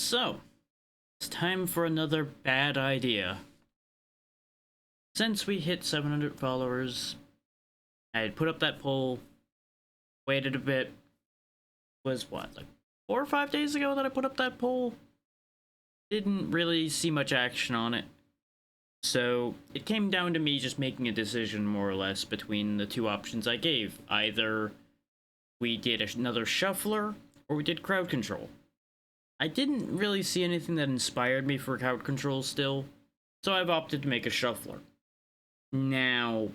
So, it's time for another bad idea. Since we hit 700 followers, I had put up that poll, waited a bit. Was what, like 4 or 5 days ago that I put up that poll? Didn't really see much action on it. So, it came down to me just making a decision more or less between the two options I gave. Either we did another shuffler, or we did crowd control. I didn't really see anything that inspired me for crowd control still, so I've opted to make a shuffler. Now,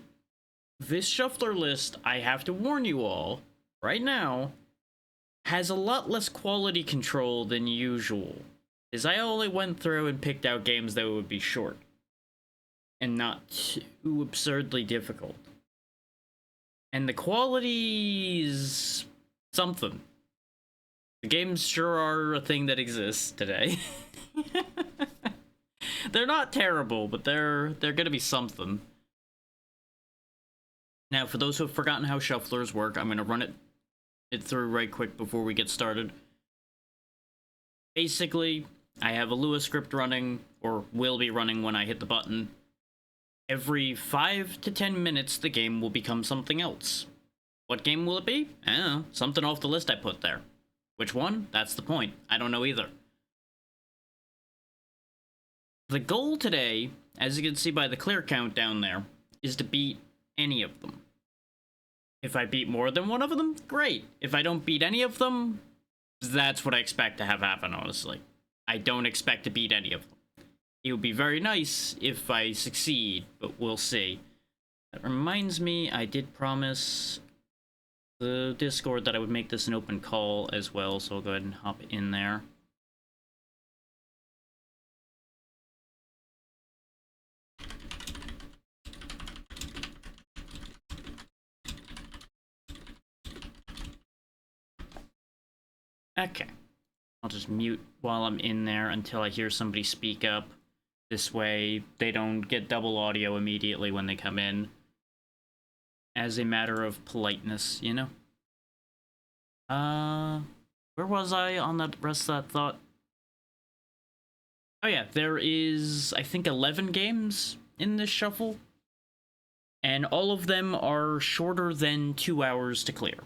this shuffler list, I have to warn you all, right now, has a lot less quality control than usual, as I only went through and picked out games that would be short, and not too absurdly difficult. And the quality's something. The games sure are a thing that exists today. They're not terrible, but they're gonna be something. Now, for those who have forgotten how shufflers work, I'm gonna run it through right quick before we get started. Basically, I have a Lua script running, or will be running when I hit the button. Every 5 to 10 minutes, the game will become something else. What game will it be? I don't know, something off the list I put there. Which one? That's the point. I don't know either. The goal today, as you can see by the clear count down there, is to beat any of them. If I beat more than one of them, great. If I don't beat any of them, that's what I expect to have happen, honestly. I don't expect to beat any of them. It would be very nice if I succeed, but we'll see. That reminds me, I did promise the Discord that I would make this an open call as well, so I'll go ahead and hop in there. Okay. I'll just mute while I'm in there until I hear somebody speak up. This way, they don't get double audio immediately when they come in. As a matter of politeness, you know? Where was I on that rest of that thought? Oh yeah, there is, I think, 11 games in this shuffle. And all of them are shorter than 2 hours to clear.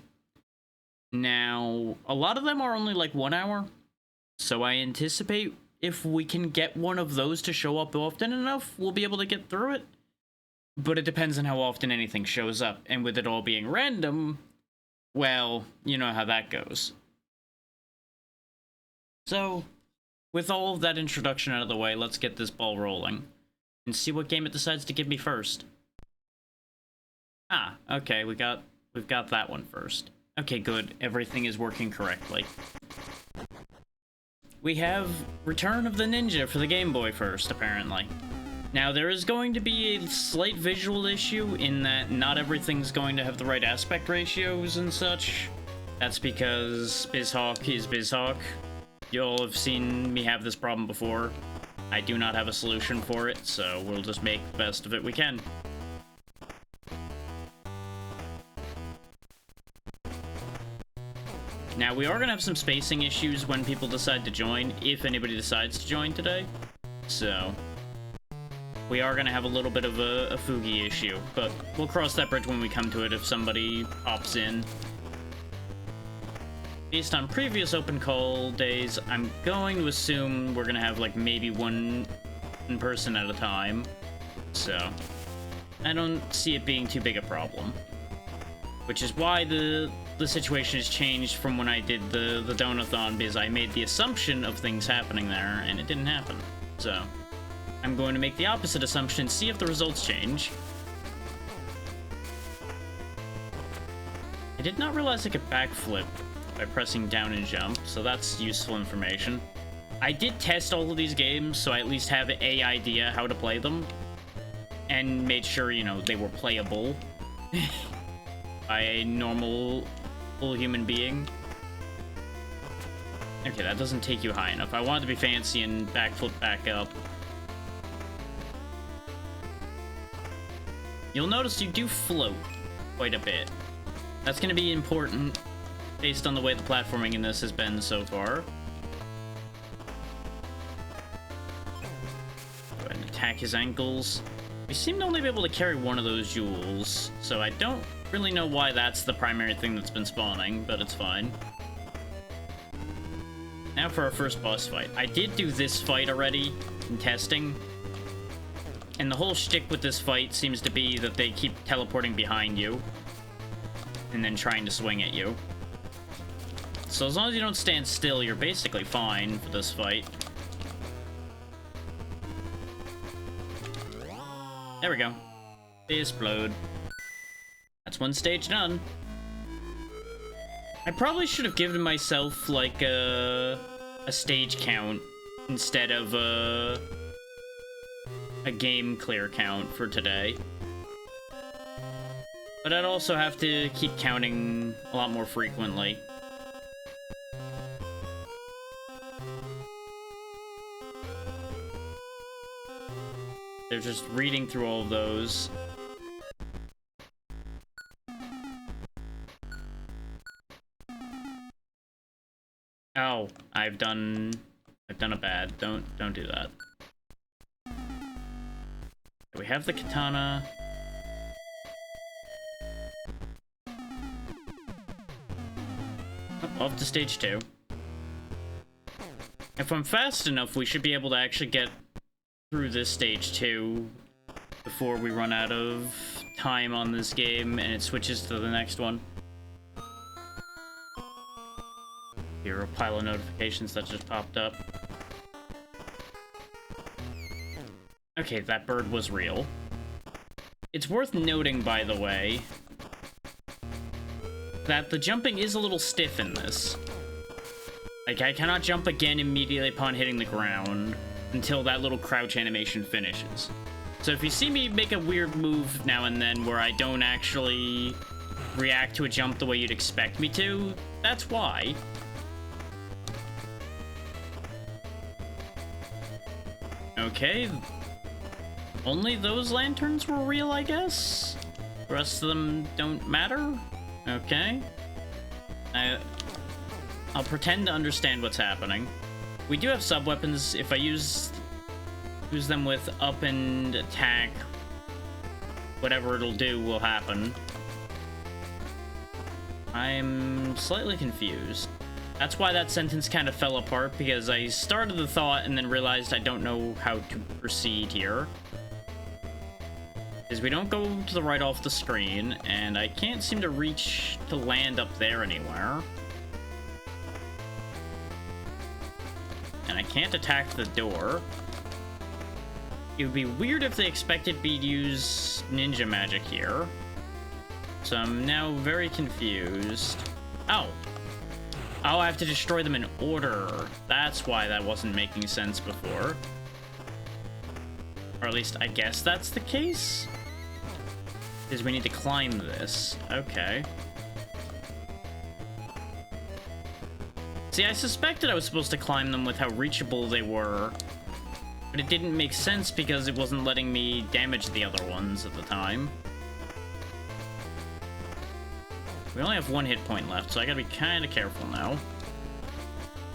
Now, a lot of them are only like 1 hour. So I anticipate if we can get one of those to show up often enough, we'll be able to get through it. But it depends on how often anything shows up, and with it all being random, well, you know how that goes. So, with all of that introduction out of the way, let's get this ball rolling, and see what game it decides to give me first. Ah, okay, we've got that one first. Okay, good, everything is working correctly. We have Return of the Ninja for the Game Boy first, apparently. Now, there is going to be a slight visual issue in that not everything's going to have the right aspect ratios and such. That's because BizHawk is BizHawk. You all have seen me have this problem before. I do not have a solution for it, so we'll just make the best of it we can. Now, we are going to have some spacing issues when people decide to join, if anybody decides to join today. So, we are going to have a little bit of a Fugi issue, but we'll cross that bridge when we come to it if somebody pops in. Based on previous open call days, I'm going to assume we're going to have like maybe one person at a time. So, I don't see it being too big a problem. Which is why the situation has changed from when I did the Donathon, because I made the assumption of things happening there, and it didn't happen. So, I'm going to make the opposite assumption, see if the results change. I did not realize I could backflip by pressing down and jump, so that's useful information. I did test all of these games, so I at least have an idea how to play them. And made sure, you know, they were playable by a normal, full human being. Okay, that doesn't take you high enough. I wanted to be fancy and backflip back up. You'll notice you do float quite a bit. That's going to be important based on the way the platforming in this has been so far. attack his ankles. We seem to only be able to carry one of those jewels, so I don't really know why that's the primary thing that's been spawning, but it's fine. Now for our first boss fight. I did do this fight already in testing, and the whole shtick with this fight seems to be that they keep teleporting behind you and then trying to swing at you. So as long as you don't stand still, you're basically fine for this fight. There we go. Explode. That's one stage done. I probably should have given myself, like, a stage count instead of a game clear count for today. But I'd also have to keep counting a lot more frequently. They're just reading through all of those. Oh, I've done a bad. Don't do that. We have the katana. Oh, off to stage 2. If I'm fast enough, we should be able to actually get through this stage 2 before we run out of time on this game and it switches to the next one. Here are a pile of notifications that just popped up. Okay, that bird was real. It's worth noting, by the way, that the jumping is a little stiff in this. Like, I cannot jump again immediately upon hitting the ground until that little crouch animation finishes. So if you see me make a weird move now and then where I don't actually react to a jump the way you'd expect me to, that's why. Okay. Only those lanterns were real, I guess? The rest of them don't matter? Okay. I'll pretend to understand what's happening. We do have sub-weapons. If I use them with up and attack, whatever it'll do will happen. I'm slightly confused. That's why that sentence kind of fell apart, because I started the thought and then realized I don't know how to proceed here. Is we don't go to the right off the screen, and I can't seem to reach to land up there anywhere. And I can't attack the door. It would be weird if they expected me to use ninja magic here. So I'm now very confused. Oh. Oh, I have to destroy them in order. That's why that wasn't making sense before. Or at least I guess that's the case. Is we need to climb this. Okay. See, I suspected I was supposed to climb them with how reachable they were, but it didn't make sense because it wasn't letting me damage the other ones at the time. We only have one hit point left, so I gotta be kind of careful now.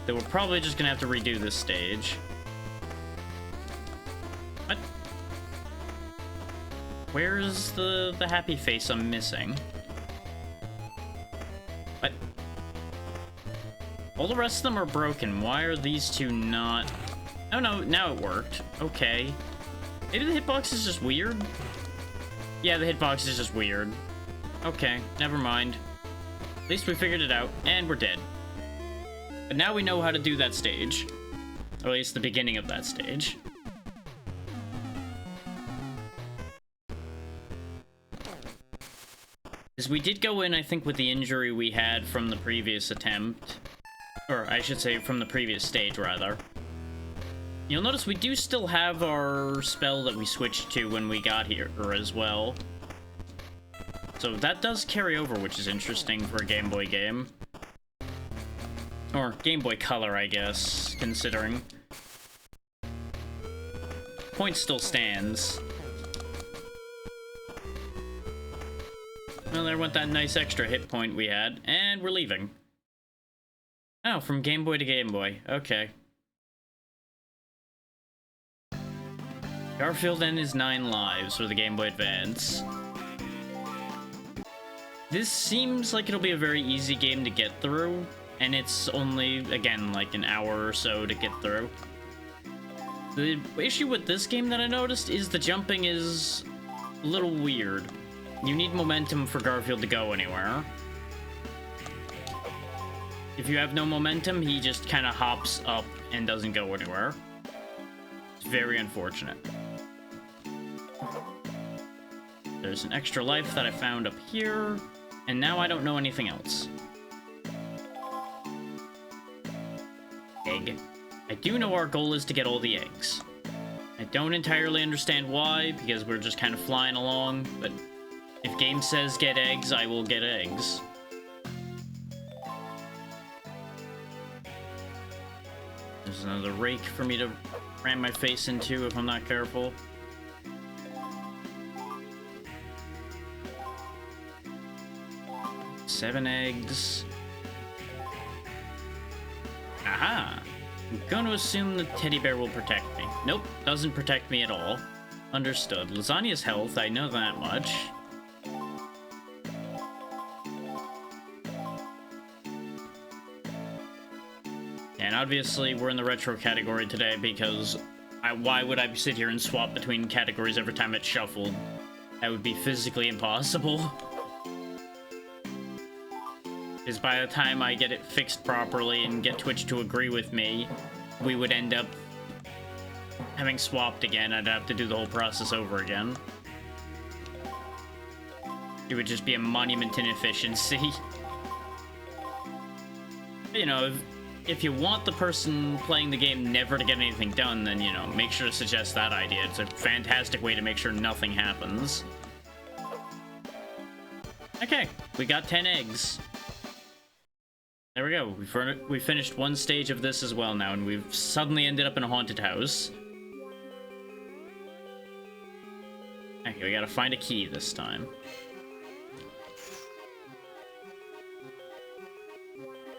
That we're probably just gonna have to redo this stage. What? Where's the happy face I'm missing? What? All the rest of them are broken. Why are these two not? Oh no, now it worked. Okay. Maybe the hitbox is just weird? Yeah, the hitbox is just weird. Okay, never mind. At least we figured it out, and we're dead. But now we know how to do that stage. Or at least the beginning of that stage. Because we did go in, I think, with the injury we had from the previous attempt. Or, I should say, from the previous stage, rather. You'll notice we do still have our spell that we switched to when we got here as well. So that does carry over, which is interesting for a Game Boy game. Or Game Boy Color, I guess, considering. Point still stands. Well, there went that nice extra hit point we had, and we're leaving. Oh, from Game Boy to Game Boy. Okay. Garfield and his 9 lives for the Game Boy Advance. This seems like it'll be a very easy game to get through, and it's only, again, like an hour or so to get through. The issue with this game that I noticed is the jumping is a little weird. You need momentum for Garfield to go anywhere. If you have no momentum, he just kind of hops up and doesn't go anywhere. It's very unfortunate. There's an extra life that I found up here, and now I don't know anything else. Egg. I do know our goal is to get all the eggs. I don't entirely understand why, because we're just kind of flying along, but if game says get eggs, I will get eggs. There's another rake for me to ram my face into if I'm not careful. Seven eggs. Aha! I'm going to assume the teddy bear will protect me. Nope, doesn't protect me at all. Understood. Lasagna's health, I know that much. And obviously we're in the retro category today because why would I sit here and swap between categories every time it's shuffled? That would be physically impossible. Because by the time I get it fixed properly and get Twitch to agree with me, we would end up having swapped again. I'd have to do the whole process over again. It would just be a monument in efficiency. You know, if you want the person playing the game never to get anything done, then, you know, make sure to suggest that idea. It's a fantastic way to make sure nothing happens. Okay, we got 10 eggs. There we go. We finished one stage of this as well now, and we've suddenly ended up in a haunted house. Okay, we gotta find a key this time.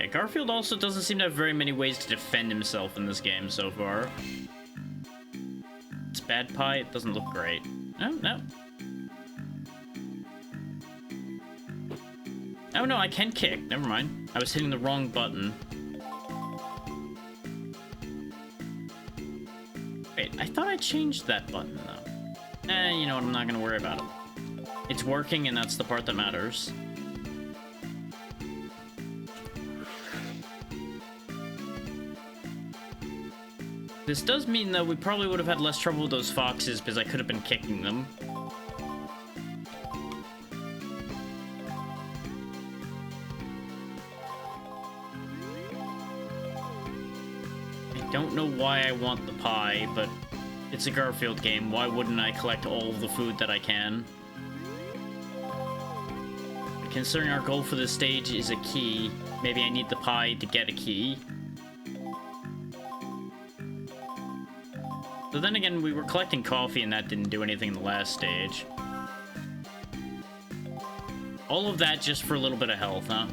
Yeah, Garfield also doesn't seem to have very many ways to defend himself in this game so far. It's bad pie. It doesn't look great. Oh, no. Oh, no, I can kick. Never mind. I was hitting the wrong button. Wait, I thought I changed that button, though. You know what? I'm not gonna worry about it. It's working, and that's the part that matters. This does mean, though, we probably would have had less trouble with those foxes because I could have been kicking them. I don't know why I want the pie, but it's a Garfield game. Why wouldn't I collect all of the food that I can? But considering our goal for this stage is a key, maybe I need the pie to get a key. So then again, we were collecting coffee and that didn't do anything in the last stage. All of that just for a little bit of health, huh?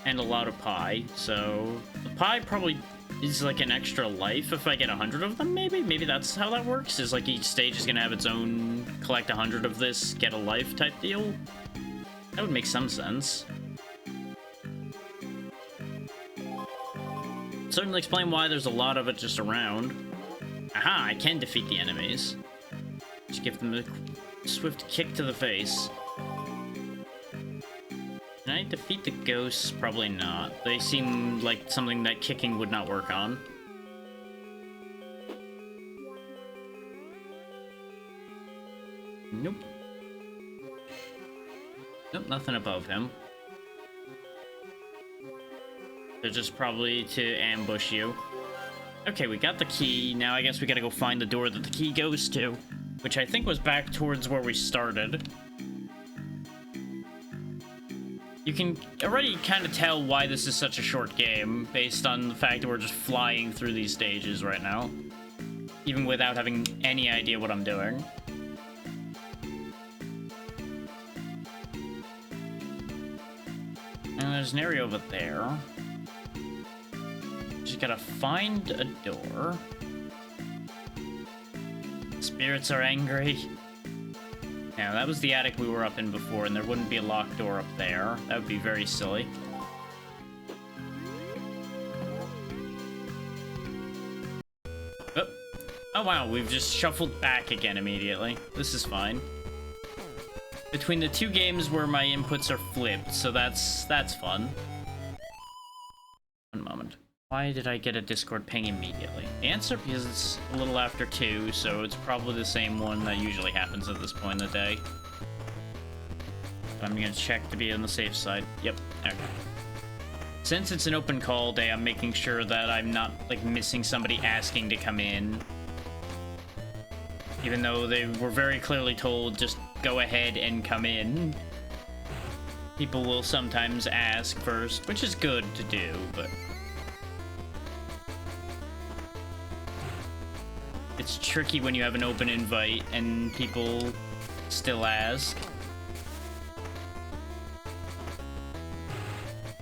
And a lot of pie, so... The pie probably is like an extra life if I get 100 of them, maybe? Maybe that's how that works, is like each stage is gonna have its own collect 100 of this, get a life type deal? That would make some sense. Certainly explain why there's a lot of it just around. Aha, I can defeat the enemies. Just give them a swift kick to the face. Can I defeat the ghosts? Probably not. They seem like something that kicking would not work on. Nope. Nope, nothing above him. They're just probably to ambush you. Okay, we got the key. Now I guess we gotta go find the door that the key goes to, which I think was back towards where we started. You can already kind of tell why this is such a short game, based on the fact that we're just flying through these stages right now, even without having any idea what I'm doing. And there's an area over there. Just gotta find a door. Spirits are angry. Now, that was the attic we were up in before, and there wouldn't be a locked door up there. That would be very silly. Oh wow, we've just shuffled back again immediately. This is fine. Between the two games where my inputs are flipped, so that's fun. One moment. Why did I get a Discord ping immediately? The answer is it's a little after 2, so it's probably the same one that usually happens at this point in the day. I'm gonna check to be on the safe side. Yep, okay. Since it's an open call day, I'm making sure that I'm not, like, missing somebody asking to come in. Even though they were very clearly told, just go ahead and come in. People will sometimes ask first, which is good to do, but... it's tricky when you have an open invite and people still ask.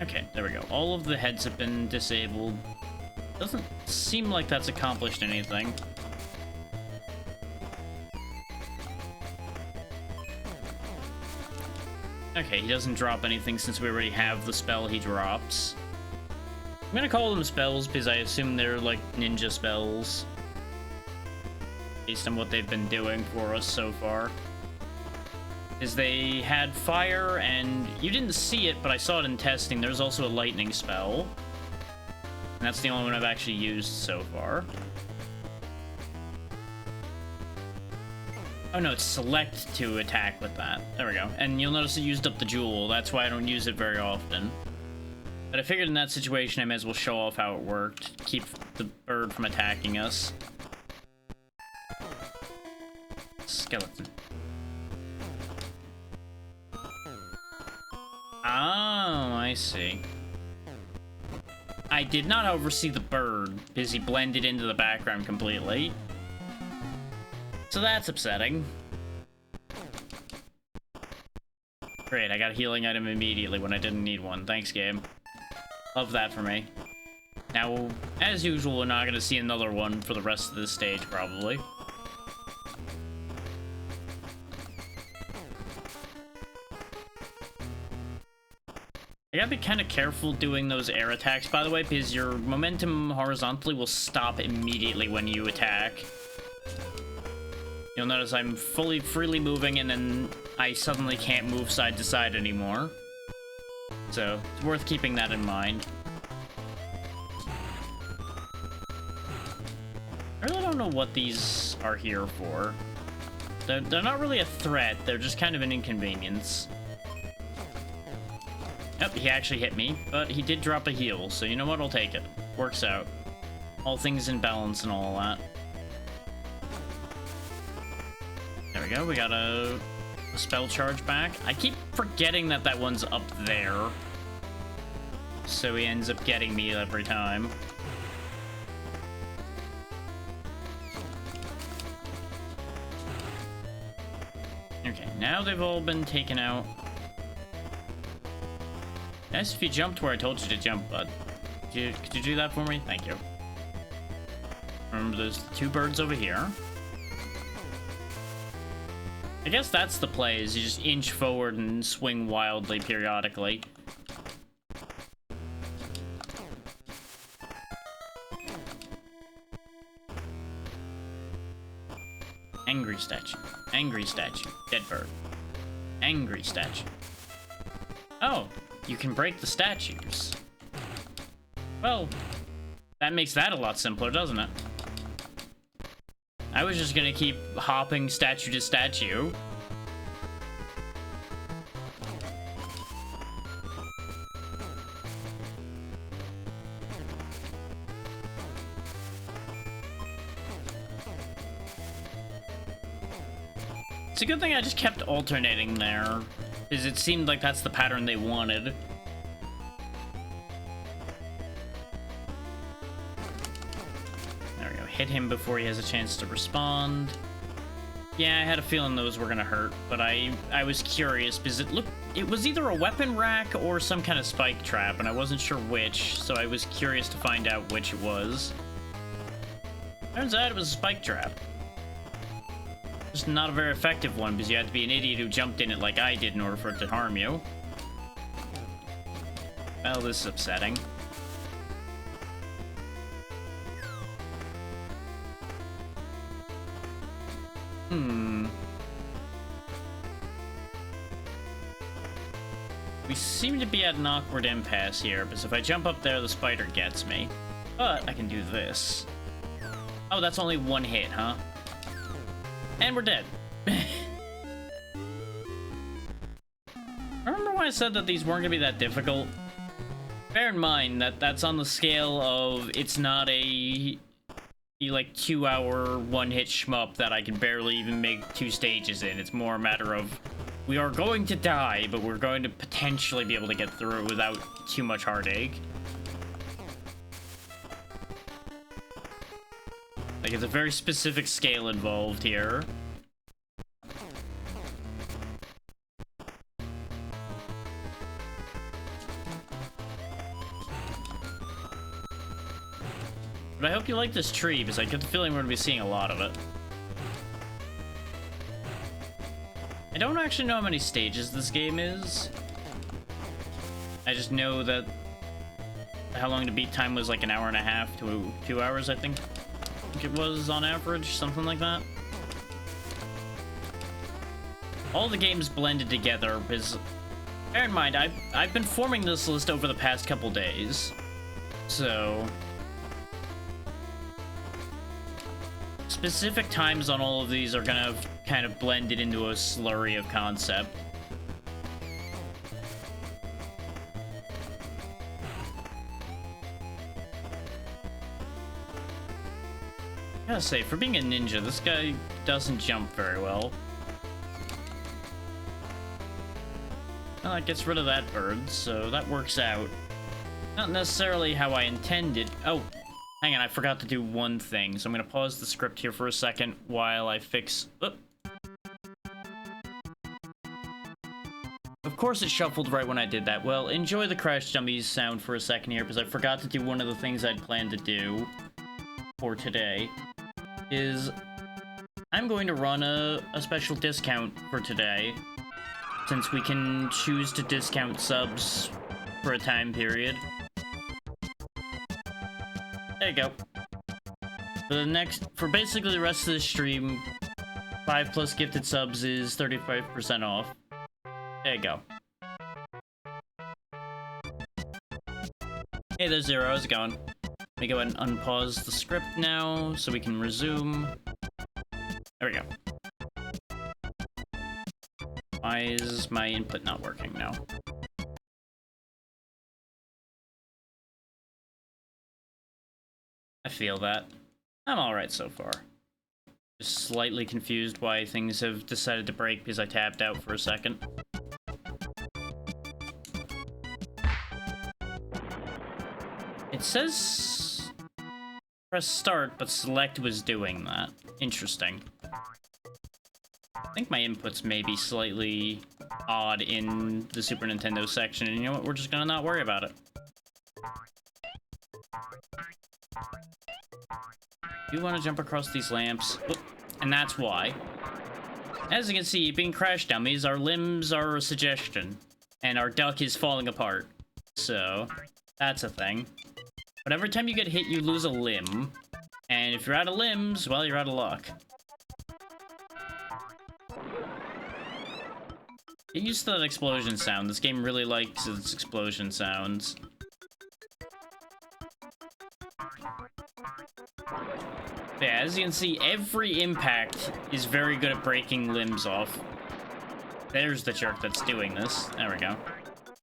Okay, there we go. All of the heads have been disabled. Doesn't seem like that's accomplished anything. Okay, he doesn't drop anything since we already have the spell he drops. I'm gonna call them spells because I assume they're like ninja spells. Based on what they've been doing for us so far. Is they had fire, and you didn't see it, but I saw it in testing. There's also a lightning spell. And that's the only one I've actually used so far. Oh no, it's select to attack with that. There we go. And you'll notice it used up the jewel. That's why I don't use it very often. But I figured in that situation I may as well show off how it worked. Keep the bird from attacking us. Skeleton. Oh, I see. I did not oversee the bird because he blended into the background completely. So that's upsetting. Great, I got a healing item immediately when I didn't need one. Thanks, game. Love that for me. Now, as usual, we're not going to see another one for the rest of this stage, probably. I gotta be kind of careful doing those air attacks, by the way, because your momentum horizontally will stop immediately when you attack. You'll notice I'm freely moving, and then I suddenly can't move side to side anymore. So, it's worth keeping that in mind. I really don't know what these are here for. They're not really a threat, they're just kind of an inconvenience. Yep, he actually hit me, but he did drop a heal, so you know what, I'll take it. Works out. All things in balance and all that. There we go, we got a spell charge back. I keep forgetting that that one's up there. So he ends up getting me every time. Okay, now they've all been taken out. Nice if you jumped where I told you to jump, bud. Could you do that for me? Thank you. Remember, there's two birds over here. I guess that's the play, is you just inch forward and swing wildly periodically. Angry statue. Angry statue. Dead bird. Angry statue. Oh, you can break the statues. Well, that makes that a lot simpler, doesn't it? I was just gonna keep hopping statue to statue. It's a good thing I just kept alternating there, because it seemed like that's the pattern they wanted. There we go. Hit him before he has a chance to respond. Yeah, I had a feeling those were gonna hurt, but I was curious because it was either a weapon rack or some kind of spike trap, and I wasn't sure which, so I was curious to find out which it was. Turns out it was a spike trap. Just not a very effective one, because you had to be an idiot who jumped in it like I did in order for it to harm you. Well, this is upsetting. We seem to be at an awkward impasse here, because if I jump up there, the spider gets me. But I can do this. Oh, that's only one hit, huh? And we're dead. Remember when I said that these weren't gonna be that difficult? Bear in mind that that's on the scale of it's not a like 2-hour one-hit shmup that I can barely even make 2 stages in. It's more a matter of we are going to die, but we're going to potentially be able to get through it without too much heartache. Like, it's a very specific scale involved here. But I hope you like this tree, because I get the feeling we're going to be seeing a lot of it. I don't actually know how many stages this game is. I just know that how long to beat time was like 1.5 to 2 hours, I think it was on average, something like that. All the games blended together, because bear in mind, I've been forming this list over the past couple days, so specific times on all of these are gonna kind of blended into a slurry of concept. I gotta say, for being a ninja, this guy doesn't jump very well. Well, that gets rid of that bird, so that works out. Not necessarily how I intended. Oh, hang on, I forgot to do one thing, so I'm gonna pause the script here for a second while I fix... Oop. Of course it shuffled right when I did that. Well, enjoy the Crash Dummies sound for a second here, because I forgot to do one of the things I'd planned to do for today. Is I'm going to run a special discount for today, since we can choose to discount subs for a time period. There you go. For basically the rest of the stream, 5+ gifted subs is 35% off. There you go. Hey there, Zero, how's it going? Let me go ahead and unpause the script now, so we can resume. There we go. Why is my input not working now? I feel that. I'm alright so far. Just slightly confused why things have decided to break because I tapped out for a second. It says press start, but select was doing that. Interesting. I think my inputs may be slightly odd in the Super Nintendo section, and you know what? We're just gonna not worry about it. You want to jump across these lamps, and that's why. As you can see, being Crash Dummies, our limbs are a suggestion, and our duck is falling apart. So, that's a thing. But every time you get hit, you lose a limb. And if you're out of limbs, well, you're out of luck. Get used to that explosion sound. This game really likes its explosion sounds. But yeah, as you can see, every impact is very good at breaking limbs off. There's the jerk that's doing this. There we go.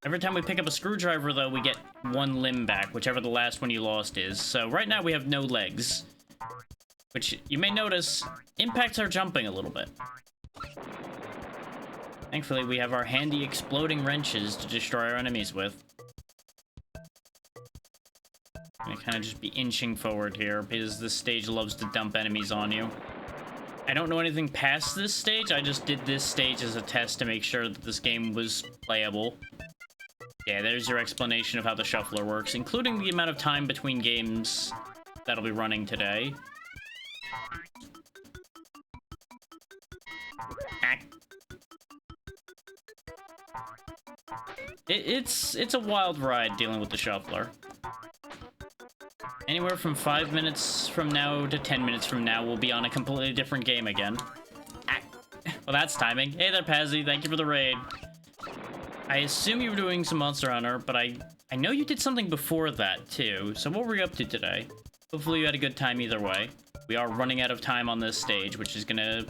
Every time we pick up a screwdriver, though, we get one limb back, whichever the last one you lost is. So right now we have no legs. Which, you may notice, impacts are jumping a little bit. Thankfully, we have our handy exploding wrenches to destroy our enemies with. I'm gonna kind of just be inching forward here, because this stage loves to dump enemies on you. I don't know anything past this stage, I just did this stage as a test to make sure that this game was playable. Yeah, there's your explanation of how the shuffler works, including the amount of time between games that'll be running today. It's a wild ride dealing with the shuffler. Anywhere from 5 minutes from now to 10 minutes from now, we'll be on a completely different game again. Ah. Well, that's timing. Hey there, Pazzy. Thank you for the raid. I assume you were doing some Monster Hunter, but I know you did something before that, too. So what were you up to today? Hopefully you had a good time either way. We are running out of time on this stage, which is gonna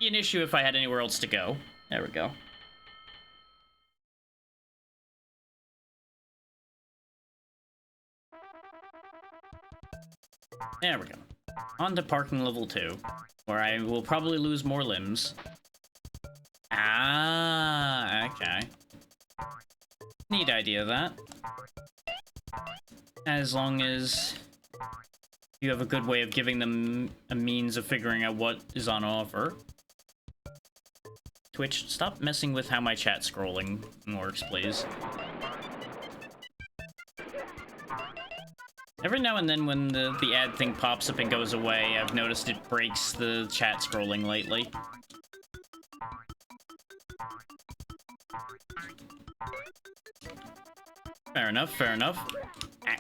be an issue if I had anywhere else to go. There we go. There we go. On to parking level 2, where I will probably lose more limbs. Ah, okay. Neat idea, that. As long as you have a good way of giving them a means of figuring out what is on offer. Twitch, stop messing with how my chat scrolling works, please. Every now and then when the ad thing pops up and goes away, I've noticed it breaks the chat scrolling lately. Fair enough, fair enough. Ah.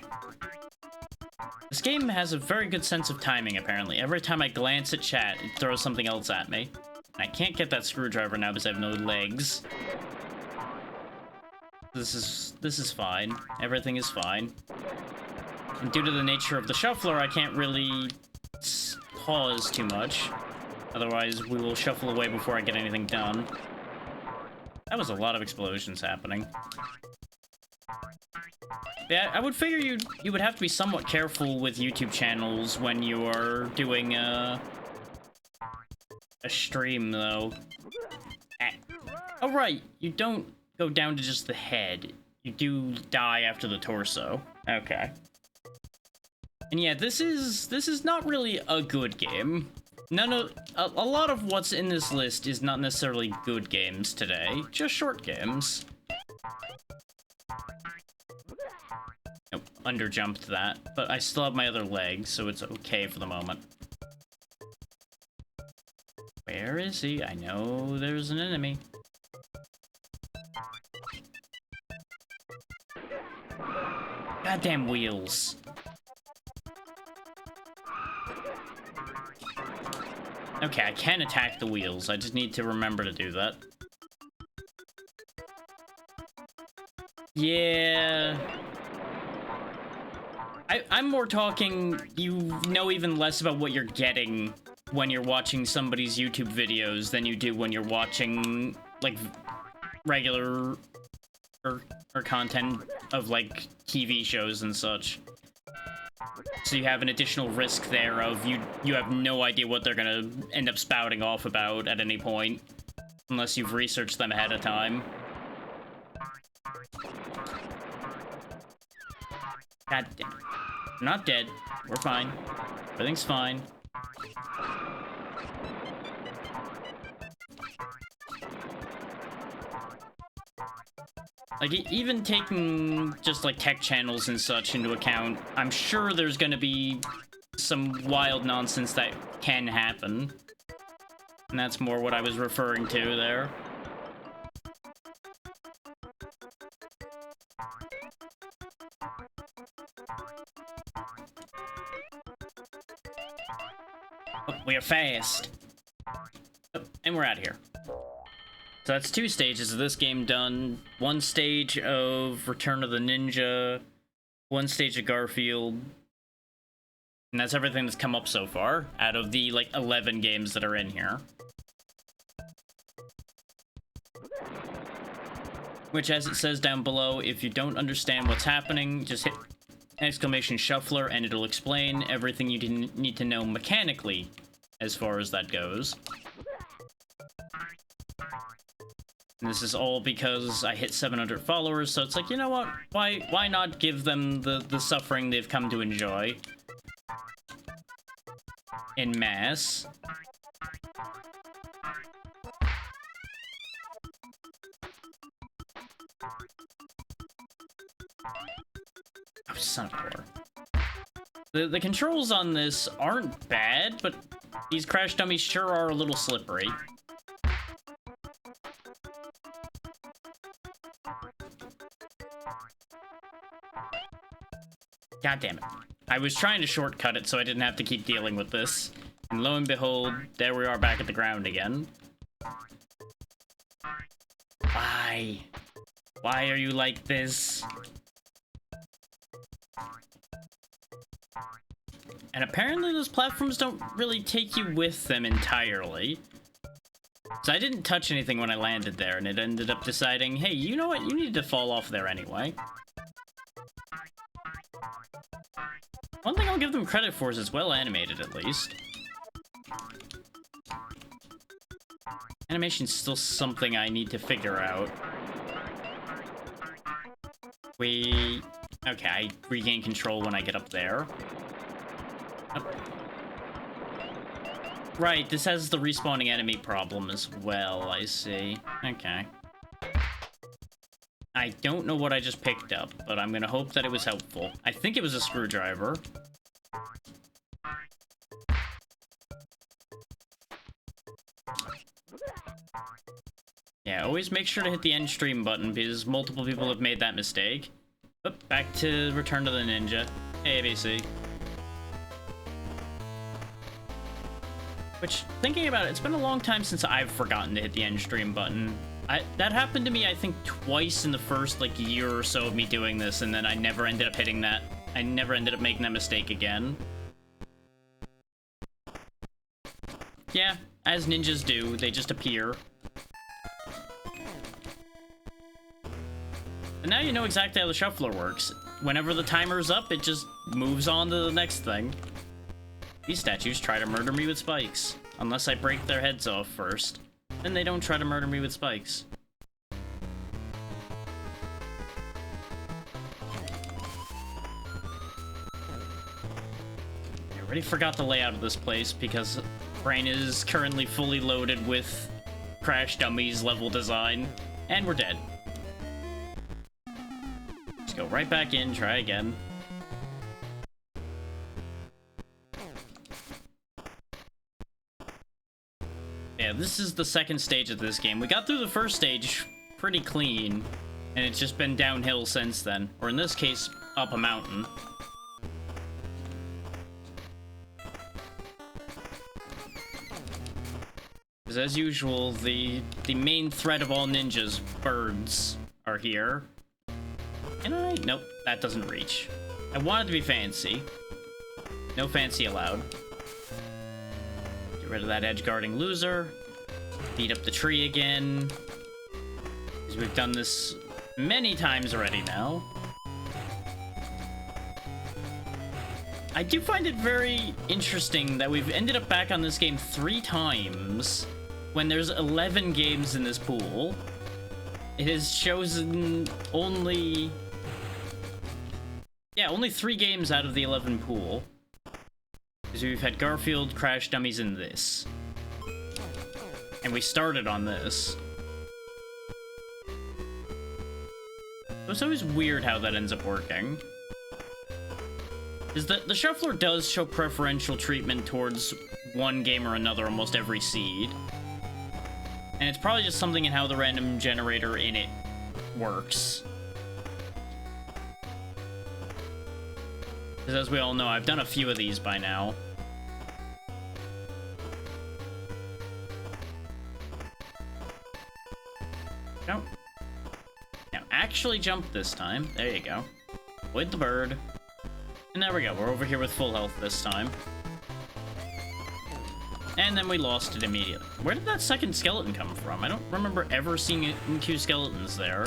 This game has a very good sense of timing, apparently. Every time I glance at chat, it throws something else at me. I can't get that screwdriver now because I have no legs. This is fine. Everything is fine. And due to the nature of the shuffler, I can't really pause too much. Otherwise, we will shuffle away before I get anything done. That was a lot of explosions happening. Yeah, I would figure you would have to be somewhat careful with YouTube channels when you are doing a stream, though. Oh, right, you don't go down to just the head. You do die after the torso. Okay. And yeah, this is not really a good game. A lot of what's in this list is not necessarily good games today, just short games. Nope, underjumped that, but I still have my other leg, so it's okay for the moment. Where is he? I know there's an enemy. Goddamn wheels. Okay, I can attack the wheels. I just need to remember to do that. Yeah. I'm more talking, you know even less about what you're getting when you're watching somebody's YouTube videos than you do when you're watching, like, regular or content of, like, TV shows and such. So you have an additional risk there of you have no idea what they're gonna end up spouting off about at any point. Unless you've researched them ahead of time. God damn. I'm not dead. We're fine. Everything's fine. Like, even taking just, like, tech channels and such into account, I'm sure there's gonna be some wild nonsense that can happen. And that's more what I was referring to there. Oh, we are fast. Oh, and we're out of here. So that's 2 stages of this game done. 1 stage of Return of the Ninja, 1 stage of Garfield. And that's everything that's come up so far, out of the, like, 11 games that are in here. Which, as it says down below, if you don't understand what's happening, just hit exclamation shuffler and it'll explain everything you need to know mechanically as far as that goes. And this is all because I hit 700 followers, so it's like, you know what? Why not give them the suffering they've come to enjoy in mass? Oh, son of a whore. The controls on this aren't bad, but these crash dummies sure are a little slippery. God damn it. I was trying to shortcut it so I didn't have to keep dealing with this. And lo and behold, there we are back at the ground again. Why? Why are you like this? And apparently those platforms don't really take you with them entirely. So I didn't touch anything when I landed there, and it ended up deciding, hey, you know what? You need to fall off there anyway. One thing I'll give them credit for is it's well animated, at least. Animation's still something I need to figure out. Okay, I regain control when I get up there. Oh. Right, this has the respawning enemy problem as well, I see. Okay. I don't know what I just picked up, but I'm gonna hope that it was helpful. I think it was a screwdriver. Yeah, always make sure to hit the end stream button, because multiple people have made that mistake. Oop, back to Return to the Ninja. Hey, ABC. Which, thinking about it, it's been a long time since I've forgotten to hit the end stream button. That happened to me, I think, twice in the first, like, year or so of me doing this, and then I never ended up hitting that. I never ended up making that mistake again. Yeah, as ninjas do, they just appear. And now you know exactly how the shuffler works. Whenever the timer's up, it just moves on to the next thing. These statues try to murder me with spikes. Unless I break their heads off first. Then they don't try to murder me with spikes. I already forgot the layout of this place because brain is currently fully loaded with Crash Dummies level design. And we're dead. Let's go right back in, try again. Yeah, this is the second stage of this game. We got through the first stage pretty clean, and it's just been downhill since then. Or in this case, up a mountain. Because as usual, the main threat of all ninjas, birds, are here. Can I? Nope, that doesn't reach. I wanted to be fancy. No fancy allowed. Get rid of that edge-guarding loser. Beat up the tree again. Because we've done this many times already now. I do find it very interesting that we've ended up back on this game 3 times when there's 11 games in this pool. It has chosen only... yeah, only 3 games out of the 11 pool. Because we've had Garfield, Crash Dummies, and this. And we started on this. It's always weird how that ends up working. Is that the shuffler does show preferential treatment towards one game or another almost every seed. And it's probably just something in how the random generator in it works. Because as we all know, I've done a few of these by now. Go. Now, actually jump this time. There you go. Avoid the bird. And there we go. We're over here with full health this time. And then we lost it immediately. Where did that second skeleton come from? I don't remember ever seeing 2 skeletons there.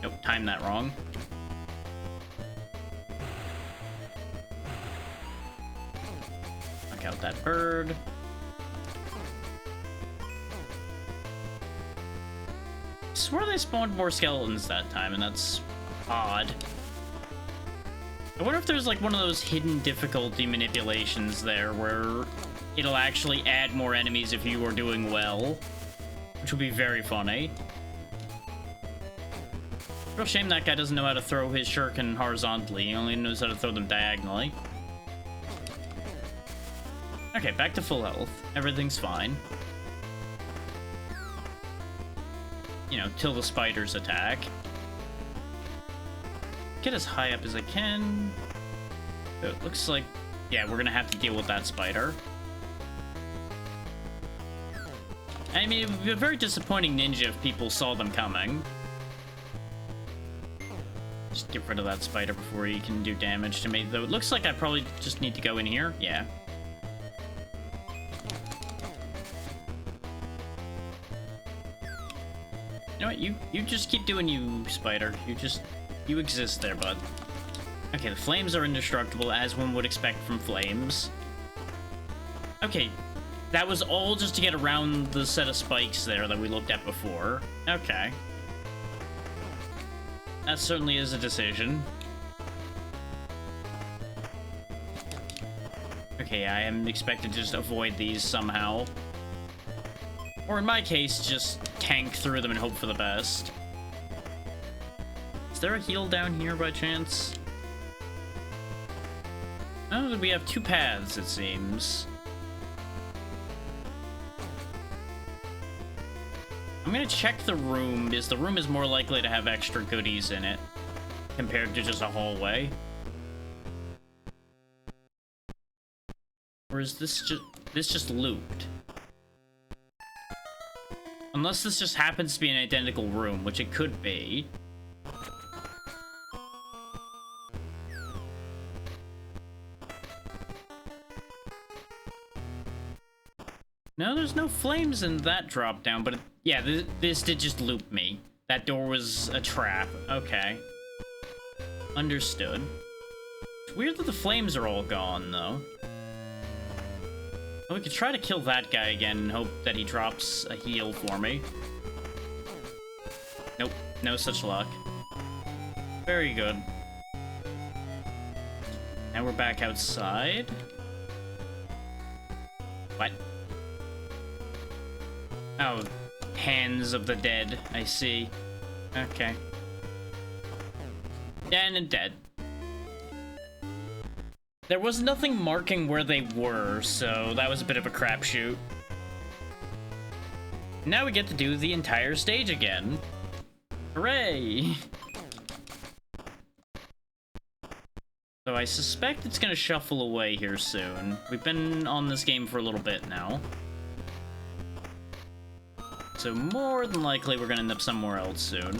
Nope, timed that wrong. Knock out that bird. I swear they spawned more skeletons that time, and that's odd. I wonder if there's like one of those hidden difficulty manipulations there where it'll actually add more enemies if you are doing well, which would be very funny. Real shame that guy doesn't know how to throw his shuriken horizontally. He only knows how to throw them diagonally. Okay, back to full health. Everything's fine. You know, till the spiders attack. get as high up as I can. It looks like, yeah, we're gonna have to deal with that spider. I mean, it would be a very disappointing ninja if people saw them coming. Just get rid of that spider before he can do damage to me. Though it looks like I probably just need to go in here. Yeah. You know what? You just keep doing you, spider. You exist there, bud. Okay, the flames are indestructible, as one would expect from flames. Okay, that was all just to get around the set of spikes there that we looked at before. Okay. That certainly is a decision. Okay, I am expected to just avoid these somehow. Or in my case, just tank through them and hope for the best. Is there a heal down here by chance? Oh, we have two paths, it seems. I'm gonna check the room, because the room is more likely to have extra goodies in it compared to just a hallway. Or is this just looped? Unless this just happens to be an identical room, which it could be. No, there's no flames in that drop down, but yeah, this did just loop me. That door was a trap. Okay. Understood. It's weird that the flames are all gone, though. Well, we could try to kill that guy again and hope that he drops a heal for me. Nope, no such luck. Very good. Now we're back outside. What? Oh, hands of the dead, I see. Okay. Yeah, and dead. There was nothing marking where they were, so that was a bit of a crapshoot. Now we get to do the entire stage again. Hooray! So I suspect it's gonna shuffle away here soon. We've been on this game for a little bit now. So more than likely we're gonna end up somewhere else soon.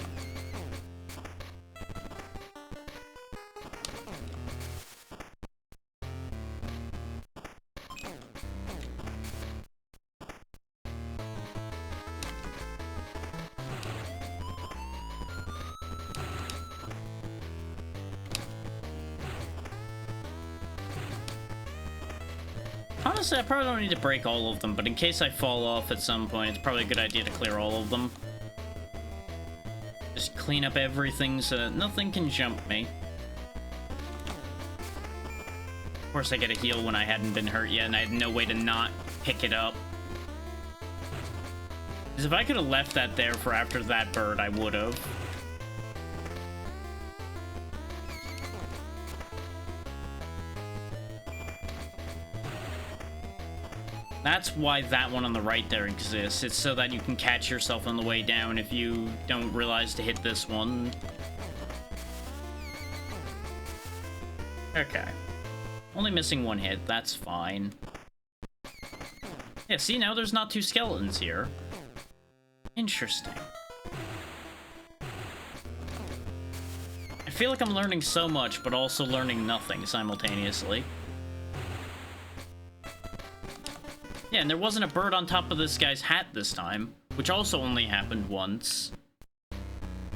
Honestly, I probably don't need to break all of them, but in case I fall off at some point, it's probably a good idea to clear all of them. Just clean up everything so that nothing can jump me. Of course, I get a heal when I hadn't been hurt yet, and I had no way to not pick it up. Because if I could have left that there for after that bird, I would have. That's why that one on the right there exists. It's so that you can catch yourself on the way down if you don't realize to hit this one. Okay. Only missing one hit, that's fine. Yeah, see, now there's not two skeletons here. Interesting. I feel like I'm learning so much, but also learning nothing simultaneously. Yeah, and there wasn't a bird on top of this guy's hat this time, which also only happened once.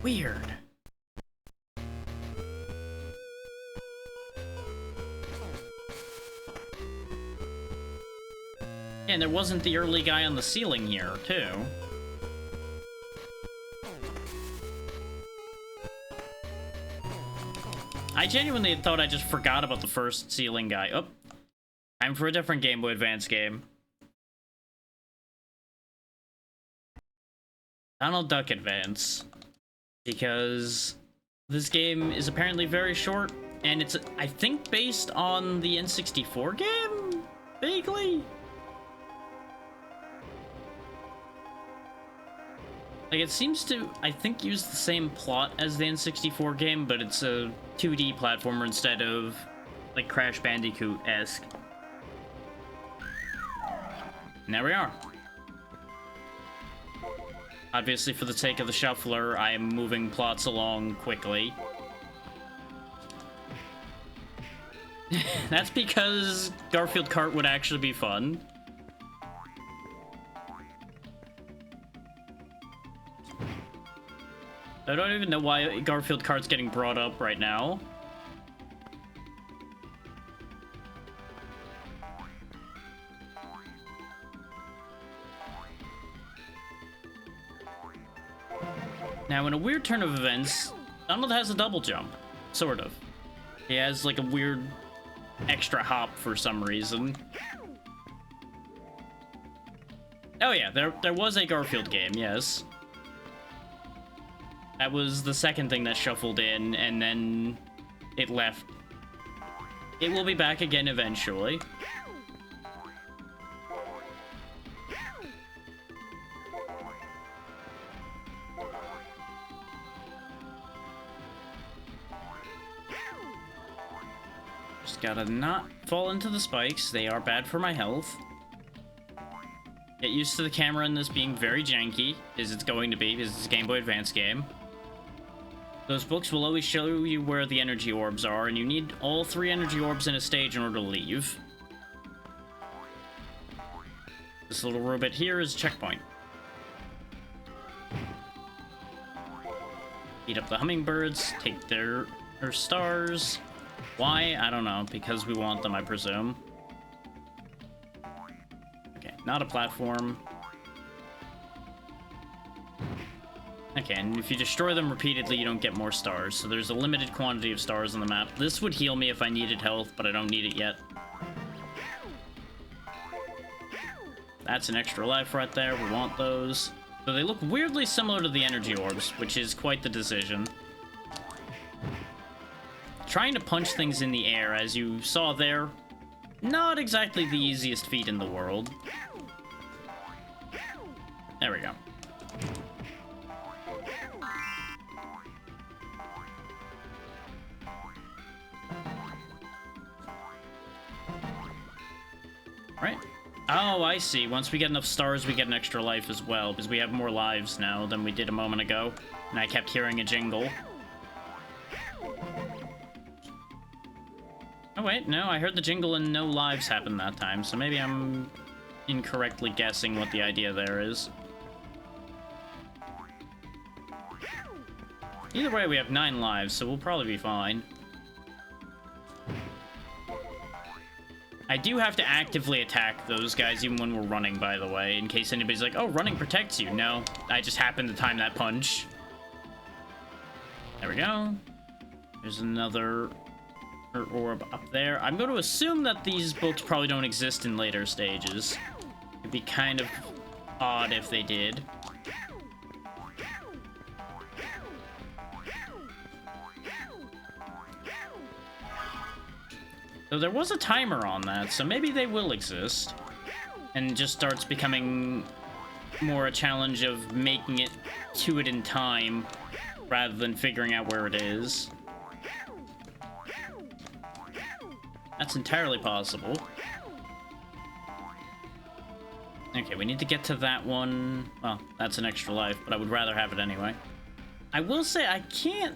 Weird. Yeah, and there wasn't the early guy on the ceiling here, too. I genuinely thought I just forgot about the first ceiling guy. Oh, time for a different Game Boy Advance game. Donald Duck Advance, because this game is apparently very short, and it's, I think, based on the N64 game? Vaguely? Like, it seems to, I think, use the same plot as the N64 game, but it's a 2D platformer instead of, like, Crash Bandicoot-esque. And there we are. Obviously, for the sake of the shuffler, I am moving plots along quickly. That's because Garfield Kart would actually be fun. I don't even know why Garfield Kart's getting brought up right now. Now, in a weird turn of events, Donald has a double jump. Sort of. He has, like, a weird extra hop for some reason. Oh yeah, there was a Garfield game, yes. That was the second thing that shuffled in, and then it left. It will be back again eventually. Just gotta not fall into the spikes. They are bad for my health. Get used to the camera in this being very janky, as it's going to be, because it's a Game Boy Advance game. Those books will always show you where the energy orbs are, and you need all 3 energy orbs in a stage in order to leave. This little robot here is a checkpoint. Eat up the hummingbirds, take their stars. Why? I don't know. Because we want them, I presume. Okay, not a platform. Okay, and if you destroy them repeatedly, you don't get more stars. So there's a limited quantity of stars on the map. This would heal me if I needed health, but I don't need it yet. That's an extra life right there. We want those. So they look weirdly similar to the energy orbs, which is quite the decision. Trying to punch things in the air, as you saw there, not exactly the easiest feat in the world. There we go. Right. Oh, I see. Once we get enough stars, we get an extra life as well, because we have more lives now than we did a moment ago. And I kept hearing a jingle. Oh, wait, no, I heard the jingle and no lives happened that time, so maybe I'm incorrectly guessing what the idea there is. Either way, we have 9 lives, so we'll probably be fine. I do have to actively attack those guys even when we're running, by the way, in case anybody's like, oh, running protects you. No, I just happened to time that punch. There we go. There's another orb up there. I'm going to assume that these books probably don't exist in later stages. It'd be kind of odd if they did. So there was a timer on that, so maybe they will exist. And it just starts becoming more a challenge of making it to it in time, rather than figuring out where it is. That's entirely possible. Okay, we need to get to that one. Well, that's an extra life, but I would rather have it anyway. I will say I can't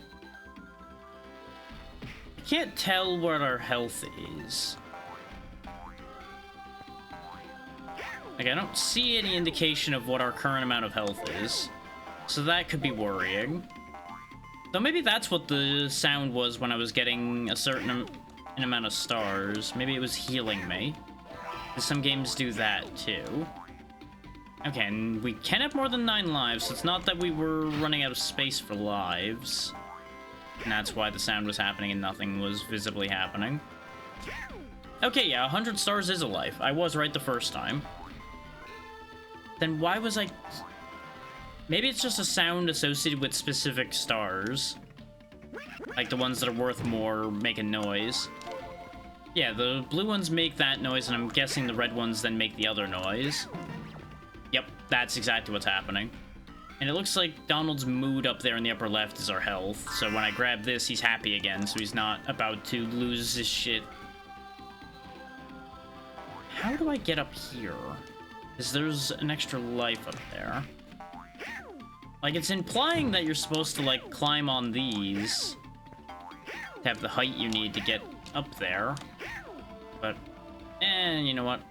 tell what our health is. Like, I don't see any indication of what our current amount of health is. So that could be worrying. Though maybe that's what the sound was when I was getting a certain amount of stars. Maybe it was healing me. Some games do that too. Okay, and we can have more than 9 lives, so it's not that we were running out of space for lives. And that's why the sound was happening and nothing was visibly happening. Okay, yeah, 100 stars is a life. I was right the first time. Then why was I... Maybe it's just a sound associated with specific stars. Like the ones that are worth more make a noise. Yeah, the blue ones make that noise, and I'm guessing the red ones then make the other noise. Yep, that's exactly what's happening. And it looks like Donald's mood up there in the upper left is our health. So when I grab this, he's happy again, so he's not about to lose his shit. How do I get up here? Because there's an extra life up there. Like, it's implying that you're supposed to, like, climb on these to have the height you need to get up there. But, you know what?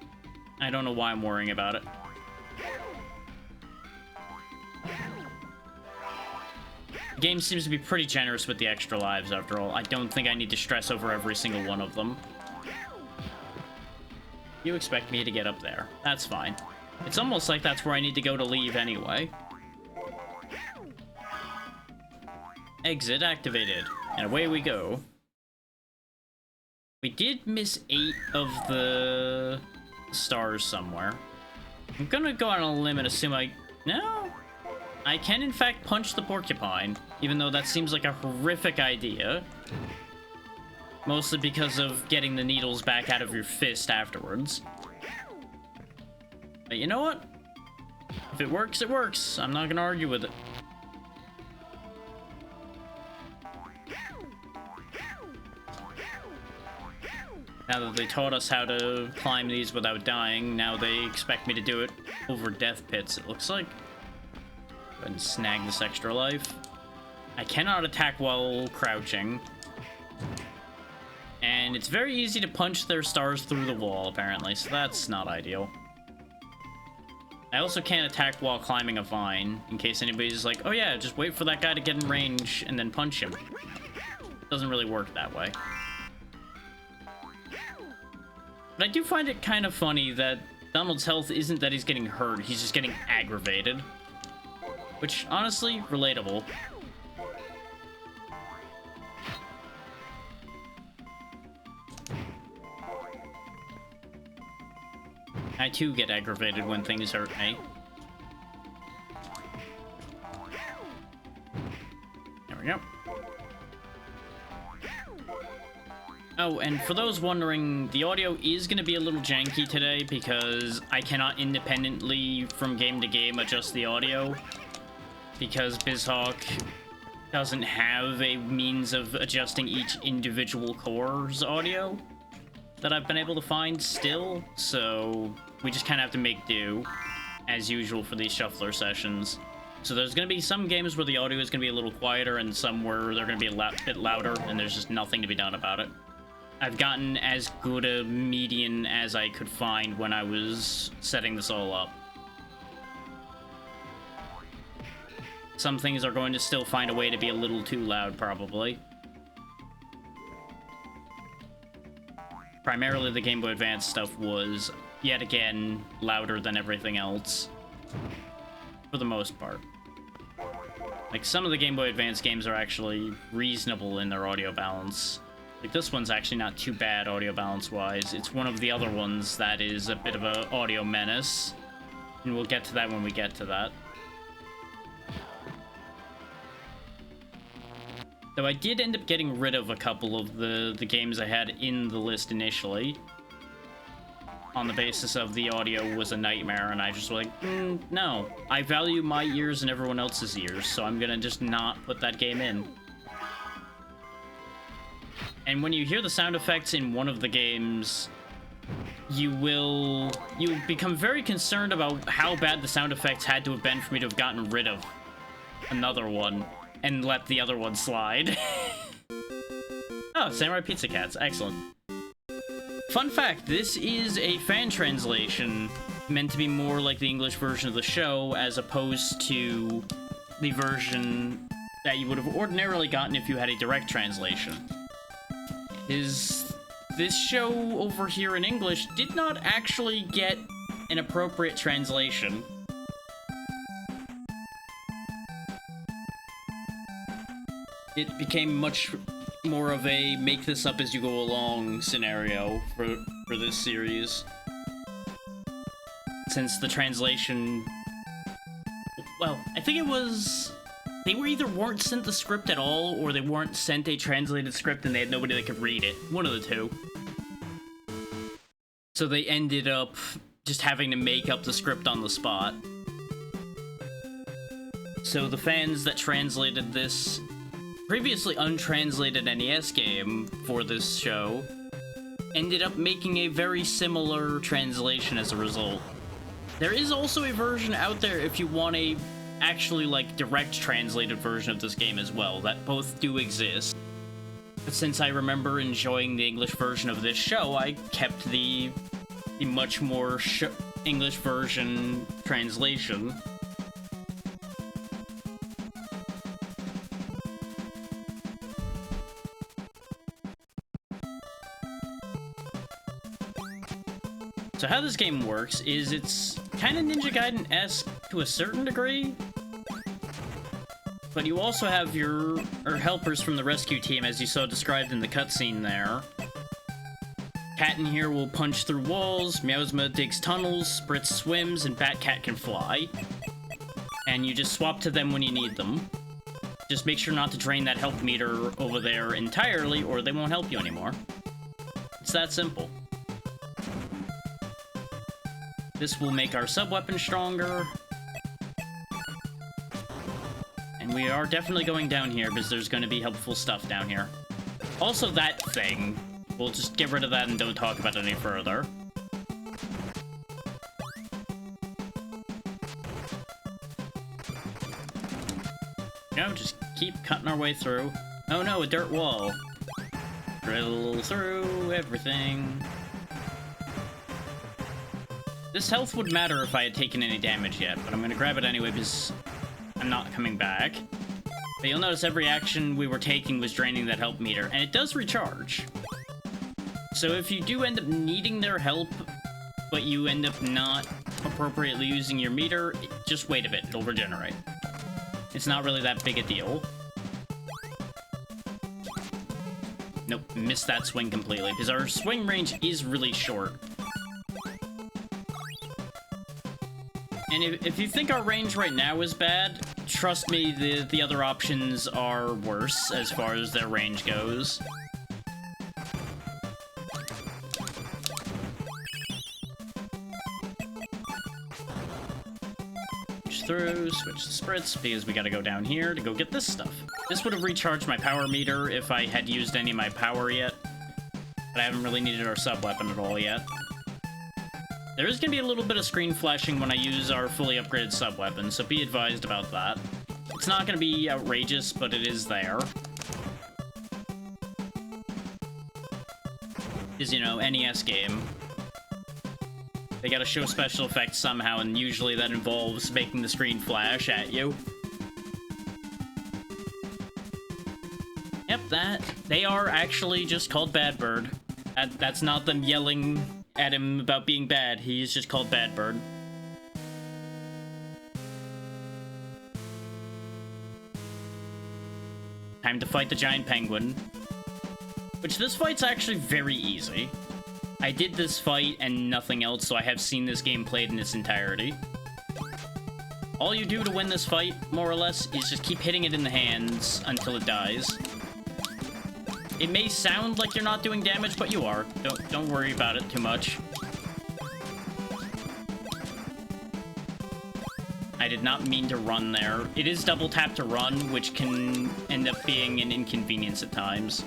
I don't know why I'm worrying about it. The game seems to be pretty generous with the extra lives, after all. I don't think I need to stress over every single one of them. You expect me to get up there. That's fine. It's almost like that's where I need to go to leave anyway. Exit activated. And away we go. We did miss 8 of the stars somewhere. I'm gonna go out on a limb and assume No! I can in fact punch the porcupine, even though that seems like a horrific idea. Mostly because of getting the needles back out of your fist afterwards. But you know what? If it works, it works. I'm not gonna argue with it. Now that they taught us how to climb these without dying, now they expect me to do it over death pits, it looks like. Go ahead and snag this extra life. I cannot attack while crouching. And it's very easy to punch their stars through the wall, apparently, so that's not ideal. I also can't attack while climbing a vine, in case anybody's like, oh yeah, just wait for that guy to get in range and then punch him. Doesn't really work that way. But I do find it kind of funny that Donald's health isn't that he's getting hurt, he's just getting aggravated. Which, honestly, relatable. I too get aggravated when things hurt me. There we go. Oh, and for those wondering, the audio is going to be a little janky today because I cannot independently, from game to game, adjust the audio. Because BizHawk doesn't have a means of adjusting each individual core's audio that I've been able to find still, so we just kind of have to make do, as usual for these shuffler sessions. So there's going to be some games where the audio is going to be a little quieter, and some where they're going to be a bit louder, and there's just nothing to be done about it. I've gotten as good a median as I could find when I was setting this all up. Some things are going to still find a way to be a little too loud, probably. Primarily, the Game Boy Advance stuff was, yet again, louder than everything else. For the most part. Like, some of the Game Boy Advance games are actually reasonable in their audio balance. Like, this one's actually not too bad audio balance-wise. It's one of the other ones that is a bit of an audio menace. And we'll get to that when we get to that. Though I did end up getting rid of a couple of the games I had in the list initially. On the basis of the audio was a nightmare, and I just was like, no. I value my ears and everyone else's ears, so I'm gonna just not put that game in. And when you hear the sound effects in one of the games, you become very concerned about how bad the sound effects had to have been for me to have gotten rid of another one. And let the other one slide. Oh, Samurai Pizza Cats. Excellent. Fun fact, this is a fan translation meant to be more like the English version of the show as opposed to the version that you would have ordinarily gotten if you had a direct translation. This show over here in English did not actually get an appropriate translation. It became much more of a make this up as you go along scenario for this series. Since the translation... Well, I think it was... They either weren't sent the script at all, or they weren't sent a translated script and they had nobody that could read it. One of the two. So they ended up just having to make up the script on the spot. So the fans that translated this previously untranslated NES game for this show ended up making a very similar translation as a result. There is also a version out there if you want a actually like direct translated version of this game as well, that both do exist. But since I remember enjoying the English version of this show, I kept the much more English version translation. So how this game works is it's kind of Ninja Gaiden-esque to a certain degree, but you also have your helpers from the rescue team, as you saw described in the cutscene there. Cat in here will punch through walls, Meowsma digs tunnels, Spritz swims, and Batcat can fly. And you just swap to them when you need them. Just make sure not to drain that health meter over there entirely, or they won't help you anymore. It's that simple. This will make our sub-weapon stronger. And we are definitely going down here because there's going to be helpful stuff down here. Also, that thing. We'll just get rid of that and don't talk about it any further. You know, just keep cutting our way through. Oh no, a dirt wall. Drill through everything. This health would matter if I had taken any damage yet, but I'm gonna grab it anyway because I'm not coming back. But you'll notice every action we were taking was draining that health meter, and it does recharge. So if you do end up needing their help, but you end up not appropriately using your meter, just wait a bit, it'll regenerate. It's not really that big a deal. Nope, missed that swing completely, because our swing range is really short. And if you think our range right now is bad, trust me, the other options are worse as far as their range goes. Switch through, switch to Spritz, because we gotta go down here to go get this stuff. This would have recharged my power meter if I had used any of my power yet, but I haven't really needed our sub-weapon at all yet. There is going to be a little bit of screen flashing when I use our fully upgraded sub-weapon, so be advised about that. It's not going to be outrageous, but it is there. Because, you know, NES game. They gotta show special effects somehow, and usually that involves making the screen flash at you. Yep, they are actually just called Bad Bird. That's not them yelling at him about being bad. He's just called Bad Bird. Time to fight the giant penguin. Which, this fight's actually very easy. I did this fight and nothing else, so I have seen this game played in its entirety. All you do to win this fight, more or less, is just keep hitting it in the hands until it dies. It may sound like you're not doing damage, but you are. Don't worry about it too much. I did not mean to run there. It is double tap to run, which can end up being an inconvenience at times.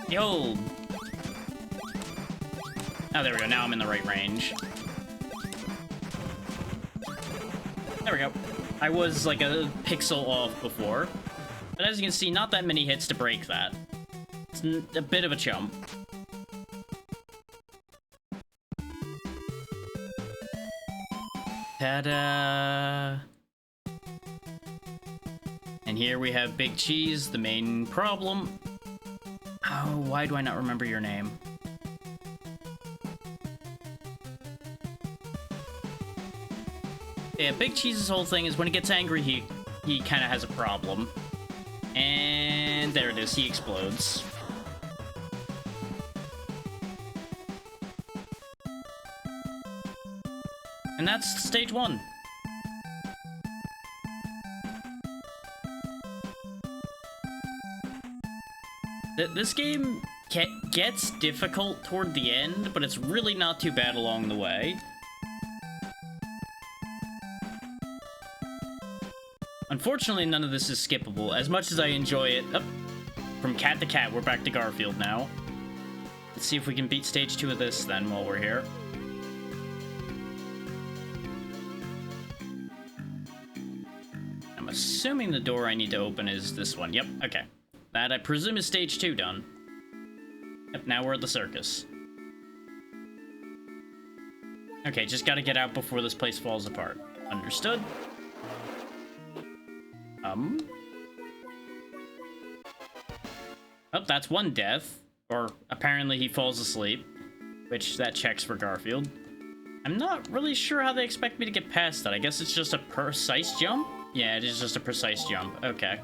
Yo! Oh, there we go. Now I'm in the right range. There we go. I was like a pixel off before. But as you can see, not that many hits to break that. It's a bit of a chump. Ta-da! And here we have Big Cheese, the main problem. Oh, why do I not remember your name? Yeah, Big Cheese's whole thing is when he gets angry, he kind of has a problem. And there it is, he explodes. And that's stage 1. This game gets difficult toward the end, but it's really not too bad along the way. Unfortunately, none of this is skippable. As much as I enjoy it... Oh, from cat to cat, we're back to Garfield now. Let's see if we can beat stage 2 of this then while we're here. I'm assuming the door I need to open is this one. Yep, okay. That, I presume, is stage 2 done. Yep, now we're at the circus. Okay, just gotta get out before this place falls apart. Understood. Oh, that's one death. Or, apparently he falls asleep. Which, that checks for Garfield. I'm not really sure how they expect me to get past that. I guess it's just a precise jump? Yeah, it is just a precise jump. Okay.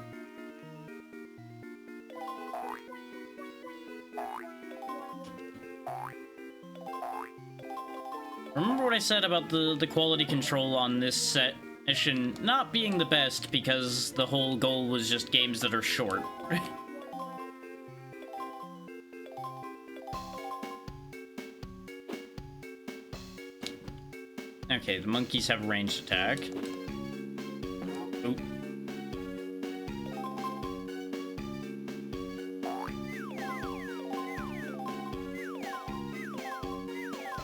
Remember what I said about the quality control on this session not being the best because the whole goal was just games that are short. Okay, the monkeys have ranged attack. Oop.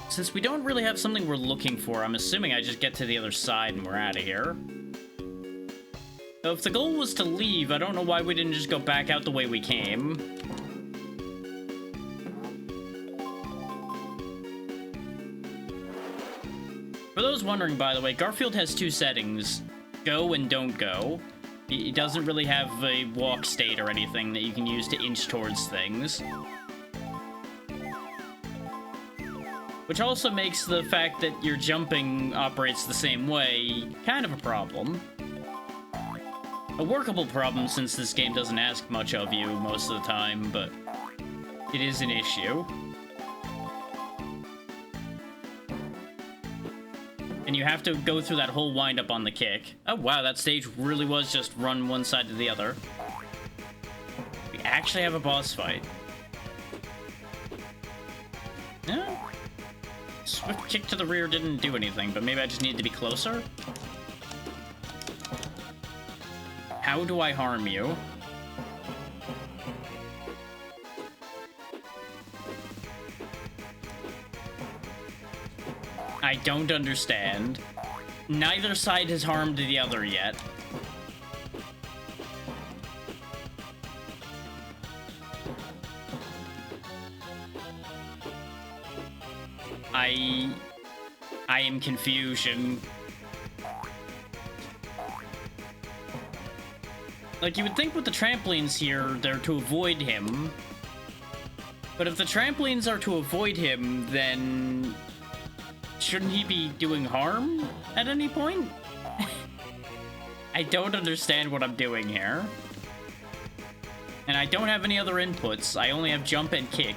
Since we don't really have something we're looking for, I'm assuming I just get to the other side and we're out of here. So if the goal was to leave, I don't know why we didn't just go back out the way we came. For those wondering, by the way, Garfield has 2 settings, go and don't go. He doesn't really have a walk state or anything that you can use to inch towards things. Which also makes the fact that your jumping operates the same way kind of a problem. A workable problem since this game doesn't ask much of you most of the time, but it is an issue. And you have to go through that whole wind-up on the kick. Oh wow, that stage really was just run one side to the other. We actually have a boss fight. Yeah. Swift kick to the rear didn't do anything, but maybe I just need to be closer? How do I harm you? I don't understand. Neither side has harmed the other yet. I am confusion. Like, you would think with the trampolines here, they're to avoid him. But if the trampolines are to avoid him, then shouldn't he be doing harm at any point? I don't understand what I'm doing here. And I don't have any other inputs. I only have jump and kick.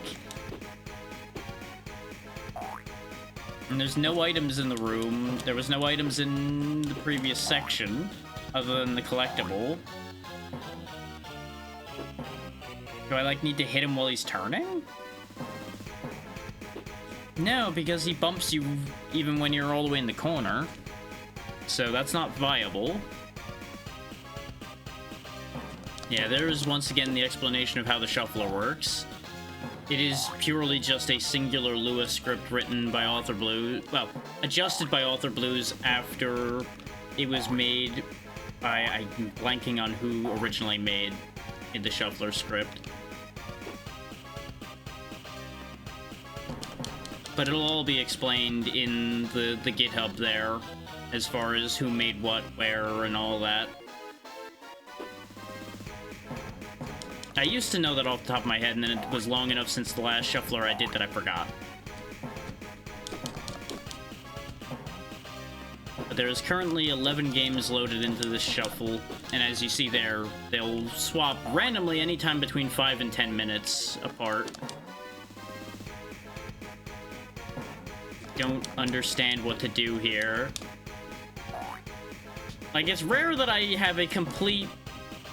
And there's no items in the room. There was no items in the previous section, other than the collectible. Do I, like, need to hit him while he's turning? No, because he bumps you even when you're all the way in the corner. So that's not viable. Yeah, there is once again the explanation of how the shuffler works. It is purely just a singular Lewis script written by Author Blues, well, adjusted by Author Blues after it was made by, I'm blanking on who originally made the shuffler script. But it'll all be explained in the GitHub there, as far as who made what, where, and all that. I used to know that off the top of my head, and then it was long enough since the last shuffler I did that I forgot. But there is currently 11 games loaded into this shuffle, and as you see there, they'll swap randomly anytime between 5 and 10 minutes apart. Don't understand what to do here. Like, it's rare that I have a complete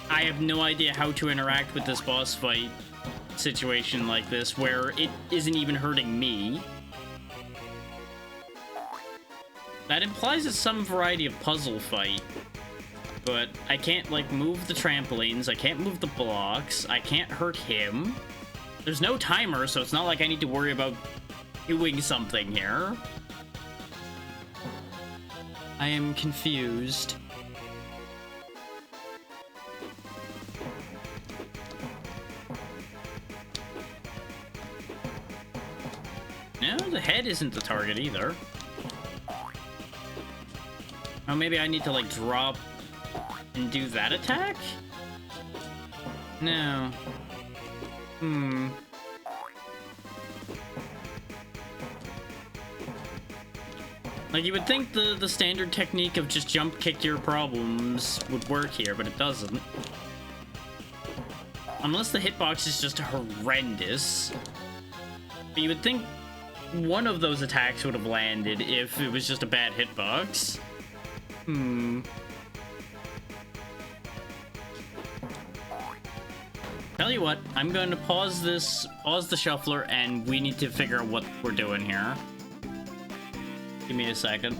I have no idea how to interact with this boss fight situation like this, where it isn't even hurting me. That implies it's some variety of puzzle fight. But I can't, like, move the trampolines. I can't move the blocks. I can't hurt him. There's no timer, so it's not like I need to worry about doing something here. I am confused. No, the head isn't the target either. Oh, maybe I need to, like, drop and do that attack? No. Like, you would think the standard technique of just jump kick your problems would work here, but it doesn't. Unless the hitbox is just horrendous. But you would think one of those attacks would have landed if it was just a bad hitbox. Tell you what, I'm going to pause the shuffler, and we need to figure out what we're doing here. Give me a second.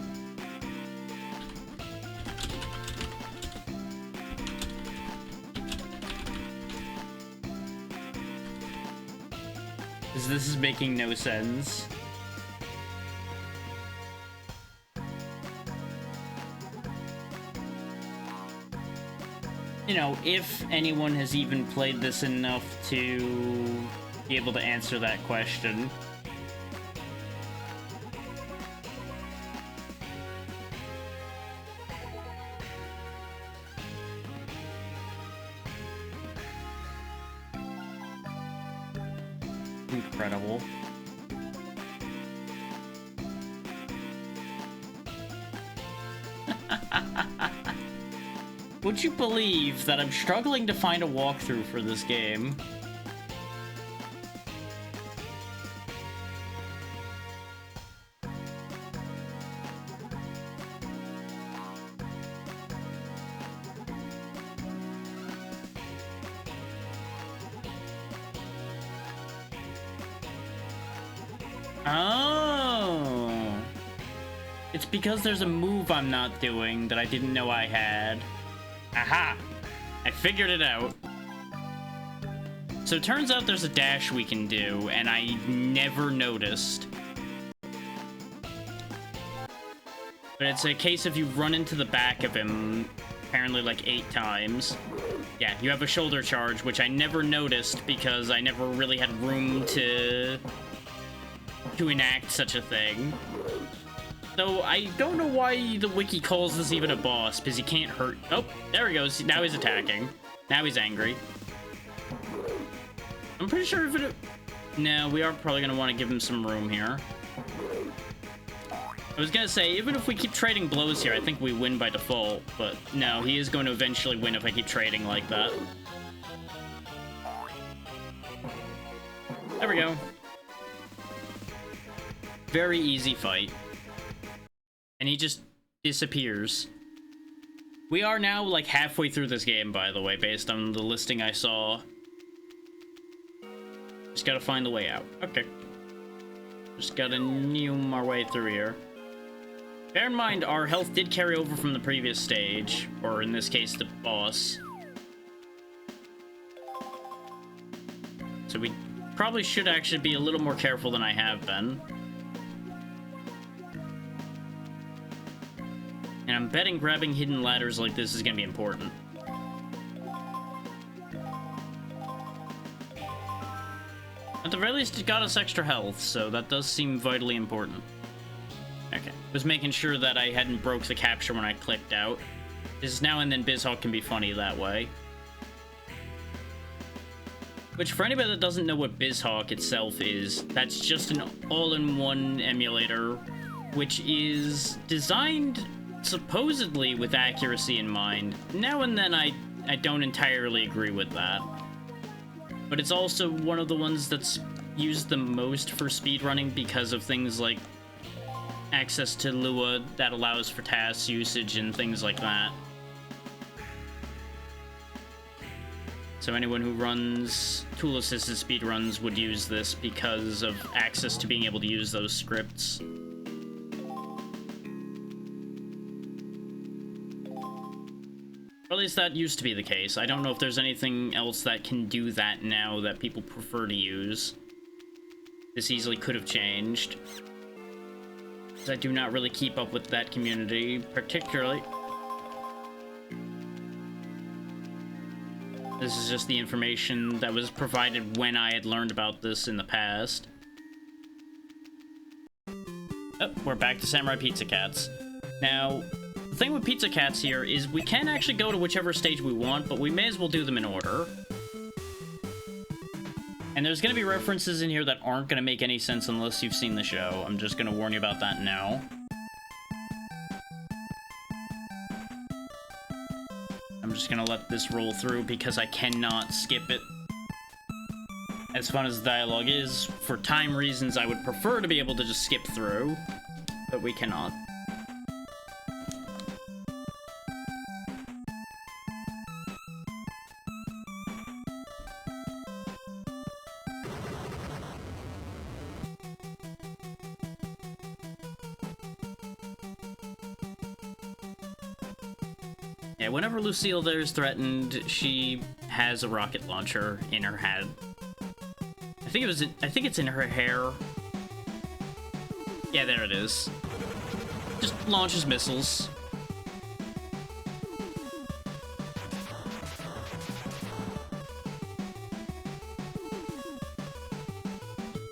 Because this is making no sense. You know, if anyone has even played this enough to be able to answer that question. Incredible. Would you believe that I'm struggling to find a walkthrough for this game? Oh. It's because there's a move I'm not doing that I didn't know I had. Aha! I figured it out. So it turns out there's a dash we can do, and I never noticed. But it's a case of you run into the back of him, apparently like 8 times. Yeah, you have a shoulder charge, which I never noticed because I never really had room to enact such a thing. Though I don't know why the wiki calls this even a boss, because he can't hurt. Oh, there he goes. Now he's attacking. Now he's angry. I'm pretty sure if it... No, we are probably going to want to give him some room here. I was going to say, even if we keep trading blows here, I think we win by default. But no, he is going to eventually win if I keep trading like that. There we go. Very easy fight. And he just disappears. We are now, like, halfway through this game, by the way, based on the listing I saw. Just gotta find the way out. Okay. Just gotta neum our way through here. Bear in mind, our health did carry over from the previous stage, or in this case, the boss. So we probably should actually be a little more careful than I have been. And I'm betting grabbing hidden ladders like this is going to be important. At the very least, it got us extra health, so that does seem vitally important. Okay. Was making sure that I hadn't broke the capture when I clicked out. Because now and then BizHawk can be funny that way. Which, for anybody that doesn't know what BizHawk itself is, that's just an all-in-one emulator, which is designed supposedly with accuracy in mind. Now and then I don't entirely agree with that. But it's also one of the ones that's used the most for speedrunning because of things like access to Lua that allows for task usage and things like that. So anyone who runs tool-assisted speedruns would use this because of access to being able to use those scripts. least that used to be the case. I don't know if there's anything else that can do that now that people prefer to use. This easily could have changed. I do not really keep up with that community, particularly. This is just the information that was provided when I had learned about this in the past. Oh, we're back to Samurai Pizza Cats. Now, the thing with Pizza Cats here is we can actually go to whichever stage we want, but we may as well do them in order. And there's going to be references in here that aren't going to make any sense unless you've seen the show. I'm just going to warn you about that now. I'm just going to let this roll through because I cannot skip it. As fun as the dialogue is, for time reasons, I would prefer to be able to just skip through, but we cannot. Yeah, whenever Lucille there is threatened, she has a rocket launcher in her head. I think it's in her hair. Yeah, there it is. Just launches missiles.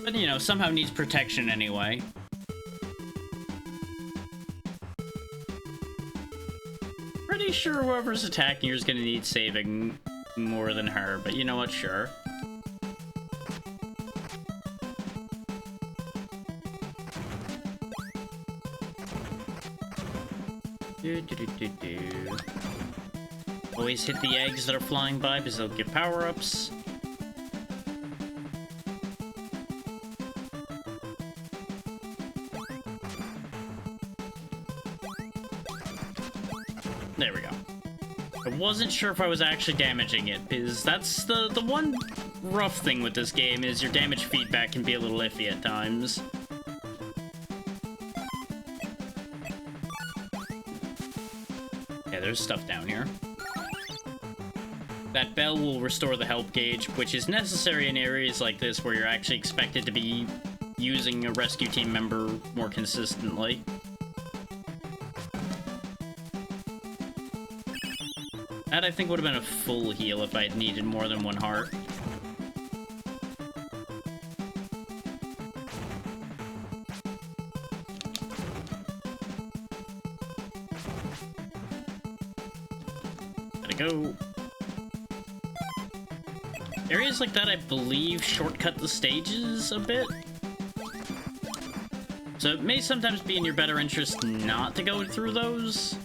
But, you know, somehow needs protection anyway. Pretty sure whoever's attacking her is gonna need saving more than her, but you know what, sure. Always hit the eggs that are flying by because they'll give power-ups. There we go. I wasn't sure if I was actually damaging it, because that's the one rough thing with this game is your damage feedback can be a little iffy at times. Yeah, there's stuff down here. That bell will restore the help gauge, which is necessary in areas like this where you're actually expected to be using a rescue team member more consistently. That, I think, would have been a full heal if I had needed more than one heart. Gotta go. Areas like that, I believe, shortcut the stages a bit. So it may sometimes be in your better interest not to go through those,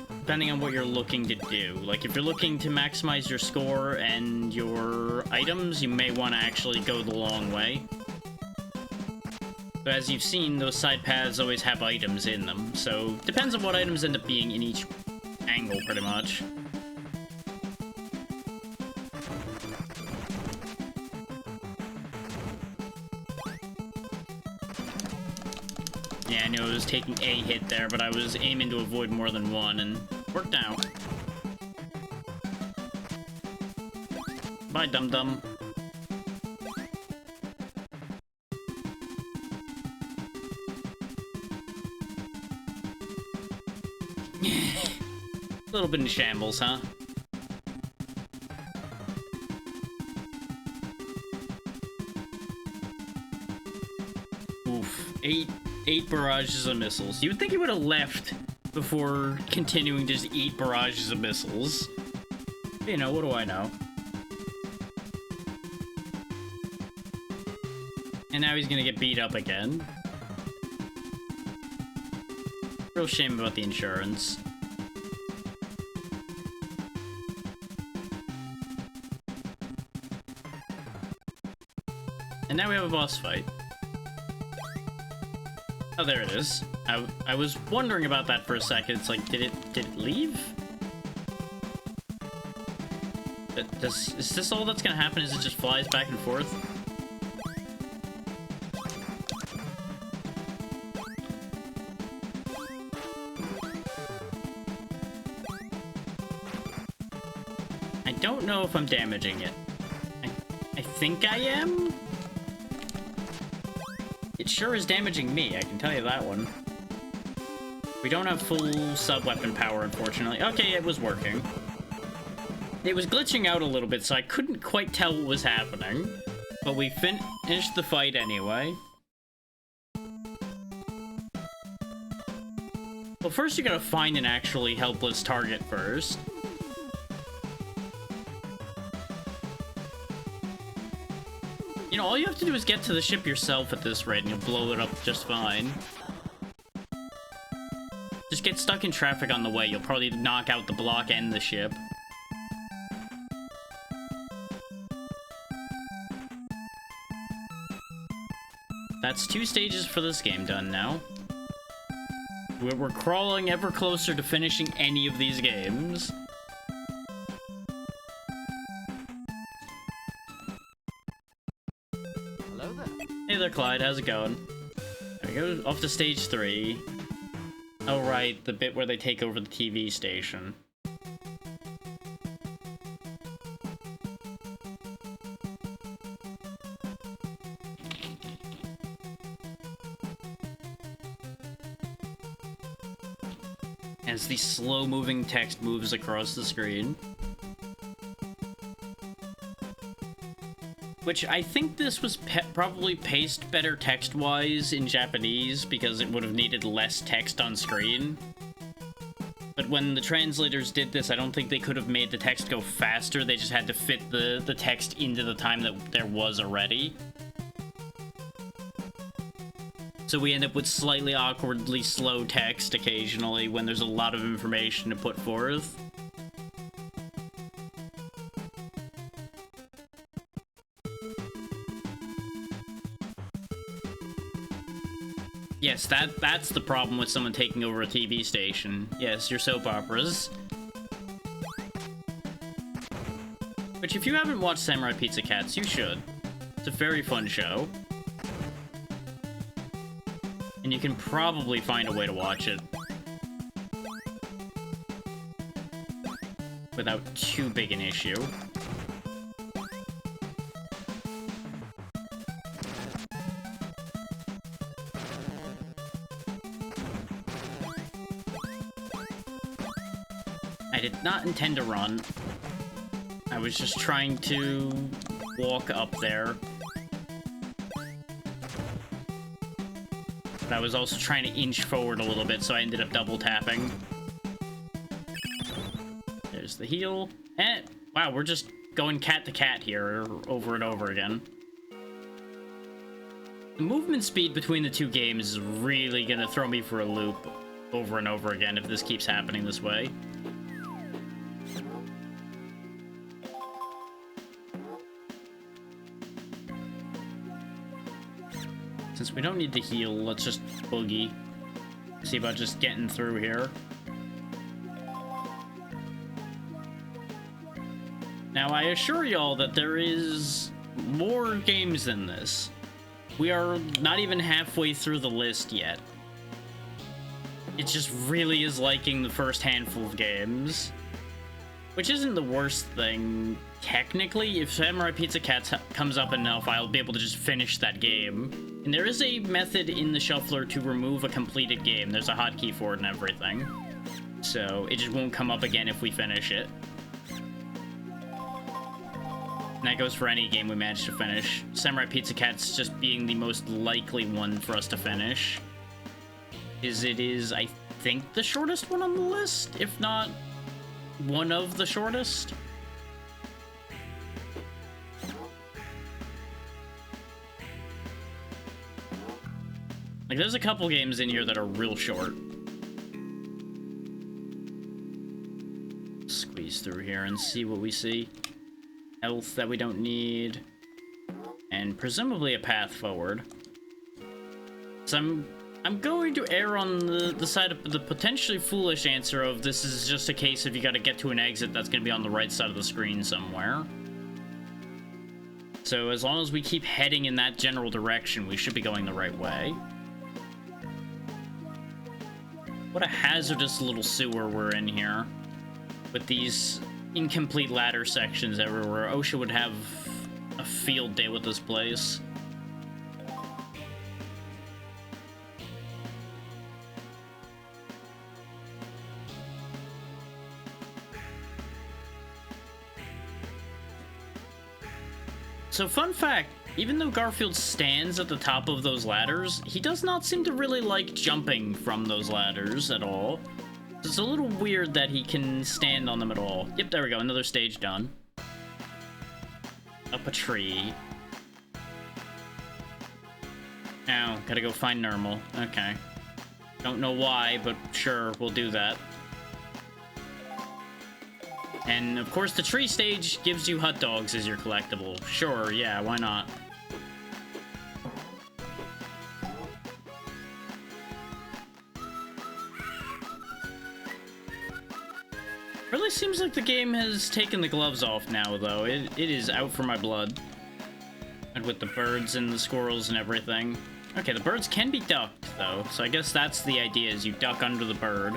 depending on what you're looking to do. Like, if you're looking to maximize your score and your items, you may want to actually go the long way. But as you've seen, those side paths always have items in them, so depends on what items end up being in each angle, pretty much. Yeah, I knew I was taking a hit there, but I was aiming to avoid more than one, and worked out. Bye, dum-dum. A little bit in shambles, huh? Oof. Eight barrages of missiles. You would think he would have left before continuing to just eat barrages of missiles. You know, what do I know? And now he's gonna get beat up again. Real shame about the insurance. And now we have a boss fight. Oh, there it is. I was wondering about that for a second. It's like, did it leave? Is this all that's gonna happen? Is it just flies back and forth? I don't know if I'm damaging it. I think I am? It sure is damaging me, I can tell you that one. We don't have full sub-weapon power, unfortunately. Okay, it was working. It was glitching out a little bit, so I couldn't quite tell what was happening. But we finished the fight anyway. Well, first you gotta find an actually helpless target first. You know, all you have to do is get to the ship yourself at this rate, and you'll blow it up just fine. Just get stuck in traffic on the way. You'll probably knock out the block and the ship. That's 2 stages for this game done now. We're crawling ever closer to finishing any of these games. Hello there. Hey there, Clyde. How's it going? There we go. Off to stage 3. Oh, right. The bit where they take over the TV station. As the slow-moving text moves across the screen. Which, I think this was probably paced better text-wise in Japanese, because it would have needed less text on screen. But when the translators did this, I don't think they could have made the text go faster, they just had to fit the text into the time that there was already. So we end up with slightly awkwardly slow text occasionally when there's a lot of information to put forth. Yes, that's the problem with someone taking over a TV station. Yes, your soap operas. Which, if you haven't watched Samurai Pizza Cats, you should. It's a very fun show. And you can probably find a way to watch it without too big an issue. I did not intend to run. I was just trying to walk up there. But I was also trying to inch forward a little bit, so I ended up double tapping. There's the heal. Wow, we're just going cat to cat here over and over again. The movement speed between the two games is really gonna throw me for a loop over and over again if this keeps happening this way. Since we don't need to heal, let's just boogie. See about just getting through here. Now, I assure y'all that there is more games than this. We are not even halfway through the list yet. It just really is liking the first handful of games. Which isn't the worst thing, technically. If Samurai Pizza Cats comes up enough, I'll be able to just finish that game. And there is a method in the shuffler to remove a completed game. There's a hotkey for it and everything. So, it just won't come up again if we finish it. And that goes for any game we manage to finish. Samurai Pizza Cats just being the most likely one for us to finish. It is, I think, the shortest one on the list, if not one of the shortest. Like, there's a couple games in here that are real short. Squeeze through here and see what we see. Health that we don't need. And presumably a path forward. So I'm going to err on the side of the potentially foolish answer of this is just a case of you gotta get to an exit that's gonna be on the right side of the screen somewhere. So as long as we keep heading in that general direction, we should be going the right way. What a hazardous little sewer we're in here. With these incomplete ladder sections everywhere. OSHA would have a field day with this place. So fun fact, even though Garfield stands at the top of those ladders, he does not seem to really like jumping from those ladders at all. It's a little weird that he can stand on them at all. Yep, there we go, another stage done. Up a tree. Now, gotta go find Nermal. Okay. Don't know why, but sure, we'll do that. And, of course, the tree stage gives you hot dogs as your collectible. Sure, yeah, why not? Really seems like the game has taken the gloves off now, though. It is out for my blood. And with the birds and the squirrels and everything. Okay, the birds can be ducked, though. So I guess that's the idea, is you duck under the bird.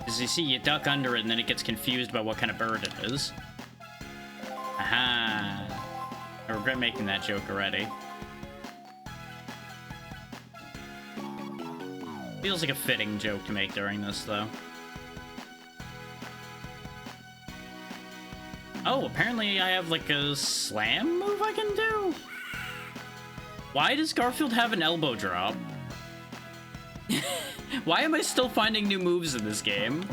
As you see, you duck under it, and then it gets confused about what kind of bird it is. Aha! I regret making that joke already. Feels like a fitting joke to make during this, though. Oh, apparently I have, like, a slam move I can do? Why does Garfield have an elbow drop? Why am I still finding new moves in this game?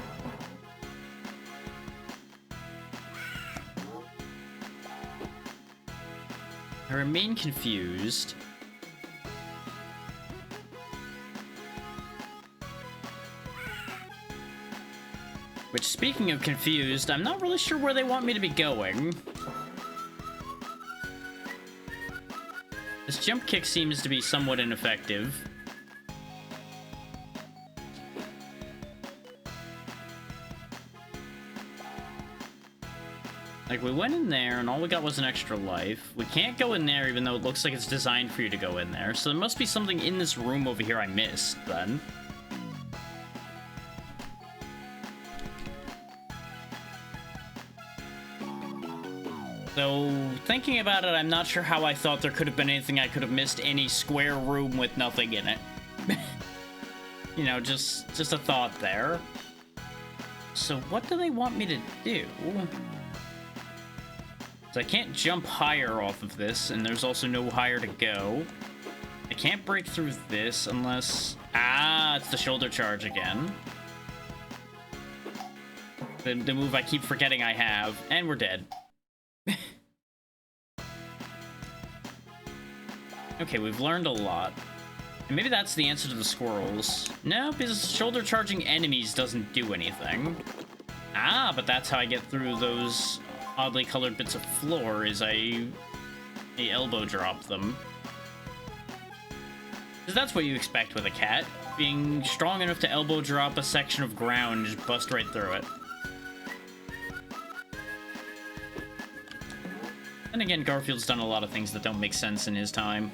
I remain confused. Which, speaking of confused, I'm not really sure where they want me to be going. This jump kick seems to be somewhat ineffective. Like, we went in there, and all we got was an extra life. We can't go in there, even though it looks like it's designed for you to go in there. So there must be something in this room over here I missed, then. So, thinking about it, I'm not sure how I thought there could have been anything I could have missed any square room with nothing in it. You know, just a thought there. So what do they want me to do? So I can't jump higher off of this, and there's also no higher to go. I can't break through this unless... Ah, it's the shoulder charge again. The move I keep forgetting I have, and we're dead. Okay, we've learned a lot. And maybe that's the answer to the squirrels. No, because shoulder charging enemies doesn't do anything. Ah, but that's how I get through those oddly colored bits of floor, is I elbow drop them. Because that's what you expect with a cat. Being strong enough to elbow drop a section of ground and just bust right through it. And again, Garfield's done a lot of things that don't make sense in his time.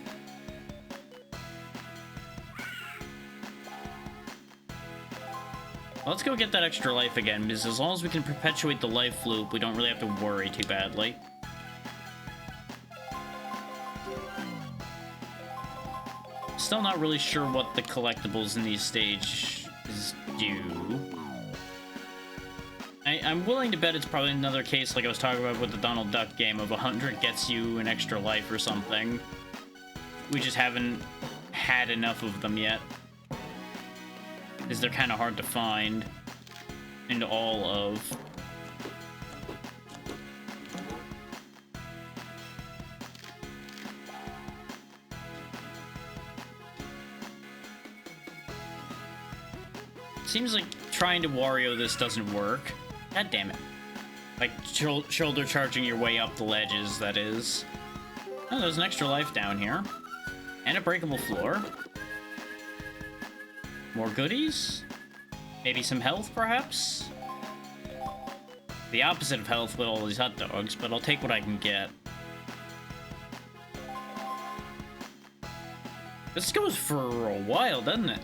Well, let's go get that extra life again, because as long as we can perpetuate the life loop, we don't really have to worry too badly. Still not really sure what the collectibles in these stages do. I'm willing to bet it's probably another case like I was talking about with the Donald Duck game of 100 gets you an extra life or something. We just haven't had enough of them yet. Because they're kind of hard to find and all of. Seems like trying to Wario this doesn't work. God damn it. Like, shoulder charging your way up the ledges, that is. Oh, there's an extra life down here. And a breakable floor. More goodies? Maybe some health, perhaps? The opposite of health with all these hot dogs, but I'll take what I can get. This goes for a while, doesn't it?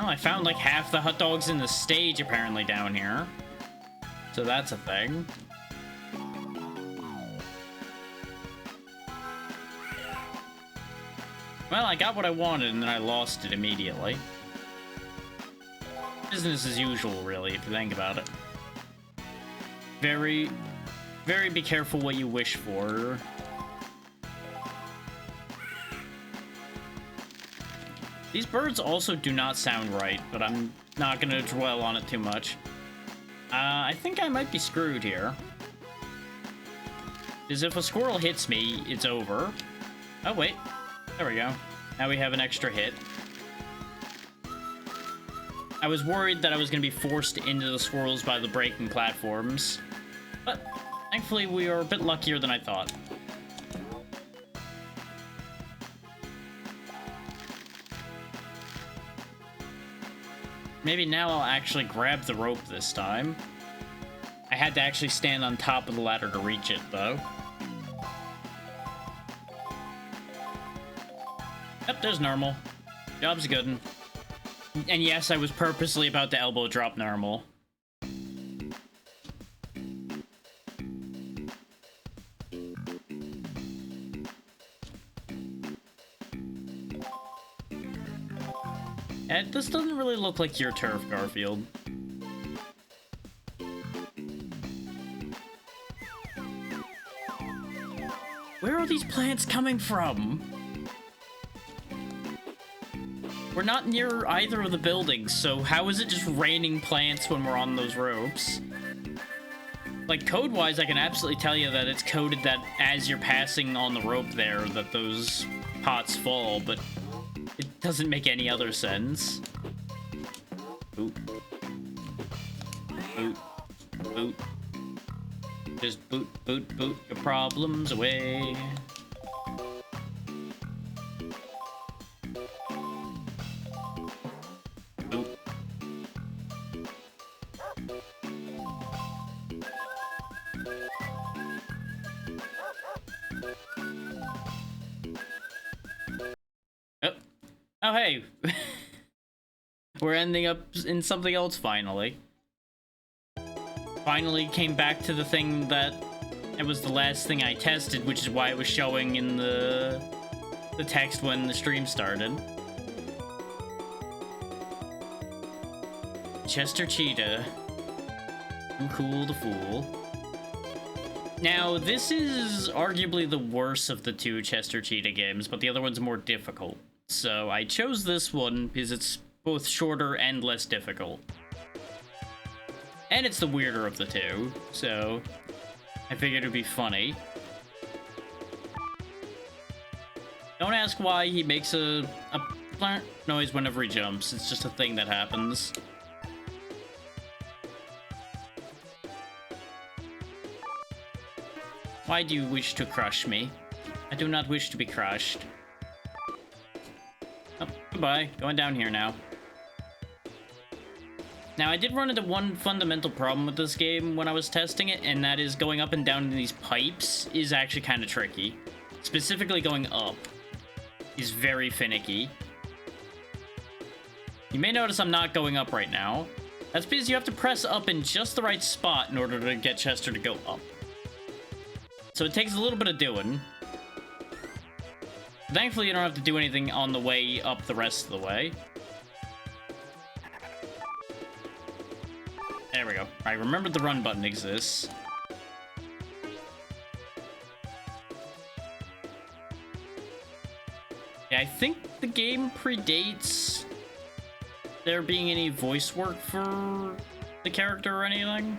Well, I found like half the hot dogs in the stage apparently down here. So that's a thing. Well, I got what I wanted and then I lost it immediately. Business as usual, really, if you think about it. Very be careful what you wish for. These birds also do not sound right, but I'm not gonna dwell on it too much. I think I might be screwed here. Because if a squirrel hits me, it's over. Oh, wait. There we go. Now we have an extra hit. I was worried that I was going to be forced into the squirrels by the breaking platforms. But thankfully, we are a bit luckier than I thought. Maybe now I'll actually grab the rope this time. I had to actually stand on top of the ladder to reach it, though. Yep, there's normal. Job's good. And yes, I was purposely about to elbow drop normal. This doesn't really look like your turf, Garfield. Where are these plants coming from? We're not near either of the buildings, so how is it just raining plants when we're on those ropes? Like, code-wise, I can absolutely tell you that it's coded that as you're passing on the rope there, that those pots fall, but it doesn't make any other sense. Boot. Boot. Boot. Just boot, boot, boot your problems away. Boot. Oh, hey. We're ending up in something else finally. Finally came back to the thing that it was the last thing I tested, which is why it was showing in the text when the stream started. Chester Cheetah. Too cool to fool. Now, this is arguably the worst of the two Chester Cheetah games, but the other one's more difficult. So I chose this one because it's both shorter and less difficult. And it's the weirder of the two, so I figured it'd be funny. Don't ask why he makes a noise whenever he jumps. It's just a thing that happens. Why do you wish to crush me? I do not wish to be crushed. Oh, goodbye. Going down here now. Now, I did run into one fundamental problem with this game when I was testing it, and that is going up and down in these pipes is actually kind of tricky. Specifically going up is very finicky. You may notice I'm not going up right now. That's because you have to press up in just the right spot in order to get Chester to go up. So it takes a little bit of doing. Thankfully, you don't have to do anything on the way up the rest of the way. There we go. I remembered the run button exists. Yeah, I think the game predates there being any voice work for the character or anything.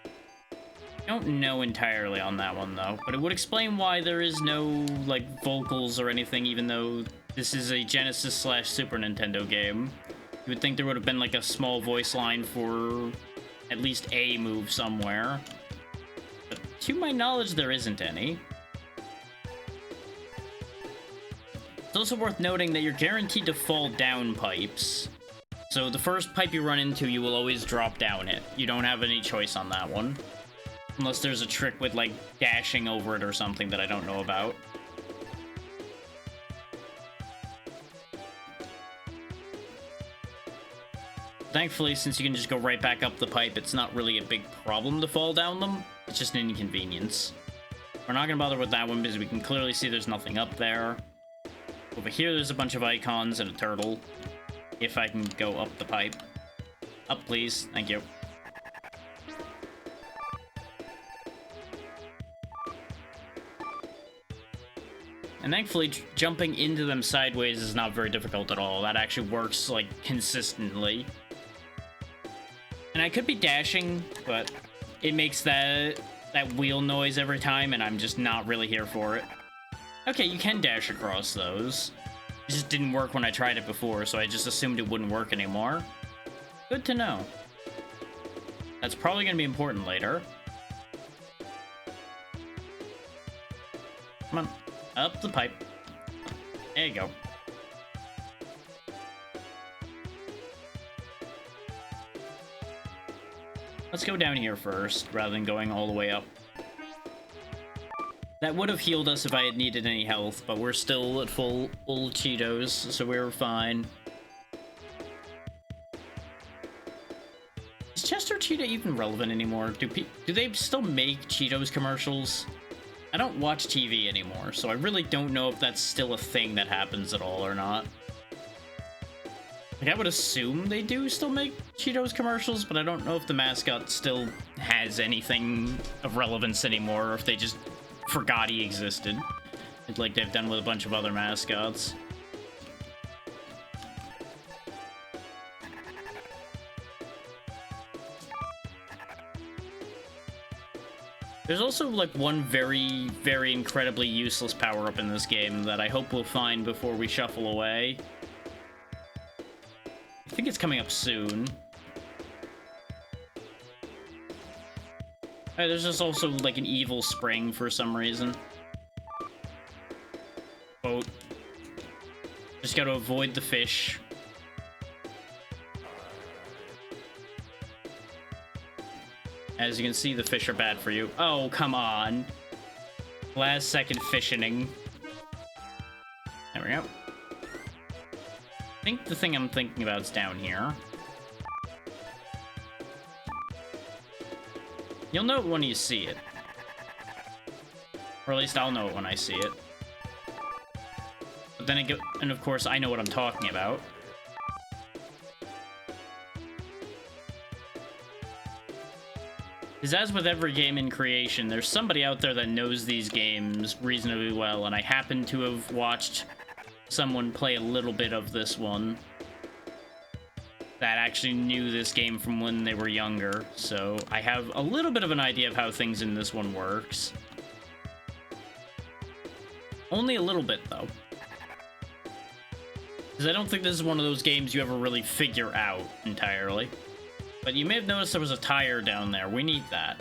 I don't know entirely on that one, though, but it would explain why there is no, like, vocals or anything, even though this is a Genesis/Super Nintendo game. You would think there would have been, like, a small voice line for at least a move somewhere. But to my knowledge, there isn't any. It's also worth noting that you're guaranteed to fall down pipes. So the first pipe you run into, you will always drop down it. You don't have any choice on that one. Unless there's a trick with, like, dashing over it or something that I don't know about. Thankfully, since you can just go right back up the pipe, it's not really a big problem to fall down them. It's just an inconvenience. We're not gonna bother with that one because we can clearly see there's nothing up there. Over here, there's a bunch of icons and a turtle. If I can go up the pipe. Up, please. Thank you. And thankfully, jumping into them sideways is not very difficult at all. That actually works, like, consistently. And I could be dashing, but it makes that wheel noise every time, and I'm just not really here for it. Okay, you can dash across those. It just didn't work when I tried it before, so I just assumed it wouldn't work anymore. Good to know. That's probably going to be important later. Come on. Up the pipe. There you go. Let's go down here first, rather than going all the way up. That would have healed us if I had needed any health, but we're still at full Cheetos, so we're fine. Is Chester Cheetah even relevant anymore? Do they still make Cheetos commercials? I don't watch TV anymore, so I really don't know if that's still a thing that happens at all or not. Like, I would assume they do still make Cheetos commercials, but I don't know if the mascot still has anything of relevance anymore, or if they just forgot he existed, like they've done with a bunch of other mascots. There's also, like, one very, very incredibly useless power-up in this game that I hope we'll find before we shuffle away. I think it's coming up soon. Oh, there's just also, like, an evil spring for some reason. Boat. Just gotta avoid the fish. As you can see, the fish are bad for you. Oh, come on. Last second fishing. There we go. I think the thing I'm thinking about is down here. You'll know it when you see it. Or at least I'll know it when I see it. But then again, and of course, I know what I'm talking about. Because as with every game in creation, there's somebody out there that knows these games reasonably well, and I happen to have watched someone play a little bit of this one that actually knew this game from when they were younger, so I have a little bit of an idea of how things in this one works. Only a little bit, though. Because I don't think this is one of those games you ever really figure out entirely. But you may have noticed there was a tire down there. We need that.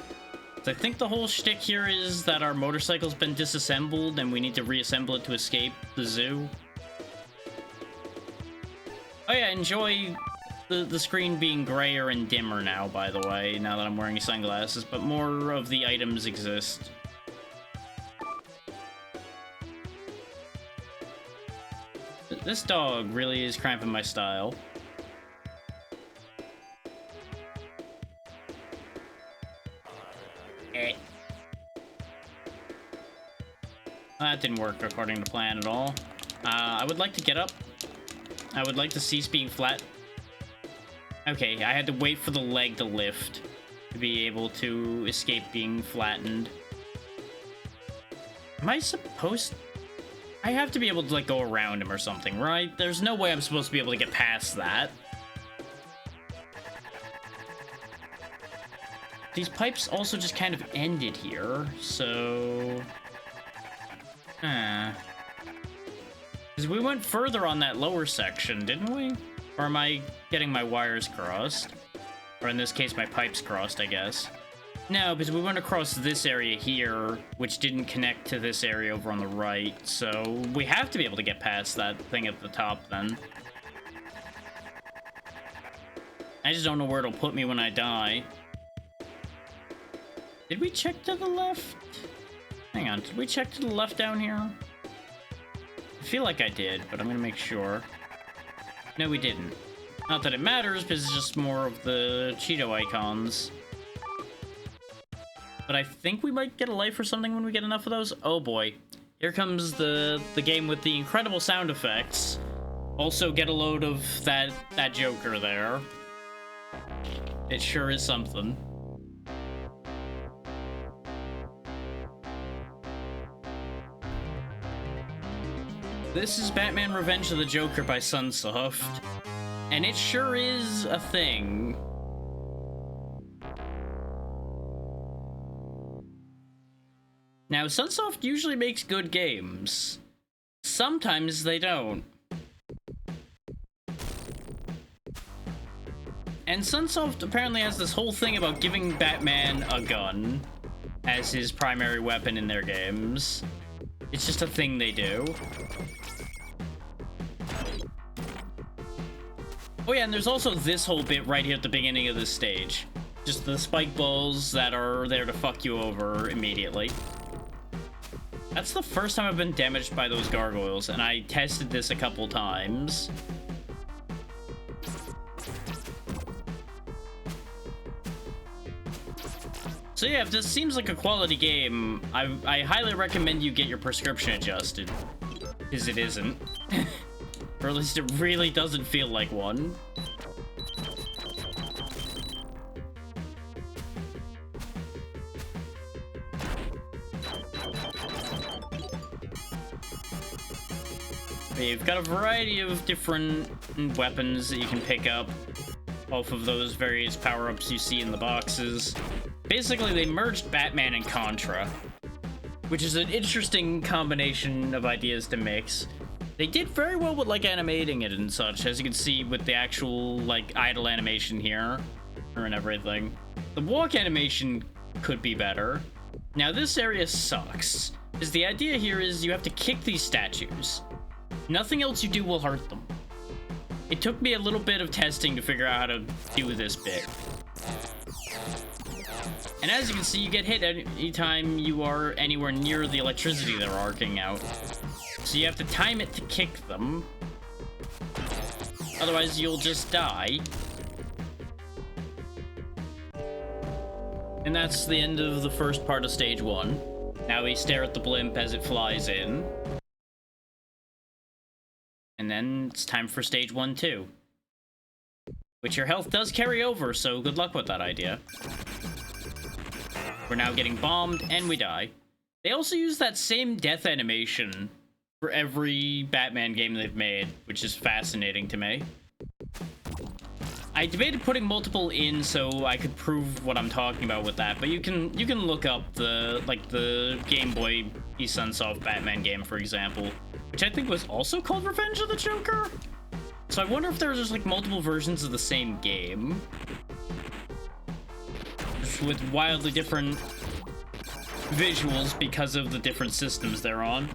So I think the whole shtick here is that our motorcycle's been disassembled and we need to reassemble it to escape the zoo. Oh yeah, enjoy the screen being grayer and dimmer now, by the way, now that I'm wearing sunglasses, but more of the items exist. This dog really is cramping my style. That didn't work according to plan at all. I would like to get up. I would like to cease being flat. Okay, I had to wait for the leg to lift to be able to escape being flattened. Am I supposed... I have to be able to, like, go around him or something, right? There's no way I'm supposed to be able to get past that. These pipes also just kind of ended here, so... Because we went further on that lower section, didn't we? Or am I getting my wires crossed? Or in this case, my pipes crossed, I guess. No, because we went across this area here, which didn't connect to this area over on the right, so we have to be able to get past that thing at the top, then. I just don't know where it'll put me when I die. Did we check to the left? Hang on, did we check to the left down here? I feel like I did, but I'm gonna make sure. No, we didn't. Not that it matters, because it's just more of the Cheeto icons. But I think we might get a life or something when we get enough of those. Oh boy. Here comes the game with the incredible sound effects. Also get a load of that Joker there. It sure is something. This is Batman Revenge of the Joker by Sunsoft. And it sure is a thing. Now, Sunsoft usually makes good games. Sometimes they don't. And Sunsoft apparently has this whole thing about giving Batman a gun as his primary weapon in their games. It's just a thing they do. Oh yeah, and there's also this whole bit right here at the beginning of this stage. Just the spike balls that are there to fuck you over immediately. That's the first time I've been damaged by those gargoyles, and I tested this a couple times. So yeah, if this seems like a quality game, I highly recommend you get your prescription adjusted. Because it isn't. Or at least it really doesn't feel like one. You've got a variety of different weapons that you can pick up off of those various power-ups you see in the boxes. Basically, they merged Batman and Contra, which is an interesting combination of ideas to mix. They did very well with, like, animating it and such, as you can see with the actual, like, idle animation here, and everything. The walk animation could be better. Now, this area sucks, because the idea here is you have to kick these statues. Nothing else you do will hurt them. It took me a little bit of testing to figure out how to do this bit. And as you can see, you get hit anytime you are anywhere near the electricity they're arcing out. So you have to time it to kick them. Otherwise, you'll just die. And that's the end of the first part of stage 1. Now we stare at the blimp as it flies in. And then it's time for stage 1 too. Which your health does carry over, so good luck with that idea. We're now getting bombed, and we die. They also use that same death animation for every Batman game they've made, which is fascinating to me. I debated putting multiple in so I could prove what I'm talking about with that, but you can look up the Game Boy Sunsoft Batman game, for example, which I think was also called Revenge of the Joker. So I wonder if there's just like multiple versions of the same game, just with wildly different visuals because of the different systems they're on.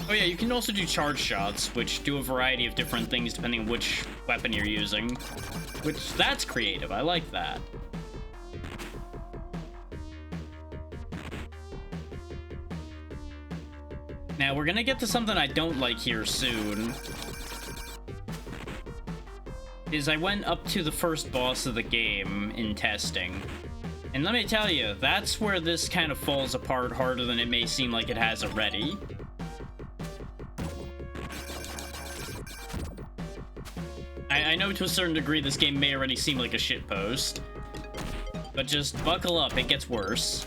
Oh yeah, you can also do charge shots, which do a variety of different things depending on which weapon you're using. Which, that's creative, I like that. Now, we're gonna get to something I don't like here soon. I went up to the first boss of the game in testing. And let me tell you, that's where this kind of falls apart harder than it may seem like it has already. I know to a certain degree this game may already seem like a shitpost, but just buckle up, it gets worse.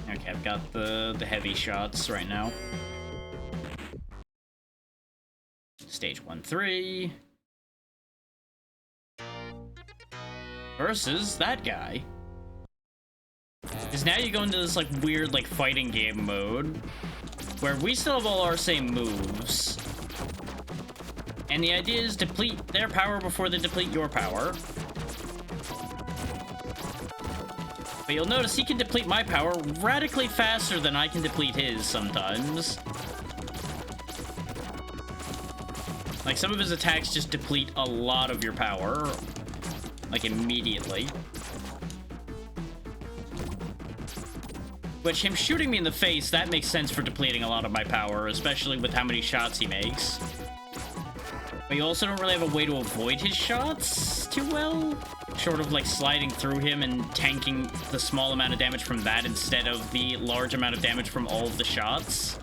Okay, I've got the heavy shots right now. Stage 1-3. Versus that guy. Because now you go into this like weird like fighting game mode, where we still have all our same moves. And the idea is deplete their power before they deplete your power. But you'll notice he can deplete my power radically faster than I can deplete his sometimes. Like, some of his attacks just deplete a lot of your power, like, immediately. Which, him shooting me in the face, that makes sense for depleting a lot of my power, especially with how many shots he makes. But you also don't really have a way to avoid his shots too well. Short of like sliding through him and tanking the small amount of damage from that instead of the large amount of damage from all of the shots.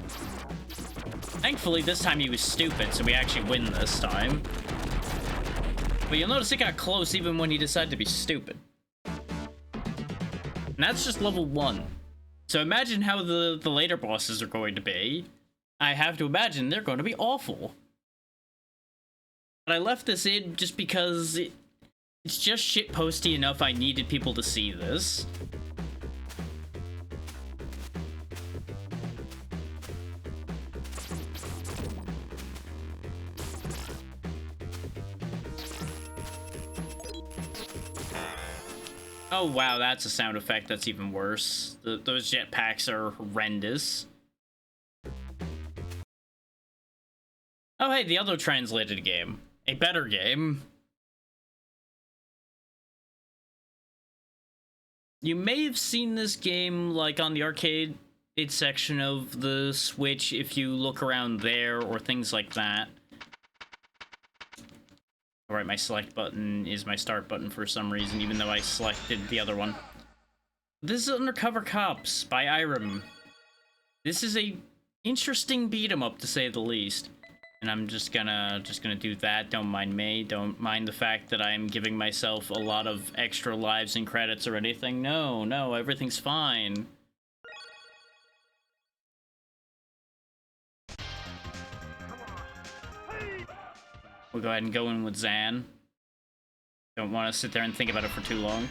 Thankfully, this time he was stupid, so we actually win this time. But you'll notice it got close even when he decided to be stupid. And that's just level 1. So imagine how the later bosses are going to be. I have to imagine they're going to be awful. But I left this in just because it's just shitposty enough I needed people to see this. Oh wow, that's a sound effect that's even worse. Those jetpacks are horrendous. Oh hey, the other translated game. A better game. You may have seen this game like on the arcade section of the Switch if you look around there or things like that. Alright, my select button is my start button for some reason, even though I selected the other one. This is Undercover Cops by Irem. This is a interesting beat 'em up, to say the least. And I'm just gonna do that. Don't mind me. Don't mind the fact that I'm giving myself a lot of extra lives and credits or anything. No, everything's fine. We'll go ahead and go in with Zan. Don't want to sit there and think about it for too long.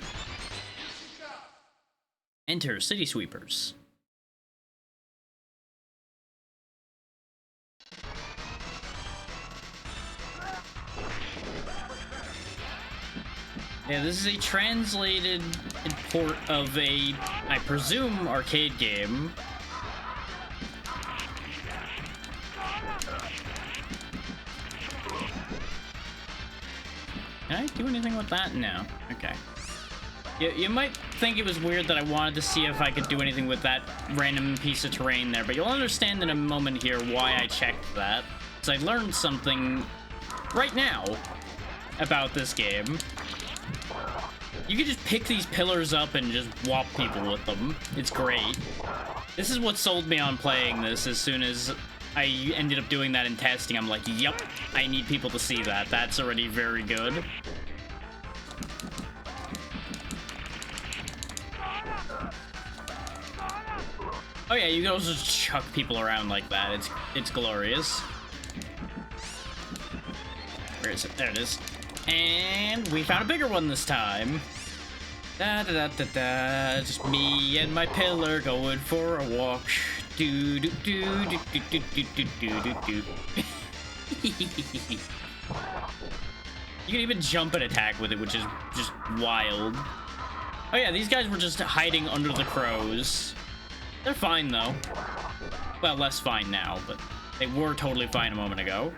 Enter City Sweepers. Yeah, this is a translated port of a, I presume, arcade game. Can I do anything with that? No. Okay. You might think it was weird that I wanted to see if I could do anything with that random piece of terrain there, but you'll understand in a moment here why I checked that. Because I learned something right now about this game. You can just pick these pillars up and just whop people with them. It's great. This is what sold me on playing this. As soon as I ended up doing that in testing, I'm like, yep, I need people to see that. That's already very good. Oh yeah, you can also just chuck people around like that. It's glorious. Where is it? There it is. And we found a bigger one this time. Da da da da da. Just me and my pillar going for a walk. Do do do do do do do do do do do. You can even jump and attack with it, which is just wild. Oh yeah, these guys were just hiding under the crows. They're fine though. Well, less fine now, but they were totally fine a moment ago.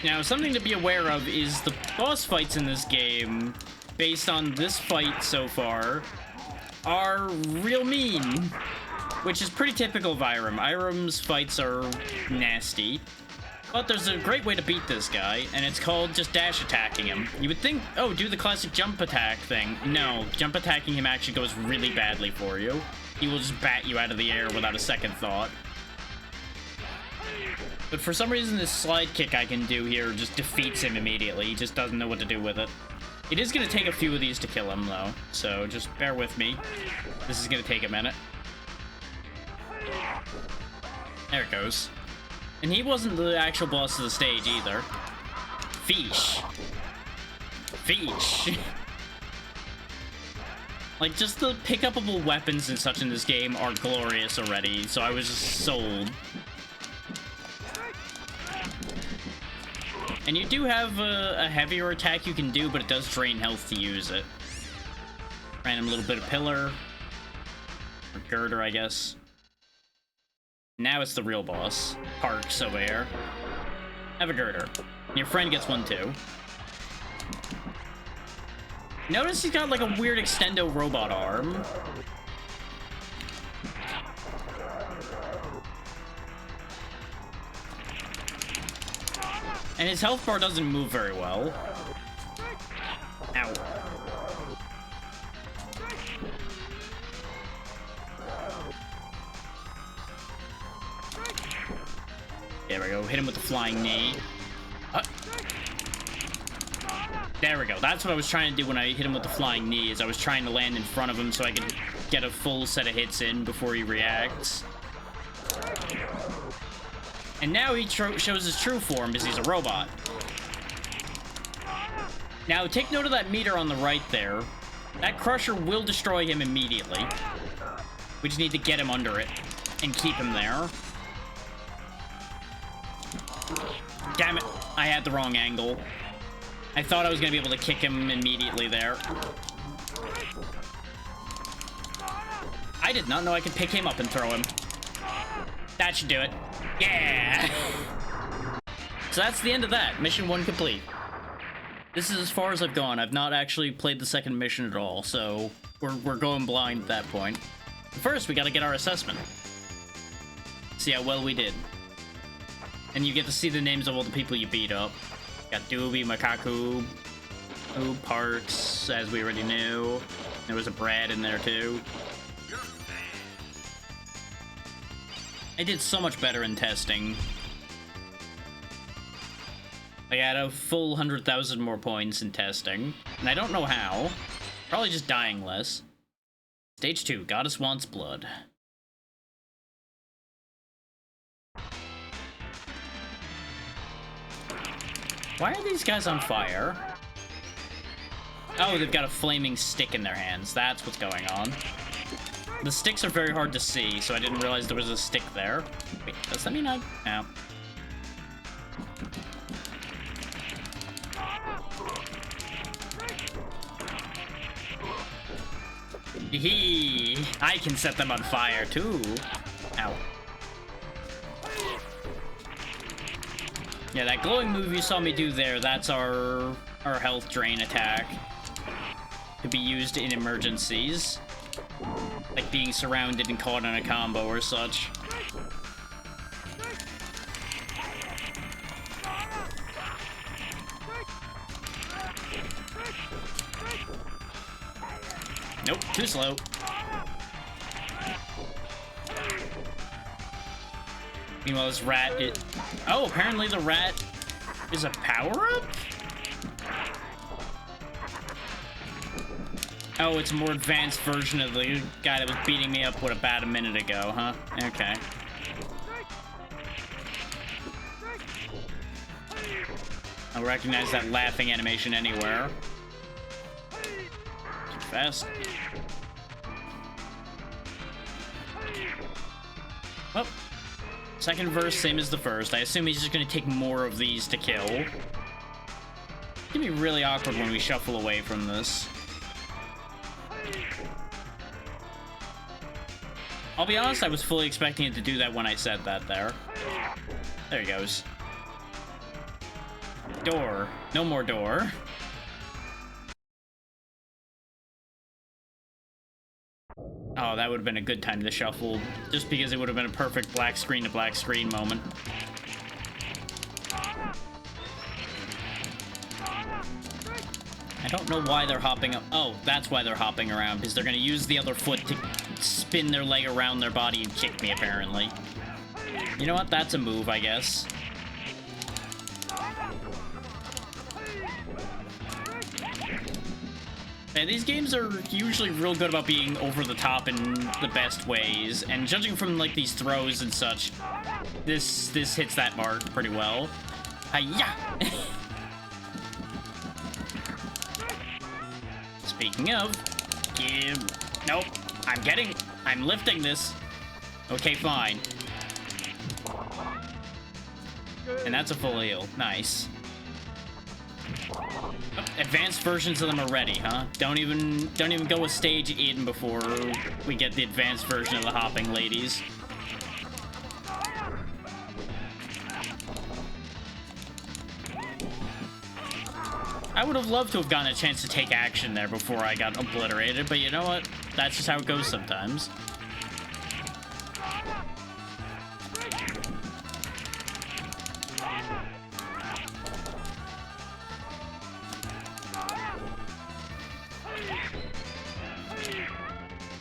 Now, something to be aware of is the boss fights in this game, based on this fight so far, are real mean, which is pretty typical of Irem. Irem's fights are nasty, but there's a great way to beat this guy, and it's called just dash attacking him. You would think, oh, do the classic jump attack thing. No, jump attacking him actually goes really badly for you. He will just bat you out of the air without a second thought. But for some reason, this slide kick I can do here just defeats him immediately. He just doesn't know what to do with it. It is going to take a few of these to kill him, though. So just bear with me. This is going to take a minute. There it goes. And he wasn't the actual boss of the stage, either. Fish. Fish. Like, just the pick-upable weapons and such in this game are glorious already. So I was just sold. And you do have a heavier attack you can do, but it does drain health to use it. Random little bit of pillar. Or girder, I guess. Now it's the real boss. Parks over here. Have a girder. Your friend gets one too. Notice he's got like a weird extendo robot arm. And his health bar doesn't move very well. Ow. There we go. Hit him with the flying knee. There we go. That's what I was trying to do when I hit him with the flying knee, is I was trying to land in front of him so I could get a full set of hits in before he reacts. And now he shows his true form, as he's a robot. Now, take note of that meter on the right there. That crusher will destroy him immediately. We just need to get him under it and keep him there. Damn it, I had the wrong angle. I thought I was going to be able to kick him immediately there. I did not know I could pick him up and throw him. That should do it. Yeah! So that's the end of that. Mission 1 complete. This is as far as I've gone. I've not actually played the second mission at all, so we're going blind at that point. First, we gotta get our assessment. See how well we did. And you get to see the names of all the people you beat up. Got Doobie, Makaku, Parks, as we already knew. There was a Brad in there, too. I did so much better in testing. I had a full 100,000 more points in testing, and I don't know how. Probably just dying less. Stage 2, Goddess Wants Blood. Why are these guys on fire? Oh, they've got a flaming stick in their hands. That's what's going on. The sticks are very hard to see, so I didn't realize there was a stick there. Wait, does that mean I... No. Hee, I can set them on fire too. Ow. Yeah, that glowing move you saw me do there, that's our health drain attack. To be used in emergencies. Like being surrounded and caught in a combo or such. Nope, too slow. Meanwhile, this rat oh, apparently the rat is a power-up? Oh, it's a more advanced version of the guy that was beating me up, what, about a minute ago, huh? Okay. I'll recognize that laughing animation anywhere. Too fast. Well, second verse, same as the first. I assume he's just gonna take more of these to kill. It's gonna be really awkward when we shuffle away from this. I'll be honest, I was fully expecting it to do that when I said that there. There he goes. Door. No more door. Oh, that would have been a good time to shuffle, just because it would have been a perfect black screen to black screen moment. I don't know why they're hopping up. Oh, that's why they're hopping around, because they're going to use the other foot to spin their leg around their body and kick me, apparently. You know what? That's a move, I guess. Man, these games are usually real good about being over the top in the best ways, and judging from, like, these throws and such, this hits that mark pretty well. Hi-ya! Speaking of, nope, I'm lifting this. Okay, fine. And that's a full heal. Nice. Oh, advanced versions of them already, huh? Don't even go a stage in before we get the advanced version of the hopping ladies. I would have loved to have gotten a chance to take action there before I got obliterated, but you know what? That's just how it goes sometimes.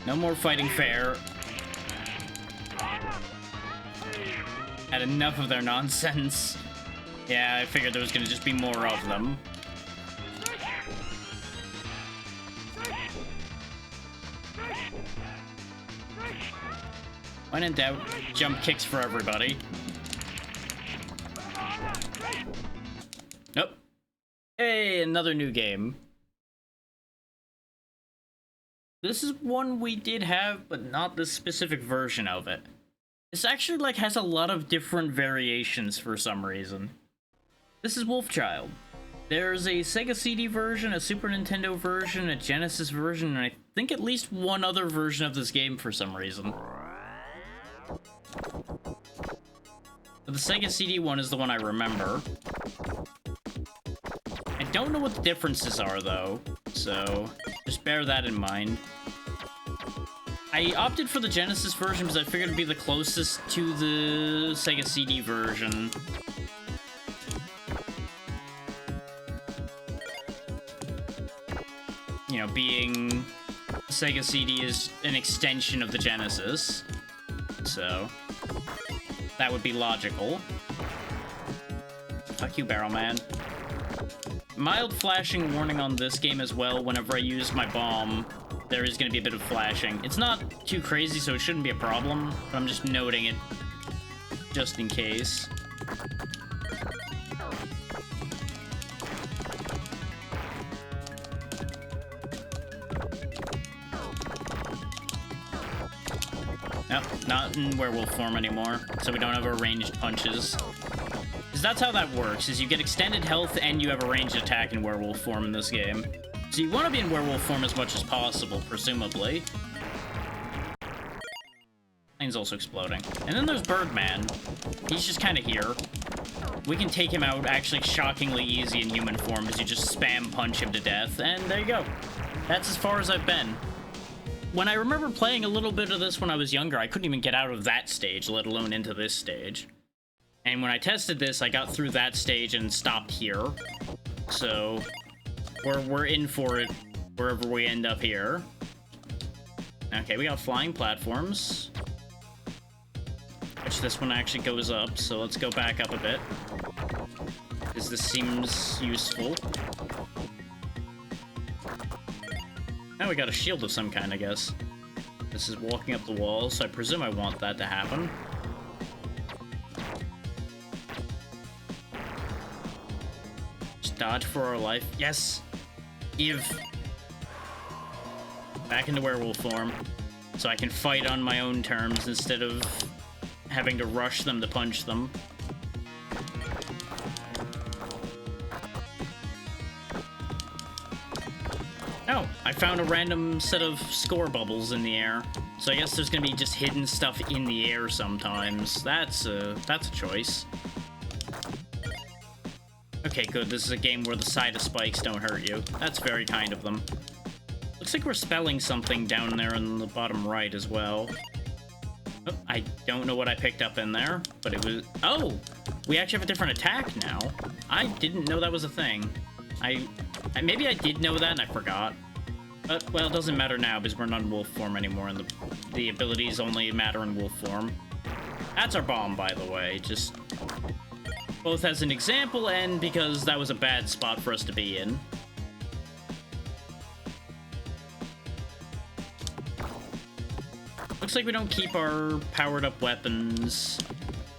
No more fighting fair. Had enough of their nonsense. Yeah, I figured there was gonna just be more of them. When in doubt, jump kicks for everybody. Nope. Hey, another new game. This is one we did have, but not this specific version of it. This actually, like, has a lot of different variations for some reason. This is Wolfchild. There's a Sega CD version, a Super Nintendo version, a Genesis version, and I think at least one other version of this game for some reason. The Sega CD one is the one I remember. I don't know what the differences are, though, so just bear that in mind. I opted for the Genesis version because I figured it'd be the closest to the Sega CD version. You know, being Sega CD is an extension of the Genesis, so that would be logical. Fuck you, Barrel Man. Mild flashing warning on this game as well. Whenever I use my bomb, there is going to be a bit of flashing. It's not too crazy, so it shouldn't be a problem, but I'm just noting it just in case. Nope, not in werewolf form anymore, so we don't have ranged punches. Because that's how that works, is you get extended health and you have a ranged attack in werewolf form in this game. So you want to be in werewolf form as much as possible, presumably. Thing's also exploding. And then there's Birdman. He's just kind of here. We can take him out actually shockingly easy in human form as you just spam punch him to death, and there you go. That's as far as I've been. When I remember playing a little bit of this when I was younger, I couldn't even get out of that stage, let alone into this stage. And when I tested this, I got through that stage and stopped here. So we're in for it wherever we end up here. Okay, we got flying platforms. Which this one actually goes up, so let's go back up a bit. Because this seems useful. Now we got a shield of some kind, I guess. This is walking up the wall, so I presume I want that to happen. Just dodge for our life. Yes! Give! Back into werewolf form. So I can fight on my own terms instead of having to rush them to punch them. Oh, I found a random set of score bubbles in the air. So I guess there's gonna be just hidden stuff in the air sometimes. That's a choice. Okay, good. This is a game where the side of spikes don't hurt you. That's very kind of them. Looks like we're spelling something down there in the bottom right as well. Oh, I don't know what I picked up in there, but it was... Oh! We actually have a different attack now. I didn't know that was a thing. Maybe I did know that and I forgot. But, well, it doesn't matter now because we're not in wolf form anymore and the abilities only matter in wolf form. That's our bomb, by the way. Just both as an example and because that was a bad spot for us to be in. Looks like we don't keep our powered-up weapons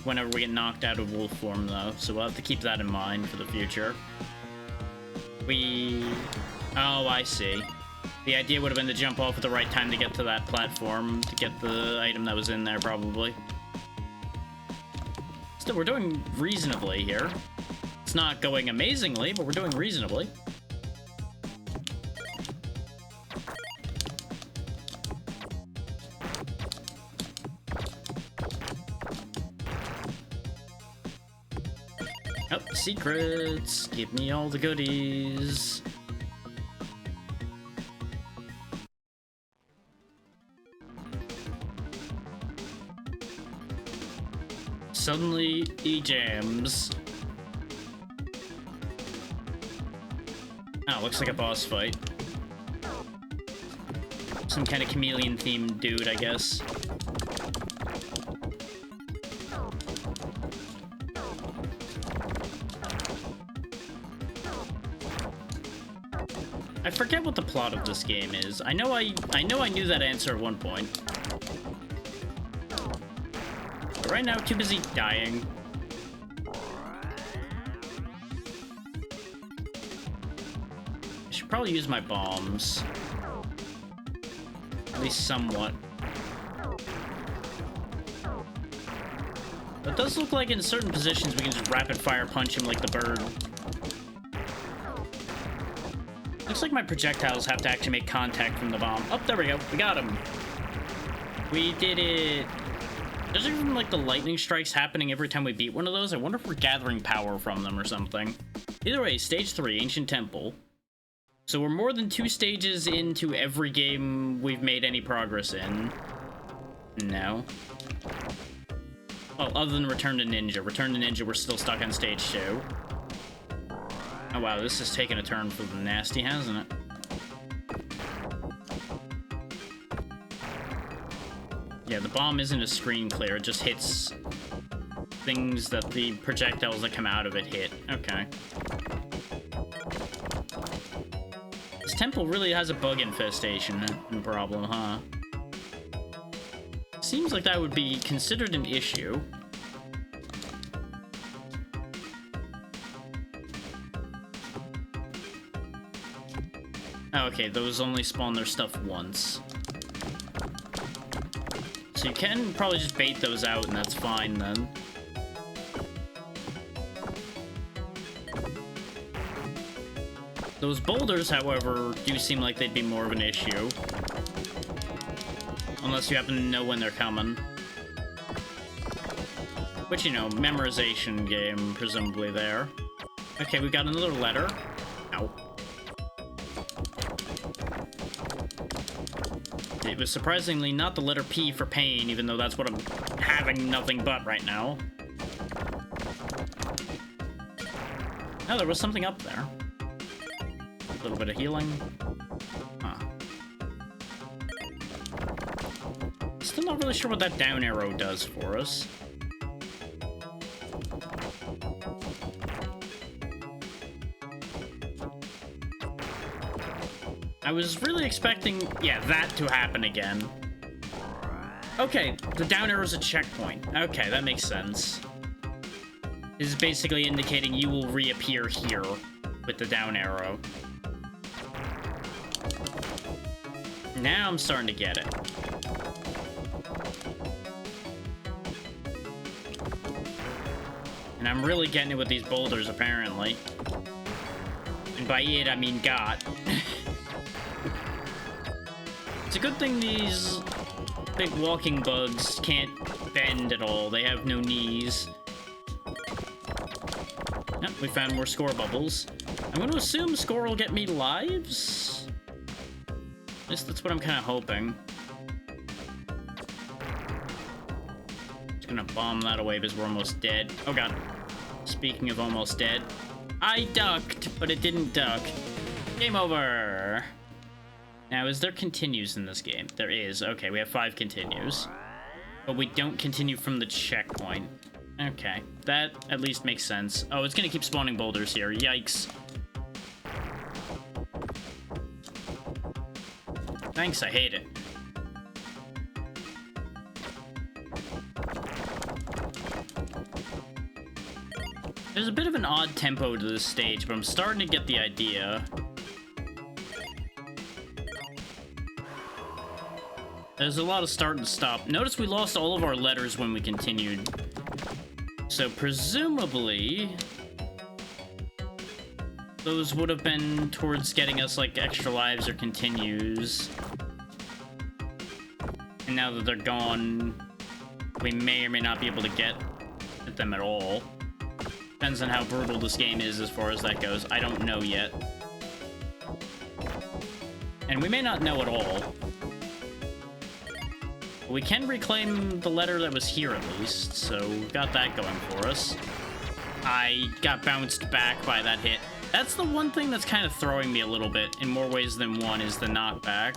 whenever we get knocked out of wolf form, though, so we'll have to keep that in mind for the future. Oh, I see. The idea would have been to jump off at the right time to get to that platform, to get the item that was in there, probably. Still, we're doing reasonably here. It's not going amazingly, but we're doing reasonably. Oh, secrets! Give me all the goodies! Suddenly, he jams. Oh, looks like a boss fight. some kind of chameleon themed dude, I guess. I forget what the plot of this game is. I know I knew that answer at one point. But right now, too busy dying. I should probably use my bombs. At least somewhat. It does look like in certain positions we can just rapid fire punch him like the bird. Looks like my projectiles have to actually make contact from the bomb. Oh, there we go. We got him. We did it. There's even like the lightning strikes happening every time we beat one of those. I wonder if we're gathering power from them or something. Either way, stage 3, Ancient Temple. So we're more than 2 stages into every game we've made any progress in. No. Well, other than Return to Ninja. Return to Ninja, we're still stuck on stage 2. Oh wow, this has taken a turn for the nasty, hasn't it? Yeah, the bomb isn't a screen clear, it just hits things that the projectiles that come out of it hit. Okay. This temple really has a bug infestation problem, huh? Seems like that would be considered an issue. Okay, those only spawn their stuff once. So you can probably just bait those out and that's fine then. Those boulders, however, do seem like they'd be more of an issue. Unless you happen to know when they're coming. Which, you know, memorization game, presumably there. Okay, we got another letter. Ow. It was surprisingly not the letter P for pain, even though that's what I'm having nothing but right now. Oh, there was something up there. A little bit of healing. Huh. Still not really sure what that down arrow does for us. I was really expecting, yeah, that to happen again. Okay, the down arrow's a checkpoint. Okay, that makes sense. This is basically indicating you will reappear here with the down arrow. Now I'm starting to get it. And I'm really getting it with these boulders, apparently. And by it, I mean got. It's a good thing these big walking bugs can't bend at all. They have no knees. Yep, we found more score bubbles. I'm going to assume score will get me lives? At least that's what I'm kind of hoping. Just gonna bomb that away because we're almost dead. Oh god. Speaking of almost dead, I ducked, but it didn't duck. Game over. Now, is there continues in this game? There is. Okay, we have 5 continues. But we don't continue from the checkpoint. Okay, that at least makes sense. Oh, it's gonna keep spawning boulders here. Yikes. Thanks, I hate it. There's a bit of an odd tempo to this stage, but I'm starting to get the idea. There's a lot of start and stop. Notice we lost all of our letters when we continued. So presumably, those would have been towards getting us like extra lives or continues. And now that they're gone, we may or may not be able to get at them at all. Depends on how brutal this game is as far as that goes. I don't know yet. And we may not know at all. We can reclaim the letter that was here at least, so we've got that going for us. I got bounced back by that hit. That's the one thing that's kind of throwing me a little bit in more ways than one, is the knockback.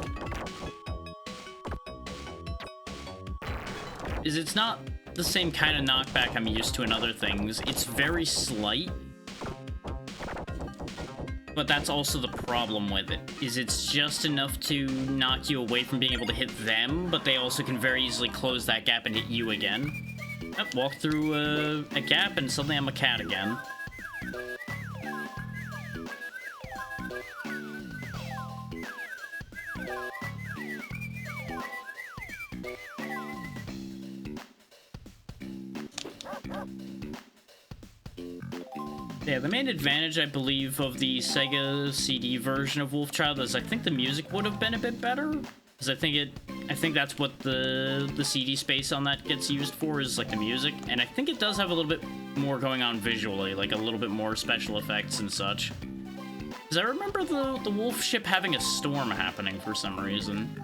is it's not the same kind of knockback I'm used to in other things. It's very slight. But that's also the problem with it, is it's just enough to knock you away from being able to hit them, but they also can very easily close that gap and hit you again. Oh, walk through a gap and suddenly I'm a cat again. Yeah, the main advantage, I believe, of the Sega CD version of Wolfchild is I think the music would have been a bit better. Because I think that's what the CD space on that gets used for, is like the music. And I think it does have a little bit more going on visually, like a little bit more special effects and such. Because I remember the wolf ship having a storm happening for some reason.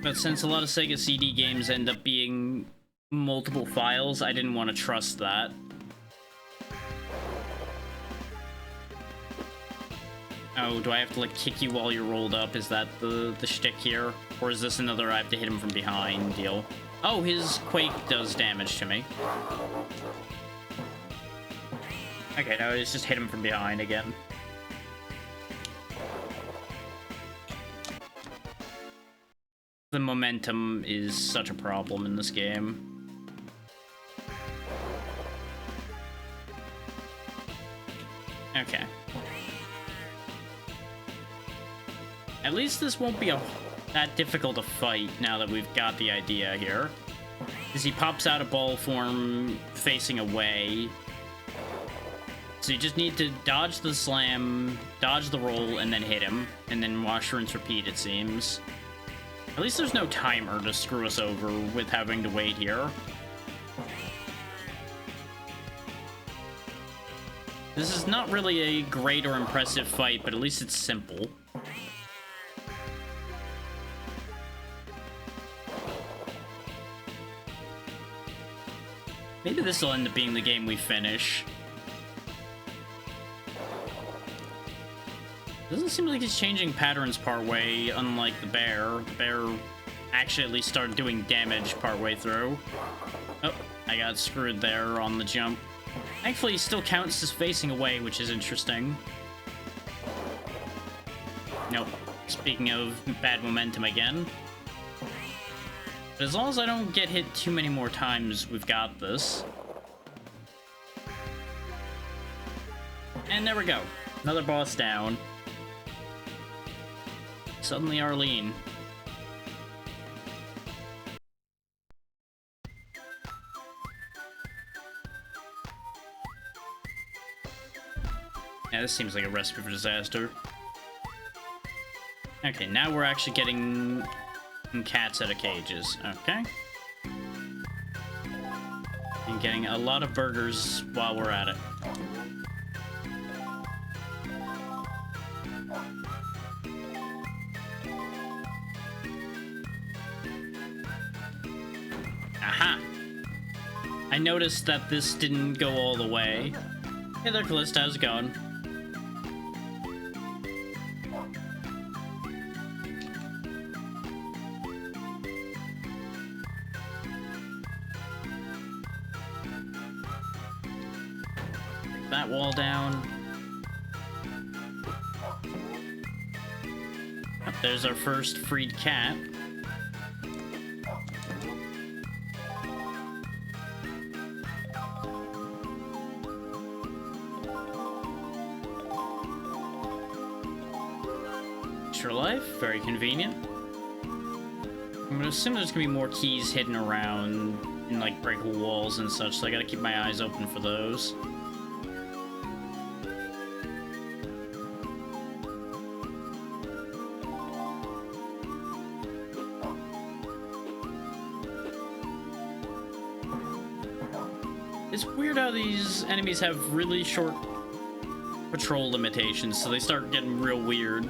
But since a lot of Sega CD games end up being multiple files, I didn't want to trust that. Oh, do I have to, like, kick you while you're rolled up? Is that the shtick here? Or is this another I have to hit him from behind deal? Oh, his Quake does damage to me. Okay, no, it's just hit him from behind again. The momentum is such a problem in this game. Okay. At least this won't be that difficult to fight now that we've got the idea here. Because he pops out of ball form facing away. So you just need to dodge the slam, dodge the roll, and then hit him. And then wash, rinse, repeat, it seems. At least there's no timer to screw us over with having to wait here. This is not really a great or impressive fight, but at least it's simple. Maybe this will end up being the game we finish. Doesn't seem like he's changing patterns partway, unlike the bear. The bear actually at least started doing damage partway through. Oh, I got screwed there on the jump. Thankfully, he still counts as facing away, which is interesting. Nope. Speaking of bad momentum again. But as long as I don't get hit too many more times, we've got this. And there we go. Another boss down. Suddenly Arlene. Yeah, this seems like a recipe for disaster. Okay, now we're actually getting cats out of cages. Okay. And getting a lot of burgers while we're at it. Aha! I noticed that this didn't go all the way. Hey there, Callista, how's it going? That wall down. Oh, there's our first freed cat. Extra life, very convenient. I'm gonna assume there's gonna be more keys hidden around in like breakable walls and such, so I gotta keep my eyes open for those. It's weird how these enemies have really short patrol limitations, so they start getting real weird.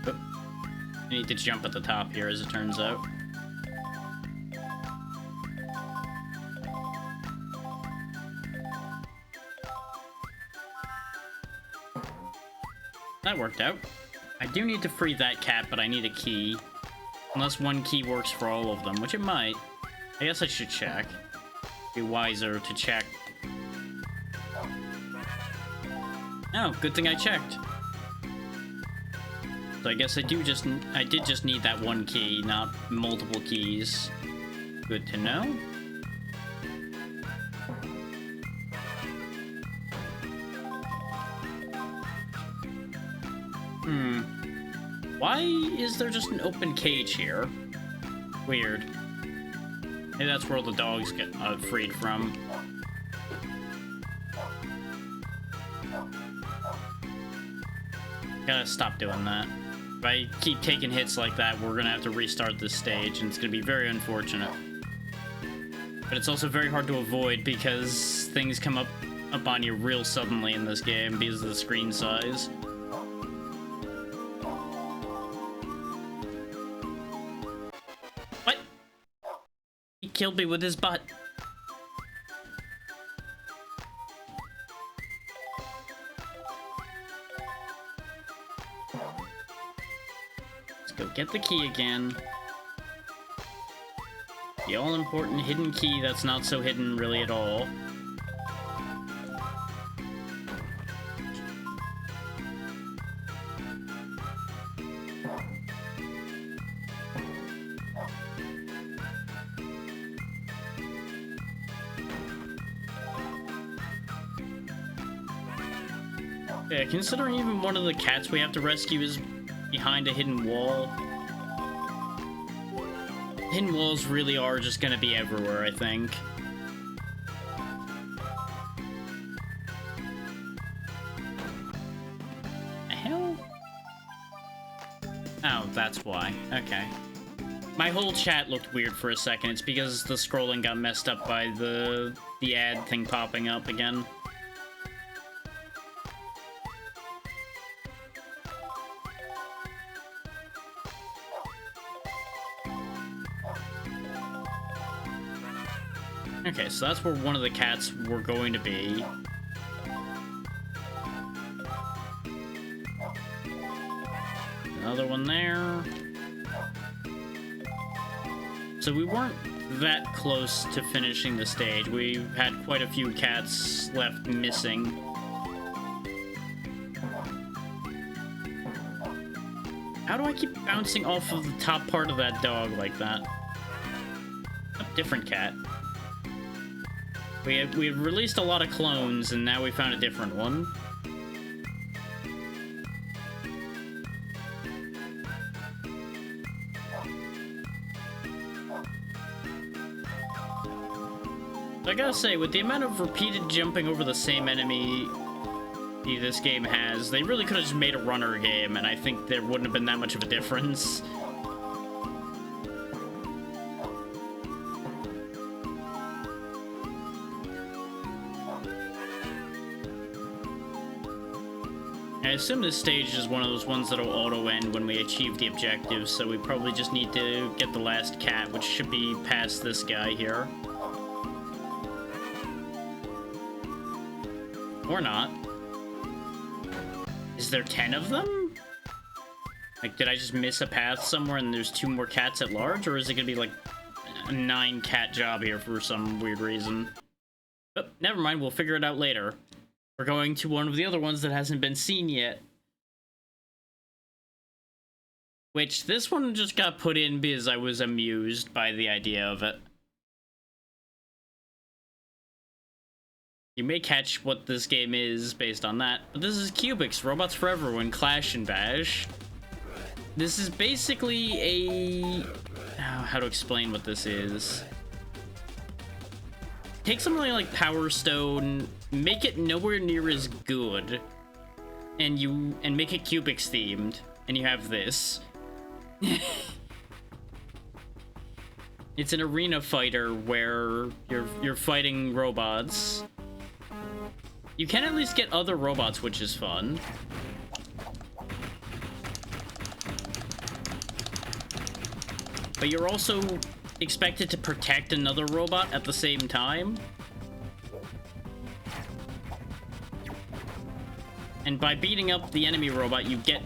Oh, I need to jump at the top here, as it turns out. That worked out. I do need to free that cat, but I need a key. Unless one key works for all of them, which it might. I guess I should check. Be wiser to check. Oh, good thing I checked. So I guess I did just need that one key, not multiple keys. Good to know. Why is there just an open cage here? Weird. Maybe that's where all the dogs get freed from. Gotta stop doing that. If I keep taking hits like that, we're gonna have to restart this stage, and it's gonna be very unfortunate. But it's also very hard to avoid because things come up on you real suddenly in this game because of the screen size. What? He killed me with his butt. Let's go get the key again. The all-important hidden key that's not so hidden really at all. Yeah, considering even one of the cats we have to rescue is behind a hidden wall. Hidden walls really are just gonna be everywhere, I think. The hell? Oh, that's why. Okay. My whole chat looked weird for a second. It's because the scrolling got messed up by the ad thing popping up again. Okay, so that's where one of the cats were going to be. Another one there. So we weren't that close to finishing the stage. We had quite a few cats left missing. How do I keep bouncing off of the top part of that dog like that? A different cat. We have released a lot of clones, and now we found a different one. I gotta say, with the amount of repeated jumping over the same enemy this game has, they really could have just made a runner game, and I think there wouldn't have been that much of a difference. I assume this stage is one of those ones that'll auto-end when we achieve the objectives, so we probably just need to get the last cat, which should be past this guy here. Or not. Is there 10 of them? Like, did I just miss a path somewhere and there's 2 more cats at large? Or is it gonna be like a 9-cat job here for some weird reason? Oh, never mind, we'll figure it out later. We're going to one of the other ones that hasn't been seen yet. Which, this one just got put in because I was amused by the idea of it. You may catch what this game is based on that, but this is Cubics, Robots Forever when Clash and Bash. This is basically a... how to explain what this is. Take something like Power Stone, make it nowhere near as good, and make it Cubics themed, and you have this. It's an arena fighter where you're fighting robots. You can at least get other robots, which is fun. But you're also expected to protect another robot at the same time. And by beating up the enemy robot, you get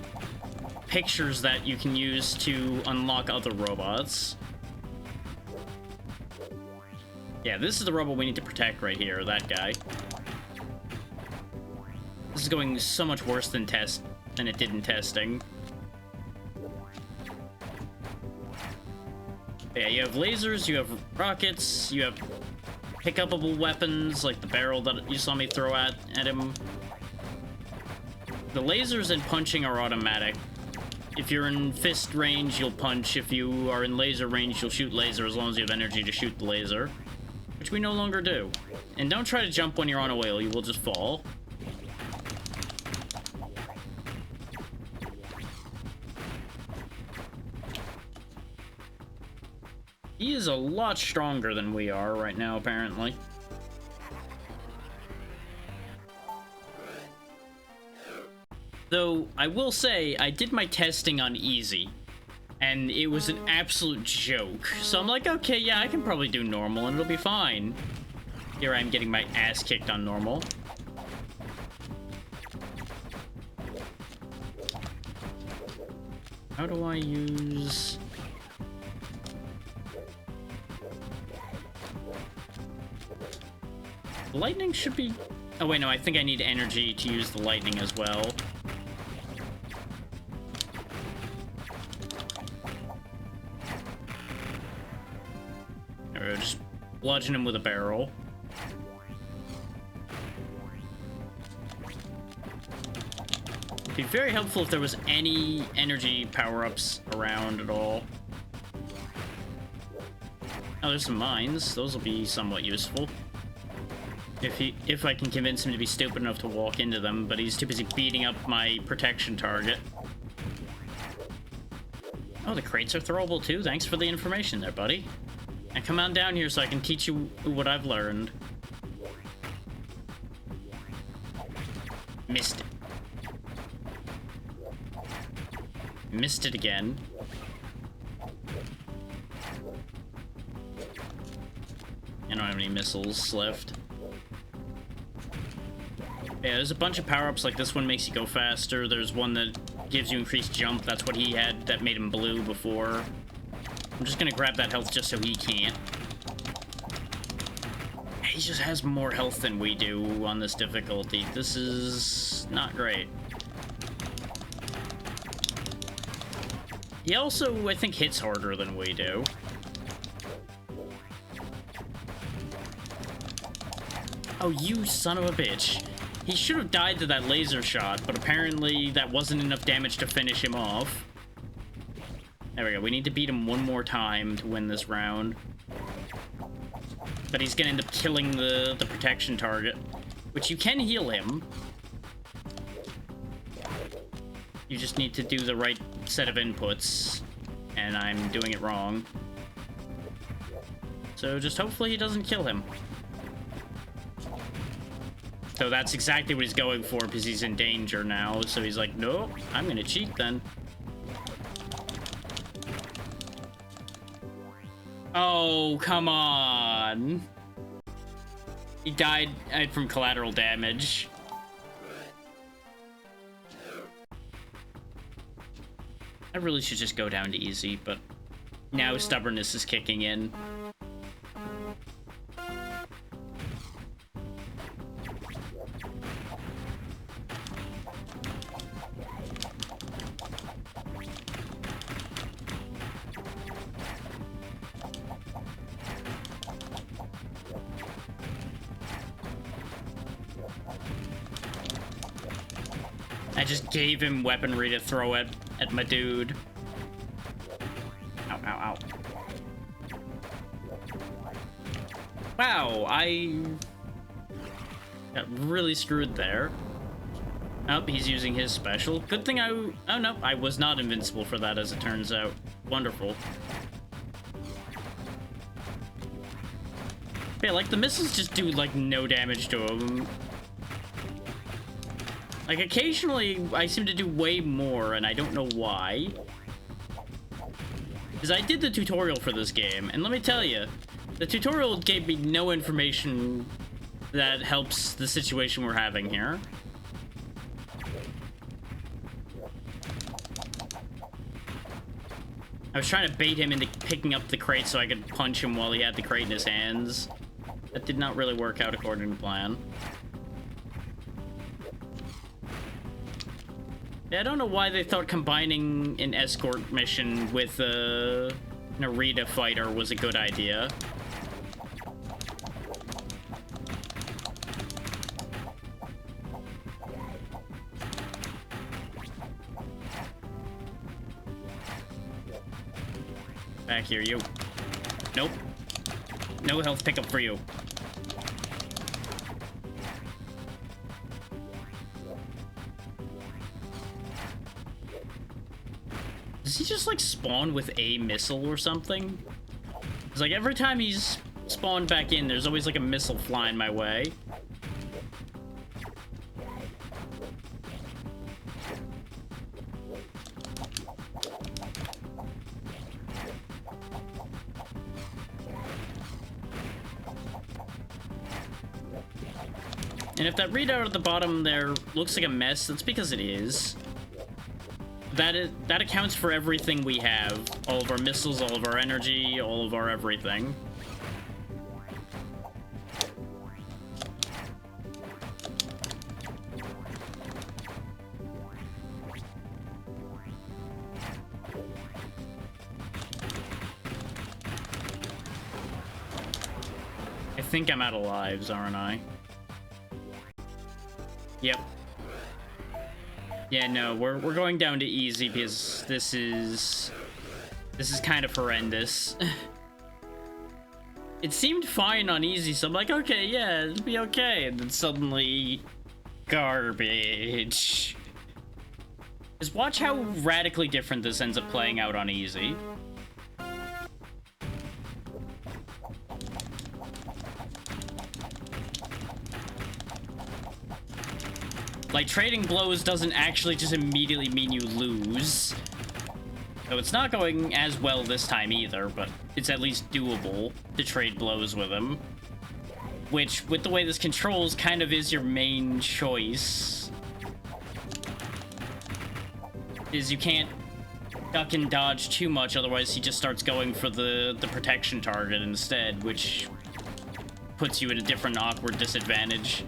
pictures that you can use to unlock other robots. Yeah, this is the robot we need to protect right here, that guy. This is going so much worse than it did in testing. Yeah, you have lasers, you have rockets, you have pick-upable weapons, like the barrel that you saw me throw at him. The lasers and punching are automatic. If you're in fist range, you'll punch. If you are in laser range, you'll shoot laser as long as you have energy to shoot the laser. Which we no longer do. And don't try to jump when you're on a whale, you will just fall. He is a lot stronger than we are right now, apparently. Though, I will say, I did my testing on easy. And it was an absolute joke. So I'm like, okay, yeah, I can probably do normal and it'll be fine. Here I am getting my ass kicked on normal. How do I use... Lightning should be... Oh, wait, no, I think I need energy to use the lightning as well. There we go, just bludgeon him with a barrel. It'd be very helpful if there was any energy power-ups around at all. Oh, there's some mines. Those will be somewhat useful. If I can convince him to be stupid enough to walk into them, but he's too busy beating up my protection target. Oh, the crates are throwable too? Thanks for the information there, buddy. And come on down here so I can teach you what I've learned. Missed it. Missed it again. I don't have any missiles left. Yeah, there's a bunch of power-ups, like this one makes you go faster. There's one that gives you increased jump. That's what he had that made him blue before. I'm just gonna grab that health just so he can't. He just has more health than we do on this difficulty. This is not great. He also, I think, hits harder than we do. Oh, you son of a bitch. He should have died to that laser shot, but apparently that wasn't enough damage to finish him off. There we go. We need to beat him one more time to win this round. But he's gonna end up killing the protection target, which you can heal him. You just need to do the right set of inputs, and I'm doing it wrong. So just hopefully he doesn't kill him. So that's exactly what he's going for, because he's in danger now. So he's like, nope, I'm gonna cheat then. Oh, come on. He died from collateral damage. I really should just go down to easy, but now stubbornness is kicking in. I just gave him weaponry to throw at my dude. Ow, ow, ow. Wow, I got really screwed there. Oh, he's using his special. Good thing oh no, I was not invincible for that, as it turns out. Wonderful. Yeah, like the missiles just do like no damage to him. Like, occasionally, I seem to do way more, and I don't know why. Because I did the tutorial for this game, and let me tell you, the tutorial gave me no information that helps the situation we're having here. I was trying to bait him into picking up the crate so I could punch him while he had the crate in his hands. That did not really work out according to plan. Yeah, I don't know why they thought combining an escort mission with a Narita fighter was a good idea. Back here, you. Nope. No health pickup for you. Does he just, like, spawn with a missile or something? It's like, every time he's spawned back in, there's always, like, a missile flying my way. And if that readout at the bottom there looks like a mess, that's because it is. That accounts for everything we have. All of our missiles, all of our energy, all of our everything. I think I'm out of lives, aren't I? Yep. Yeah, no, we're going down to easy because this is kind of horrendous. It seemed fine on easy, so I'm like, okay, yeah, it'll be okay. And then suddenly, garbage. Just watch how radically different this ends up playing out on easy. Like, trading blows doesn't actually just immediately mean you lose. So it's not going as well this time either, but it's at least doable to trade blows with him. Which, with the way this controls, kind of is your main choice. Is you can't duck and dodge too much, otherwise he just starts going for the protection target instead, which puts you at a different awkward disadvantage.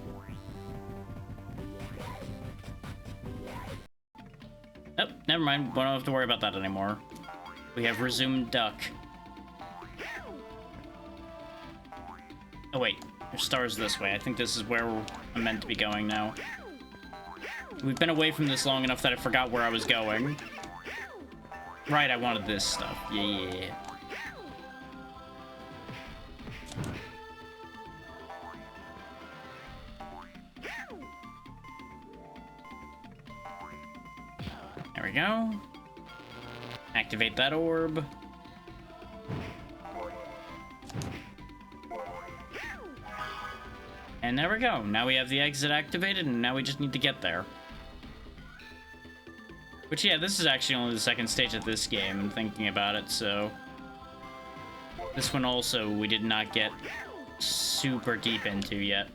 Oh, never mind. We don't have to worry about that anymore. We have resumed duck. Oh, wait. There's stars this way. I think this is where I'm meant to be going now. We've been away from this long enough that I forgot where I was going. Right, I wanted this stuff. Yeah. There we go. Activate that orb. And there we go. Now we have the exit activated, and now we just need to get there. Which, yeah, this is actually only the second stage of this game, thinking about it, so... This one also we did not get super deep into yet.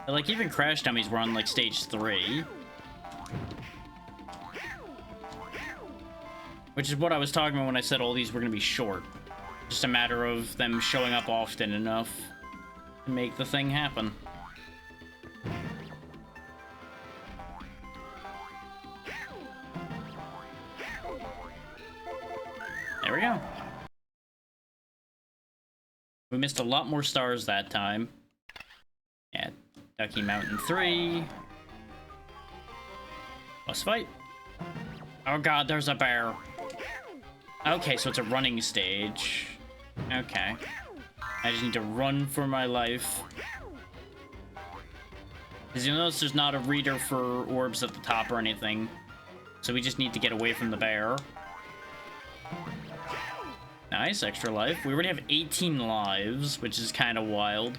But, like, even Crash Dummies were on, like, stage 3. Which is what I was talking about when I said all these were going to be short. Just a matter of them showing up often enough to make the thing happen. There we go. We missed a lot more stars that time. Yeah, Ducky Mountain 3. Boss fight. Oh god, there's a bear. Okay, so it's a running stage. Okay. I just need to run for my life. Because you notice there's not a reader for orbs at the top or anything. So we just need to get away from the bear. Nice, extra life. We already have 18 lives, which is kind of wild.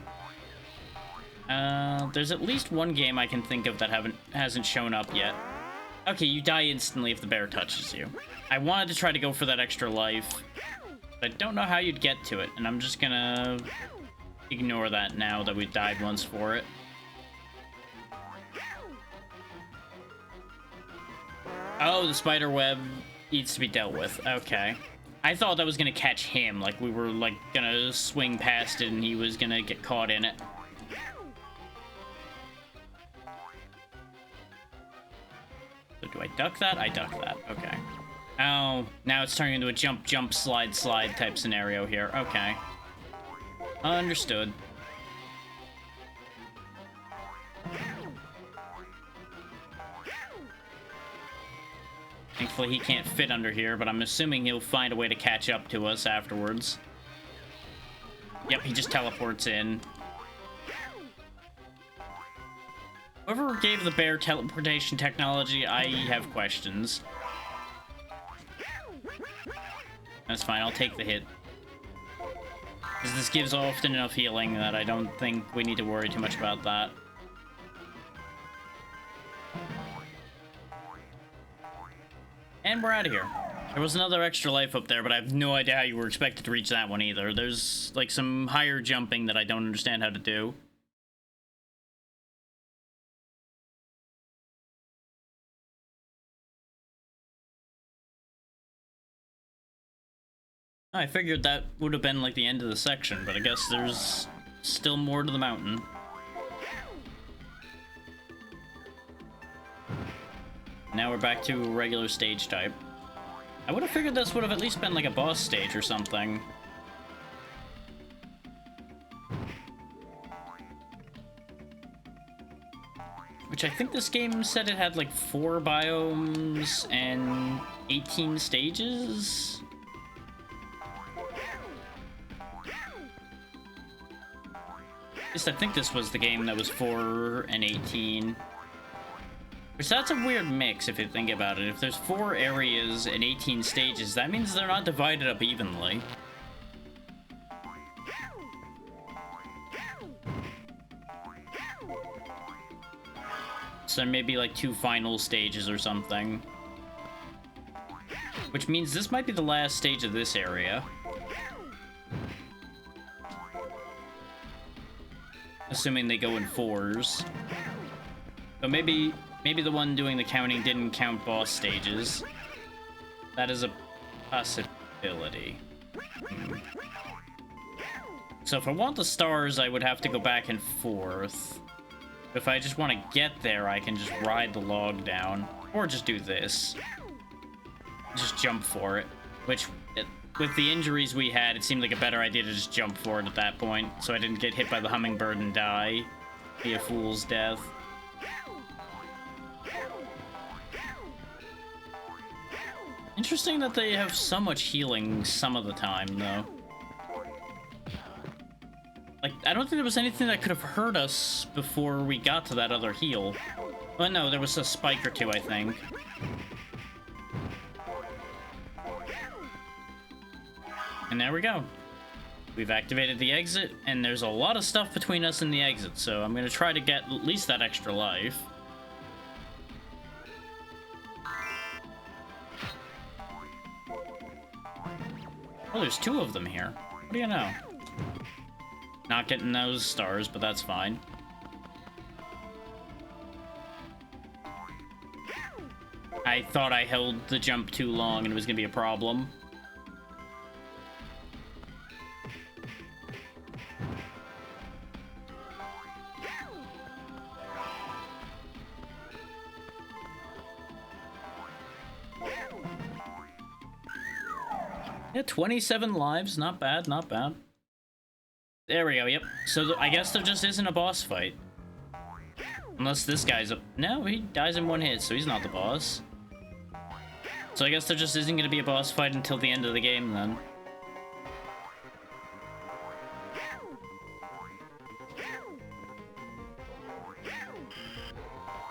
There's at least one game I can think of that hasn't shown up yet. Okay, you die instantly if the bear touches you. I wanted to try to go for that extra life, but I don't know how you'd get to it, and I'm just gonna ignore that now that we died once for it. Oh, the spider web needs to be dealt with. Okay. I thought that was gonna catch him, like we were like gonna swing past it and he was gonna get caught in it. So do I duck that? I duck that. Okay. Oh, now it's turning into a jump, jump, slide, slide type scenario here. Okay. Understood. Thankfully, he can't fit under here, but I'm assuming he'll find a way to catch up to us afterwards. Yep, he just teleports in. Whoever gave the bear teleportation technology, I have questions. That's fine, I'll take the hit. Because this gives often enough healing that I don't think we need to worry too much about that. And we're out of here. There was another extra life up there, but I have no idea how you were expected to reach that one either. There's, like, some higher jumping that I don't understand how to do. I figured that would have been, like, the end of the section, but I guess there's still more to the mountain. Now we're back to regular stage type. I would have figured this would have at least been like a boss stage or something. Which I think this game said it had like 4 biomes and 18 stages? At least I think this was the game that was 4 and 18. Which that's a weird mix if you think about it. If there's 4 areas and 18 stages, that means they're not divided up evenly. So there may be like 2 final stages or something. Which means this might be the last stage of this area. Assuming they go in 4s. But maybe the one doing the counting didn't count boss stages. That is a possibility. So if I want the stars, I would have to go back and forth. If I just want to get there, I can just ride the log down. Or just do this. Just jump for it. Which, with the injuries we had, it seemed like a better idea to just jump for it at that point. So I didn't get hit by the hummingbird and die. Be a fool's death. Interesting that they have so much healing some of the time, though. Like, I don't think there was anything that could have hurt us before we got to that other heal. Well, no, there was a spike or 2, I think. And there we go. We've activated the exit, and there's a lot of stuff between us and the exit, so I'm gonna try to get at least that extra life. Oh, there's 2 of them here. What do you know? Not getting those stars, but that's fine. I thought I held the jump too long and it was gonna be a problem. Yeah, 27 lives. Not bad, not bad. There we go, yep. So I guess there just isn't a boss fight. Unless this guy's a... No, he dies in 1 hit, so he's not the boss. So I guess there just isn't going to be a boss fight until the end of the game, then.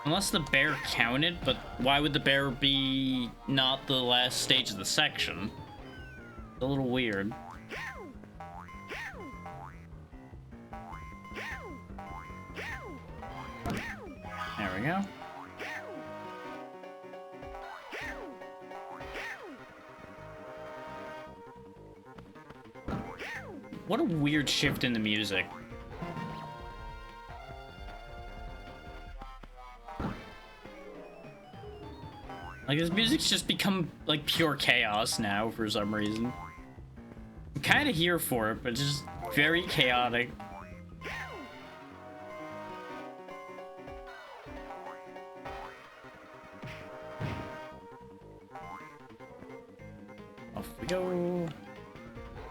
Unless the bear counted, but why would the bear be not the last stage of the section? It's a little weird. There we go. What a weird shift in the music. Like, this music's just become, like, pure chaos now for some reason. I'm kind of here for it, but just very chaotic. Off we go.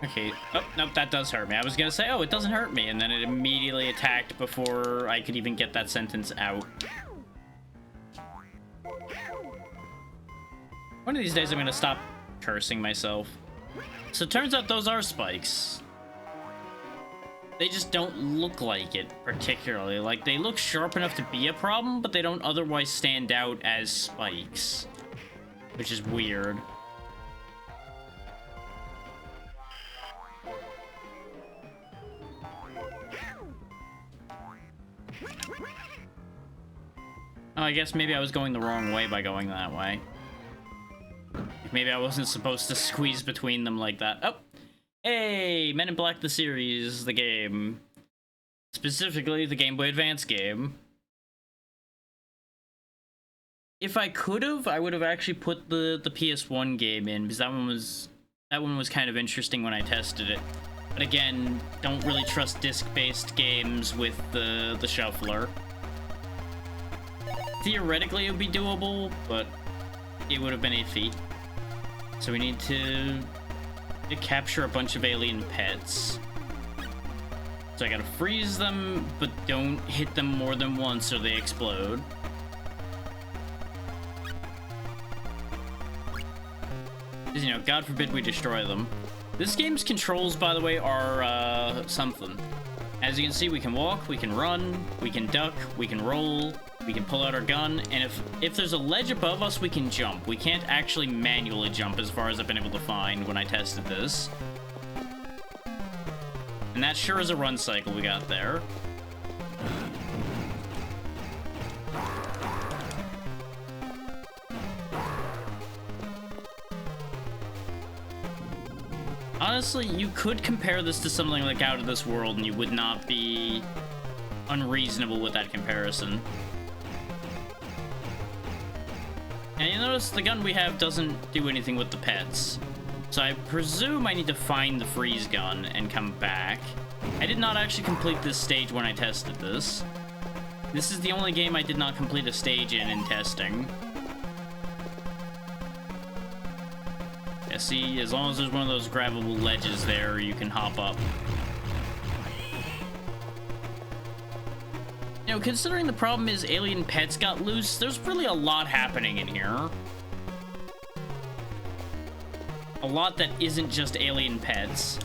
Okay. Oh, nope, that does hurt me. I was gonna say, oh, it doesn't hurt me, and then it immediately attacked before I could even get that sentence out. One of these days I'm gonna stop cursing myself. So it turns out those are spikes. They just don't look like it particularly. Like, they look sharp enough to be a problem, but they don't otherwise stand out as spikes. Which is weird. Oh, I guess maybe I was going the wrong way by going that way. Maybe I wasn't supposed to squeeze between them like that. Oh! Hey! Men in Black the series, the game. Specifically, the Game Boy Advance game. If I could've, I would've actually put the PS1 game in, because that one was kind of interesting when I tested it. But again, don't really trust disc-based games with the shuffler. Theoretically, it would be doable, but it would have been a feat. So we need to capture a bunch of alien pets. So I gotta freeze them, but don't hit them more than once or they explode. Because, you know, God forbid we destroy them. This game's controls, by the way, are something. As you can see, we can walk, we can run, we can duck, we can roll, we can pull out our gun, and if there's a ledge above us, we can jump. We can't actually manually jump as far as I've been able to find when I tested this. And that sure is a run cycle we got there. Honestly, you could compare this to something like Out of This World, and you would not be unreasonable with that comparison. And you notice the gun we have doesn't do anything with the pets. So I presume I need to find the freeze gun and come back. I did not actually complete this stage when I tested this. This is the only game I did not complete a stage in testing. Yeah, see, as long as there's one of those grabbable ledges there, you can hop up. You know, considering the problem is alien pets got loose, there's really a lot happening in here. A lot that isn't just alien pets.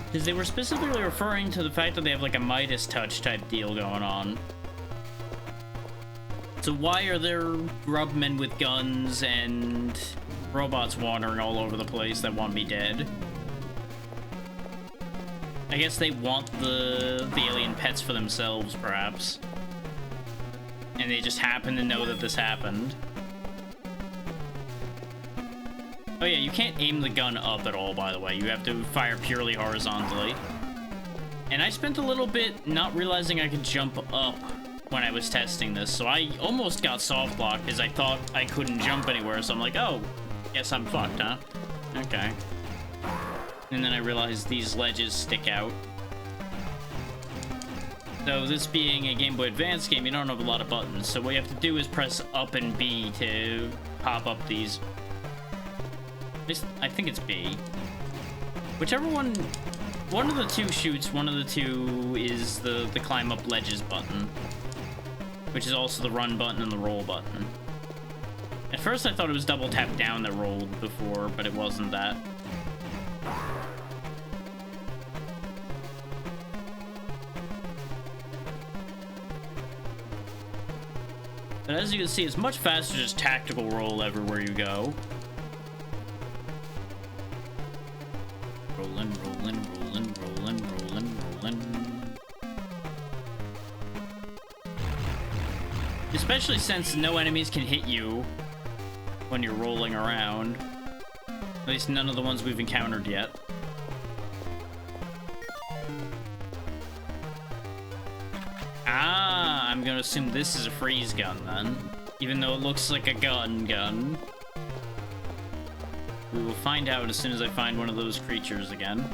Because they were specifically referring to the fact that they have like a Midas touch type deal going on. So why are there grubmen with guns and robots wandering all over the place that want me dead? I guess they want the alien pets for themselves, perhaps. And they just happen to know that this happened. Oh yeah, you can't aim the gun up at all, by the way. You have to fire purely horizontally. And I spent a little bit not realizing I could jump up when I was testing this, so I almost got soft locked because I thought I couldn't jump anywhere, so I'm like, oh, guess I'm fucked, huh? Okay. And then I realized these ledges stick out. So this being a Game Boy Advance game, you don't have a lot of buttons, so what you have to do is press up and B to pop up these. I think it's B. Whichever one of the two shoots, one of the two is the climb up ledges button. Which is also the run button and the roll button. At first I thought it was double tap down that rolled before, but it wasn't that. But as you can see, it's much faster to just tactical roll everywhere you go. Rollin', rollin', rollin', rollin', rollin', rollin'. Especially since no enemies can hit you when you're rolling around. At least none of the ones we've encountered yet. Ah, I'm gonna assume this is a freeze gun then. Even though it looks like a gun. We will find out as soon as I find one of those creatures again.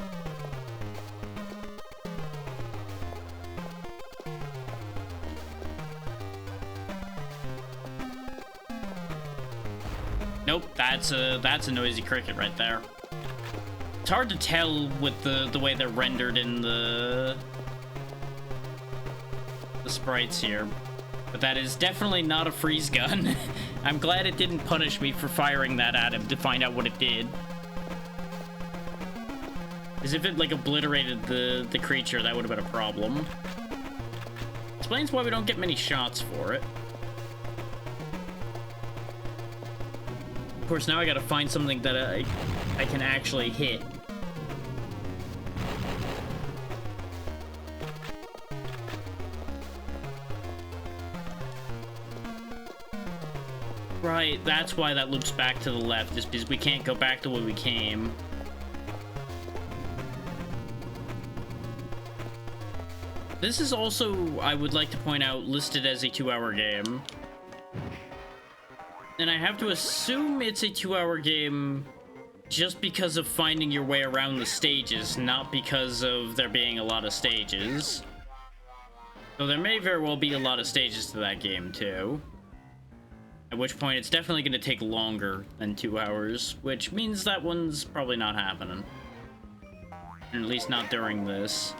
Nope, that's a noisy cricket right there. It's hard to tell with the way they're rendered in the sprites here, but that is definitely not a freeze gun. I'm glad it didn't punish me for firing that at him to find out what it did. As if it like obliterated the creature, that would have been a problem. Explains why we don't get many shots for it. Of course, now I gotta find something that I can actually hit. Right, that's why that loops back to the left, is because we can't go back the way we came. This is also, I would like to point out, listed as a 2-hour game. And I have to assume it's a 2-hour game just because of finding your way around the stages, not because of there being a lot of stages. So there may very well be a lot of stages to that game, too. At which point, it's definitely going to take longer than 2 hours, which means that one's probably not happening. At least not during this.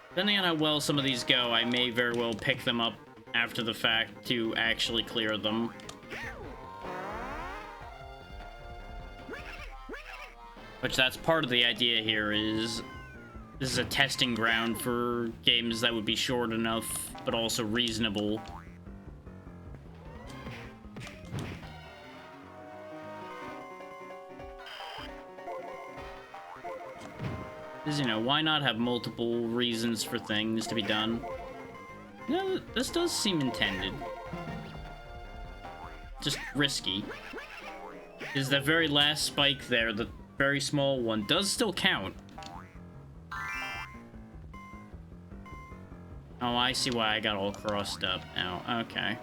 Depending on how well some of these go, I may very well pick them up after the fact to actually clear them. Which that's part of the idea here, is this is a testing ground for games that would be short enough, but also reasonable. Because, you know, why not have multiple reasons for things to be done? You know, this does seem intended. Just risky. Is that very last spike there, the very small one, does still count. Oh, I see why I got all crossed up now. Okay.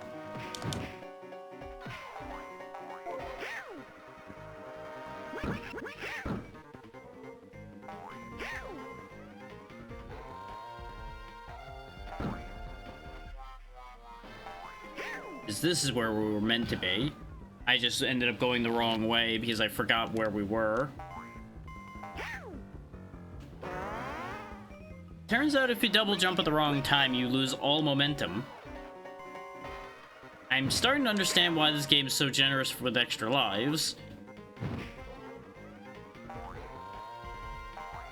This is where we were meant to be. I just ended up going the wrong way because I forgot where we were. Turns out if you double jump at the wrong time, you lose all momentum. I'm starting to understand why this game is so generous with extra lives.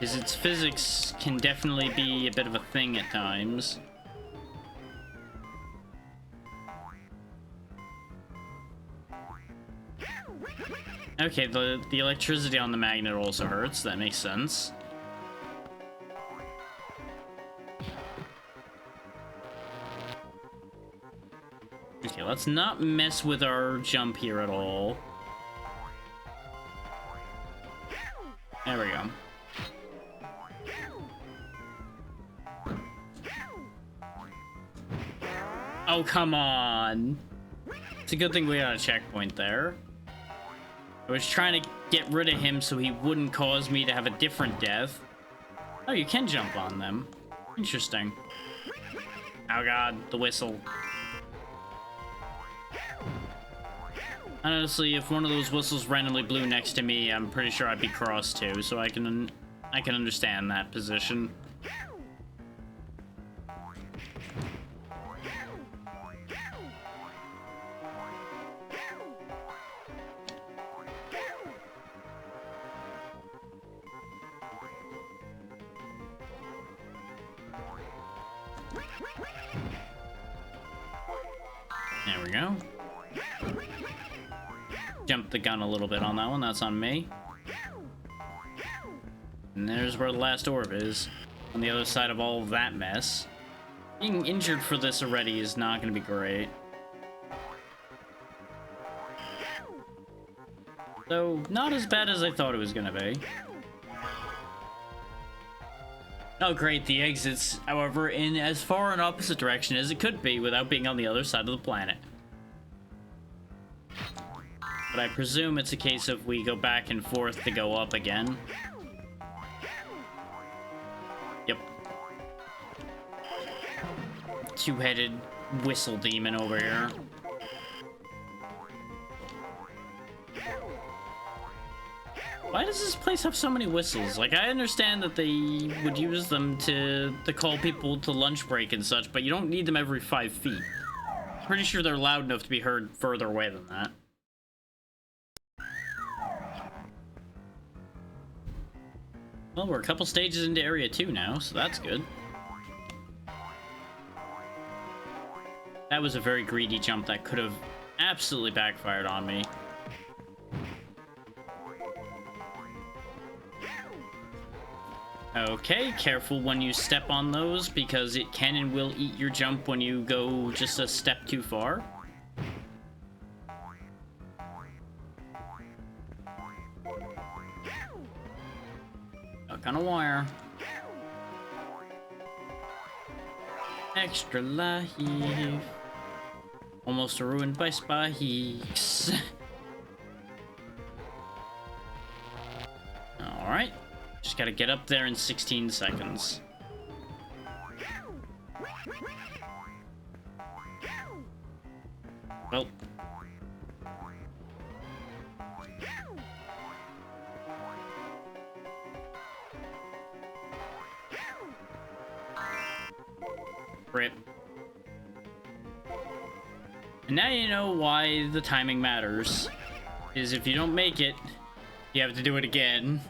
Because its physics can definitely be a bit of a thing at times. Okay, the electricity on the magnet also hurts. That makes sense. Okay, let's not mess with our jump here at all. There we go. Oh, come on. It's a good thing we got a checkpoint there. I was trying to get rid of him so he wouldn't cause me to have a different death. Oh, you can jump on them. Interesting. Oh god, the whistle. Honestly, if one of those whistles randomly blew next to me, I'm pretty sure I'd be crossed too, so I can understand that position. There we go. Jumped the gun a little bit on that one. That's on me. And there's where the last orb is. On the other side of all of that mess. Being injured for this already is not going to be great. Though, not as bad as I thought it was gonna be. Oh great, the exit's, however, in as far an opposite direction as it could be without being on the other side of the planet. But I presume it's a case of we go back and forth to go up again. Yep. Two-headed whistle demon over here. Why does this place have so many whistles? Like, I understand that they would use them to call people to lunch break and such, but you don't need them every 5 feet. Pretty sure they're loud enough to be heard further away than that. Well, we're a couple stages into Area 2 now, so that's good. That was a very greedy jump that could have absolutely backfired on me. Okay, careful when you step on those, because it can and will eat your jump when you go just a step too far. Stuck on a wire. Extra life. Almost ruined by spikes. Alright. Just gotta get up there in 16 seconds. Well. Rip. And now you know why the timing matters. Is if you don't make it, you have to do it again.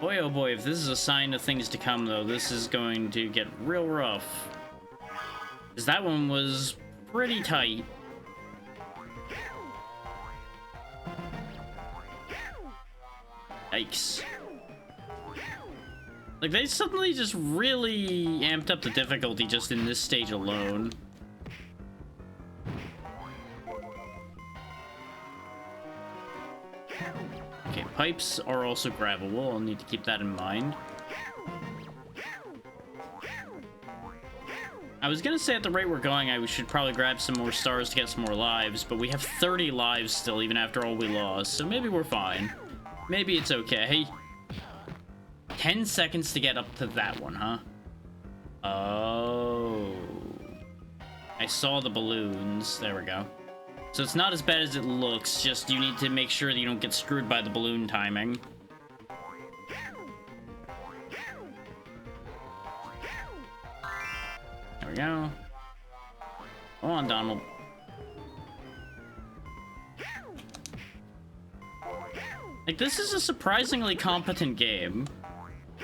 Boy, oh boy, if this is a sign of things to come, though, this is going to get real rough. Because that one was pretty tight. Yikes. Like, they suddenly just really amped up the difficulty just in this stage alone. Okay, pipes are also grabbable. I'll need to keep that in mind. I was gonna say at the rate we're going, I should probably grab some more stars to get some more lives, but we have 30 lives still, even after all we lost, so maybe we're fine. Maybe it's okay. 10 seconds to get up to that one, huh? Oh. I saw the balloons. There we go. So it's not as bad as it looks, just you need to make sure that you don't get screwed by the balloon timing. There we go. Come on, Donald. Like, this is a surprisingly competent game.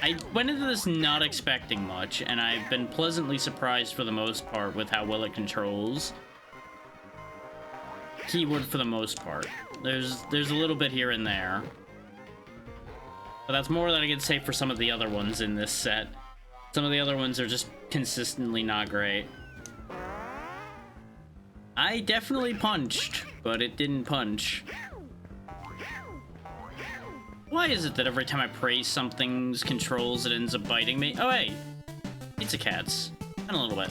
I went into this not expecting much, and I've been pleasantly surprised for the most part with how well it controls. Keyword for the most part. There's a little bit here and there. But that's more than I can say for some of the other ones in this set. Some of the other ones are just consistently not great. I definitely punched, but it didn't punch. Why is it that every time I praise something's controls, it ends up biting me? Oh, hey! Pizza Cats. And a little bit.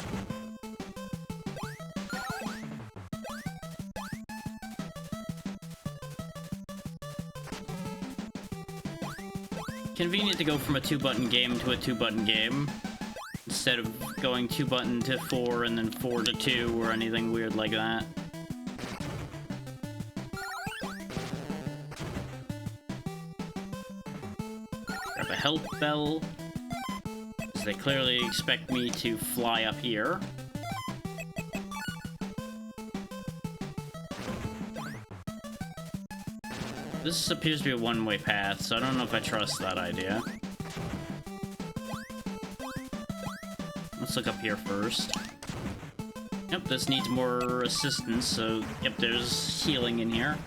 Convenient to go from a 2-button game to a 2-button game, instead of going 2-button to 4 and then 4 to 2 or anything weird like that. Grab a health bell, because they clearly expect me to fly up here. This appears to be a one-way path, so I don't know if I trust that idea. Let's look up here first. Yep, this needs more assistance, so yep, there's healing in here.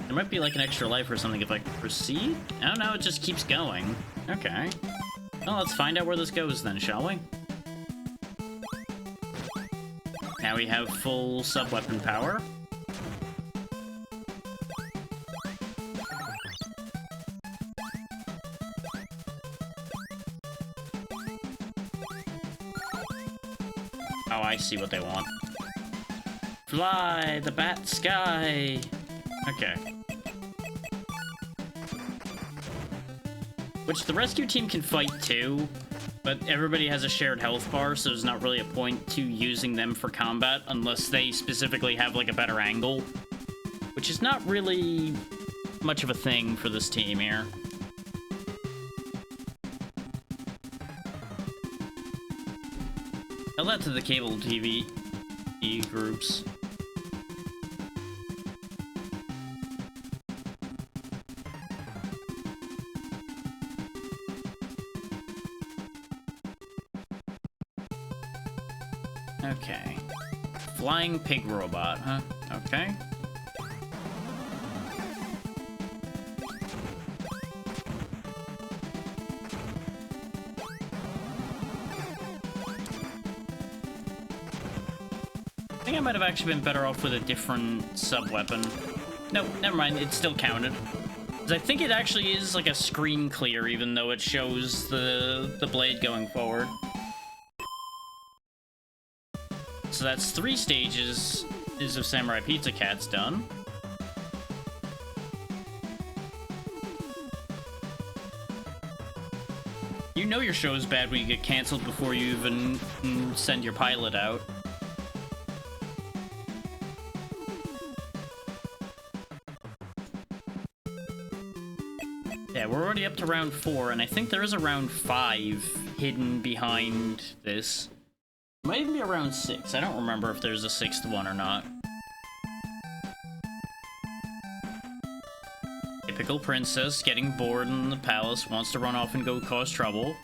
There might be like an extra life or something if I proceed? I don't know, it just keeps going. Okay. Well, let's find out where this goes then, shall we? Now we have full sub-weapon power. Oh, I see what they want. Fly the bat sky! Okay. Which the rescue team can fight too, but everybody has a shared health bar, so there's not really a point to using them for combat unless they specifically have like a better angle. Which is not really much of a thing for this team here. Tell that to the cable TV groups. Okay. Flying pig robot, huh? Okay. I think I might have actually been better off with a different sub-weapon. Nope, never mind, it still counted. 'Cause I think it actually is like a screen clear, even though it shows the blade going forward. So that's 3 stages of Samurai Pizza Cats done. You know your show's bad when you get canceled before you even send your pilot out. Yeah, we're already up to round 4, and I think there is a round 5 hidden behind this. Might even be around 6. I don't remember if there's a 6th one or not. Typical princess getting bored in the palace, wants to run off and go cause trouble.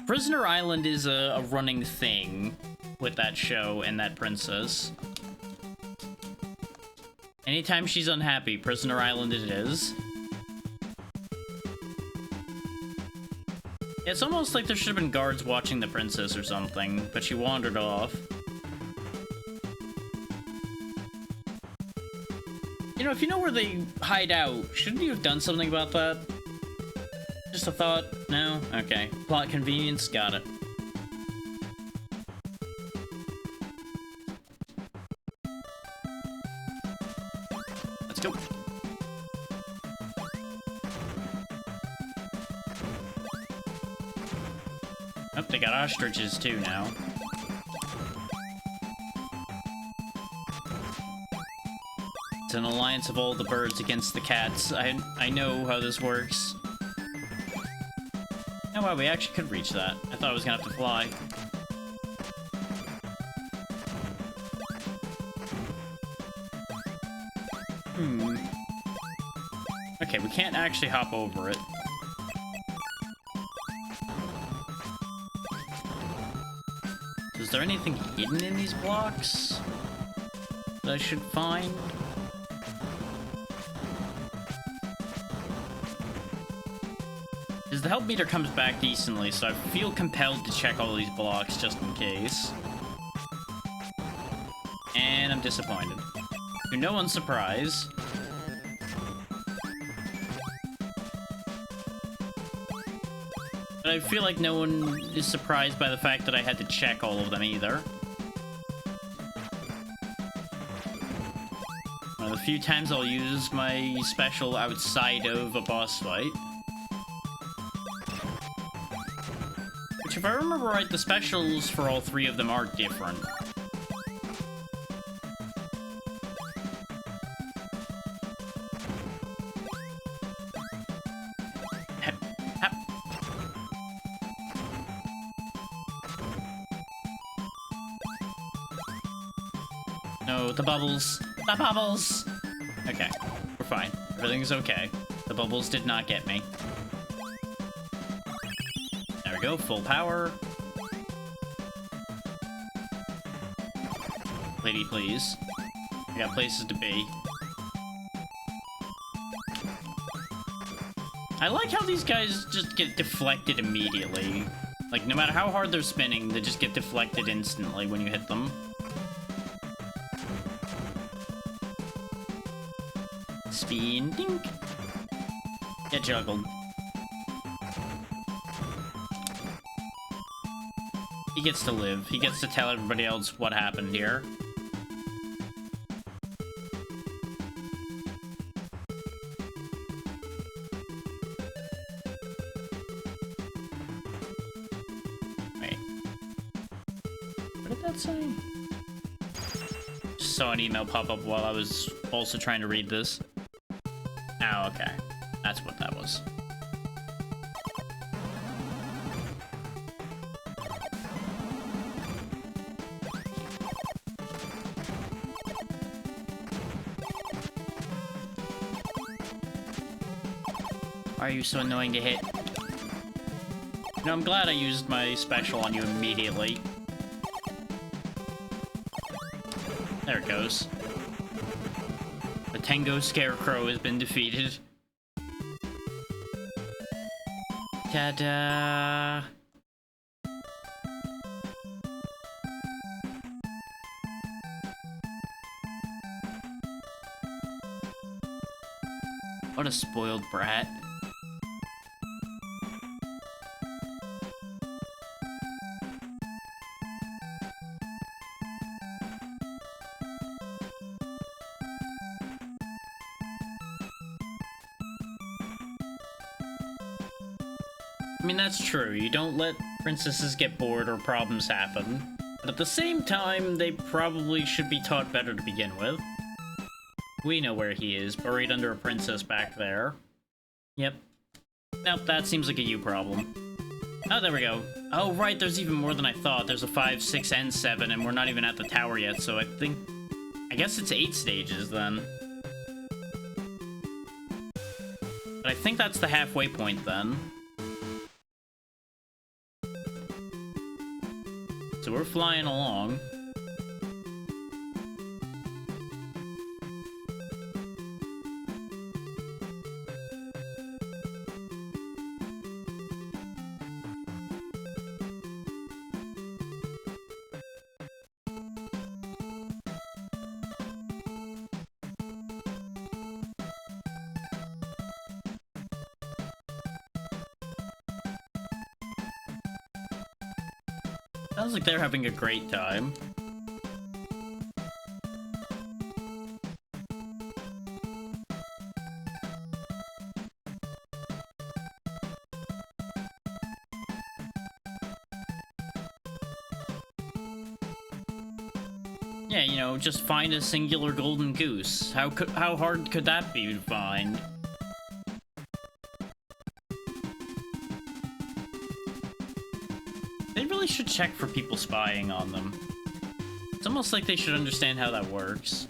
Prisoner Island is a running thing with that show and that princess. Anytime she's unhappy, Prisoner Island it is. It's almost like there should have been guards watching the princess or something, but she wandered off. You know, if you know where they hide out, shouldn't you have done something about that? Just a thought? No? Okay. Plot convenience? Got it. Let's go. Oh, they got ostriches too now. It's an alliance of all the birds against the cats. I know how this works. Oh wow, we actually could reach that. I thought I was gonna have to fly. Okay, we can't actually hop over it. Is there anything hidden in these blocks that I should find? Because the help meter comes back decently, so I feel compelled to check all these blocks just in case. And I'm disappointed. To no one's surprise. But I feel like no one is surprised by the fact that I had to check all of them either. One of the few times I'll use my special outside of a boss fight. Which, if I remember right, the specials for all 3 of them are different. Hep, hep. No, the bubbles. The bubbles! Okay, we're fine. Everything's okay. The bubbles did not get me. There we go, full power. Lady, please. I got places to be. I like how these guys just get deflected immediately. Like, no matter how hard they're spinning, they just get deflected instantly when you hit them. Spin, dink. Get juggled. He gets to live. He gets to tell everybody else what happened here. Wait. What did that say? Just saw an email pop up while I was also trying to read this. Oh, okay. That's what that was. Why are you so annoying to hit? You know, I'm glad I used my special on you immediately. There it goes. The Tengo Scarecrow has been defeated. Ta-da! What a spoiled brat. I mean, that's true. You don't let princesses get bored or problems happen. But at the same time, they probably should be taught better to begin with. We know where he is, buried under a princess back there. Yep. Nope, that seems like a you problem. Oh, there we go. Oh, right, there's even more than I thought. There's a 5, 6, and 7, and we're not even at the tower yet, so I guess it's 8 stages, then. But I think that's the halfway point, then. So we're flying along. Sounds like they're having a great time. Yeah, you know, just find a singular golden goose. How hard could that be to find? They really should check for people spying on them. It's almost like they should understand how that works.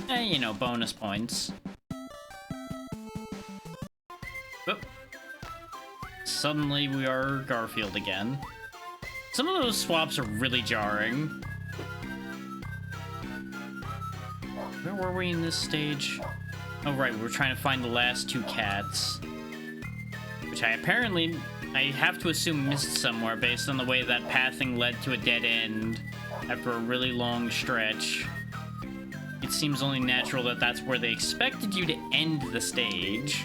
You know, bonus points. Oop. Suddenly we are Garfield again. Some of those swaps are really jarring. Where were we in this stage? Oh, right, we're trying to find the last 2 cats. Which I have to assume missed somewhere based on the way that pathing led to a dead end after a really long stretch. It seems only natural that that's where they expected you to end the stage.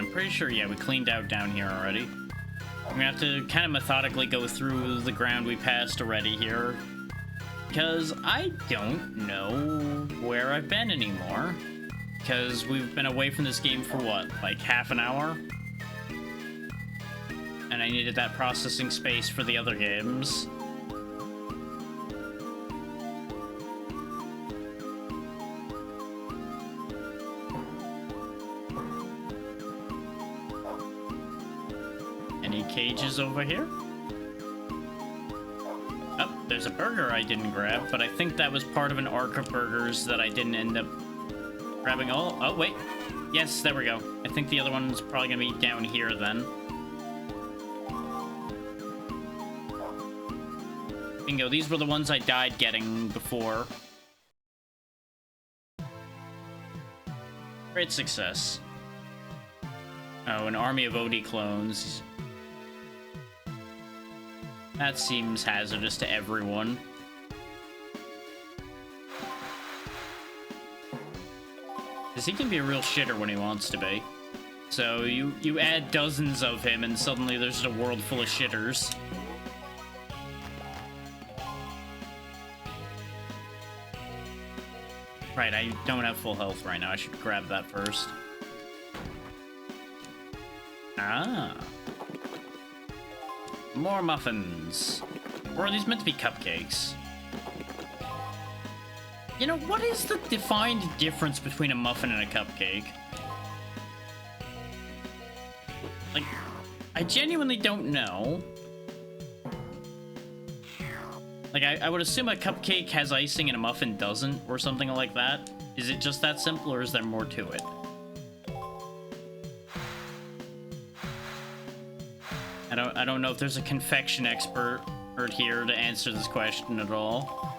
I'm pretty sure, yeah, we cleaned out down here already. I'm gonna have to kind of methodically go through the ground we passed already here, because I don't know where I've been anymore. Because we've been away from this game for what, like half an hour? And I needed that processing space for the other games. Any cages over here? Oh, there's a burger I didn't grab, but I think that was part of an arc of burgers that I didn't end up grabbing all. Oh, wait. Yes, there we go. I think the other one's probably gonna be down here then. Bingo, these were the ones I died getting before. Great success. Oh, an army of Odie clones. That seems hazardous to everyone. Because he can be a real shitter when he wants to be. So you add dozens of him and suddenly there's a world full of shitters. Right, I don't have full health right now. I should grab that first. Ah. More muffins. Or are these meant to be cupcakes? You know, what is the defined difference between a muffin and a cupcake? Like, I genuinely don't know. Like, I would assume a cupcake has icing and a muffin doesn't, or something like that. Is it just that simple, or is there more to it? I don't know if there's a confection expert here to answer this question at all.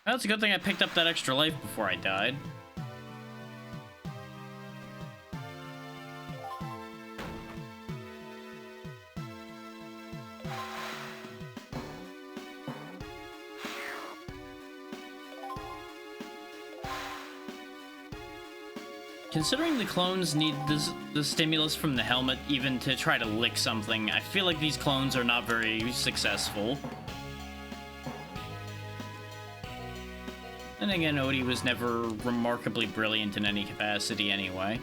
Well, it's a good thing I picked up that extra life before I died. Considering the clones need the stimulus from the helmet even to try to lick something, I feel like these clones are not very successful. And again, Odie was never remarkably brilliant in any capacity anyway.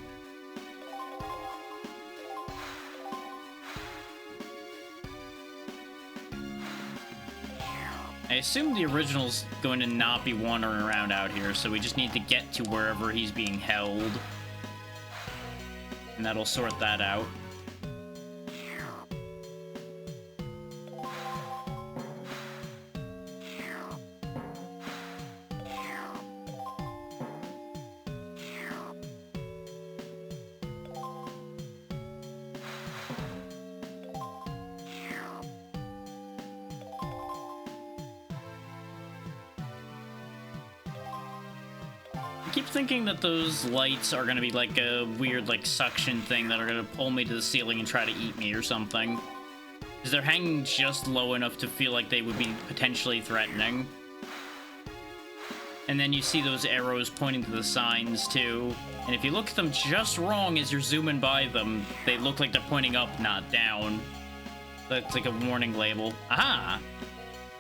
I assume the original's going to not be wandering around out here, so we just need to get to wherever he's being held. And that'll sort that out. I keep thinking that those lights are gonna be like a weird, like, suction thing that are gonna pull me to the ceiling and try to eat me or something. Because they're hanging just low enough to feel like they would be potentially threatening. And then you see those arrows pointing to the signs, too. And if you look at them just wrong as you're zooming by them, they look like they're pointing up, not down. That's like a warning label. Aha!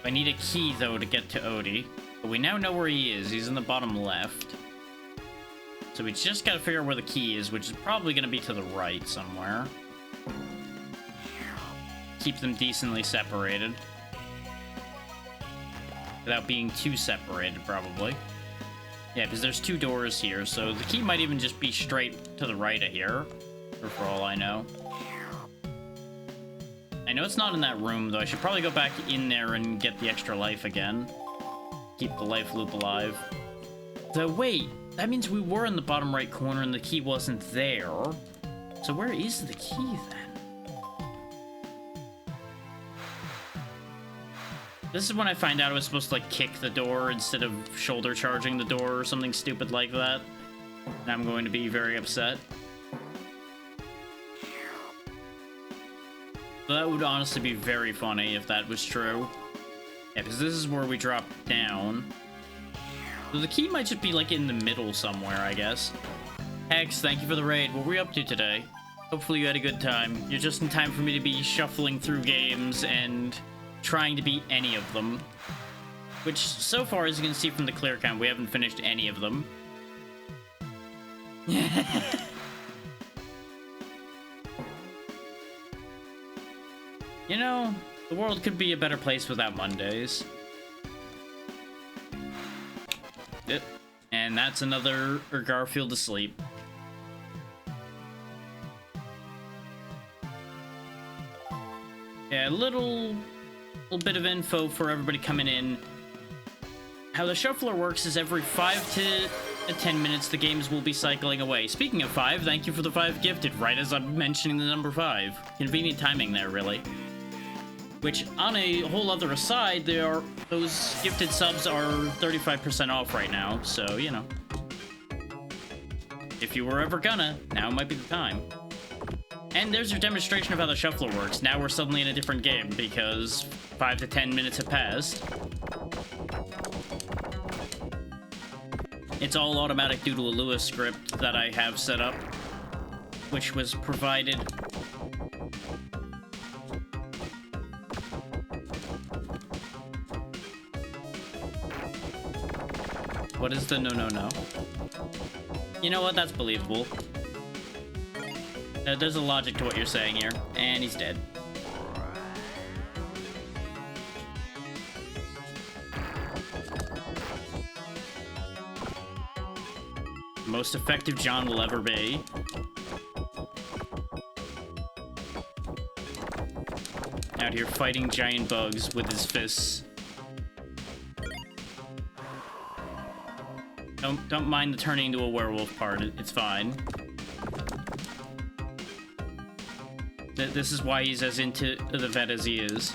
I need a key, though, to get to Odie. But we now know where he is. He's in the bottom left. So we just gotta figure out where the key is, which is probably gonna be to the right somewhere. Keep them decently separated. Without being too separated, probably. Yeah, because there's two doors here, so the key might even just be straight to the right of here. Or for all I know. I know it's not in that room, though. I should probably go back in there and get the extra life again. Keep the life loop alive. Though, wait. That means we were in the bottom right corner and the key wasn't there. So where is the key then? This is when I find out I was supposed to, like, kick the door instead of shoulder charging the door or something stupid like that. And I'm going to be very upset. So that would honestly be very funny if that was true. Yeah, because this is where we drop down. So the key might just be, like, in the middle somewhere, I guess. Hex, thank you for the raid. What were we up to today? Hopefully you had a good time. You're just in time for me to be shuffling through games and trying to beat any of them. Which, so far, as you can see from the clear count, we haven't finished any of them. You know, the world could be a better place without Mondays. Yep. And that's another Garfield asleep. Yeah, a little bit of info for everybody coming in. How the shuffler works is every 5 to At 10 minutes, the games will be cycling away. Speaking of 5, thank you for the 5 gifted, right as I'm mentioning the number 5. Convenient timing there, really. Which, on a whole other aside, those gifted subs are 35% off right now, so, you know. If you were ever gonna, now might be the time. And there's your demonstration of how the shuffler works. Now we're suddenly in a different game, because 5 to 10 minutes have passed. It's all automatic due to a Lewis script that I have set up, which was provided. What is the no? You know what? That's believable. There's a logic to what you're saying here. And he's dead. Most effective John will ever be. Out here fighting giant bugs with his fists. Don't mind the turning into a werewolf part. It's fine. This is why he's as into the vet as he is.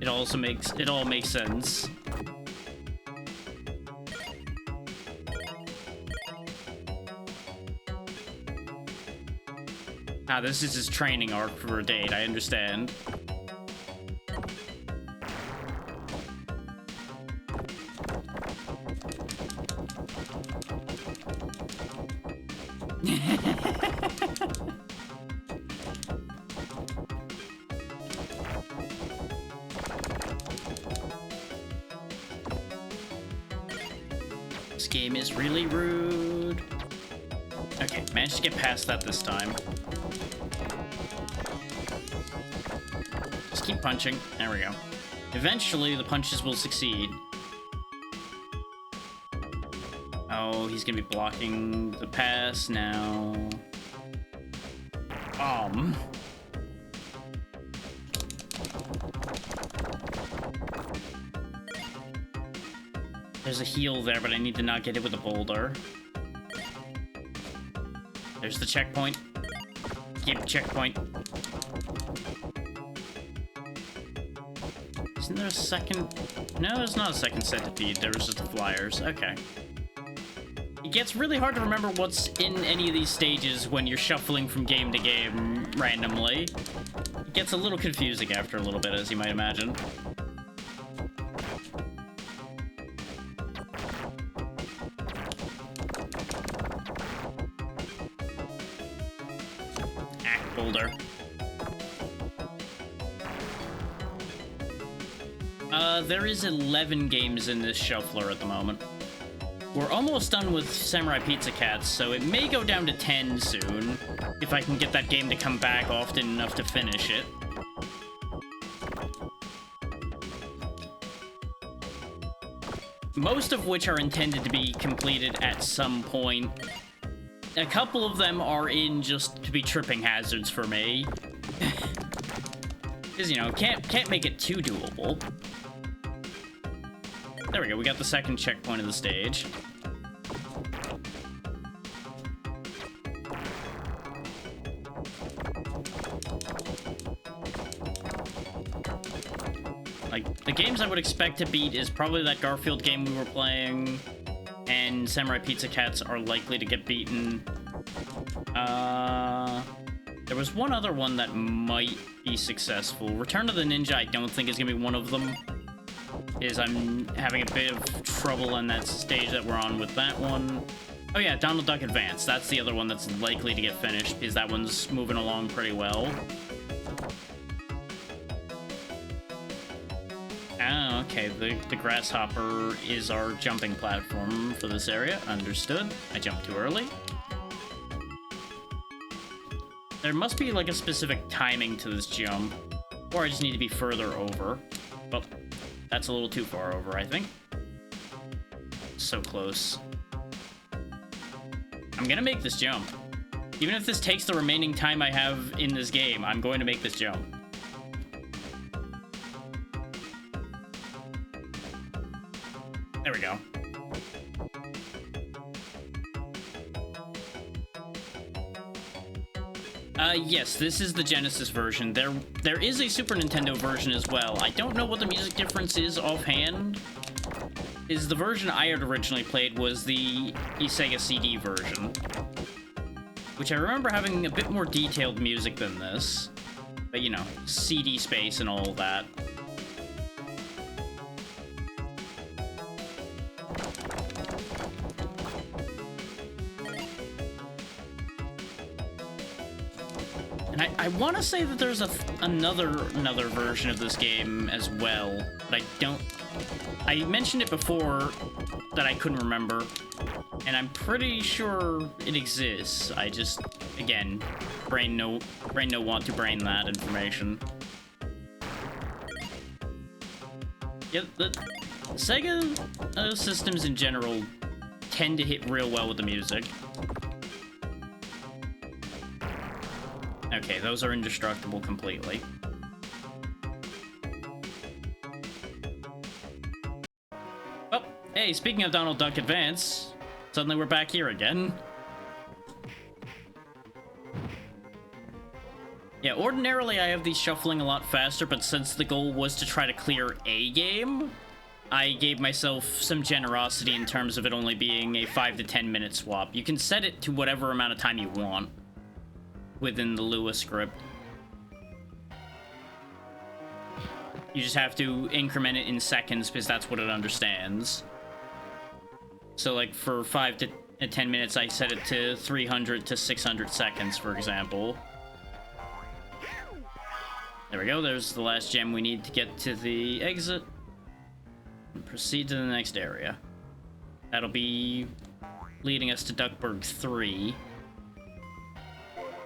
It all makes sense. Ah, this is his training arc for a date, I understand. This game is really rude. Okay, managed to get past that this time. Just keep punching. There we go. Eventually, the punches will succeed. Oh, he's gonna be blocking the pass now. There's a heal there, but I need to not get hit with a boulder. There's the checkpoint. Keep checkpoint. Isn't there a second? No, there's not a second set defeat. There was just the flyers. Okay. It gets really hard to remember what's in any of these stages when you're shuffling from game to game randomly. It gets a little confusing after a little bit, as you might imagine. Boulder. There is 11 games in this shuffler at the moment. We're almost done with Samurai Pizza Cats, so it may go down to 10 soon, if I can get that game to come back often enough to finish it. Most of which are intended to be completed at some point. A couple of them are in just to be tripping hazards for me. Because, you know, can't make it too doable. There we go, we got the second checkpoint of the stage. Like, the games I would expect to beat is probably that Garfield game we were playing, and Samurai Pizza Cats are likely to get beaten. There was one other one that might be successful. Return of the Ninja I don't think is gonna be one of them. I'm having a bit of trouble on that stage that we're on with that one. Oh yeah, Donald Duck Advance. That's the other one that's likely to get finished, because that one's moving along pretty well. Ah, okay, the grasshopper is our jumping platform for this area. Understood. I jumped too early. There must be like a specific timing to this jump, or I just need to be further over. Well, that's a little too far over, I think. So close. I'm gonna make this jump. Even if this takes the remaining time I have in this game, I'm going to make this jump. There we go. Yes, this is the Genesis version. There is a Super Nintendo version as well. I don't know what the music difference is offhand. The version I had originally played was the Sega CD version, which I remember having a bit more detailed music than this. But, you know, CD space and all that. And I want to say that there's another version of this game as well, but I don't... I mentioned it before that I couldn't remember, and I'm pretty sure it exists. I just, again, brain no want to brain that information. Yeah, the Sega systems in general tend to hit real well with the music. Okay, those are indestructible completely. Well, hey, speaking of Donald Duck Advance, suddenly we're back here again. Yeah, ordinarily I have these shuffling a lot faster, but since the goal was to try to clear a game, I gave myself some generosity in terms of it only being a 5 to 10 minute swap. You can set it to whatever amount of time you want within the Lua script. You just have to increment it in seconds because that's what it understands. So like for 5 to 10 minutes, I set it to 300 to 600 seconds, for example. There we go, there's the last gem we need to get to the exit. And proceed to the next area. That'll be leading us to Duckburg 3.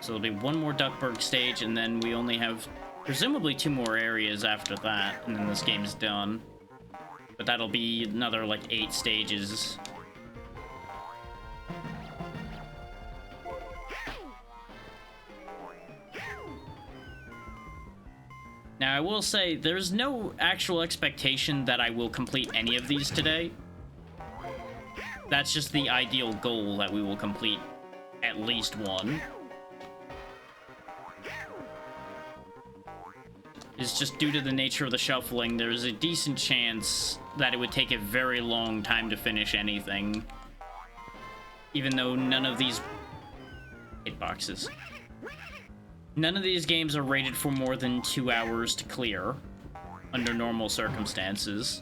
So there'll be one more Duckburg stage, and then we only have presumably 2 more areas after that, and then this game's done. But that'll be another, like, 8 stages. Now, I will say, there's no actual expectation that I will complete any of these today. That's just the ideal goal, that we will complete at least one. It's just due to the nature of the shuffling, there's a decent chance that it would take a very long time to finish anything. Even though none of these hitboxes. None of these games are rated for more than 2 hours to clear under normal circumstances.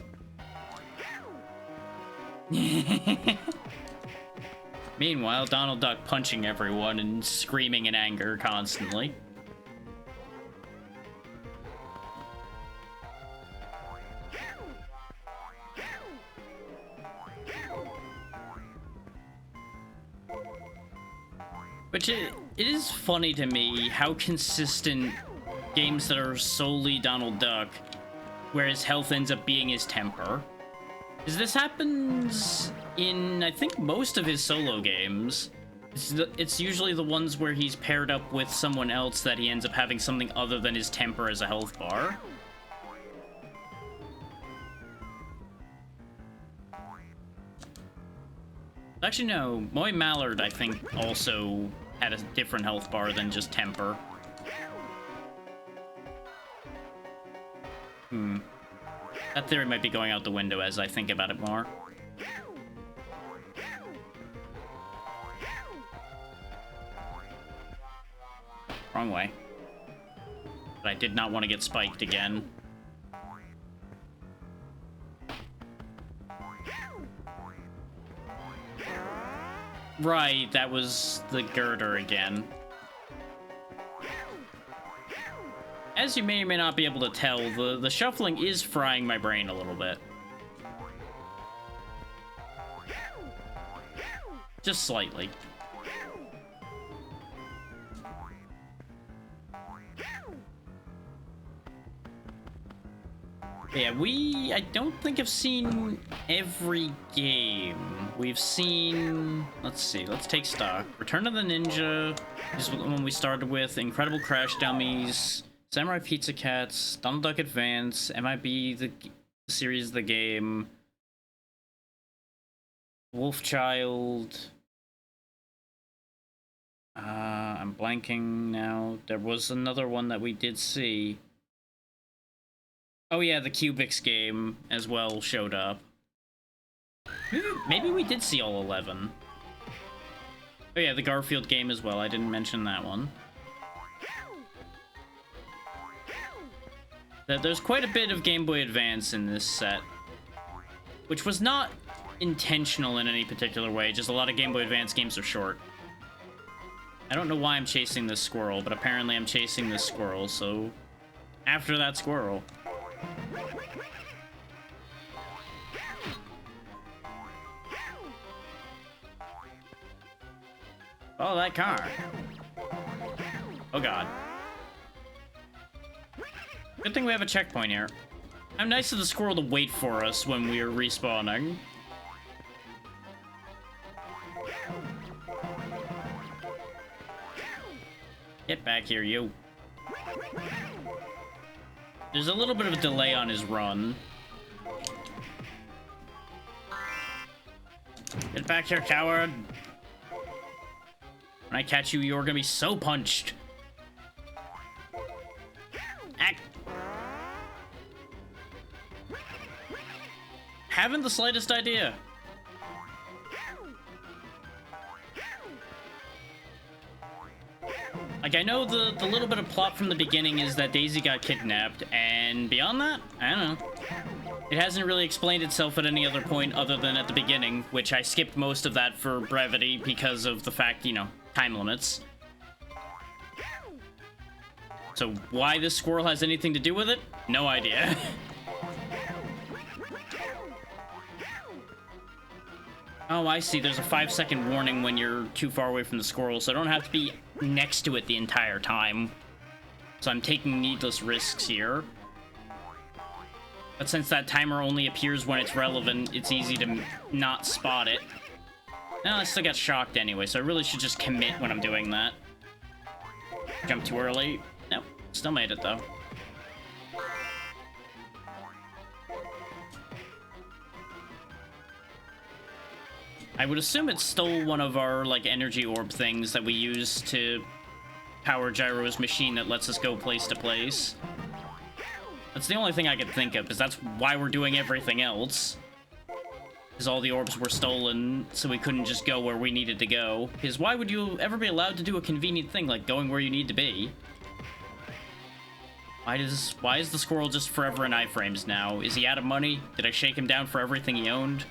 Meanwhile, Donald Duck punching everyone and screaming in anger constantly. Which it is funny to me how consistent games that are solely Donald Duck, where his health ends up being his temper. Because this happens in, I think, most of his solo games. It's usually the ones where he's paired up with someone else that he ends up having something other than his temper as a health bar. Actually, no. Moy Mallard, I think, also had a different health bar than just temper. That theory might be going out the window as I think about it more. Wrong way. But I did not want to get spiked again. Right, that was the girder again. As you may or may not be able to tell, the shuffling is frying my brain a little bit. Just slightly. Yeah, I don't think have seen every game. We've seen, let's see, let's take stock. Return of the Ninja is the one we started with, Incredible Crash Dummies, Samurai Pizza Cats, Donald Duck Advance, MIB, the series, the game, Wolfchild, I'm blanking now. There was another one that we did see. Oh yeah, the Cubics game as well showed up. Maybe we did see all 11. Oh yeah, the Garfield game as well. I didn't mention that one. There's quite a bit of Game Boy Advance in this set, which was not intentional in any particular way, just a lot of Game Boy Advance games are short. I don't know why I'm chasing this squirrel, but apparently I'm chasing this squirrel, so after that squirrel. Oh, that car. Oh god. Good thing we have a checkpoint here. How nice of the squirrel to wait for us when we are respawning. Get back here, you. There's a little bit of a delay on his run. Get back here, coward. When I catch you, you're gonna be so punched. Act. Haven't the slightest idea. Like, I know the little bit of plot from the beginning is that Daisy got kidnapped, and beyond that, I don't know. It hasn't really explained itself at any other point other than at the beginning, which I skipped most of that for brevity because of the fact, you know, time limits. So why this squirrel has anything to do with it? No idea. Oh, I see. There's a 5-second warning when you're too far away from the squirrel, so I don't have to be next to it the entire time. So I'm taking needless risks here. But since that timer only appears when it's relevant, it's easy to not spot it. No, I still got shocked anyway, so I really should just commit when I'm doing that. Jump too early. Nope, still made it though. I would assume it stole one of our, like, energy orb things that we use to power Gyro's machine that lets us go place to place. That's the only thing I could think of, because that's why we're doing everything else. Because all the orbs were stolen, so we couldn't just go where we needed to go. Because why would you ever be allowed to do a convenient thing like going where you need to be? Why is the squirrel just forever in iframes now? Is he out of money? Did I shake him down for everything he owned?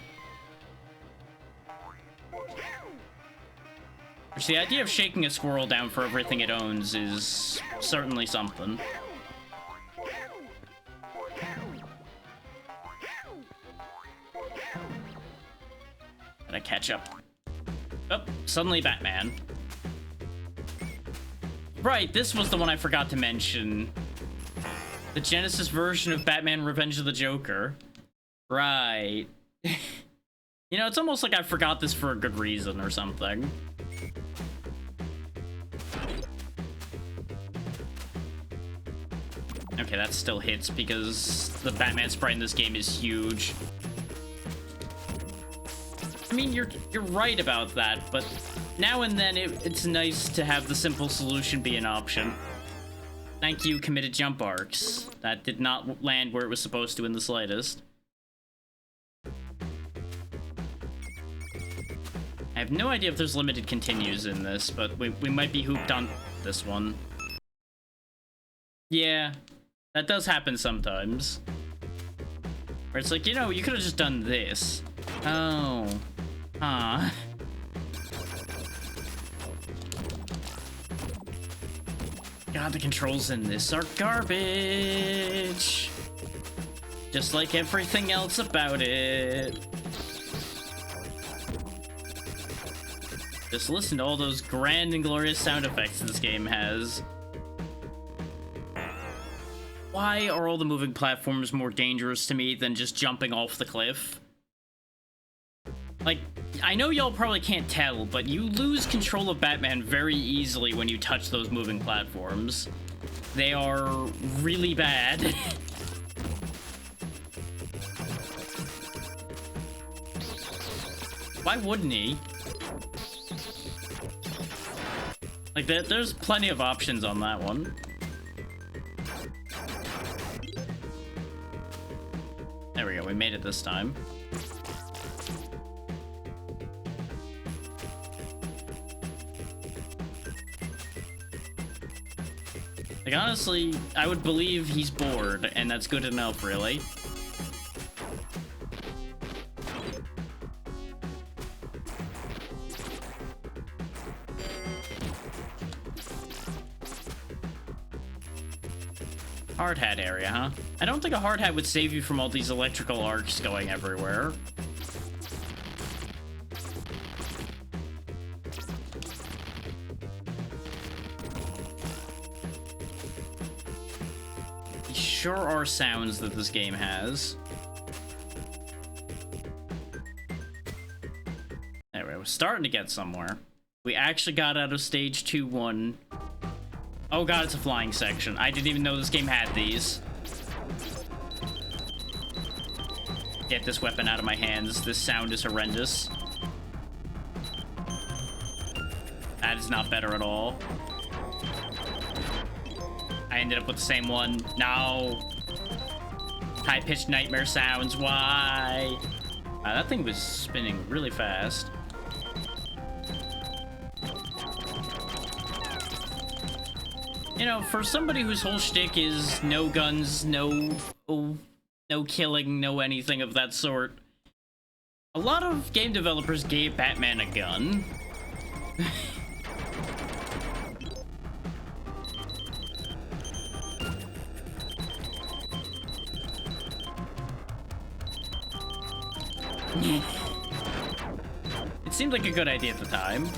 Which, the idea of shaking a squirrel down for everything it owns is certainly something. Gotta catch up. Oh, suddenly Batman. Right, this was the one I forgot to mention. The Genesis version of Batman Revenge of the Joker. Right. You know, it's almost like I forgot this for a good reason or something. Okay, that still hits because the Batman sprite in this game is huge. I mean, you're right about that, but now and then it's nice to have the simple solution be an option. Thank you, committed jump arcs. That did not land where it was supposed to in the slightest. I have no idea if there's limited continues in this, but we might be hooped on this one. Yeah, that does happen sometimes. Where it's like, you know, you could have just done this. Oh. Huh. God, the controls in this are garbage. Just like everything else about it. Just listen to all those grand and glorious sound effects this game has. Why are all the moving platforms more dangerous to me than just jumping off the cliff? Like, I know y'all probably can't tell, but you lose control of Batman very easily when you touch those moving platforms. They are really bad. Why wouldn't he? Like, there's plenty of options on that one. There we go, we made it this time. Like, honestly, I would believe he's bored, and that's good enough, really. Hard hat area, huh? I don't think a hard hat would save you from all these electrical arcs going everywhere. Sure are sounds that this game has. There we go. We're starting to get somewhere. We actually got out of stage 2-1. Oh god, it's a flying section. I didn't even know this game had these. Get this weapon out of my hands. This sound is horrendous. That is not better at all. I ended up with the same one. No. High-pitched nightmare sounds. Why? That thing was spinning really fast. You know, for somebody whose whole shtick is no guns, no killing, no anything of that sort, a lot of game developers gave Batman a gun. It seemed like a good idea at the time.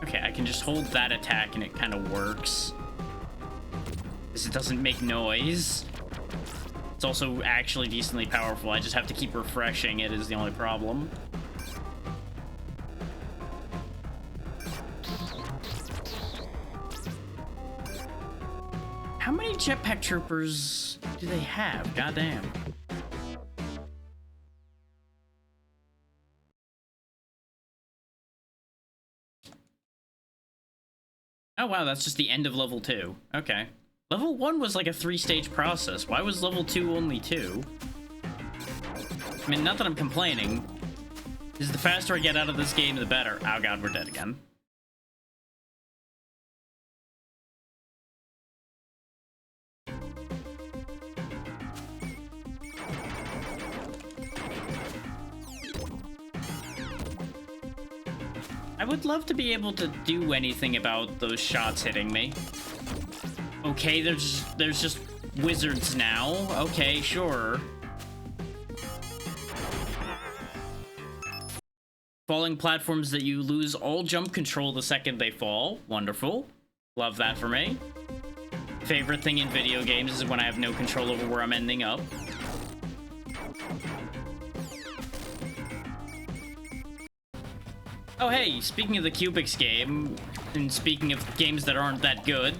Okay, I can just hold that attack and it kind of works. Because it doesn't make noise. It's also actually decently powerful. I just have to keep refreshing it is the only problem. How many jetpack troopers do they have? Goddamn. Oh wow, that's just the end of level 2. Okay. Level 1 was like a 3-stage process. Why was level 2 only 2? I mean, not that I'm complaining. Because the faster I get out of this game, the better. Oh god, we're dead again. I would love to be able to do anything about those shots hitting me. Okay, there's just wizards now. Okay, sure. Falling platforms that you lose all jump control the second they fall. Wonderful. Love that for me. Favorite thing in video games is when I have no control over where I'm ending up. Oh hey, speaking of the Cubics game, and speaking of games that aren't that good,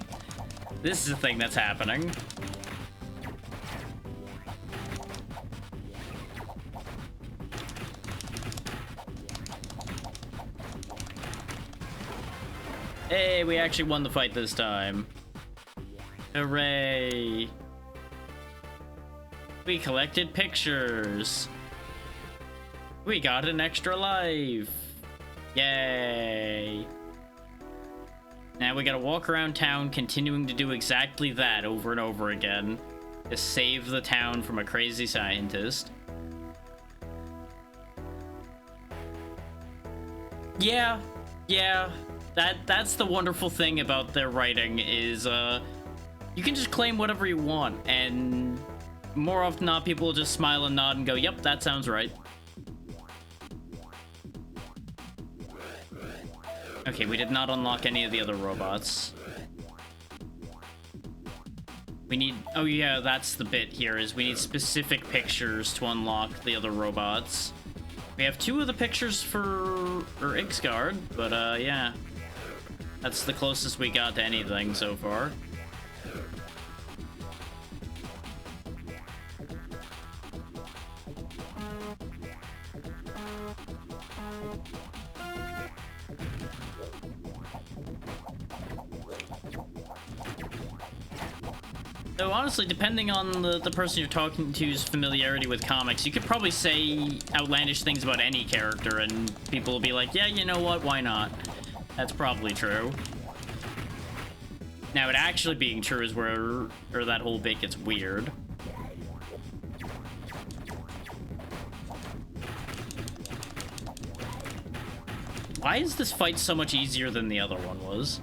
this is a thing that's happening. Hey, we actually won the fight this time. Hooray. We collected pictures. We got an extra life. Yay. Now we gotta walk around town continuing to do exactly that over and over again to save the town from a crazy scientist. Yeah, that's the wonderful thing about their writing is you can just claim whatever you want, and more often than not people will just smile and nod and go, yep, that sounds right. Okay, we did not unlock any of the other robots. We need... Oh yeah, that's the bit here, is we need specific pictures to unlock the other robots. We have 2 of the pictures for Ixgard, but yeah. That's the closest we got to anything so far. So honestly, depending on the person you're talking to's familiarity with comics, you could probably say outlandish things about any character and people will be like, yeah, you know what, why not? That's probably true. Now, it actually being true is where that whole bit gets weird. Why is this fight so much easier than the other one was?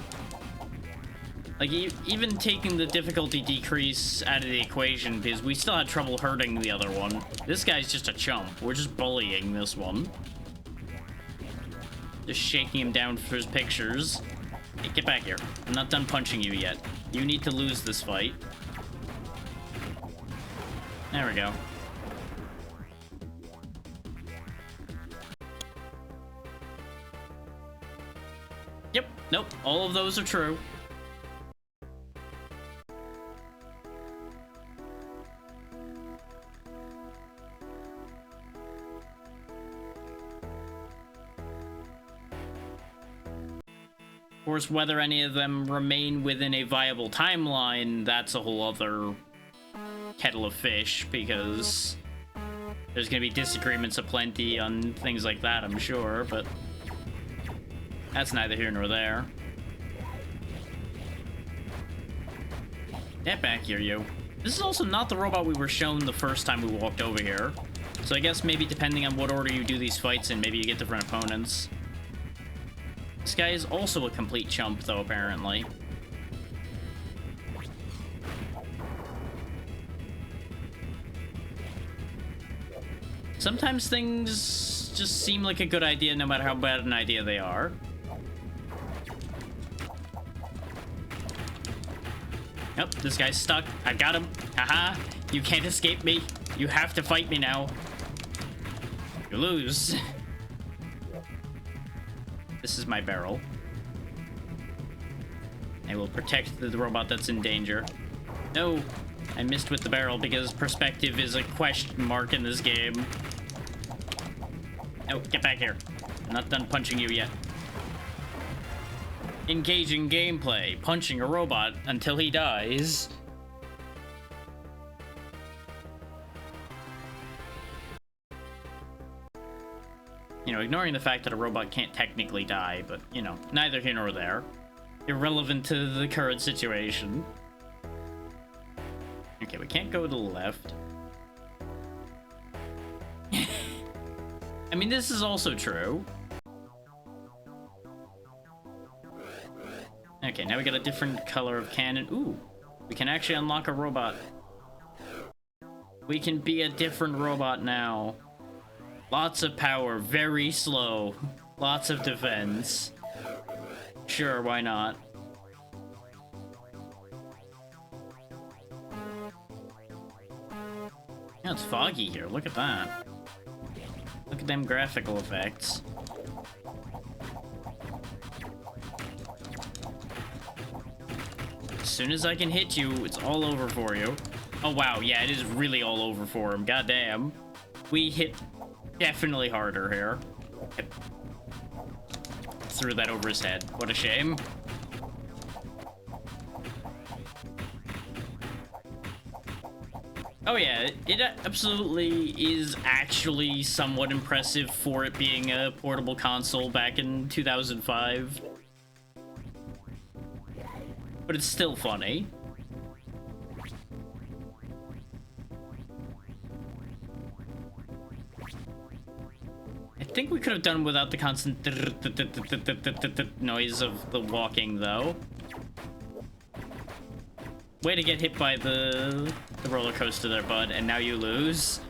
Like, even taking the difficulty decrease out of the equation, because we still had trouble hurting the other one. This guy's just a chump. We're just bullying this one. Just shaking him down for his pictures. Hey, get back here. I'm not done punching you yet. You need to lose this fight. There we go. Yep, nope, all of those are true. Of course, whether any of them remain within a viable timeline, that's a whole other kettle of fish, because there's gonna be disagreements aplenty on things like that, I'm sure, but that's neither here nor there. Get back here, you. This is also not the robot we were shown the first time we walked over here, so I guess maybe depending on what order you do these fights in, maybe you get different opponents. This guy is also a complete chump, though, apparently. Sometimes things just seem like a good idea, no matter how bad an idea they are. Nope, this guy's stuck. I got him. Haha, you can't escape me. You have to fight me now. You lose. This is my barrel. I will protect the robot that's in danger. No, I missed with the barrel because perspective is a question mark in this game. No, get back here. I'm not done punching you yet. Engaging gameplay. Punching a robot until he dies. You know, ignoring the fact that a robot can't technically die, but, you know, neither here nor there. Irrelevant to the current situation. Okay, we can't go to the left. I mean, this is also true. Okay, now we got a different color of cannon. Ooh, we can actually unlock a robot. We can be a different robot now. Lots of power, very slow. Lots of defense. Sure, why not? Yeah, it's foggy here. Look at that. Look at them graphical effects. As soon as I can hit you, it's all over for you. Oh, wow. Yeah, it is really all over for him. Goddamn. We hit definitely harder here. Yep. Threw that over his head. What a shame. Oh yeah, it absolutely is actually somewhat impressive for it being a portable console back in 2005. But it's still funny. I think we could have done without the constant noise of the walking, though. Way to get hit by the roller coaster there, bud, and now you lose.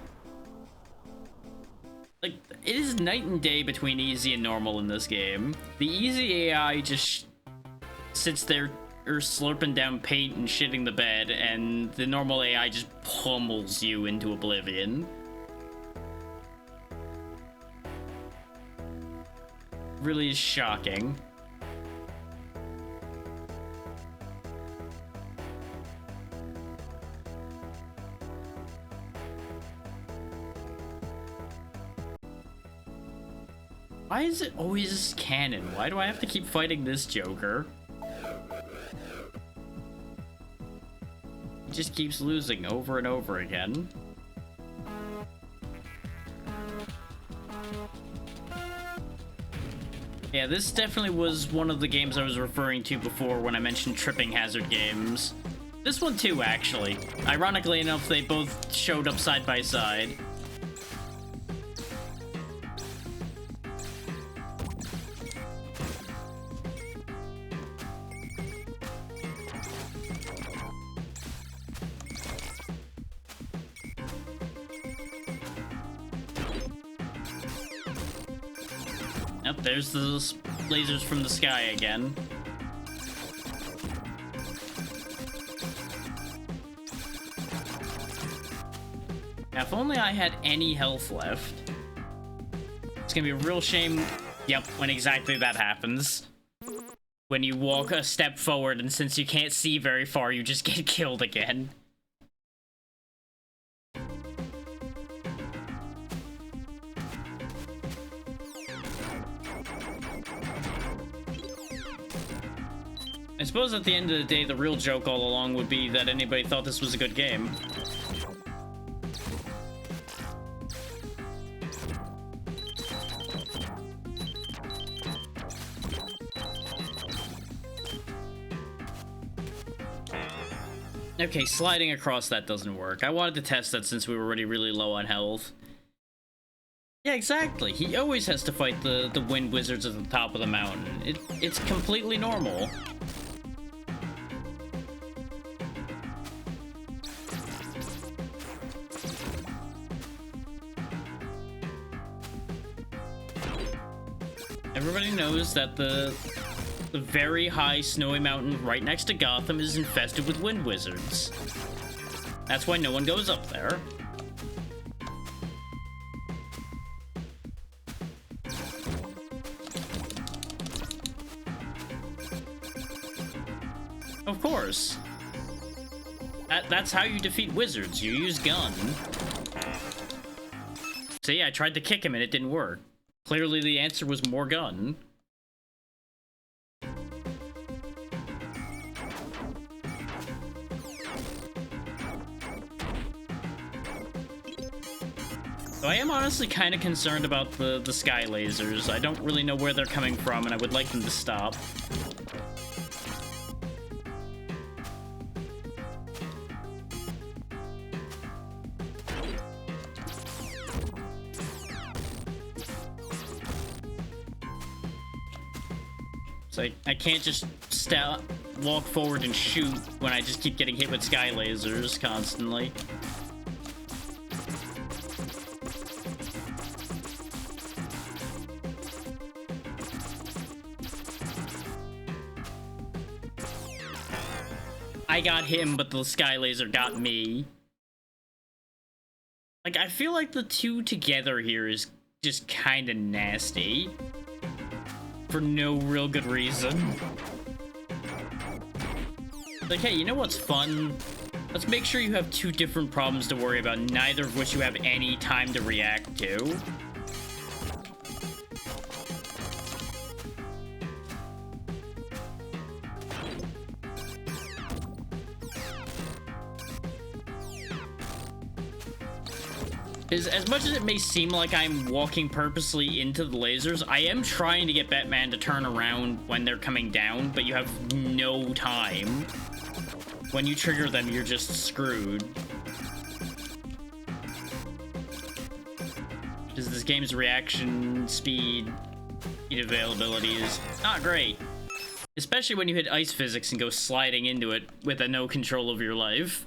Like, it is night and day between easy and normal in this game. The easy AI just sits there slurping down paint and shitting the bed, and the normal AI just pummels you into oblivion. really is shocking. Why is it always canon? Why do I have to keep fighting this Joker? He just keeps losing over and over again. Yeah, this definitely was one of the games I was referring to before when I mentioned tripping hazard games. This one too, actually. Ironically enough, they both showed up side by side. Yep, there's the lasers from the sky again. Now, if only I had any health left. It's gonna be a real shame, yep, when exactly that happens. When you walk a step forward, and since you can't see very far, you just get killed again. I suppose at the end of the day, the real joke all along would be that anybody thought this was a good game. Okay, sliding across that doesn't work. I wanted to test that since we were already really low on health. Yeah, exactly. He always has to fight the wind wizards at the top of the mountain. It's completely normal. Everybody knows that the very high snowy mountain right next to Gotham is infested with wind wizards. That's why no one goes up there. Of course. That's how you defeat wizards. You use gun. See, I tried to kick him and it didn't work. Clearly the answer was more gun. So I am honestly kind of concerned about the sky lasers. I don't really know where they're coming from, and I would like them to stop. So I can't just walk forward and shoot when I just keep getting hit with sky lasers constantly. I got him, but the sky laser got me. Like, I feel like the two together here is just kind of nasty. For no real good reason. Like, hey, you know what's fun? Let's make sure you have two different problems to worry about, neither of which you have any time to react to. As much as it may seem like I'm walking purposely into the lasers, I am trying to get Batman to turn around when they're coming down, but you have no time. When you trigger them, you're just screwed. Because this game's reaction speed availability is not great. Especially when you hit ice physics and go sliding into it with no control of your life.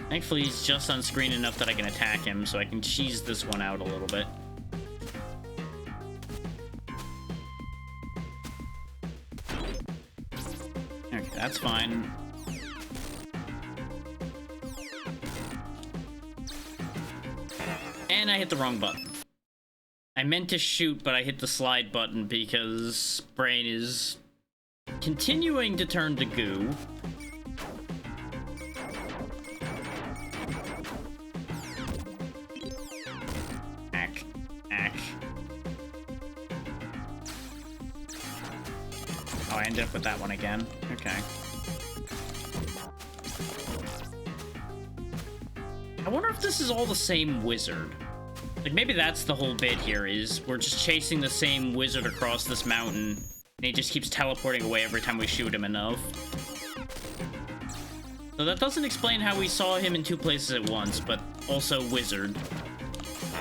Thankfully, he's just on screen enough that I can attack him, so I can cheese this one out a little bit. Okay, that's fine. And I hit the wrong button. I meant to shoot, but I hit the slide button because Brain is continuing to turn to goo. Oh, I ended up with that one again. Okay. I wonder if this is all the same wizard. Like, maybe that's the whole bit here, is we're just chasing the same wizard across this mountain, and he just keeps teleporting away every time we shoot him enough. So that doesn't explain how we saw him in two places at once, but also wizard.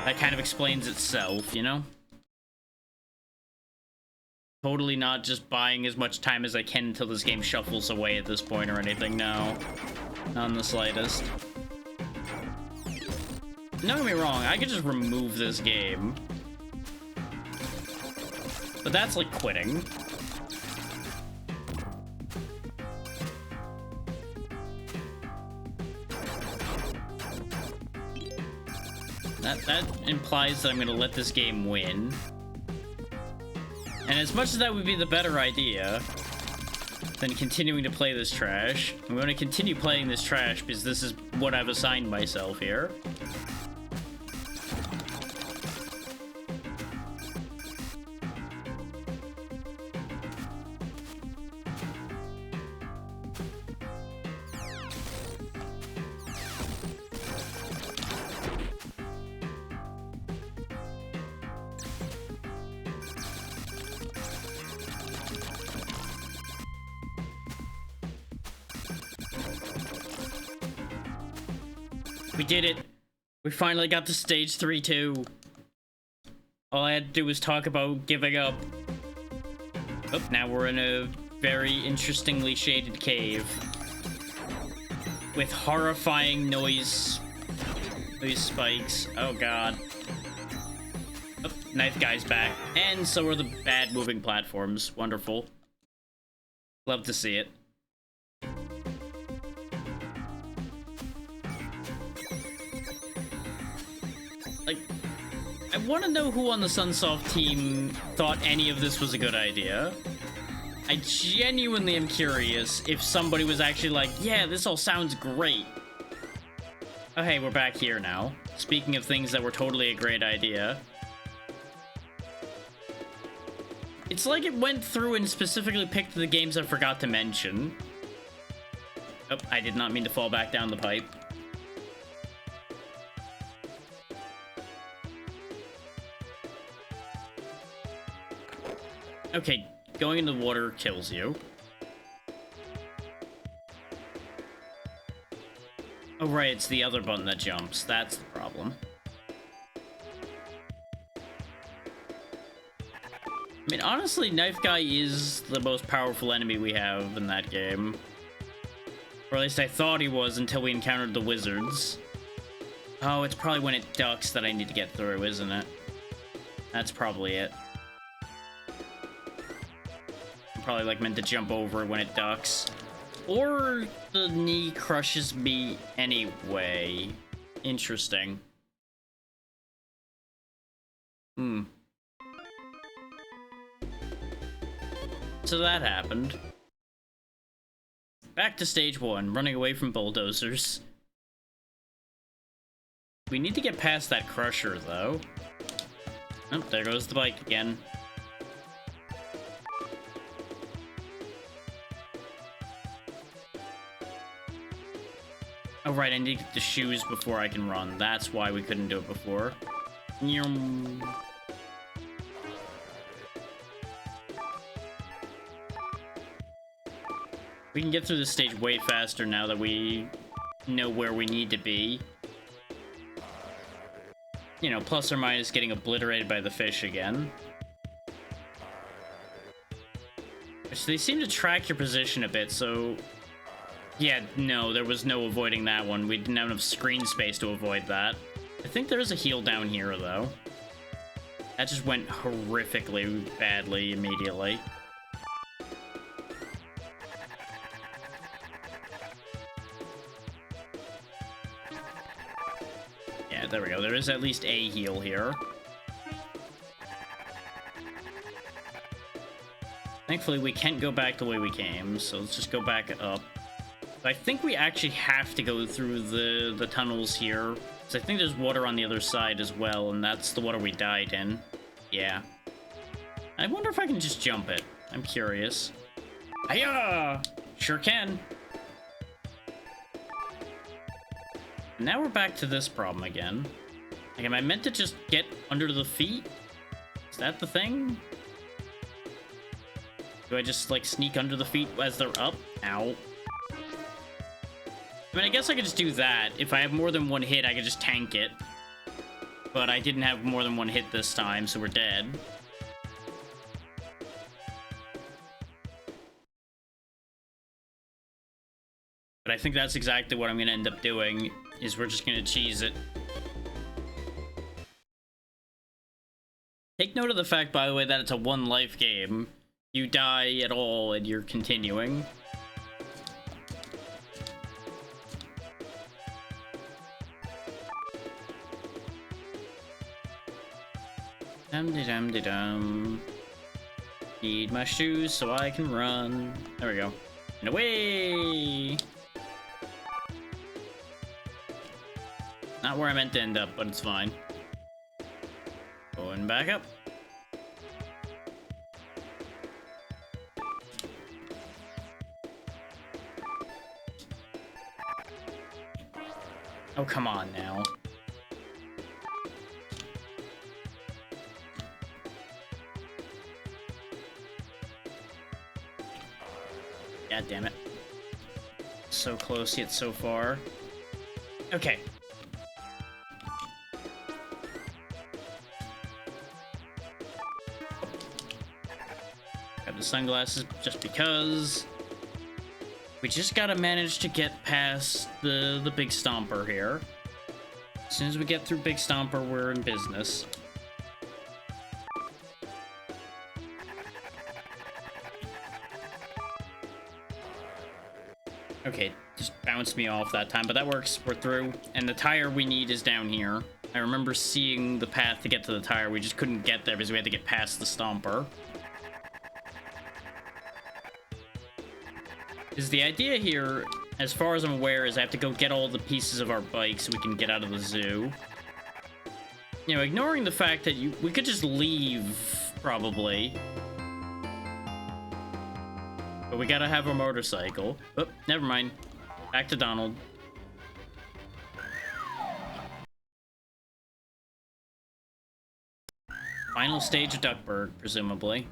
That kind of explains itself, you know? Totally not just buying as much time as I can until this game shuffles away at this point or anything, no. Not in the slightest. Don't get me wrong, I could just remove this game. But that's like quitting. That implies that I'm gonna let this game win. And as much as that would be the better idea than continuing to play this trash, I'm going to continue playing this trash because this is what I've assigned myself here. We did it. We finally got to stage 3 too. All I had to do was talk about giving up. Oh, now we're in a very interestingly shaded cave. With horrifying noise spikes. Oh god. Oh, knife guy's back. And so are the bad moving platforms. Wonderful. Love to see it. Like, I want to know who on the Sunsoft team thought any of this was a good idea. I genuinely am curious if somebody was actually like, yeah, this all sounds great. Oh, hey, we're back here now. Speaking of things that were totally a great idea. It's like it went through and specifically picked the games I forgot to mention. Oh, I did not mean to fall back down the pipe. Okay, going in the water kills you. Oh right, it's the other button that jumps. That's the problem. I mean, honestly, Knife Guy is the most powerful enemy we have in that game. Or at least I thought he was until we encountered the wizards. Oh, it's probably when it ducks that I need to get through, isn't it? That's probably it. Probably like meant to jump over it when it ducks. Or the knee crushes me anyway. Interesting. So that happened. Back to stage 1, running away from bulldozers. We need to get past that crusher though. Oh, there goes the bike again. Oh right, I need to get the shoes before I can run. That's why we couldn't do it before. Nyum. We can get through this stage way faster now that we know where we need to be. You know, plus or minus getting obliterated by the fish again. Which they seem to track your position a bit, so Yeah, no, there was no avoiding that one. We didn't have enough screen space to avoid that. I think there is a heal down here, though. That just went horrifically badly immediately. Yeah, there we go. There is at least a heal here. Thankfully, we can't go back the way we came, so let's just go back up. But I think we actually have to go through the tunnels here, because I think there's water on the other side as well, and that's the water we died in. Yeah. I wonder if I can just jump it. I'm curious. Hiya! Sure can. Now we're back to this problem again. Like, am I meant to just get under the feet? Is that the thing? Do I just, like, sneak under the feet as they're up? Ow. I mean, I guess I could just do that. If I have more than one hit, I could just tank it. But I didn't have more than one hit this time, so we're dead. But I think that's exactly what I'm going to end up doing, is we're just going to cheese it. Take note of the fact, by the way, that it's a one-life game. You die at all, and you're continuing. Dum-de-dum-de-dum. Need my shoes so I can run. There we go. And away! Not where I meant to end up, but it's fine. Going back up. Oh, come on now. God damn it. So close yet so far. Okay. Grab the sunglasses just because. We just gotta manage to get past the Big Stomper here. As soon as we get through Big Stomper, we're in business. Okay, just bounced me off that time, but that works. We're through. And the tire we need is down here. I remember seeing the path to get to the tire. We just couldn't get there because we had to get past the Stomper. Because the idea here, as far as I'm aware, is I have to go get all the pieces of our bike so we can get out of the zoo. You know, ignoring the fact that we could just leave, probably. But we gotta have a motorcycle. Oh, never mind. Back to Donald. Final stage of Duckburg, presumably.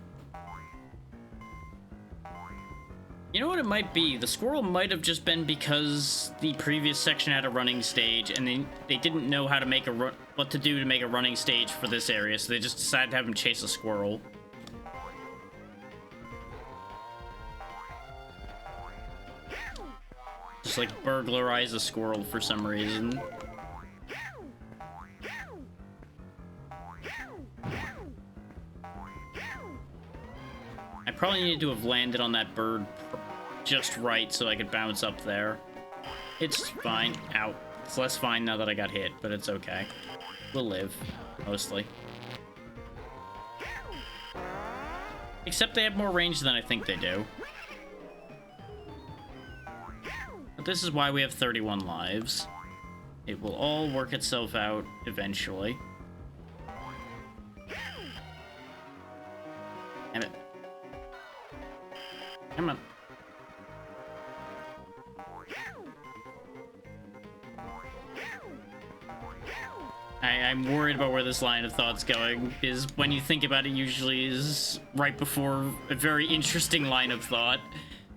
You know what it might be? The squirrel might have just been because the previous section had a running stage, and they didn't know how to make what to do to make a running stage for this area, so they just decided to have him chase a squirrel. Just like burglarize a squirrel for some reason. I probably needed to have landed on that bird just right so I could bounce up there. It's fine. Ow. It's less fine now that I got hit, but it's okay. We'll live, mostly. Except they have more range than I think they do. But this is why we have 31 lives. It will all work itself out eventually. Damn it. Come on. I'm worried about where this line of thought's going, is when you think about it usually is right before a very interesting line of thought.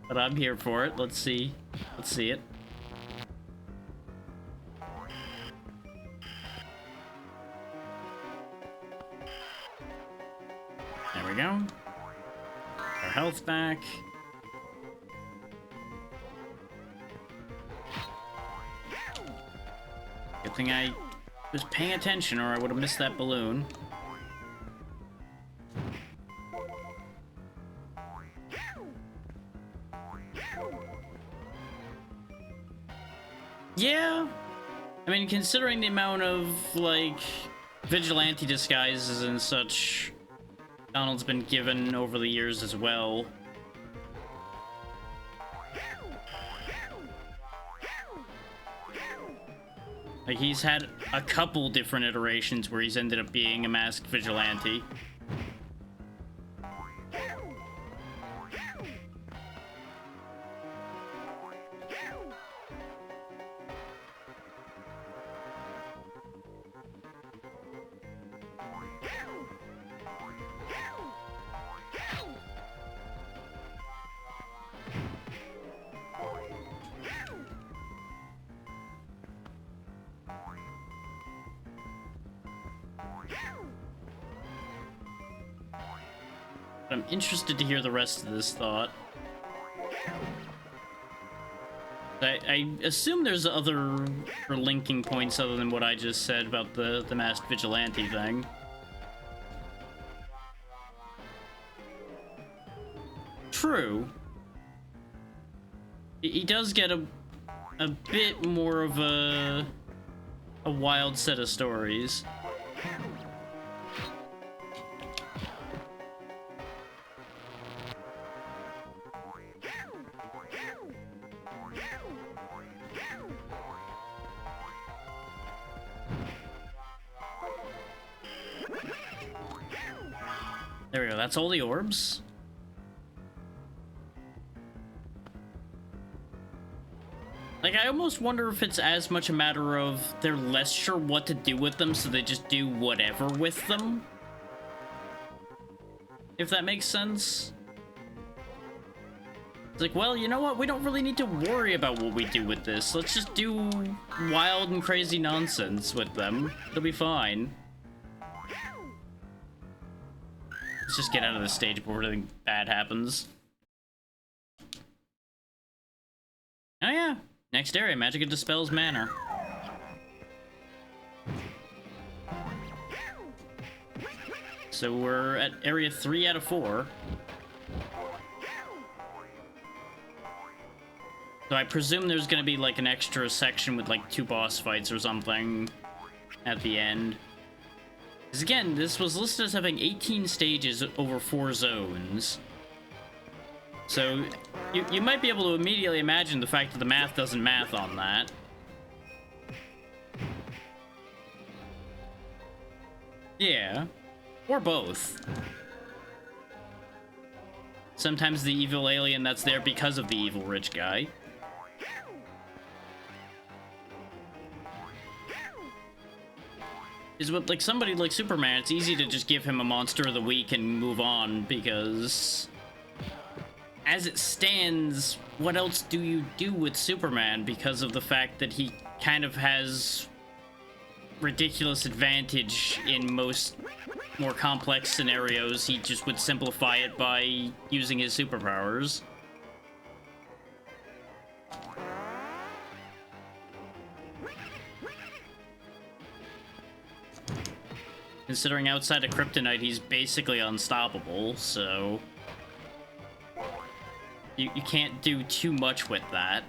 But I'm here for it. Let's see. Let's see it. There we go. Our health back. thing I was paying attention, or I would have missed that balloon. Yeah. I mean, considering the amount of, like, vigilante disguises and such Donald's been given over the years as well. Like, he's had a couple different iterations where he's ended up being a masked vigilante. I'm interested to hear the rest of this thought. I assume there's other linking points other than what I just said about the masked vigilante thing. True. He does get a bit more of a wild set of stories. There we go, that's all the orbs. Like, I almost wonder if it's as much a matter of they're less sure what to do with them, so they just do whatever with them. If that makes sense. It's like, well, you know what? We don't really need to worry about what we do with this. Let's just do wild and crazy nonsense with them. It'll be fine. Let's just get out of the stage before anything bad happens. Oh yeah. Next area, Magica Dispels Manor. So we're at area 3 out of 4. So I presume there's gonna be like an extra section with like 2 boss fights or something at the end. Because again, this was listed as having 18 stages over 4 zones. So you might be able to immediately imagine the fact that the math doesn't math on that. Yeah. Or both. Sometimes the evil alien that's there because of the evil rich guy. Is with, like, somebody like Superman, it's easy to just give him a Monster of the Week and move on, because as it stands, what else do you do with Superman because of the fact that he kind of has ridiculous advantage in most more complex scenarios? He just would simplify it by using his superpowers. Considering outside of Kryptonite, he's basically unstoppable, so you can't do too much with that.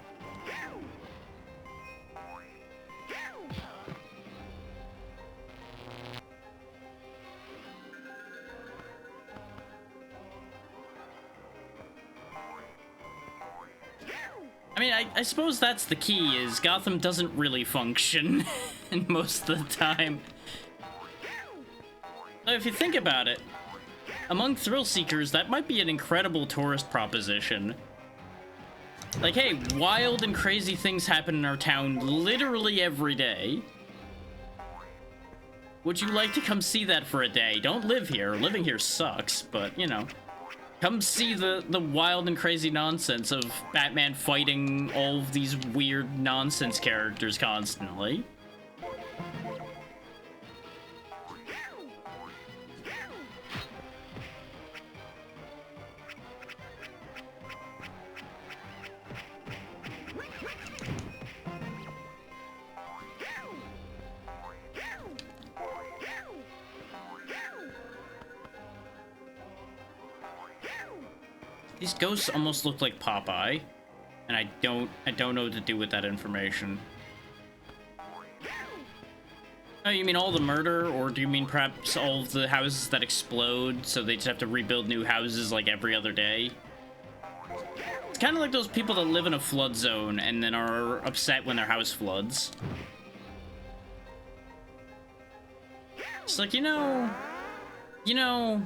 I mean, I suppose that's the key, is Gotham doesn't really function most of the time. If you think about it, among thrill seekers, that might be an incredible tourist proposition. Like, hey, wild and crazy things happen in our town literally every day. Would you like to come see that for a day? Don't live here. Living here sucks, but, you know. Come see the wild and crazy nonsense of Batman fighting all of these weird nonsense characters constantly. These ghosts almost look like Popeye, and I don't know what to do with that information. Oh, you mean all the murder, or do you mean perhaps all of the houses that explode, so they just have to rebuild new houses like every other day? It's kind of like those people that live in a flood zone and then are upset when their house floods. It's like, you know,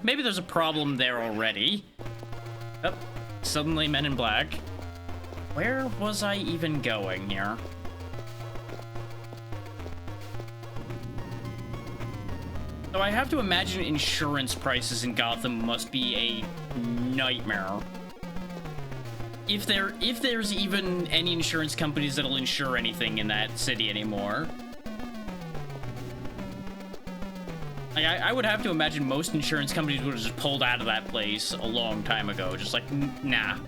maybe there's a problem there already. Oh, suddenly Men in Black. Where was I even going here? So I have to imagine insurance prices in Gotham must be a nightmare. If there's even any insurance companies that'll insure anything in that city anymore. Like, I would have to imagine most insurance companies would have just pulled out of that place a long time ago. Just like, nah.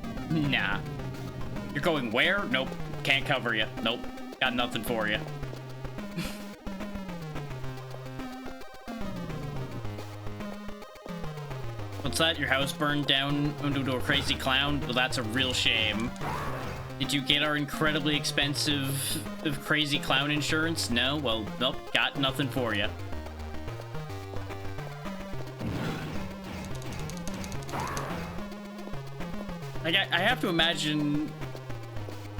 You're going where? Nope. Can't cover you. Nope. Got nothing for you. What's that? Your house burned down into a crazy clown? Well, that's a real shame. Did you get our incredibly expensive crazy clown insurance? No? Well, nope. Got nothing for you. Like, I have to imagine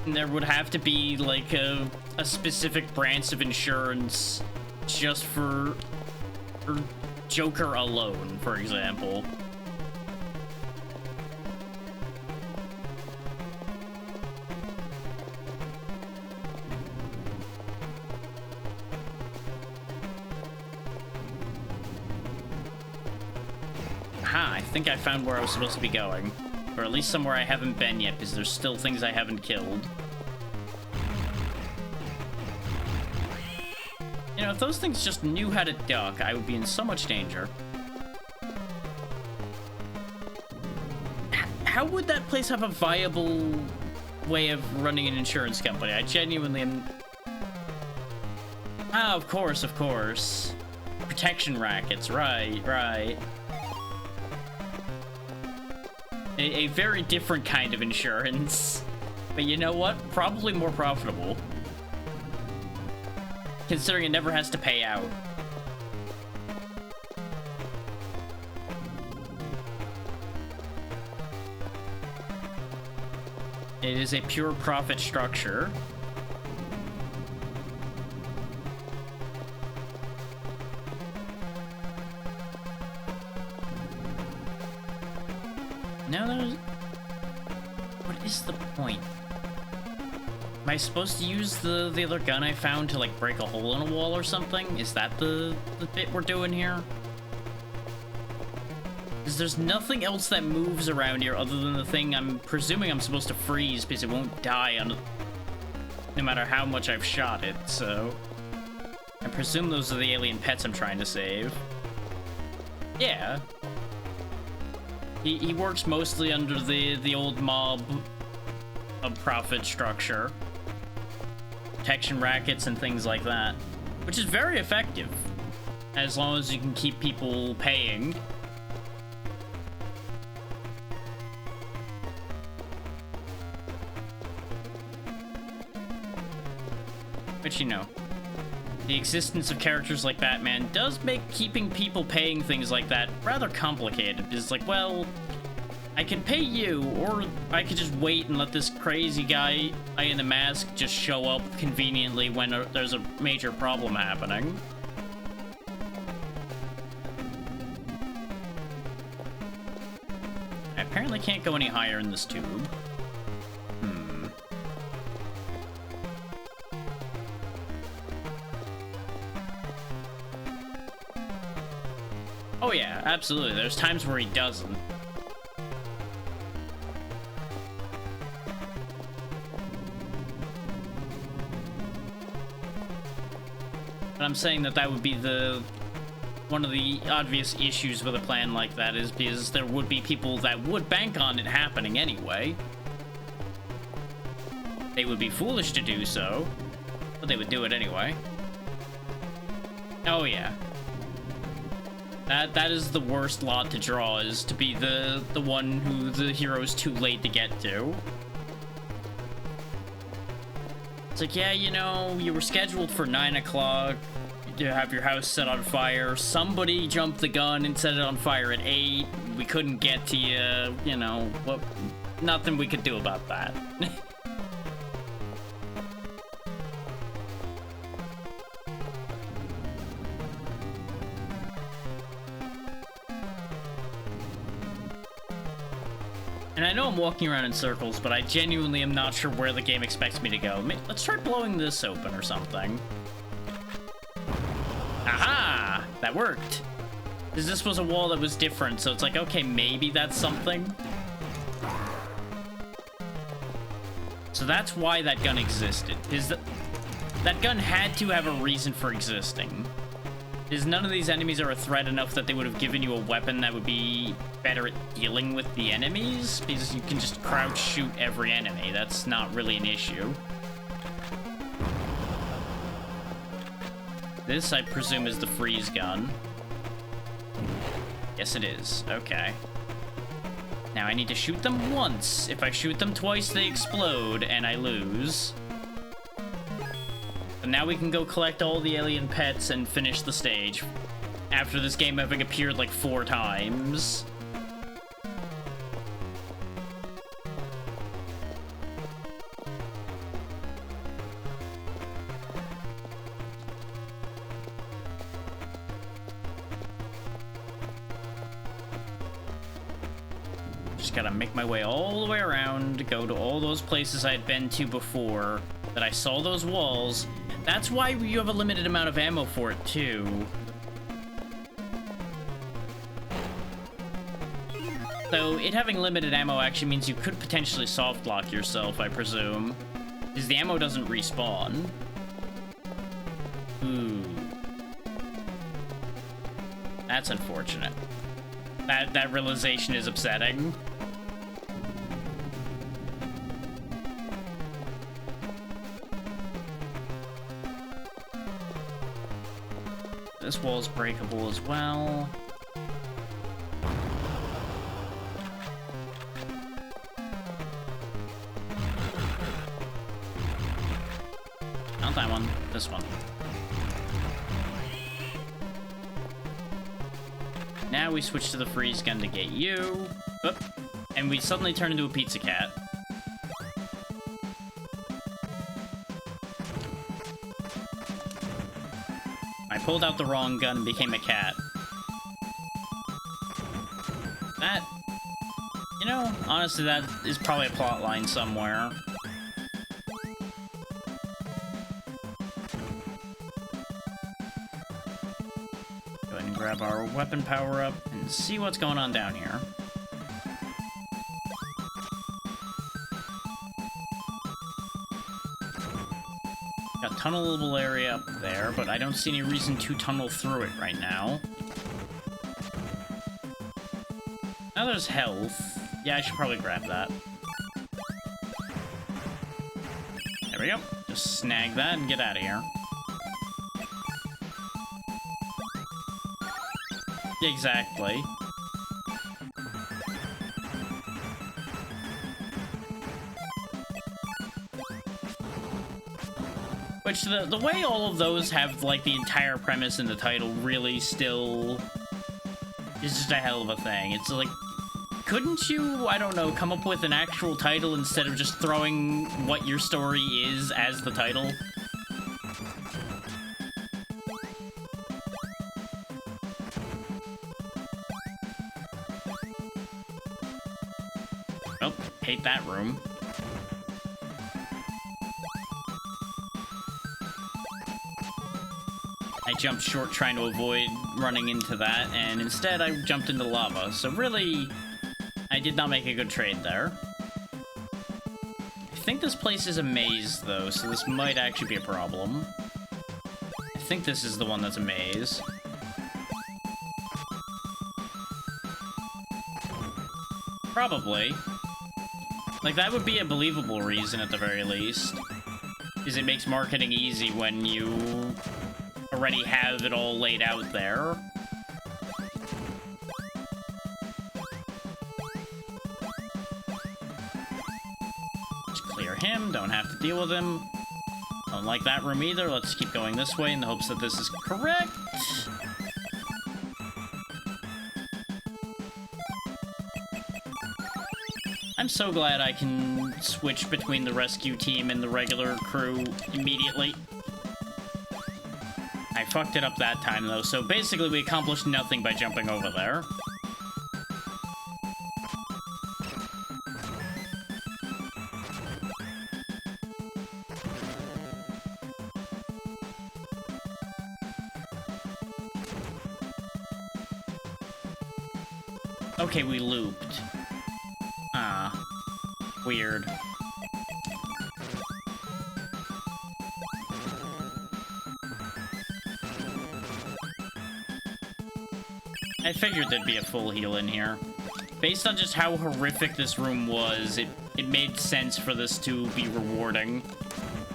there would have to be, like, a specific branch of insurance just for Joker alone, for example. Aha, I think I found where I was supposed to be going. Or at least somewhere I haven't been yet, because there's still things I haven't killed. You know, if those things just knew how to duck, I would be in so much danger. How would that place have a viable way of running an insurance company? I genuinely am... Ah, of course. Protection rackets, right. A very different kind of insurance. But you know what? Probably more profitable. Considering it never has to pay out. It is a pure profit structure. Now there's... What is the point? Am I supposed to use the other gun I found to, like, break a hole in a wall or something? Is that the bit we're doing here? Because there's nothing else that moves around here other than the thing I'm presuming I'm supposed to freeze because it won't die on, no matter how much I've shot it, so... I presume those are the alien pets I'm trying to save. Yeah. He works mostly under the old mob of profit structure. Protection rackets and things like that. Which is very effective. As long as you can keep people paying. But you know, the existence of characters like Batman does make keeping people paying things like that rather complicated. It's like, well, I can pay you, or I could just wait and let this crazy guy in the mask just show up conveniently when there's a major problem happening. I apparently can't go any higher in this tube. Oh yeah, absolutely. There's times where he doesn't. But I'm saying that would be one of the obvious issues with a plan like that, is because there would be people that would bank on it happening anyway. They would be foolish to do so, but they would do it anyway. Oh yeah. That is the worst lot to draw, is to be the one who the hero's too late to get to. It's like, yeah, you know, you were scheduled for 9 o'clock to have your house set on fire. Somebody jumped the gun and set it on fire at 8. We couldn't get to you, you know, what? Nothing we could do about that. And I know I'm walking around in circles, but I genuinely am not sure where the game expects me to go. Let's try blowing this open or something. Aha! That worked. Because this was a wall that was different, so it's like, okay, maybe that's something. So that's why that gun existed. That gun had to have a reason for existing. Because none of these enemies are a threat enough that they would have given you a weapon that would be better at dealing with the enemies, because you can just crouch shoot every enemy. That's not really an issue. This, I presume, is the freeze gun. Yes, it is. Okay. Now I need to shoot them once. If I shoot them twice, they explode, and I lose. And now we can go collect all the alien pets and finish the stage. After this game having appeared like 4 times. Just gotta make my way all the way around, go to all those places I'd been to before, that I saw those walls. That's why you have a limited amount of ammo for it, too. So, it having limited ammo actually means you could potentially soft lock yourself, I presume. Because the ammo doesn't respawn. Ooh. That's unfortunate. That realization is upsetting. This wall's breakable as well. Not that one, this one. Now we switch to the freeze gun to get you. Oop. And we suddenly turn into a pizza cat. I pulled out the wrong gun and became a cat. That... You know, honestly, that is probably a plot line somewhere. Go ahead and grab our weapon power-up and see what's going on down here. Got a tunnelable area up there, but I don't see any reason to tunnel through it right now. Now there's health. Yeah, I should probably grab that. There we go. Just snag that and get out of here. Exactly. Which, the way all of those have, like, the entire premise in the title really still is just a hell of a thing. It's like, couldn't you, I don't know, come up with an actual title instead of just throwing what your story is as the title? Oh, hate that room. I jumped short trying to avoid running into that, and instead I jumped into lava. So really, I did not make a good trade there. I think this place is a maze, though, so this might actually be a problem. I think this is the one that's a maze. Probably. Like, that would be a believable reason at the very least. Because it makes marketing easy when you already have it all laid out there. clear him. Don't have to deal with him. Don't like that room either. Let's keep going this way in the hopes that this is correct. I'm so glad I can switch between the rescue team and the regular crew immediately. I fucked it up that time, though, so basically we accomplished nothing by jumping over there. Okay, we looped. Ah. Weird. I figured there'd be a full heal in here. Based on just how horrific this room was, it made sense for this to be rewarding.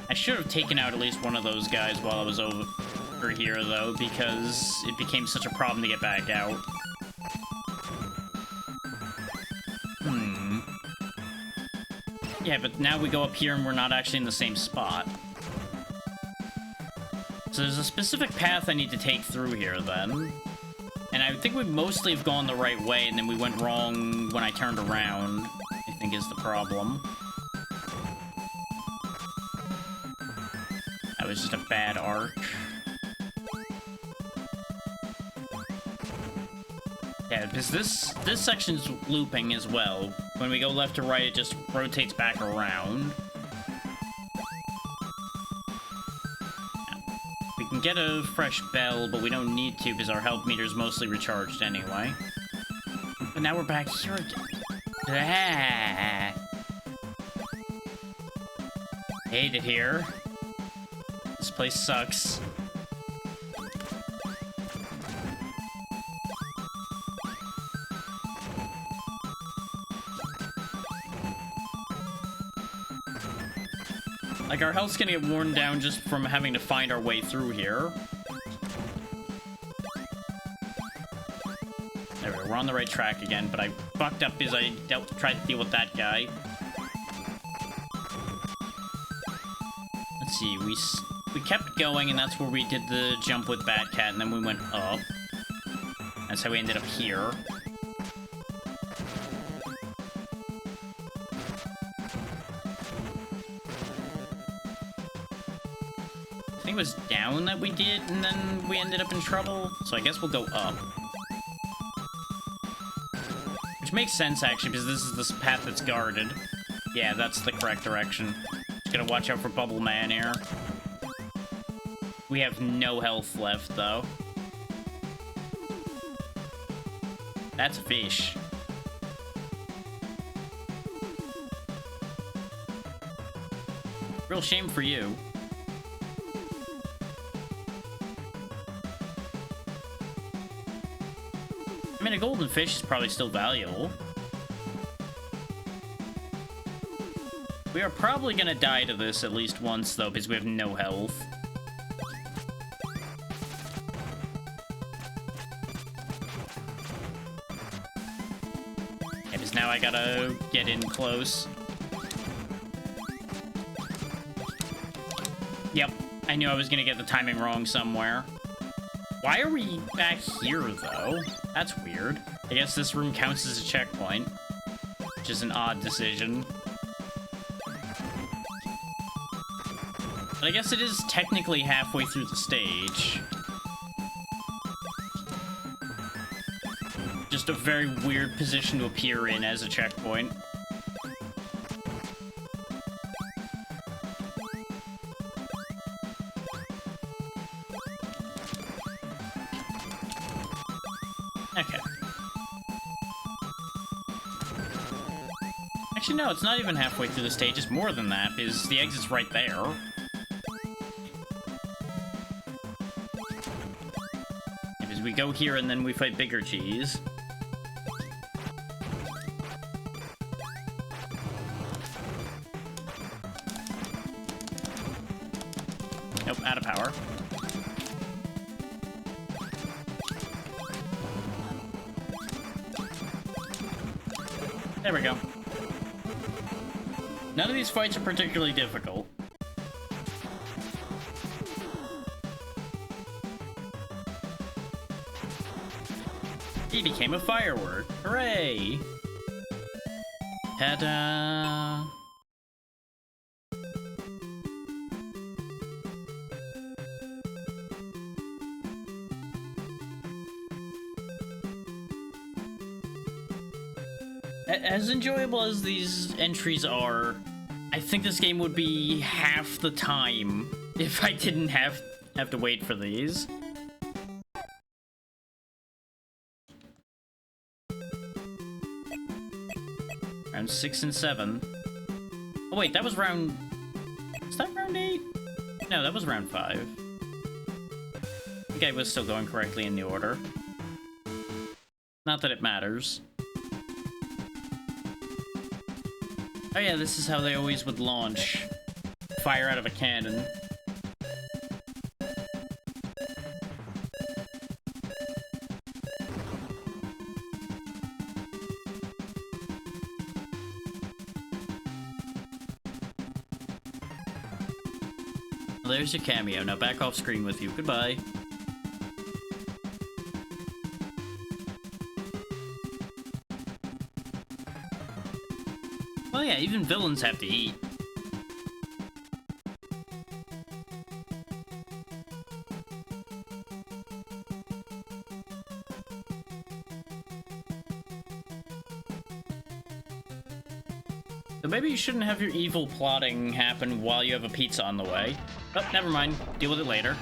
I should have taken out at least one of those guys while I was over here, though, because it became such a problem to get back out. Yeah, but now we go up here and we're not actually in the same spot. So there's a specific path I need to take through here, then. And I think we mostly have gone the right way, and then we went wrong when I turned around, I think is the problem. That was just a bad arch. Yeah, because this section's looping as well. When we go left to right, it just rotates back around. We can get a fresh bell, but we don't need to because our health meter's mostly recharged anyway. But now we're back here again. Hate it here. This place sucks. Like, our health's gonna get worn down just from having to find our way through here. There we go, we're on the right track again, but I fucked up because I tried to deal with that guy. Let's see, we kept going, and that's where we did the jump with Batcat, and then we went up. That's how we ended up here. I think it was down that we did, and then we ended up in trouble. So I guess we'll go up. Which makes sense, actually, because this is this path that's guarded. Yeah, that's the correct direction. Just gotta watch out for Bubble Man here. We have no health left, though. That's a fish. Real shame for you. I mean, a golden fish is probably still valuable. We are probably gonna die to this at least once, though, because we have no health. Yeah, because now I gotta get in close. Yep, I knew I was gonna get the timing wrong somewhere. Why are we back here, though? That's weird. I guess this room counts as a checkpoint, which is an odd decision. But I guess it is technically halfway through the stage. Just a very weird position to appear in as a checkpoint. Okay. Actually, no, it's not even halfway through the stage. It's more than that, because the exit's right there. Because we go here and then we fight Bigger Cheese. Nope, out of power. There we go. None of these fights are particularly difficult. He became a firework. Hooray! Ta-da! As enjoyable as these entries are, I think this game would be half the time if I didn't have to wait for these. Round 6 and 7. Oh wait, that was round... Was that round 8? No, that was round 5. I think I was still going correctly in the order. Not that it matters. Oh yeah, this is how they always would launch. Fire out of a cannon. Well, there's your cameo. Now back off screen with you. Goodbye. Well, yeah, even villains have to eat. So maybe you shouldn't have your evil plotting happen while you have a pizza on the way. Oh, never mind. Deal with it later.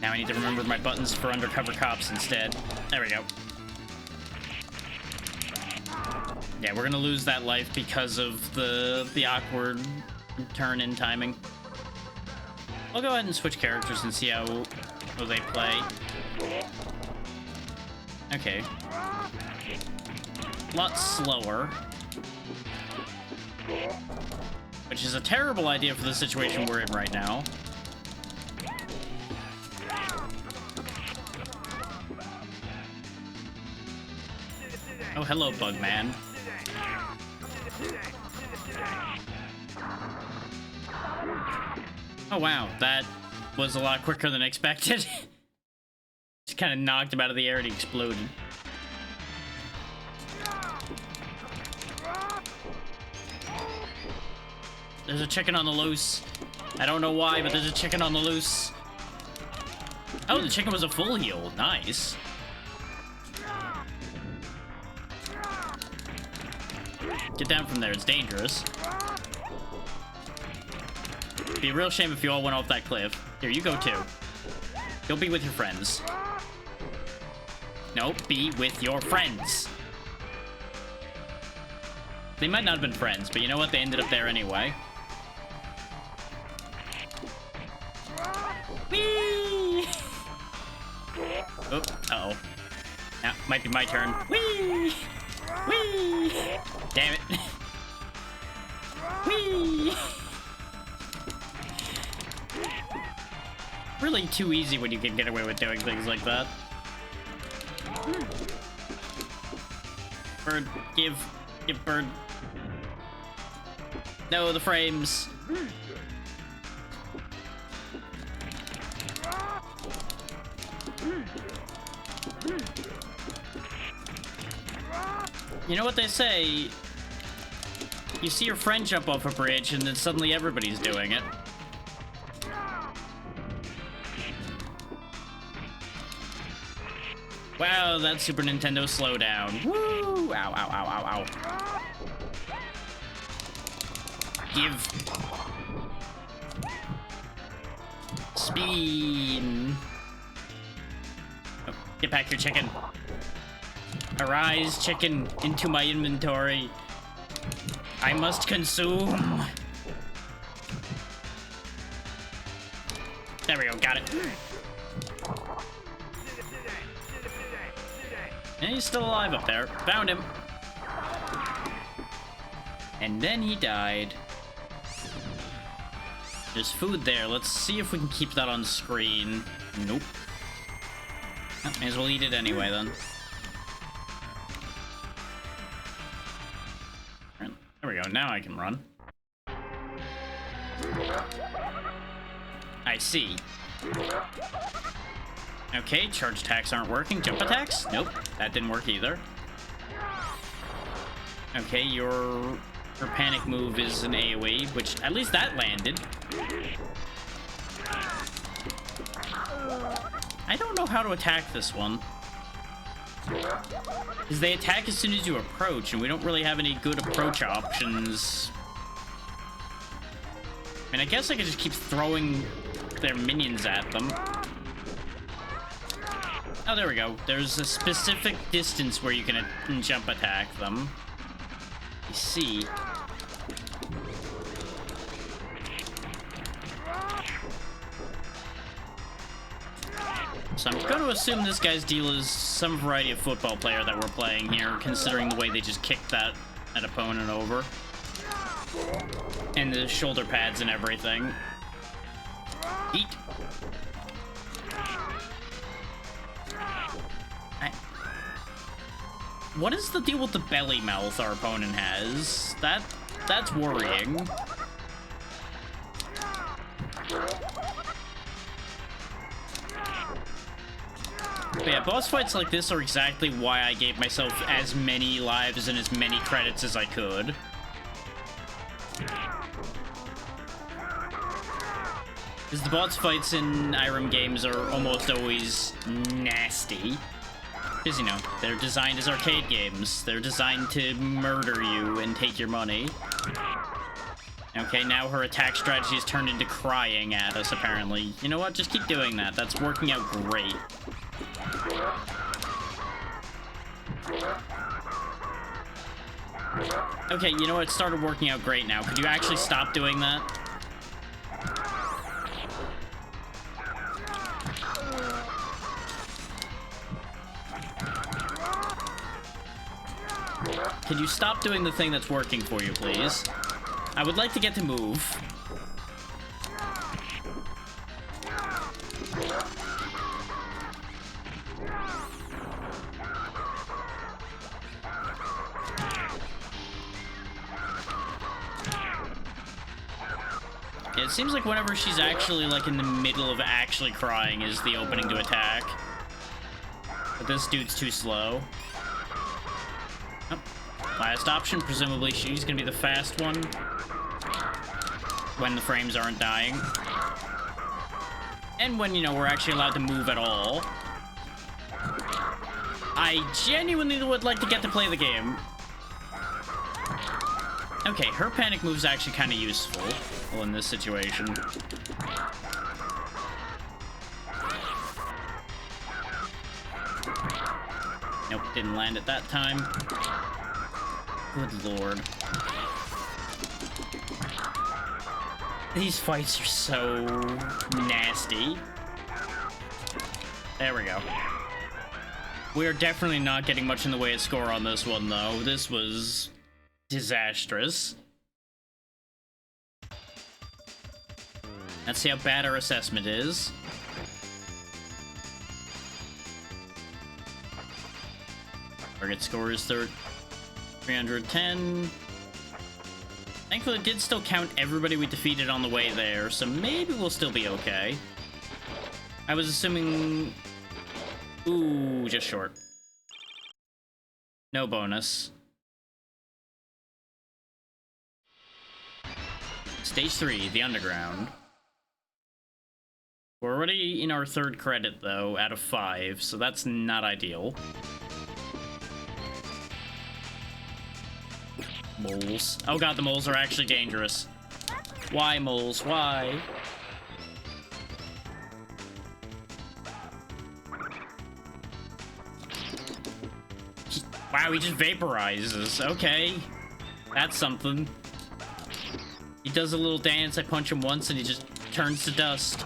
Now I need to remember my buttons for undercover cops instead. There we go. Yeah, we're gonna lose that life because of the awkward turn in timing. I'll go ahead and switch characters and see how they play. Okay. A lot slower. Which is a terrible idea for the situation we're in right now. Oh, hello, Bugman. Oh wow, that was a lot quicker than expected. Just kind of knocked him out of the air and he exploded. There's a chicken on the loose. I don't know why, but there's a chicken on the loose. Oh, the chicken was a full heal. Nice. Get down from there, it's dangerous. It'd be a real shame if you all went off that cliff. Here, you go too. Go be with your friends. No, be with your friends. They might not have been friends, but you know what? They ended up there anyway. Whee! Oh, uh-oh. Now, might be my turn. Whee! Whee! Damn it. Whee! Really too easy when you can get away with doing things like that. Bird, give Bird. No, the frames. You know what they say? You see your friend jump off a bridge and then suddenly everybody's doing it. Wow, that Super Nintendo slowdown. Woo! Ow, ow, ow, ow, ow. Give. Speed. Oh, get back here, chicken. Arise, chicken, into my inventory. I must consume. There we go, got it. And he's still alive up there. Found him. And then he died. There's food there. Let's see if we can keep that on screen. Nope. Oh, may as well eat it anyway, then. There we go, now I can run. I see. Okay, charge attacks aren't working. Jump attacks? Nope, that didn't work either. Okay, your panic move is an AoE, which at least that landed. I don't know how to attack this one. Because they attack as soon as you approach, and we don't really have any good approach options. I mean, I guess I could just keep throwing their minions at them. Oh, there we go. There's a specific distance where you can jump attack them. You see. So I'm going to assume this guy's deal is some variety of football player that we're playing here, considering the way they just kicked that opponent over. And the shoulder pads and everything. Eat. What is the deal with the belly mouth our opponent has? That's worrying. But yeah, boss fights like this are exactly why I gave myself as many lives and as many credits as I could. Because the boss fights in Irem games are almost always nasty. Because, you know, they're designed as arcade games. They're designed to murder you and take your money. Okay, now her attack strategy has turned into crying at us, apparently. You know what? Just keep doing that. That's working out great. Okay, you know what? It started working out great now. Could you actually stop doing that? Could you stop doing the thing that's working for you, please? I would like to get to move. It seems like whenever she's actually, like, in the middle of actually crying is the opening to attack. But this dude's too slow. Oh. Last option, presumably she's gonna be the fast one. When the frames aren't dying. And when, you know, we're actually allowed to move at all. I genuinely would like to get to play the game. Okay, her panic move's actually kind of useful in this situation. Nope, didn't land at that time. Good lord. These fights are so nasty. There we go. We are definitely not getting much in the way of score on this one, though. This was disastrous. Let's see how bad our assessment is. Target score is 310. Thankfully, it did still count everybody we defeated on the way there, so maybe we'll still be okay. I was assuming... Ooh, just short. No bonus. Stage 3, the Underground. We're already in our 3rd credit, though, out of 5, so that's not ideal. Moles. Oh god, the moles are actually dangerous. Why, moles? Why? Wow, he just vaporizes. Okay. That's something. He does a little dance, I punch him once, and he just turns to dust.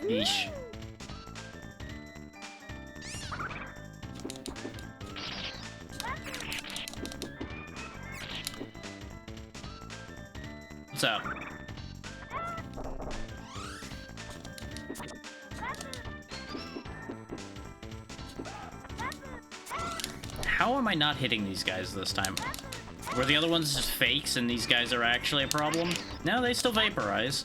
Yeesh. What's up? How How am I not hitting these guys this time? Were the other ones just fakes and these guys are actually a problem? No, they still vaporize.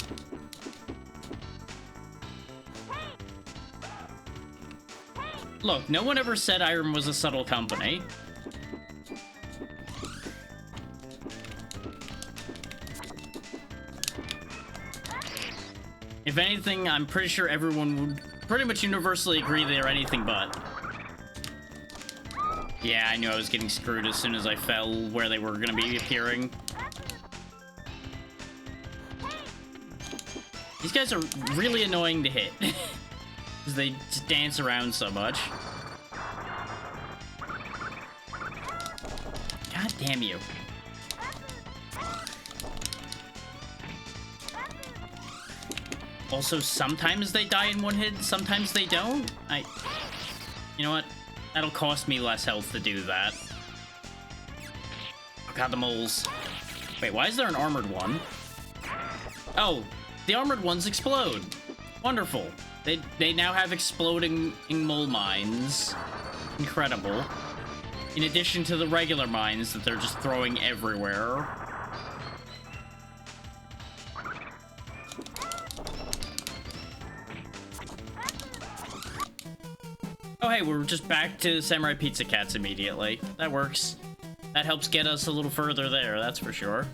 Look, no one ever said Irem was a subtle company. If anything, I'm pretty sure everyone would pretty much universally agree they're anything but. Yeah, I knew I was getting screwed as soon as I fell where they were going to be appearing. These guys are really annoying to hit. Because they just dance around so much. God damn you. Also, sometimes they die in one hit, sometimes they don't. You know what? That'll cost me less health to do that. Oh god, the moles. Wait, why is there an armored one? Oh, the armored ones explode. Wonderful. They now have exploding mole mines. Incredible. In addition to the regular mines that they're just throwing everywhere. Oh hey, we're just back to Samurai Pizza Cats immediately. That works. That helps get us a little further there, that's for sure.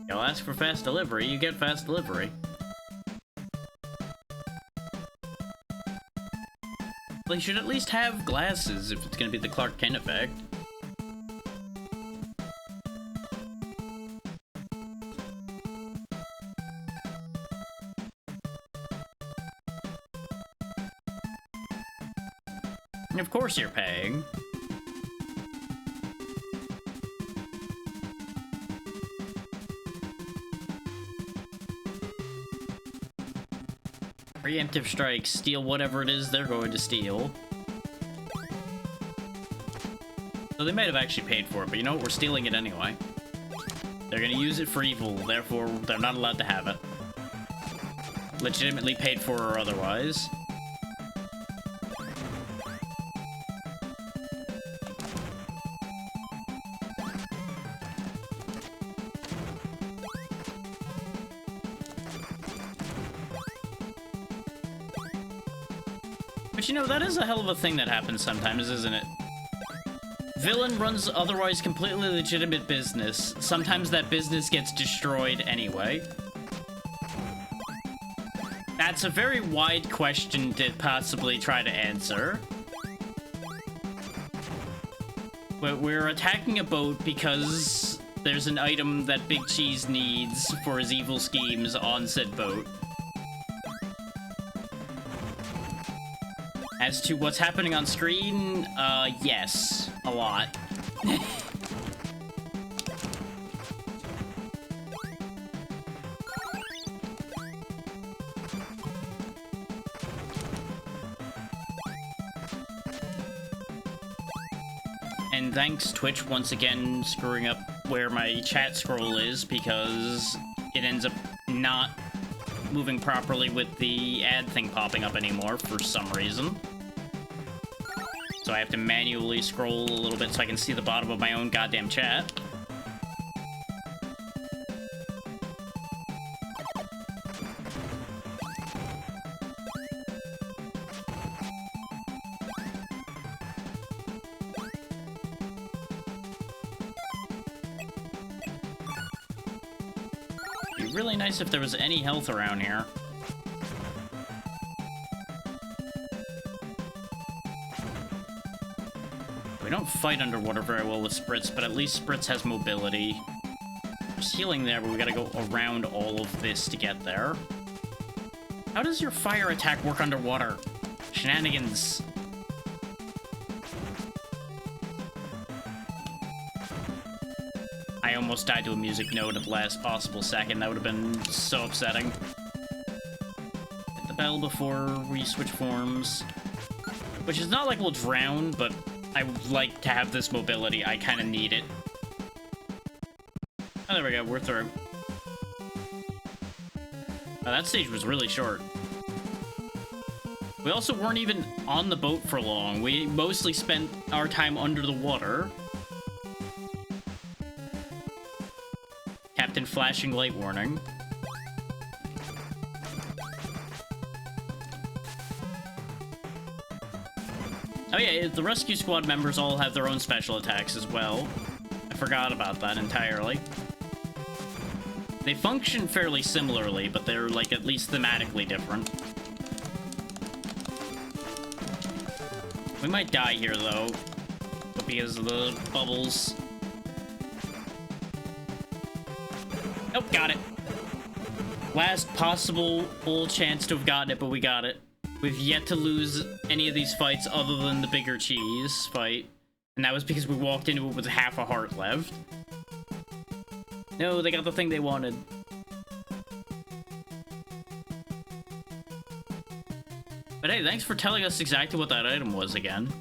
You'll ask for fast delivery, you get fast delivery. They should at least have glasses if it's gonna be the Clark Kent effect. Of course you're paying. Preemptive strikes, steal whatever it is they're going to steal. So they might have actually paid for it, but you know what? We're stealing it anyway. They're gonna use it for evil, therefore they're not allowed to have it. Legitimately paid for or otherwise. But you know, that is a hell of a thing that happens sometimes, isn't it? Villain runs otherwise completely legitimate business. Sometimes that business gets destroyed anyway. That's a very wide question to possibly try to answer. But we're attacking a boat because there's an item that Big Cheese needs for his evil schemes on said boat. As to what's happening on screen, yes, a lot. And thanks, Twitch, once again screwing up where my chat scroll is because it ends up not moving properly with the ad thing popping up anymore for some reason. So I have to manually scroll a little bit so I can see the bottom of my own goddamn chat. It'd be really nice if there was any health around here. We don't fight underwater very well with Spritz, but at least Spritz has mobility. There's healing there, but we gotta go around all of this to get there. How does your fire attack work underwater? Shenanigans. I almost died to a music note at the last possible second. That would have been so upsetting. Hit the bell before we switch forms. Which is not like we'll drown, but I would like to have this mobility. I kind of need it. Oh, there we go. We're through. Oh, that stage was really short. We also weren't even on the boat for long. We mostly spent our time under the water. Captain flashing light warning. Oh yeah, the rescue squad members all have their own special attacks as well. I forgot about that entirely. They function fairly similarly, but they're, like, at least thematically different. We might die here, though, because of the bubbles. Oh, got it. Last possible full chance to have gotten it, but we got it. We've yet to lose any of these fights other than the bigger cheese fight. And that was because we walked into it with half a heart left. No, they got the thing they wanted. But hey, thanks for telling us exactly what that item was again.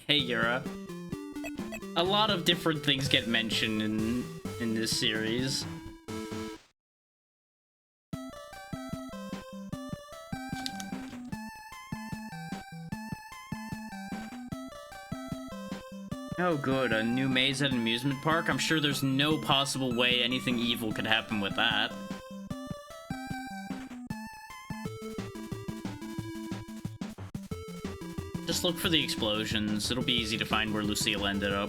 Hey, Yura. A lot of different things get mentioned in this series. Oh good, a new maze at an amusement park? I'm sure there's no possible way anything evil could happen with that. Just look for the explosions. It'll be easy to find where Lucille ended up.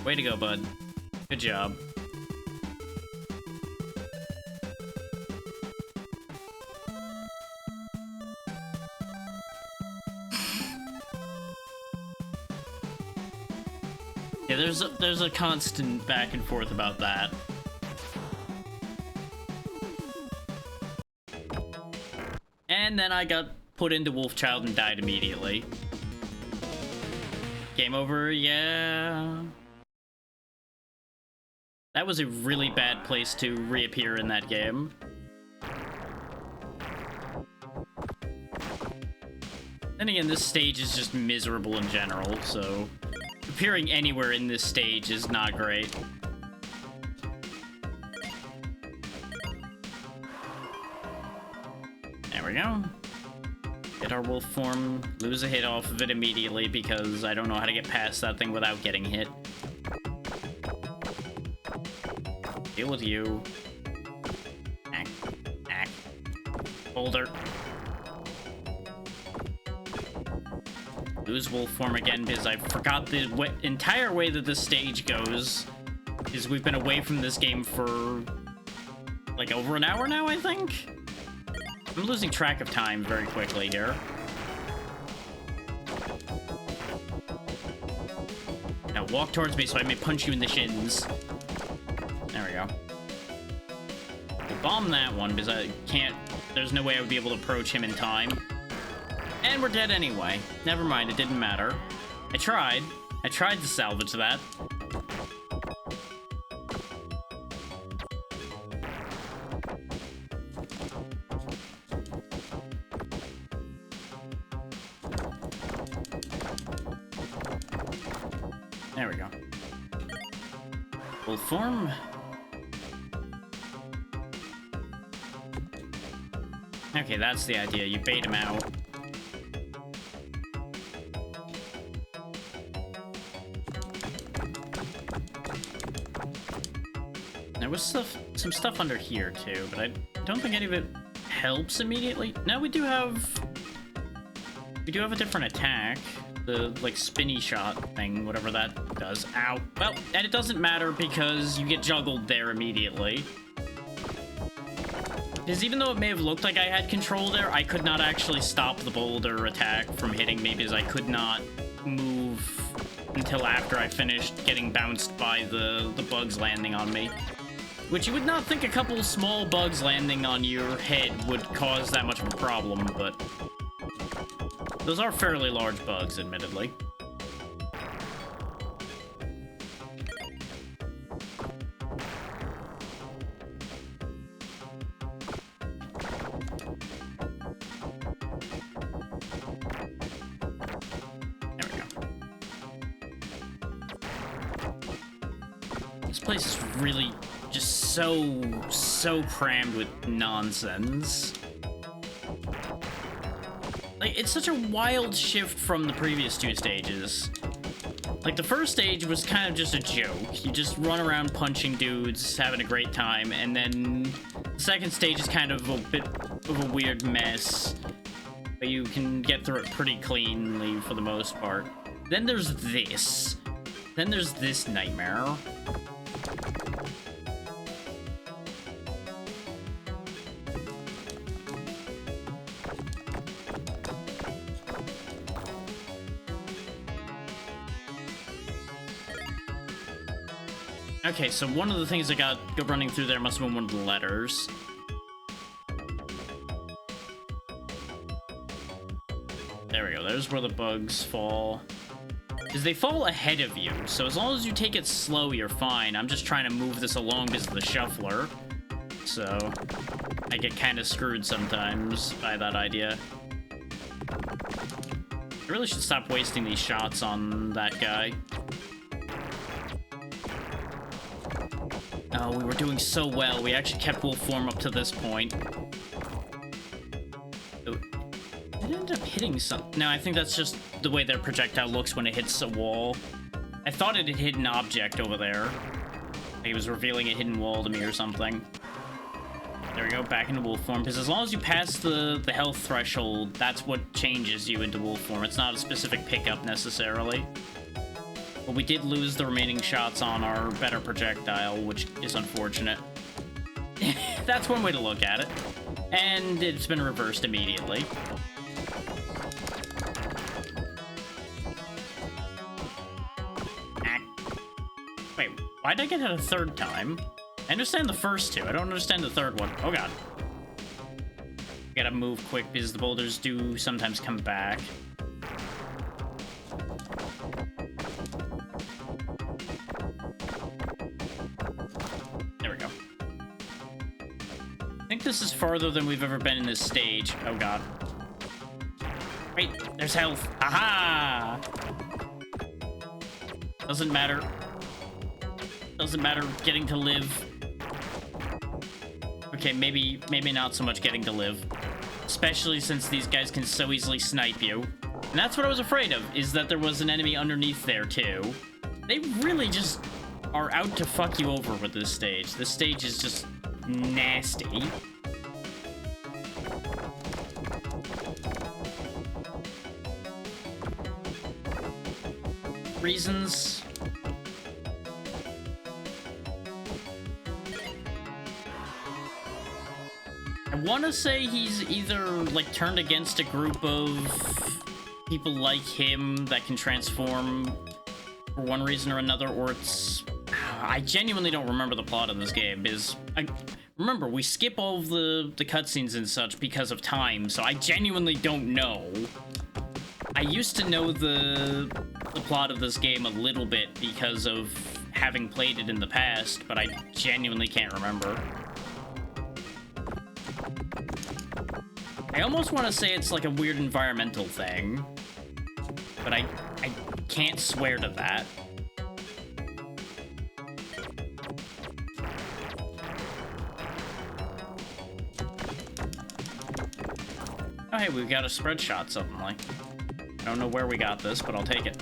Way to go, bud. Good job. Yeah, there's a constant back and forth about that. And then I got put into Wolfchild and died immediately. Game over, yeah. That was a really bad place to reappear in that game. Then again, this stage is just miserable in general, so appearing anywhere in this stage is not great. There we go. Get our wolf form, lose a hit off of it immediately because I don't know how to get past that thing without getting hit. Deal with you. Ack. Ack. Boulder. Lose wolf form again because I forgot the entire way that this stage goes. Is we've been away from this game for like over an hour now, I think? I'm losing track of time very quickly here. Now walk towards me so I may punch you in the shins. There we go. We'll bomb that one because I can't... There's no way I would be able to approach him in time. And we're dead anyway. Never mind, it didn't matter. I tried. I tried to salvage that. There we go. Full form. Okay, that's the idea. You bait him out. There was some stuff under here too, but I don't think any of it helps immediately. Now we do have a different attack. The, like, spinny shot thing, whatever that does. Ow. Well, and it doesn't matter because you get juggled there immediately. Because even though it may have looked like I had control there, I could not actually stop the boulder attack from hitting me because I could not move until after I finished getting bounced by the bugs landing on me. Which you would not think a couple small bugs landing on your head would cause that much of a problem, but... those are fairly large bugs, admittedly. This place is really just so crammed with nonsense. Like, it's such a wild shift from the previous two stages. Like, the first stage was kind of just a joke. You just run around punching dudes, having a great time, and then the second stage is kind of a bit of a weird mess, but you can get through it pretty cleanly for the most part. Then there's this. Then there's this nightmare. Okay, so one of the things I got running through there must have been one of the letters. There we go, there's where the bugs fall. Because they fall ahead of you, so as long as you take it slow, you're fine. I'm just trying to move this along because of the shuffler. So, I get kind of screwed sometimes by that idea. I really should stop wasting these shots on that guy. Oh, we were doing so well. We actually kept wolf form up to this point. Oh, it ended up hitting some... No, I think that's just the way their projectile looks when it hits a wall. I thought it had hit an object over there. He was revealing a hidden wall to me or something. There we go, back into wolf form. Because as long as you pass the health threshold, that's what changes you into wolf form. It's not a specific pickup necessarily. But we did lose the remaining shots on our better projectile, which is unfortunate. That's one way to look at it. And it's been reversed immediately. Wait, why'd I get it a third time? I understand the first two. I don't understand the third one. Oh god. Gotta move quick because the boulders do sometimes come back. There we go. I think this is farther than we've ever been in this stage. Oh god. Wait, there's health. Aha! Doesn't matter. Doesn't matter getting to live. Okay, maybe not so much getting to live. Especially since these guys can so easily snipe you. And that's what I was afraid of, is that there was an enemy underneath there too. They really just are out to fuck you over with this stage. This stage is just nasty. Reasons. I want to say he's either, like, turned against a group of people like him that can transform for one reason or another, or it's... I genuinely don't remember the plot of this game, because... Remember, we skip all of the cutscenes and such because of time, so I genuinely don't know. I used to know the plot of this game a little bit because of having played it in the past, but I genuinely can't remember. I almost want to say it's like a weird environmental thing, but I can't swear to that. Oh hey, we've got a spread shot suddenly. I don't know where we got this, but I'll take it.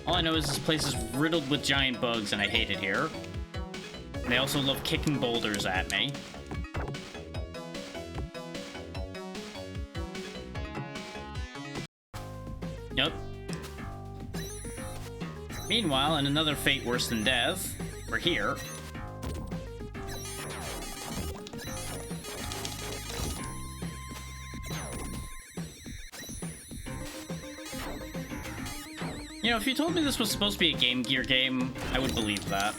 All I know is this place is riddled with giant bugs, and I hate it here. And they also love kicking boulders at me. Nope. Meanwhile, in another fate worse than death, we're here. You know, if you told me this was supposed to be a Game Gear game, I would believe that.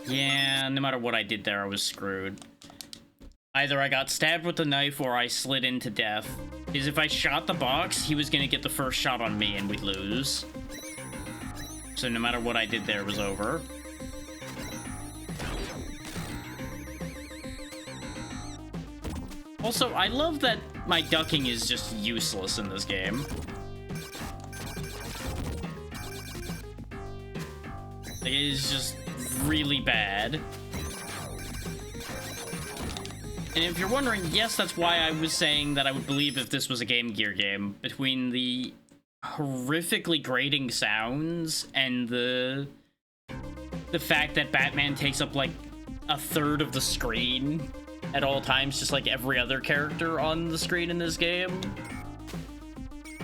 Yeah, no matter what I did there, I was screwed. Either I got stabbed with the knife or I slid into death. Because if I shot the box, he was gonna get the first shot on me and we'd lose. So no matter what I did there, it was over. Also, I love that my ducking is just useless in this game. It is just really bad. And if you're wondering, yes, that's why I was saying that I would believe if this was a Game Gear game. Between the horrifically grating sounds and the fact that Batman takes up like a third of the screen at all times, just like every other character on the screen in this game.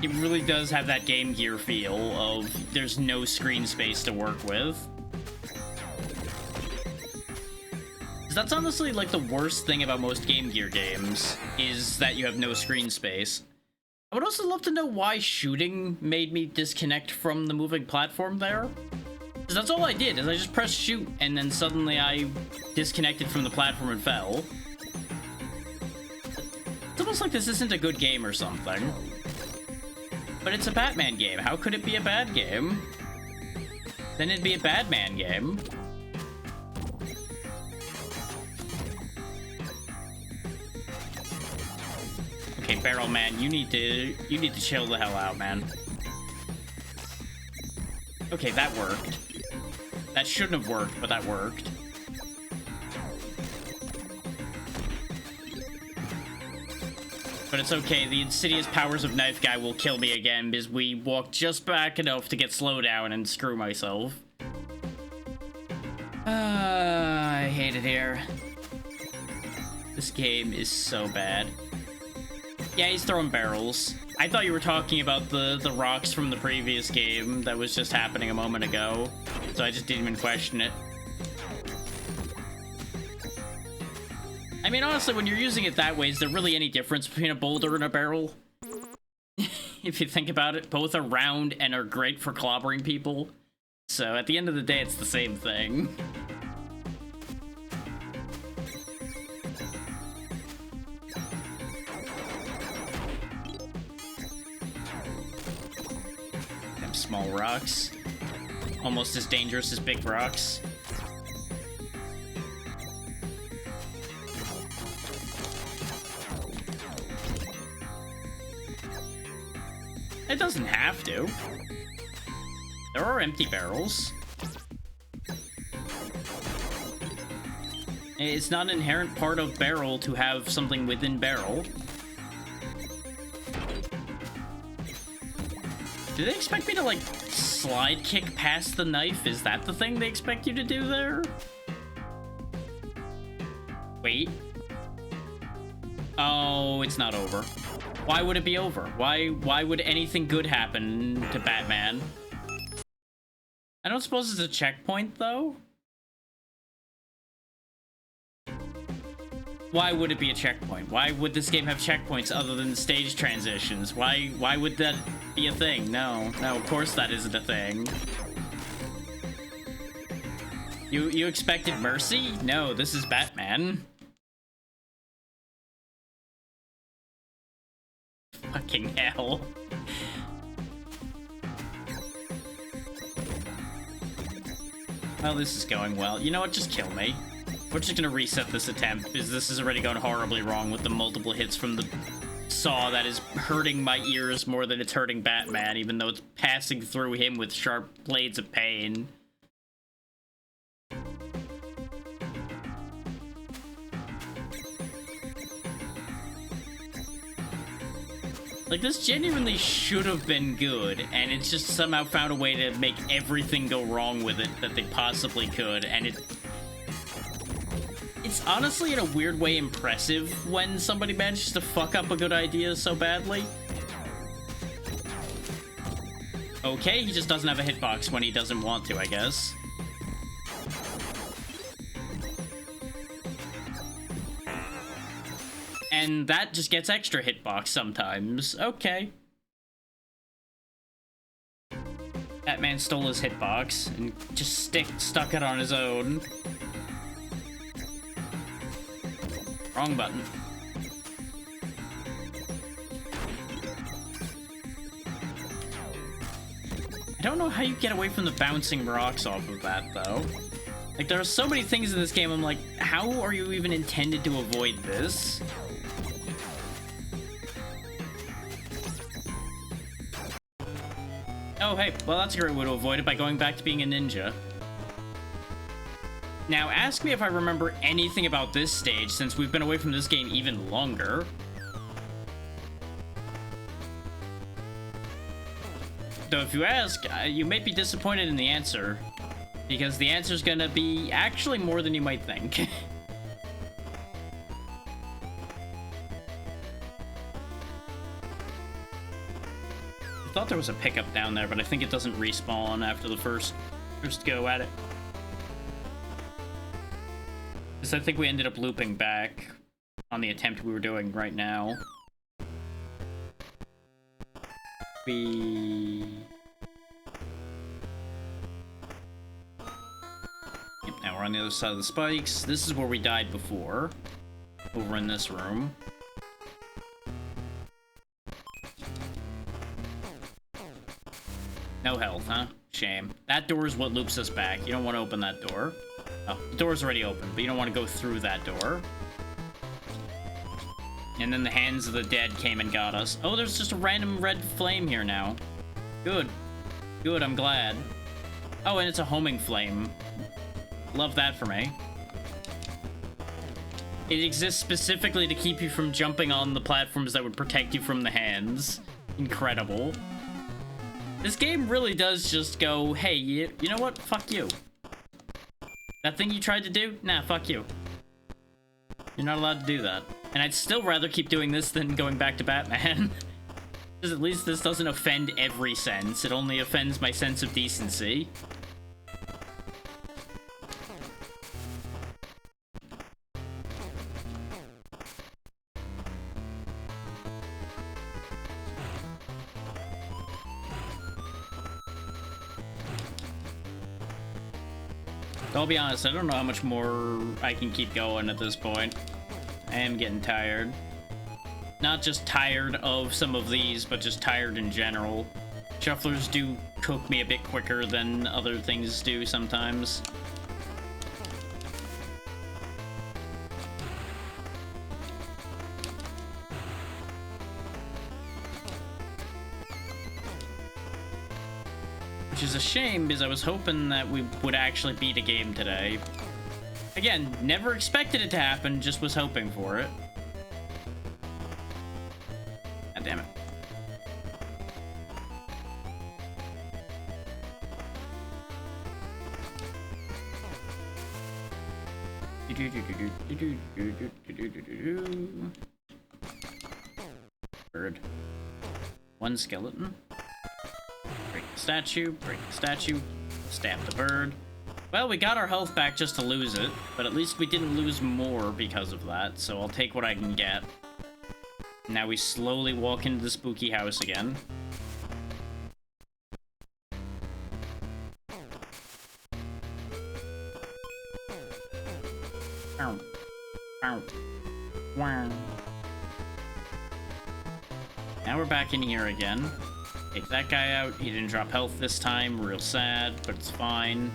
It really does have that Game Gear feel of there's no screen space to work with. That's honestly like the worst thing about most Game Gear games, is that you have no screen space. I would also love to know why shooting made me disconnect from the moving platform there. Because that's all I did, is I just pressed shoot, and then suddenly I disconnected from the platform and fell. It's almost like this isn't a good game or something. But it's a Batman game. How could it be a bad game? Then it'd be a Batman game. Okay, Barrel Man, you need to chill the hell out, man. Okay, that worked. That shouldn't have worked, but that worked. But it's okay, the insidious powers of Knife Guy will kill me again because we walked just back enough to get slowed down and screw myself. I hate it here. This game is so bad. Yeah, he's throwing barrels. I thought you were talking about the rocks from the previous game that was just happening a moment ago, so I just didn't even question it. I mean, honestly, when you're using it that way, is there really any difference between a boulder and a barrel? If you think about it, both are round and are great for clobbering people. So at the end of the day, it's the same thing. Them small rocks. Almost as dangerous as big rocks. It doesn't have to. There are empty barrels. It's not an inherent part of barrel to have something within barrel. Do they expect me to, like, slide kick past the knife? Is that the thing they expect you to do there? Wait. Oh, it's not over. Why would it be over? Why would anything good happen to Batman? I don't suppose it's a checkpoint, though? Why would it be a checkpoint? Why would this game have checkpoints other than stage transitions? Why would that be a thing? No, of course that isn't a thing. You expected mercy? No, this is Batman. Fucking hell. Well, this is going well. You know what? Just kill me. We're just gonna reset this attempt, because this is already going horribly wrong with the multiple hits from the saw that is hurting my ears more than it's hurting Batman, even though it's passing through him with sharp blades of pain. Like, this genuinely should have been good, and it's just somehow found a way to make everything go wrong with it that they possibly could, and it's honestly, in a weird way, impressive when somebody manages to fuck up a good idea so badly. Okay, he just doesn't have a hitbox when he doesn't want to, I guess. And that just gets extra hitbox sometimes. Okay. Batman stole his hitbox and just stuck it on his own. Wrong button. I don't know how you get away from the bouncing rocks off of that, though. Like, there are so many things in this game, I'm like, how are you even intended to avoid this? Oh, hey, well, that's a great way to avoid it, by going back to being a ninja. Now, ask me if I remember anything about this stage, since we've been away from this game even longer. Though if you ask, you might be disappointed in the answer, because the answer's gonna be actually more than you might think. I thought there was a pickup down there, but I think it doesn't respawn after the first go at it. Because I think we ended up looping back on the attempt we were doing right now. Yep, now we're on the other side of the spikes. This is where we died before. Over in this room. No health, huh? Shame. That door is what loops us back. You don't want to open that door. Oh, the door's already open, but you don't want to go through that door. And then the hands of the dead came and got us. Oh, there's just a random red flame here now. Good. Good, I'm glad. Oh, and it's a homing flame. Love that for me. It exists specifically to keep you from jumping on the platforms that would protect you from the hands. Incredible. This game really does just go, hey, you know what? Fuck you. That thing you tried to do? Nah, fuck you. You're not allowed to do that. And I'd still rather keep doing this than going back to Batman. Because at least this doesn't offend every sense. It only offends my sense of decency. I'll be honest, I don't know how much more I can keep going at this point. I am getting tired. Not just tired of some of these, but just tired in general. Shufflers do cook me a bit quicker than other things do sometimes. Which is a shame, because I was hoping that we would actually beat a game today. Again, never expected it to happen, just was hoping for it. God damn it. Bird. One skeleton. Break the statue, stab the bird. Well, we got our health back just to lose it, but at least we didn't lose more because of that, so I'll take what I can get. Now we slowly walk into the spooky house again. Ow. Ow. Wow. Now we're back in here again. Take that guy out. He didn't drop health this time. Real sad, but it's fine.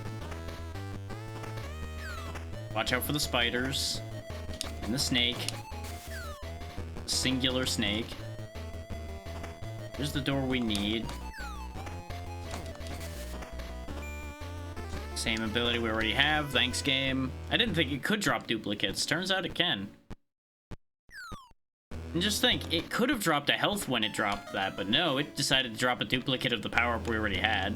Watch out for the spiders. And the snake. The singular snake. Here's the door we need. Same ability we already have. Thanks, game. I didn't think it could drop duplicates. Turns out it can. And just think, it could have dropped a health when it dropped that, but no, it decided to drop a duplicate of the power-up we already had.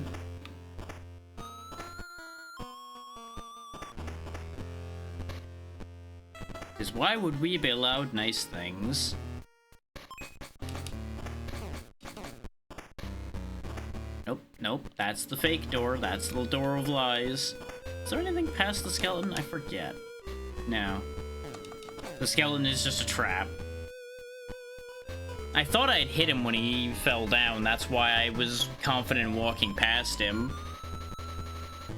Because why would we be allowed nice things? Nope, nope, that's the fake door. That's the door of lies. Is there anything past the skeleton? I forget. No. The skeleton is just a trap. I thought I had hit him when he fell down. That's why I was confident in walking past him.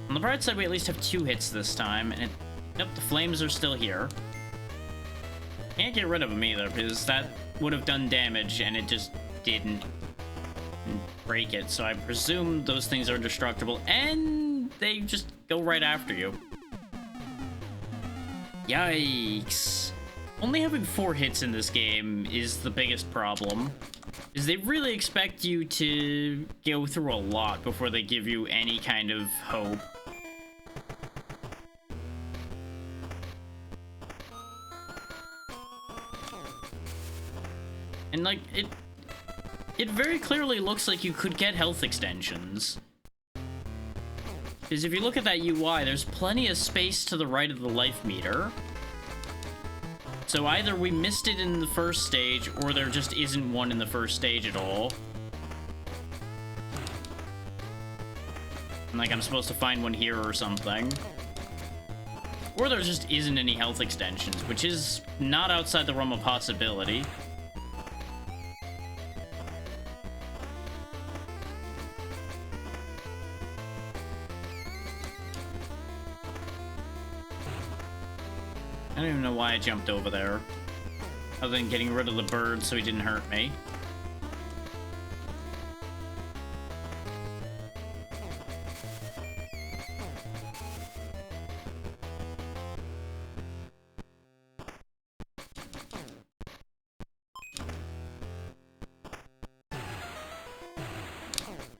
On the bright side, we at least have 2 hits this time. And nope, the flames are still here. Can't get rid of them either, because that would have done damage, and it just didn't break it. So I presume those things are indestructible, and they just go right after you. Yikes. Only having 4 hits in this game is the biggest problem. is they really expect you to go through a lot before they give you any kind of hope. And like, it very clearly looks like you could get health extensions. Because if you look at that UI, there's plenty of space to the right of the life meter. So either we missed it in the first stage, or there just isn't one in the first stage at all. And like, I'm supposed to find one here or something. Or there just isn't any health extensions, which is not outside the realm of possibility. I don't even know why I jumped over there. Other than getting rid of the bird so he didn't hurt me.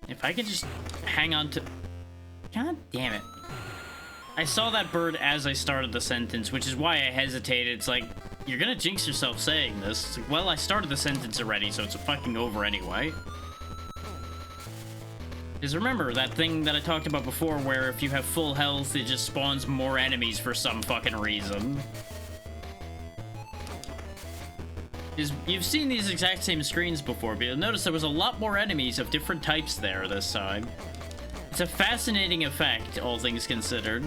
If I could just hang on to... God damn it. I saw that bird as I started the sentence, which is why I hesitated. It's like, you're gonna jinx yourself saying this. It's like, well, I started the sentence already, so it's fucking over anyway. Because remember, that thing that I talked about before where if you have full health, it just spawns more enemies for some fucking reason. You've seen these exact same screens before, but you'll notice there was a lot more enemies of different types there this time. It's a fascinating effect, all things considered.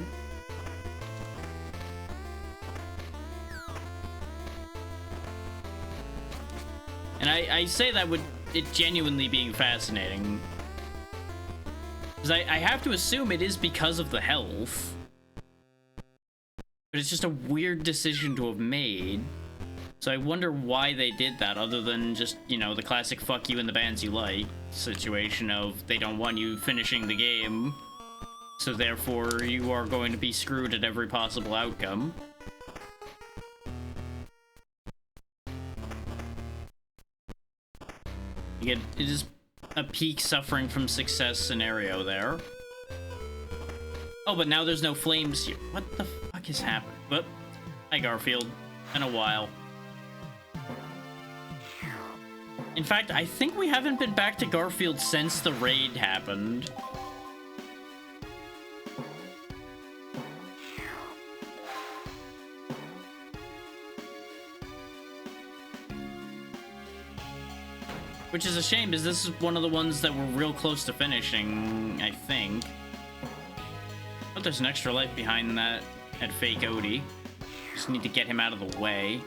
And I say that with it genuinely being fascinating. Because I have to assume it is because of the health. But it's just a weird decision to have made. So I wonder why they did that, other than just, you know, the classic fuck you in the bands you like situation of they don't want you finishing the game. So therefore you are going to be screwed at every possible outcome. It is a peak suffering from success scenario there. Oh, but now there's no flames here. What the fuck is happening? But, hi Garfield. Been a while. In fact, I think we haven't been back to Garfield since the raid happened. Which is a shame, because this is one of the ones that we're real close to finishing, I think. But there's an extra life behind that at Fake Odie. Just need to get him out of the way.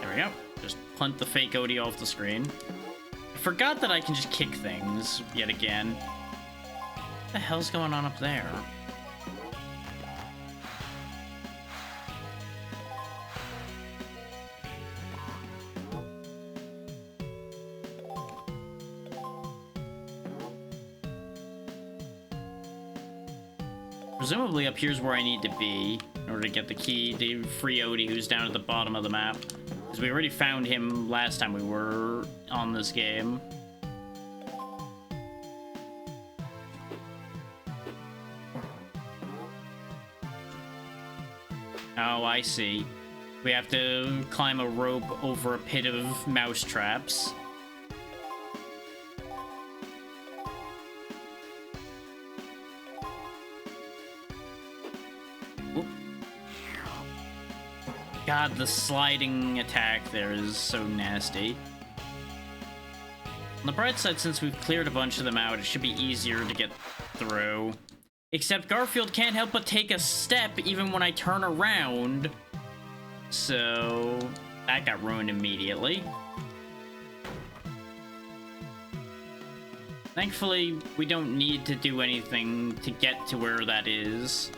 There we go. Just punt the Fake Odie off the screen. I forgot that I can just kick things yet again. What the hell's going on up there? Presumably up here's where I need to be in order to get the key to free Odie, who's down at the bottom of the map. Because we already found him last time we were on this game. Oh, I see. We have to climb a rope over a pit of mouse traps. God, the sliding attack there is so nasty. On the bright side, since we've cleared a bunch of them out, it should be easier to get through. Except Garfield can't help but take a step even when I turn around. So that got ruined immediately. Thankfully, we don't need to do anything to get to where that is.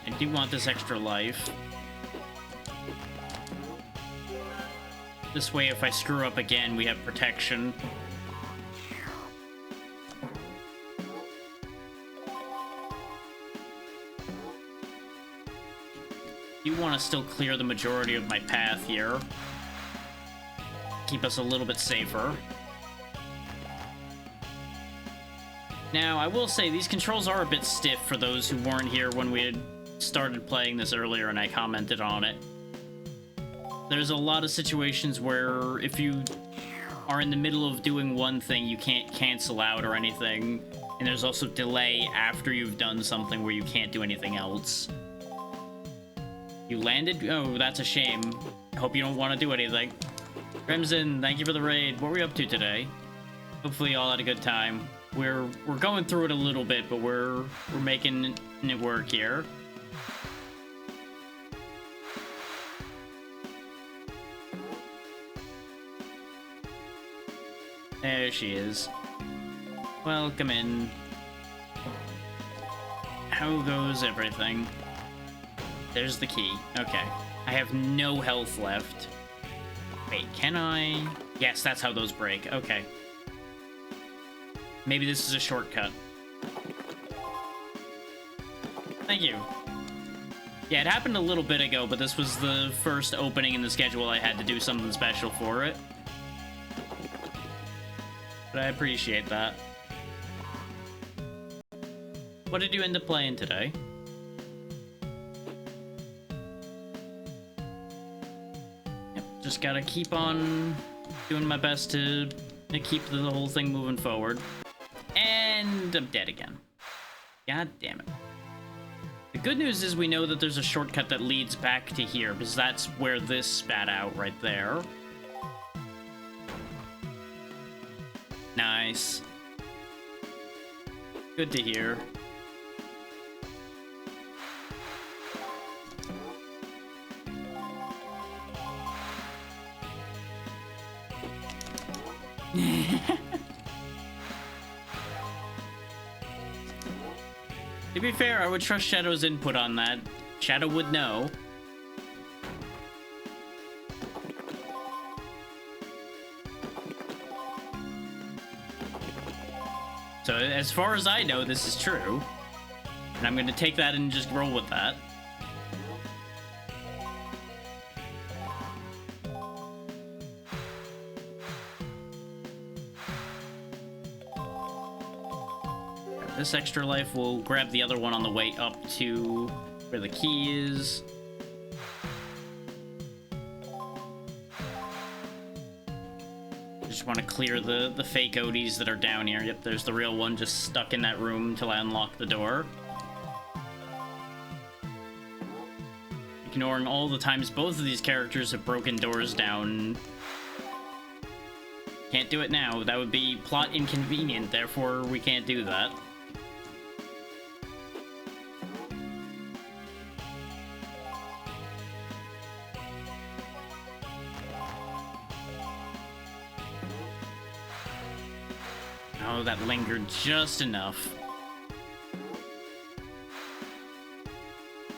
I do want this extra life. This way, if I screw up again, we have protection. You want to still clear the majority of my path here. Keep us a little bit safer. Now, I will say, these controls are a bit stiff for those who weren't here when we had started playing this earlier and I commented on it. There's a lot of situations where if you are in the middle of doing one thing, you can't cancel out or anything. And there's also delay after you've done something where you can't do anything else. You landed? Oh, that's a shame. Hope you don't want to do anything. Crimson, thank you for the raid. What were we up to today? Hopefully you all had a good time. We're going through it a little bit, but we're making it work here. There she is. Welcome in. How goes everything? There's the key. Okay. I have no health left. Wait, can I? Yes, that's how those break. Okay. Maybe this is a shortcut. Thank you. Yeah, it happened a little bit ago, but this was the first opening in the schedule I had to do something special for it. But I appreciate that. What did you end up playing today? Yep, just gotta keep on doing my best to keep the whole thing moving forward. And I'm dead again. God damn it. The good news is we know that there's a shortcut that leads back to here, because that's where this spat out right there. Nice. Good to hear. To be fair, I would trust Shadow's input on that. Shadow would know. So as far as I know, this is true. And I'm going to take that and just roll with that. This extra life will grab the other one on the way up to where the key is. Just want to clear the fake Odies that are down here. Yep, there's the real one just stuck in that room until I unlock the door. Ignoring all the times both of these characters have broken doors down. Can't do it now. That would be plot inconvenient, therefore we can't do that. Oh, that lingered just enough.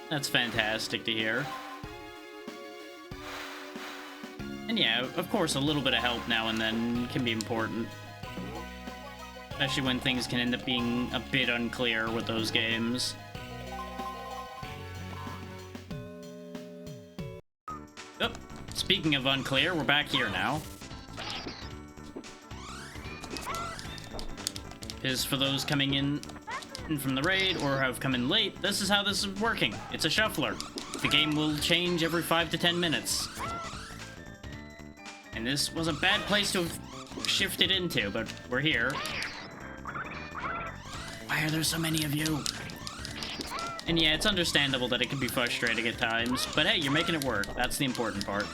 That's fantastic to hear. And yeah, of course, a little bit of help now and then can be important. Especially when things can end up being a bit unclear with those games. Oh, speaking of unclear, we're back here now. Is for those coming in from the raid or have come in late, this is how this is working. It's a shuffler. The game will change every 5 to 10 minutes. And this was a bad place to have shifted into, but we're here. Why are there so many of you? And yeah, it's understandable that it can be frustrating at times, but hey, you're making it work. That's the important part.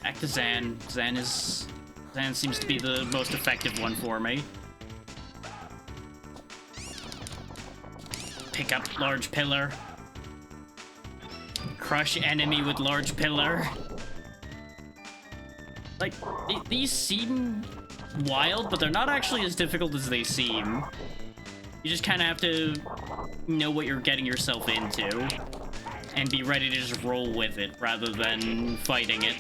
Back to Zan. Zan seems to be the most effective one for me. Pick up large pillar. Crush enemy with large pillar. Like, these seem wild, but they're not actually as difficult as they seem. You just kind of have to know what you're getting yourself into and be ready to just roll with it rather than fighting it.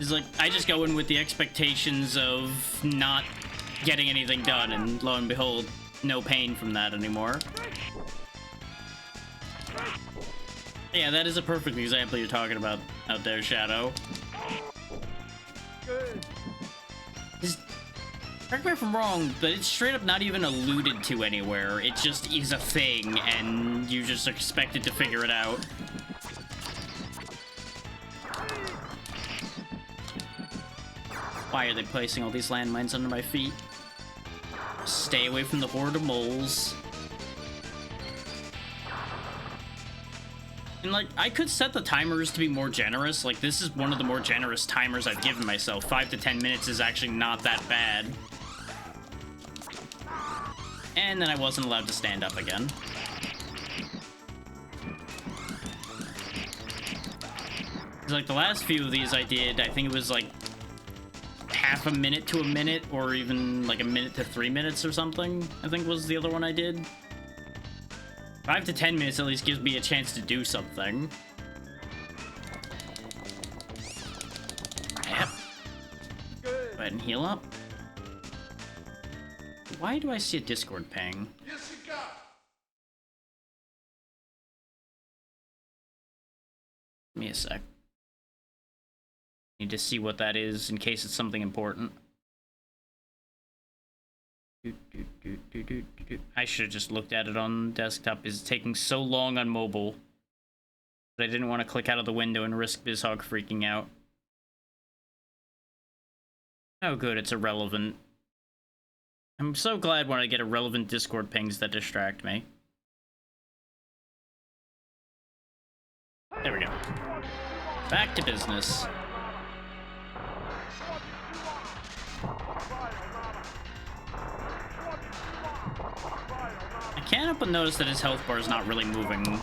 It's like, I just go in with the expectations of not getting anything done, and lo and behold, no pain from that anymore. Yeah, that is a perfect example you're talking about out there, Shadow. Correct me if I'm wrong, but it's straight up not even alluded to anywhere. It just is a thing, and you just expected to figure it out. Why are they placing all these landmines under my feet? Stay away from the horde of moles. And, like, I could set the timers to be more generous. Like, this is one of the more generous timers I've given myself. 5 to 10 minutes is actually not that bad. And then I wasn't allowed to stand up again. Like, the last few of these I did, I think it was, like, half a minute to a minute, or even, like, a minute to 3 minutes or something, I think was the other one I did. 5 to 10 minutes at least gives me a chance to do something. Yep. Go ahead and heal up. Why do I see a Discord ping? Give me a sec. Need to see what that is in case it's something important. I should have just looked at it on desktop. It's taking so long on mobile that I didn't want to click out of the window and risk BizHog freaking out. Oh good, it's irrelevant. I'm so glad when I get irrelevant Discord pings that distract me. There we go. Back to business. I can't help but notice that his health bar is not really moving.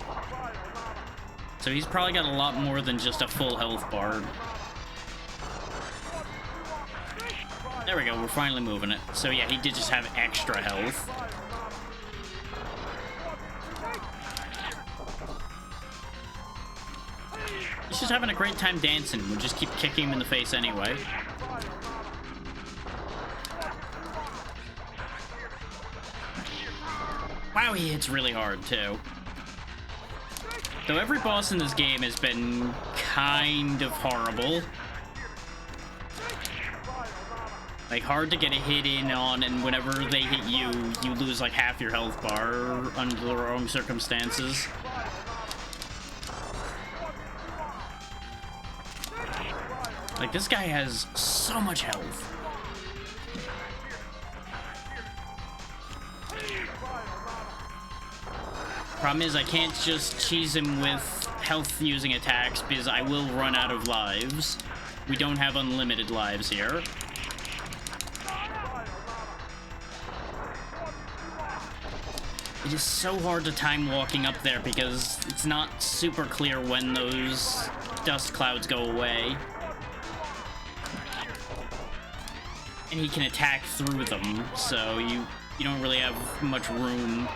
So he's probably got a lot more than just a full health bar. There we go, we're finally moving it. So yeah, he did just have extra health. He's just having a great time dancing. We'll just keep kicking him in the face anyway. Wow, he hits really hard, too. Though every boss in this game has been kind of horrible. Like, hard to get a hit in on, and whenever they hit you, you lose like half your health bar under the wrong circumstances. Like, this guy has so much health. Problem is, I can't just cheese him with health using attacks because I will run out of lives. We don't have unlimited lives here. It is so hard to time walking up there because it's not super clear when those dust clouds go away. And he can attack through them, so you don't really have much room.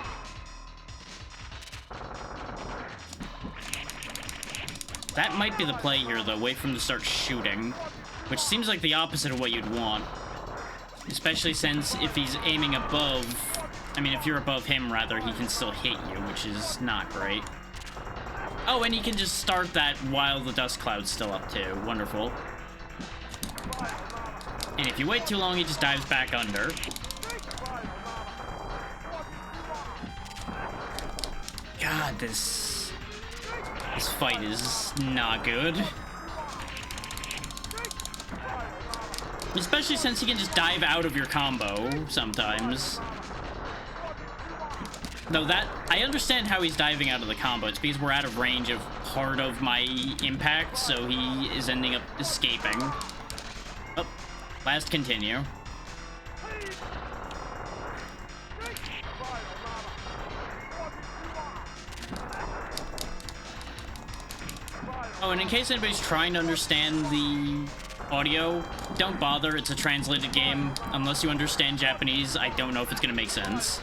That might be the play here, though. Wait for him to start shooting, which seems like the opposite of what you'd want. Especially since if he's aiming above, I mean, if you're above him, rather, he can still hit you, which is not great. Oh, and he can just start that while the dust cloud's still up, too. Wonderful. And if you wait too long, he just dives back under. God, this fight is not good. Especially since he can just dive out of your combo sometimes. Though that, I understand how he's diving out of the combo. It's because we're out of range of part of my impact, so he is ending up escaping. Oh, last continue. Oh, and in case anybody's trying to understand the audio, don't bother, it's a translated game. Unless you understand Japanese, I don't know if it's gonna make sense.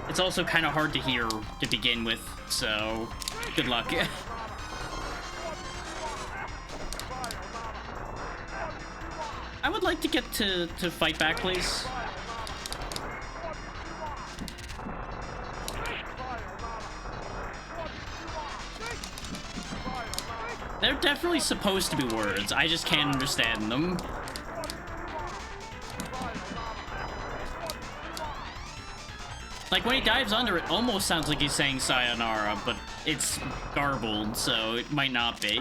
It's also kind of hard to hear to begin with, so good luck. like to get to fight back, please? They're definitely supposed to be words. I just can't understand them. Like, when he dives under, it almost sounds like he's saying sayonara, but it's garbled, so it might not be.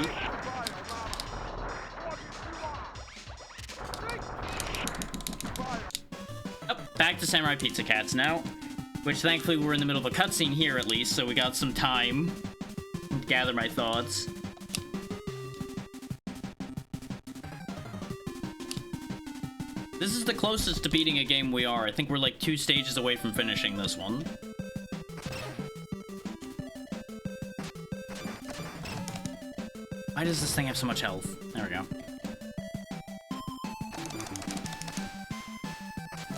Oh, back to Samurai Pizza Cats now. Which, thankfully, we're in the middle of a cutscene here, at least, so we got some time to gather my thoughts. This is the closest to beating a game we are. I think we're like 2 stages away from finishing this one. Why does this thing have so much health? There we go.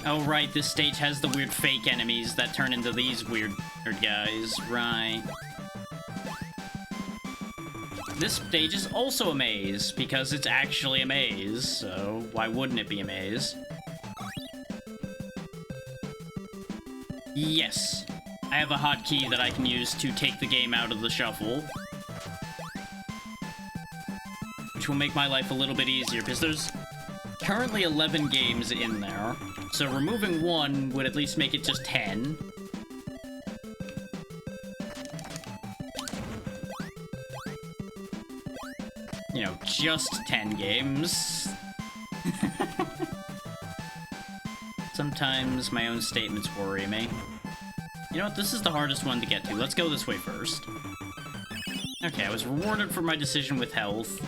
Oh, right, this stage has the weird fake enemies that turn into these weird guys. Right. This stage is also a maze, because it's actually a maze, so why wouldn't it be a maze? Yes. I have a hotkey that I can use to take the game out of the shuffle. Which will make my life a little bit easier, because there's currently 11 games in there. So removing one would at least make it just 10. You know, just 10 games. Sometimes my own statements worry me. You know what? This is the hardest one to get to. Let's go this way first. Okay, I was rewarded for my decision with health.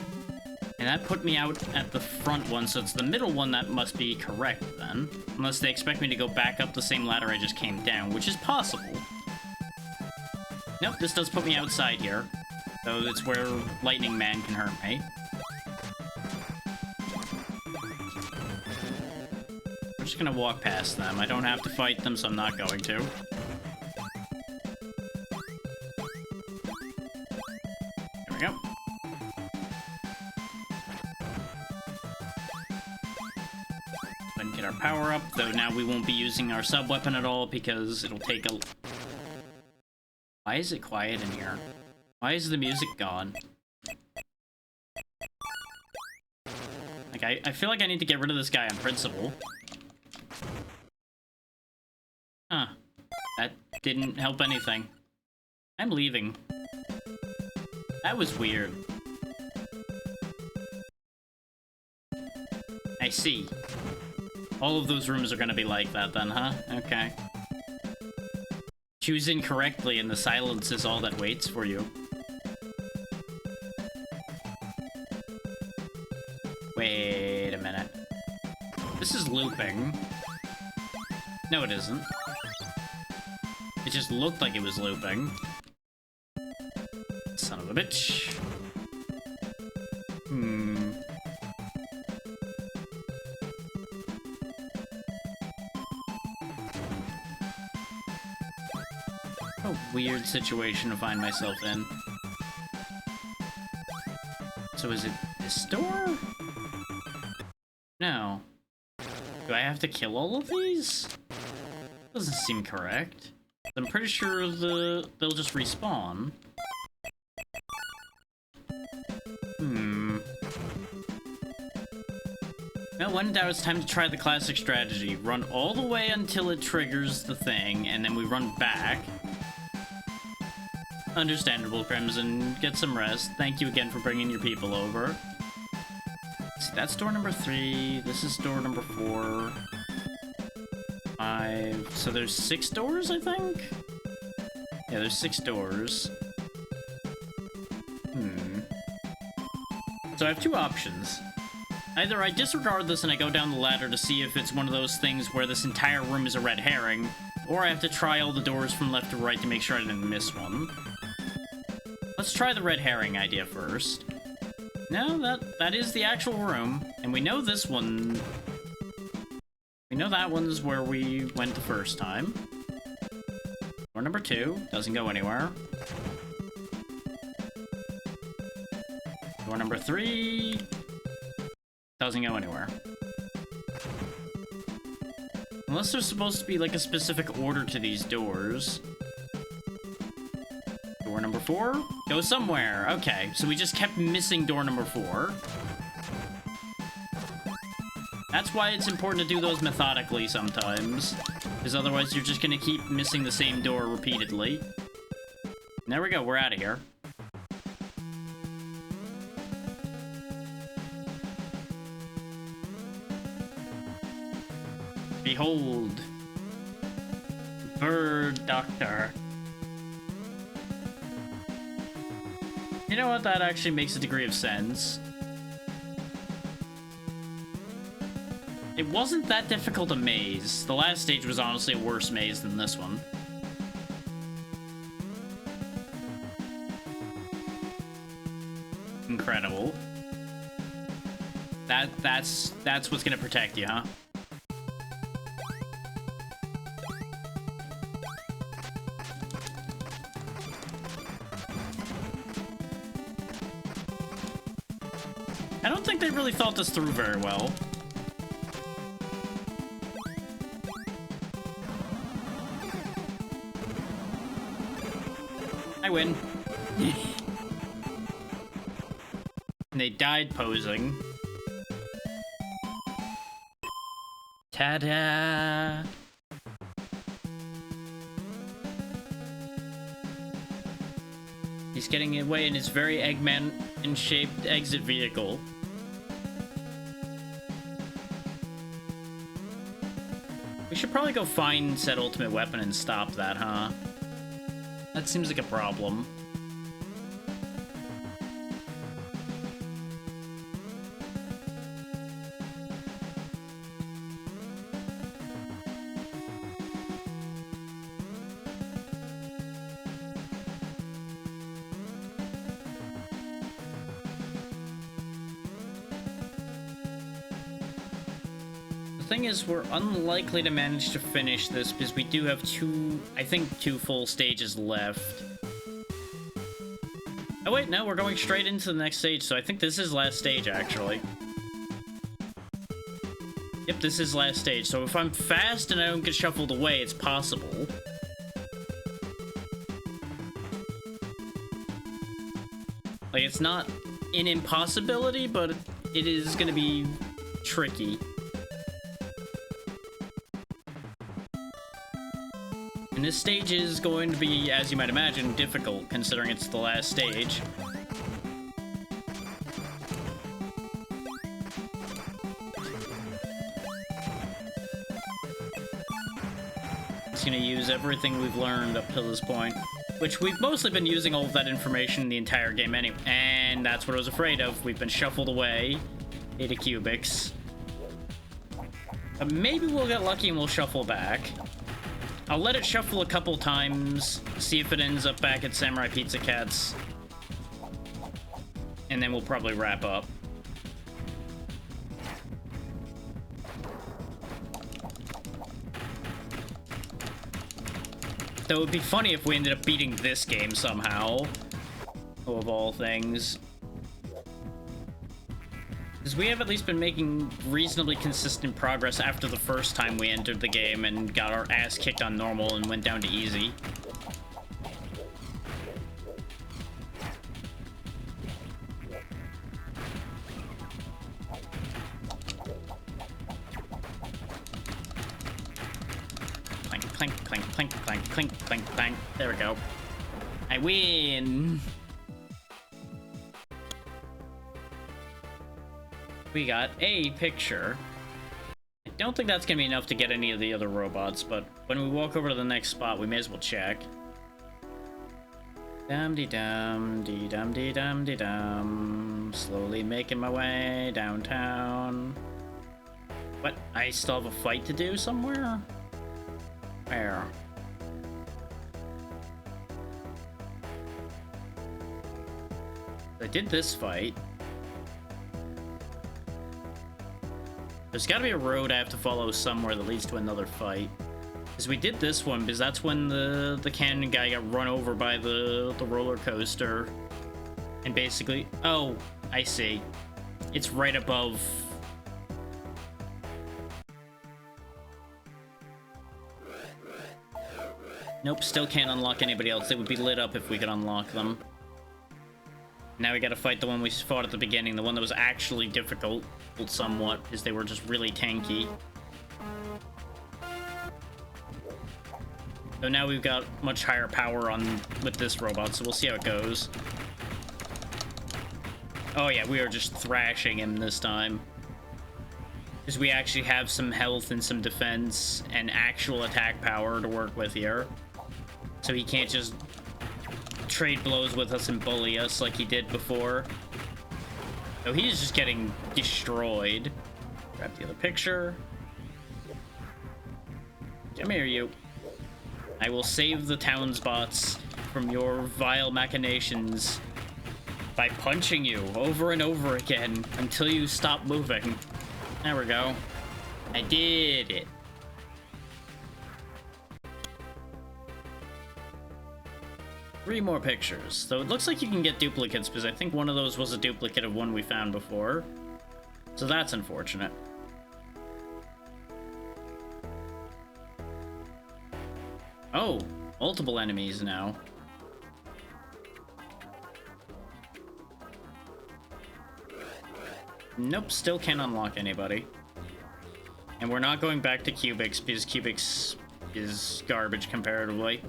And that put me out at the front one, so it's the middle one that must be correct then. Unless they expect me to go back up the same ladder I just came down, which is possible. Nope, this does put me outside here. So it's where Lightning Man can hurt me. I'm just gonna walk past them. I don't have to fight them, so I'm not going to. There we go. Then get our power up, though now we won't be using our sub-weapon at all because it'll take a... Why is it quiet in here? Why is the music gone? Like, I feel like I need to get rid of this guy on principle. Huh. That didn't help anything. I'm leaving. That was weird. I see. All of those rooms are gonna be like that then, huh? Okay. Choose incorrectly and the silence is all that waits for you. Wait a minute. This is looping. No, it isn't. It just looked like it was looping. Son of a bitch. What a weird situation to find myself in. So is it this door? No. Do I have to kill all of these? Doesn't seem correct. I'm pretty sure they'll just respawn. Well, when in doubt, it's time to try the classic strategy. Run all the way until it triggers the thing, and then we run back. Understandable, Crimson. Get some rest. Thank you again for bringing your people over. See, that's door number 3. This is door number 4. 5. So there's 6 doors, I think? Yeah, there's 6 doors. So I have 2 options. Either I disregard this and I go down the ladder to see if it's one of those things where this entire room is a red herring, or I have to try all the doors from left to right to make sure I didn't miss one. Let's try the red herring idea first. No, that is the actual room, and we know this one... We know that one's where we went the first time. Door number 2, doesn't go anywhere. Door number 3... doesn't go anywhere. Unless there's supposed to be, like, a specific order to these doors. Door number 4? Go somewhere. Okay, so we just kept missing door number 4. That's why it's important to do those methodically sometimes. Because otherwise you're just gonna keep missing the same door repeatedly. And there we go, we're out of here. Behold. Bird Doctor. You know what? That actually makes a degree of sense. It wasn't that difficult a maze. The last stage was honestly a worse maze than this one. Incredible. That's what's gonna protect you, huh? I don't think they really thought this through very well. I win. They died posing. Ta-da! He's getting away in his very Eggman-shaped exit vehicle. We should probably go find said ultimate weapon and stop that, huh? That seems like a problem. The thing is, we're unlikely to manage to finish this because we do have I think two full stages left. Oh wait, no, we're going straight into the next stage, so I think this is last stage, actually. Yep, this is last stage, so if I'm fast and I don't get shuffled away, it's possible. Like, it's not an impossibility, but it is gonna be tricky. And this stage is going to be, as you might imagine, difficult, considering it's the last stage. It's gonna use everything we've learned up to this point, which we've mostly been using all of that information the entire game anyway. And that's what I was afraid of. We've been shuffled away. Ada cubics. But maybe we'll get lucky and we'll shuffle back. I'll let it shuffle a couple times, see if it ends up back at Samurai Pizza Cats. And then we'll probably wrap up. Though it would be funny if we ended up beating this game somehow. Of all things. Because we have at least been making reasonably consistent progress after the first time we entered the game and got our ass kicked on normal and went down to easy. Clank, clank, clank, clank, clank, clank, clank, clank. There we go. I win! We got a picture. I don't think that's gonna be enough to get any of the other robots, but when we walk over to the next spot, we may as well check. Dum-de-dum, dee-dum-dee-dum-dee-dum. Slowly making my way downtown. What? I still have a fight to do somewhere? Where? I did this fight. There's gotta be a road I have to follow somewhere that leads to another fight. Because we did this one, because that's when the cannon guy got run over by the roller coaster. And basically... Oh, I see. It's right above... Nope, still can't unlock anybody else. They would be lit up if we could unlock them. Now we gotta fight the one we fought at the beginning, the one that was actually difficult, somewhat, because they were just really tanky. So now we've got much higher power with this robot, so we'll see how it goes. Oh yeah, we are just thrashing him this time. Because we actually have some health and some defense and actual attack power to work with here. So he can't just trade blows with us and bully us like he did before. So he's just getting destroyed. Grab the other picture. Come here, you. I will save the townsbots from your vile machinations by punching you over and over again until you stop moving. There we go. I did it. Three more pictures. So it looks like you can get duplicates because I think one of those was a duplicate of one we found before. So that's unfortunate. Oh, multiple enemies now. Nope, still can't unlock anybody. And we're not going back to Cubics because Cubics is garbage comparatively.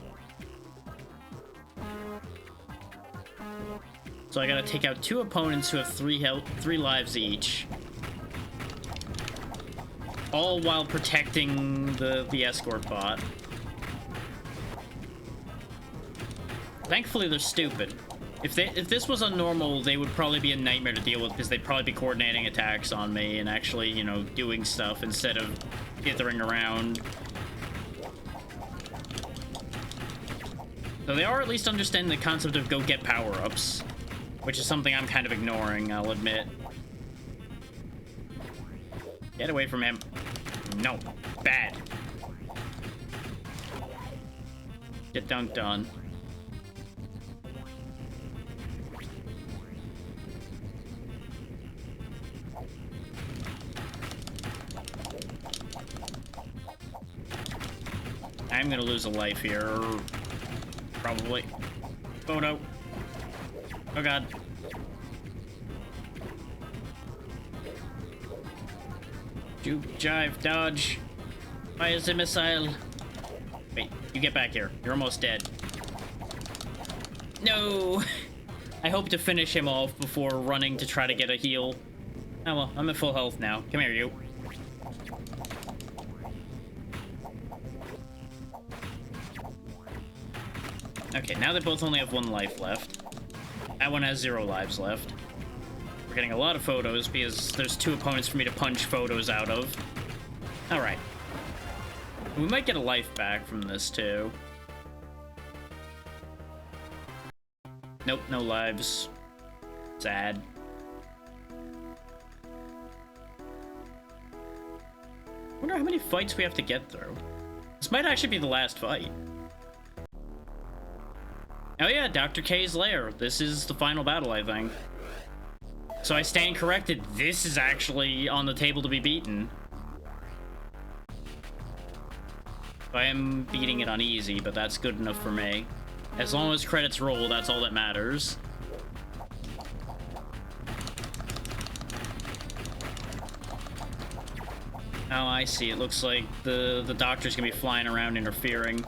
So I gotta take out two opponents who have three lives each. All while protecting the escort bot. Thankfully, they're stupid. If this was on normal, they would probably be a nightmare to deal with because they'd probably be coordinating attacks on me and actually, you know, doing stuff instead of dithering around. So they are at least understanding the concept of go get power-ups, which is something I'm kind of ignoring, I'll admit. Get away from him. No. Bad. Get dunked on. I'm gonna lose a life here. Probably. Photo. Oh god. Juke, jive, dodge. Fire the missile. Wait, you get back here. You're almost dead. No! I hope to finish him off before running to try to get a heal. Oh well, I'm at full health now. Come here, you. Okay, now they both only have one life left. That one has 0 lives left. We're getting a lot of photos because there's 2 opponents for me to punch photos out of. Alright. We might get a life back from this, too. Nope, no lives. Sad. Wonder how many fights we have to get through. This might actually be the last fight. Oh yeah, Dr. K's lair. This is the final battle, I think. So I stand corrected. This is actually on the table to be beaten. I am beating it on easy, but that's good enough for me. As long as credits roll, that's all that matters. Oh, I see. It looks like the doctor's gonna be flying around interfering.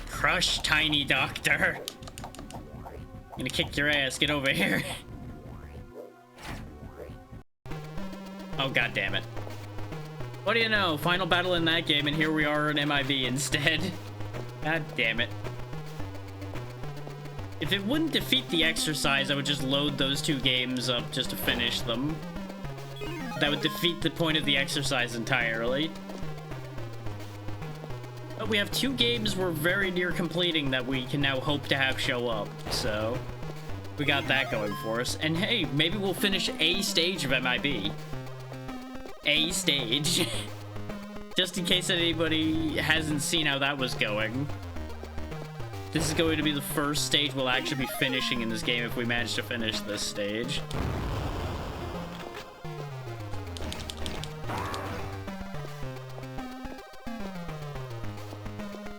Crush, tiny doctor. I'm gonna kick your ass. Get over here. Oh, god damn it. What do you know? Final battle in that game, and here we are in MIB instead. God damn it. If it wouldn't defeat the exercise, I would just load those 2 games up just to finish them. That would defeat the point of the exercise entirely. But we have 2 games we're very near completing that we can now hope to have show up, so we got that going for us. And hey, maybe we'll finish a stage of MIB. A stage. Just in case anybody hasn't seen how that was going. This is going to be the first stage we'll actually be finishing in this game if we manage to finish this stage.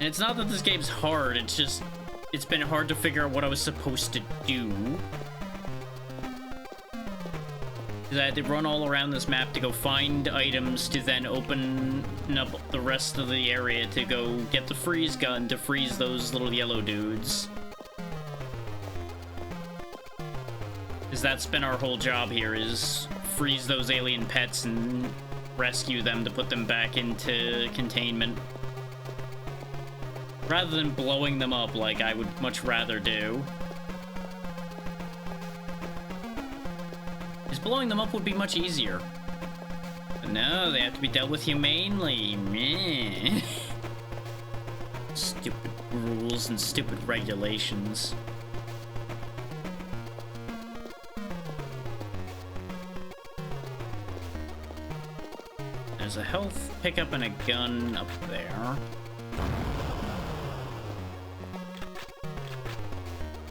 And it's not that this game's hard, it's just, it's been hard to figure out what I was supposed to do. Because I had to run all around this map to go find items to then open up the rest of the area to go get the freeze gun to freeze those little yellow dudes. Because that's been our whole job here, is freeze those alien pets and rescue them to put them back into containment. Rather than blowing them up like I would much rather do. Because blowing them up would be much easier. But no, they have to be dealt with humanely. Meh. Stupid rules and stupid regulations. There's a health pickup and a gun up there.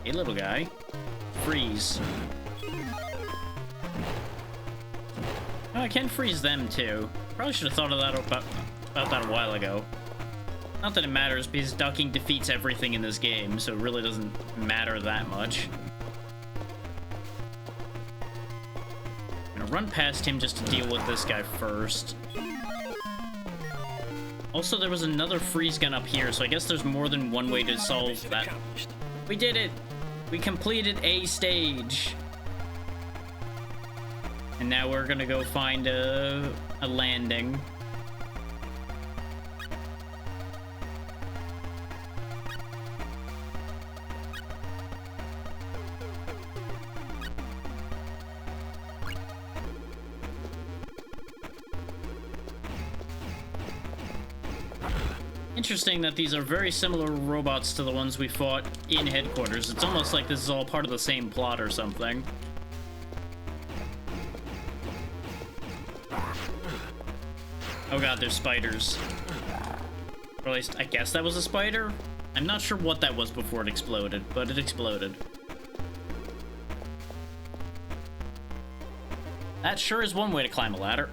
Hey, little guy. Freeze. Oh, I can freeze them, too. Probably should have thought of that about that a while ago. Not that it matters, because ducking defeats everything in this game, so it really doesn't matter that much. I'm gonna run past him just to deal with this guy first. Also, there was another freeze gun up here, so I guess there's more than one way to solve that. We did it! We completed a stage. And now we're gonna go find a landing. Interesting that these are very similar robots to the ones we fought in headquarters. It's almost like this is all part of the same plot or something. Oh god, there's spiders. Or at least, I guess that was a spider? I'm not sure what that was before it exploded, but it exploded. That sure is one way to climb a ladder.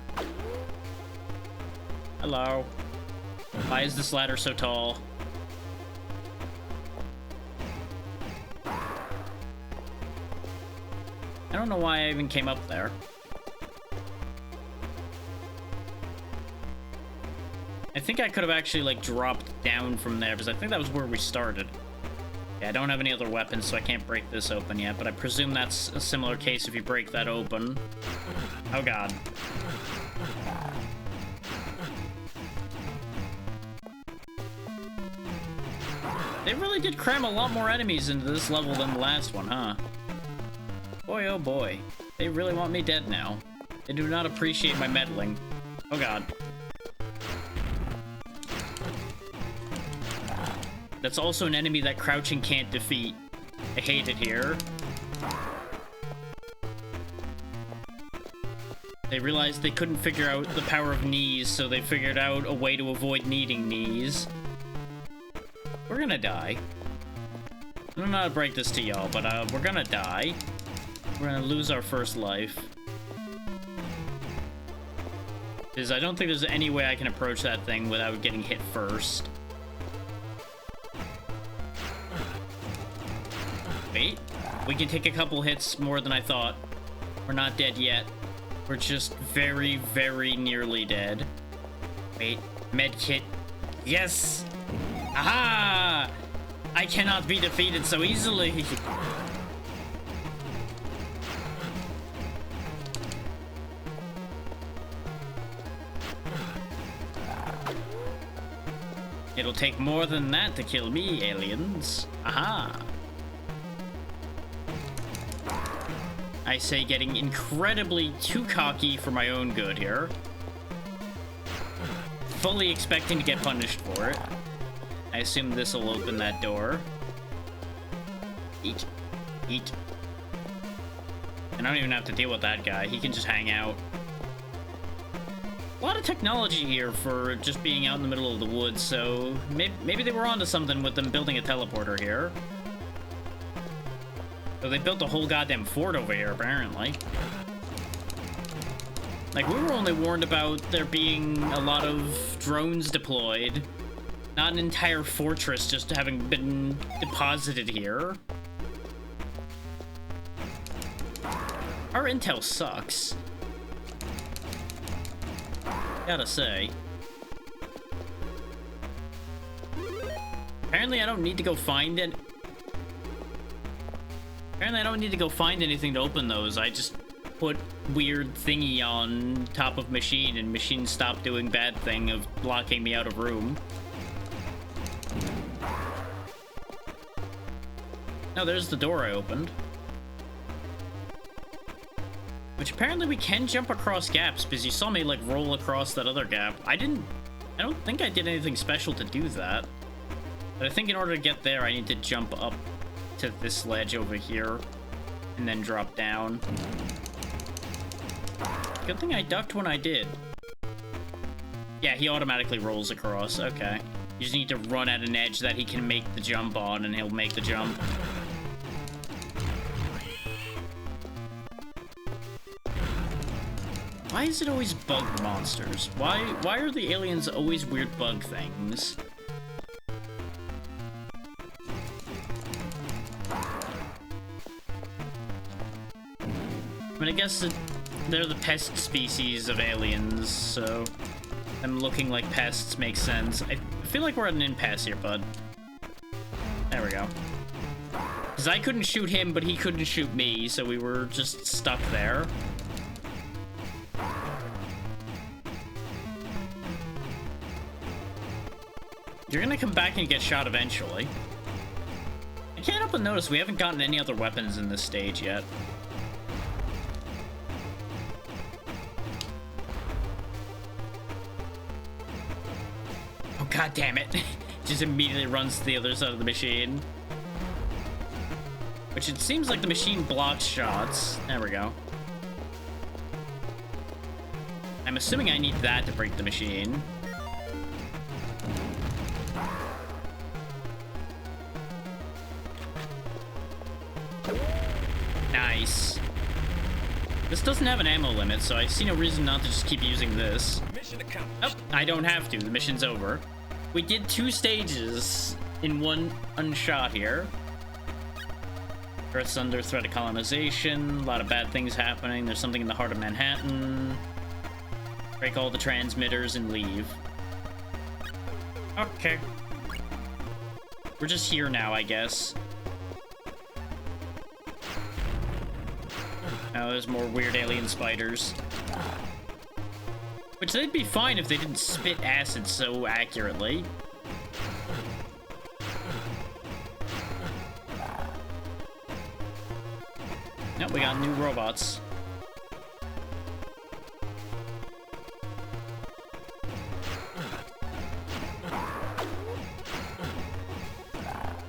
Hello. Why is this ladder so tall? I don't know why I even came up there. I think I could have actually, like, dropped down from there, because I think that was where we started. Yeah, I don't have any other weapons, so I can't break this open yet, but I presume that's a similar case if you break that open. Oh god. They really did cram a lot more enemies into this level than the last one, huh? Boy, oh boy. They really want me dead now. They do not appreciate my meddling. Oh god. That's also an enemy that crouching can't defeat. I hate it here. They realized they couldn't figure out the power of knees, so they figured out a way to avoid needing knees. We're gonna die. I don't know how to break this to y'all, but we're gonna die. We're gonna lose our first life. Because I don't think there's any way I can approach that thing without getting hit first. Wait, we can take a couple hits more than I thought. We're not dead yet. We're just very, very nearly dead. Wait, medkit. Yes! Aha! I cannot be defeated so easily. It'll take more than that to kill me, aliens. Aha! I say getting incredibly too cocky for my own good here. Fully expecting to get punished for it. I assume this will open that door. Eat. Eat. And I don't even have to deal with that guy. He can just hang out. A lot of technology here for just being out in the middle of the woods, so maybe they were onto something with them building a teleporter here. So they built a whole goddamn fort over here, apparently. Like, we were only warned about there being a lot of drones deployed. Not an entire fortress just having been deposited here. Our intel sucks. Gotta say. Apparently I don't need to go find it. Apparently I don't need to go find anything to open those. I just put weird thingy on top of machine and machine stopped doing bad thing of blocking me out of room. No, there's the door I opened. Which apparently we can jump across gaps, because you saw me like roll across that other gap. I don't think I did anything special to do that. But I think in order to get there, I need to jump up to this ledge over here and then drop down. Good thing I ducked when I did. Yeah, he automatically rolls across. Okay. You just need to run at an edge that he can make the jump on, and he'll make the jump. Why is it always bug monsters? Why are the aliens always weird bug things? I mean, I guess they're the pest species of aliens, so them looking like pests makes sense. I feel like we're at an impasse here, bud. There we go. Because I couldn't shoot him, but he couldn't shoot me, so we were just stuck there. You're gonna come back and get shot eventually. I can't help but notice we haven't gotten any other weapons in this stage yet. Oh, god damn it. Just immediately runs to the other side of the machine. Which it seems like the machine blocks shots. There we go. I'm assuming I need that to break the machine. Nice. This doesn't have an ammo limit, so I see no reason not to just keep using this. Oh, I don't have to. The mission's over. We did 2 stages in one shot here. Earth's under threat of colonization. A lot of bad things happening. There's something in the heart of Manhattan. Break all the transmitters and leave. Okay. We're just here now, I guess. Oh, there's more weird alien spiders. Which they'd be fine if they didn't spit acid so accurately. Nope, we got new robots.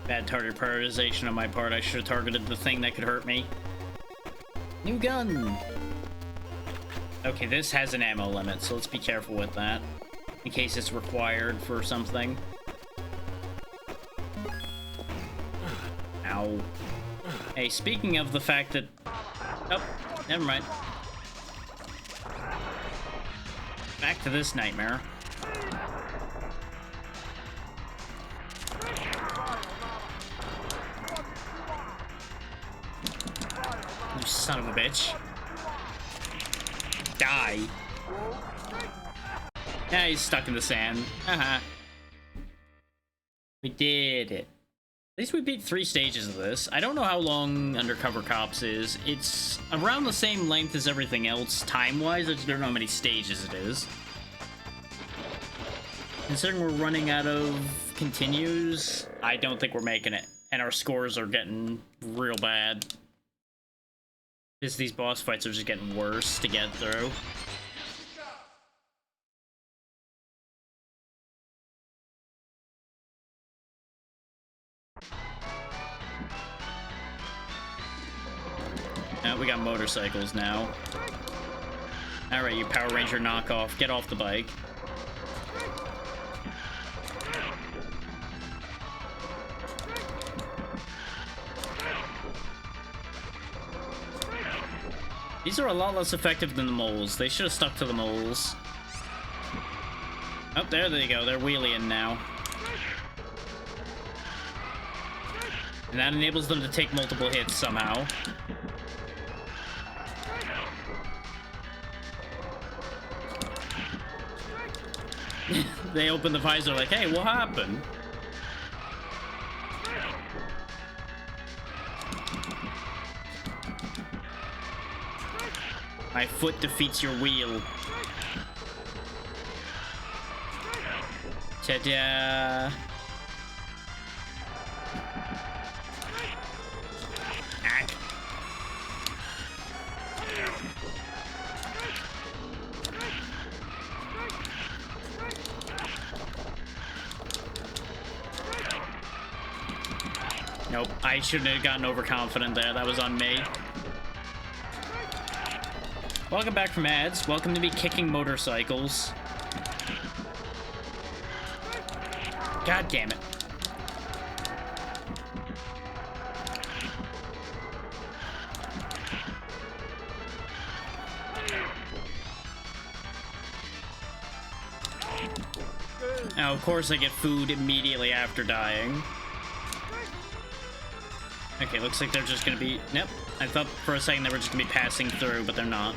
Bad target prioritization on my part. I should have targeted the thing that could hurt me. New gun! Okay, this has an ammo limit, so let's be careful with that. In case it's required for something. Ow. Hey, speaking of the fact that... Oh, never mind. Back to this nightmare. You son of a bitch. Die. Yeah, he's stuck in the sand. We did it. At least we beat 3 stages of this. I don't know how long Undercover Cops is. It's around the same length as everything else, time-wise. I just don't know how many stages it is. Considering we're running out of continues, I don't think we're making it. And our scores are getting real bad. Because these boss fights are just getting worse to get through. We got motorcycles now. Alright, you Power Ranger knockoff, get off the bike. These are a lot less effective than the moles. They should have stuck to the moles. Oh, there they go. They're wheeling now. And that enables them to take multiple hits somehow. They open the visor like, hey, what happened? My foot defeats your wheel. Ta-da! Ack. Nope, I shouldn't have gotten overconfident there. That was on me. Welcome back from ads. Welcome to me kicking motorcycles. God damn it. Now, of course, I get food immediately after dying. Okay, looks like they're just gonna be... Nope. I thought for a second they were just gonna be passing through, but they're not.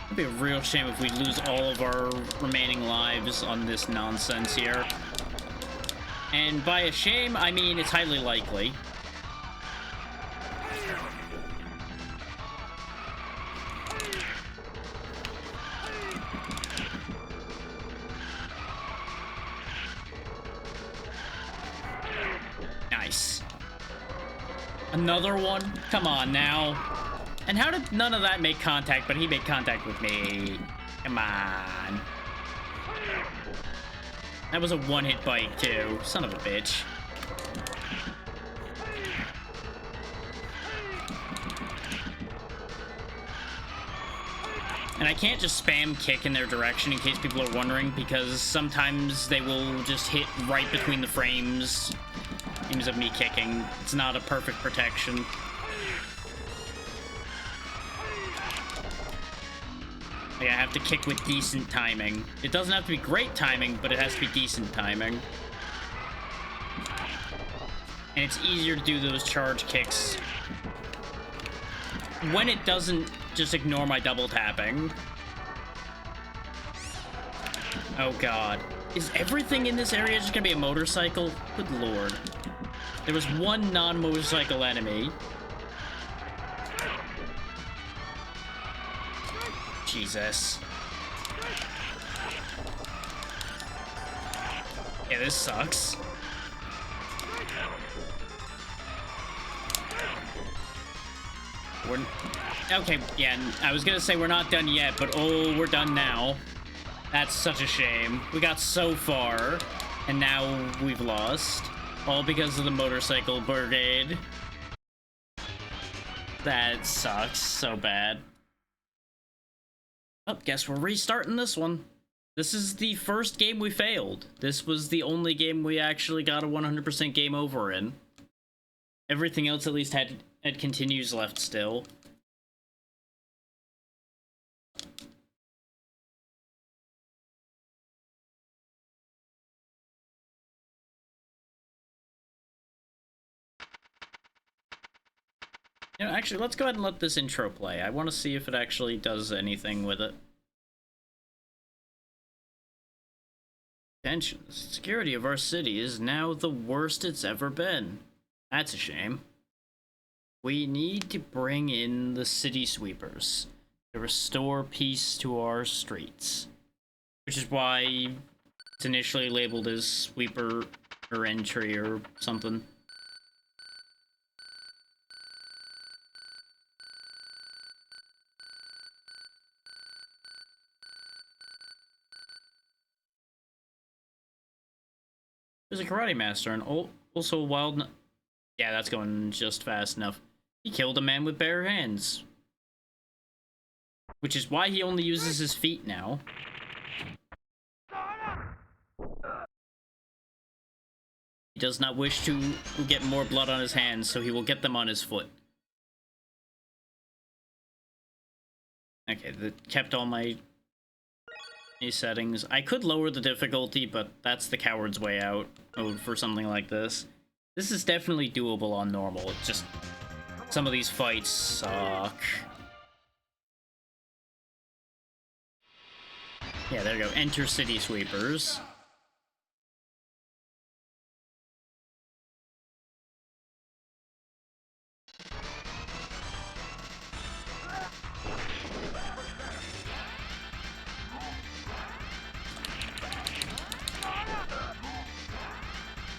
It'd be a real shame if we lose all of our remaining lives on this nonsense here. And by a shame, I mean it's highly likely. Nice. Another one? Come on now. And how did none of that make contact, but he made contact with me? Come on. That was a one-hit bite, too. Son of a bitch. And I can't just spam kick in their direction in case people are wondering, because sometimes they will just hit right between the frames of me kicking. It's not a perfect protection. I have to kick with decent timing. It doesn't have to be great timing, but it has to be decent timing. And it's easier to do those charge kicks when it doesn't just ignore my double tapping. Oh god. Is everything in this area just gonna be a motorcycle? Good lord. There was one non-motorcycle enemy. Jesus. Yeah, this sucks. Okay, yeah, I was gonna say we're not done yet, but oh, we're done now. That's such a shame. We got so far, and now we've lost. All because of the motorcycle brigade. That sucks so bad. Oh, guess we're restarting this one. This is the first game we failed. This was the only game we actually got a 100% game over in. Everything else at least had continues left still. You know, actually, let's go ahead and let this intro play. I want to see if it actually does anything with it. Attention, the security of our city is now the worst it's ever been. That's a shame. We need to bring in the city sweepers to restore peace to our streets. Which is why it's initially labeled as sweeper or entry or something. There's a karate master and also a wild... Yeah, that's going just fast enough. He killed a man with bare hands. Which is why he only uses his feet now. He does not wish to get more blood on his hands, so he will get them on his foot. Okay, that kept all my settings. I could lower the difficulty, but that's the coward's way out for something like this. This is definitely doable on normal. It's just some of these fights suck. Yeah, there you go. Enter City Sweepers.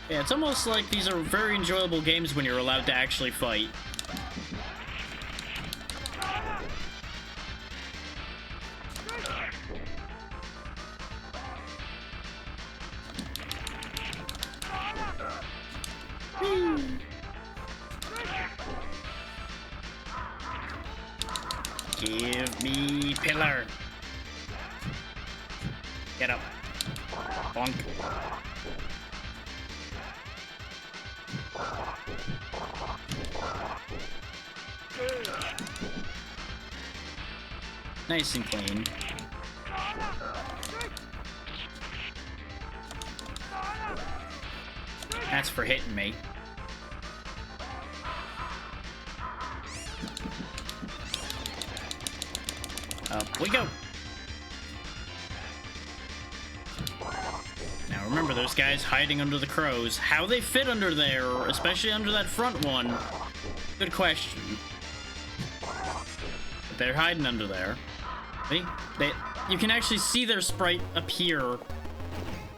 Yeah, it's almost like these are very enjoyable games when you're allowed to actually fight. Give me pillar. Get up. Bonk. Nice and clean. That's for hitting me. Up we go. Now remember, those guys hiding under the crows. How they fit under there, especially under that front one, good question. But they're hiding under there. You can actually see their sprite appear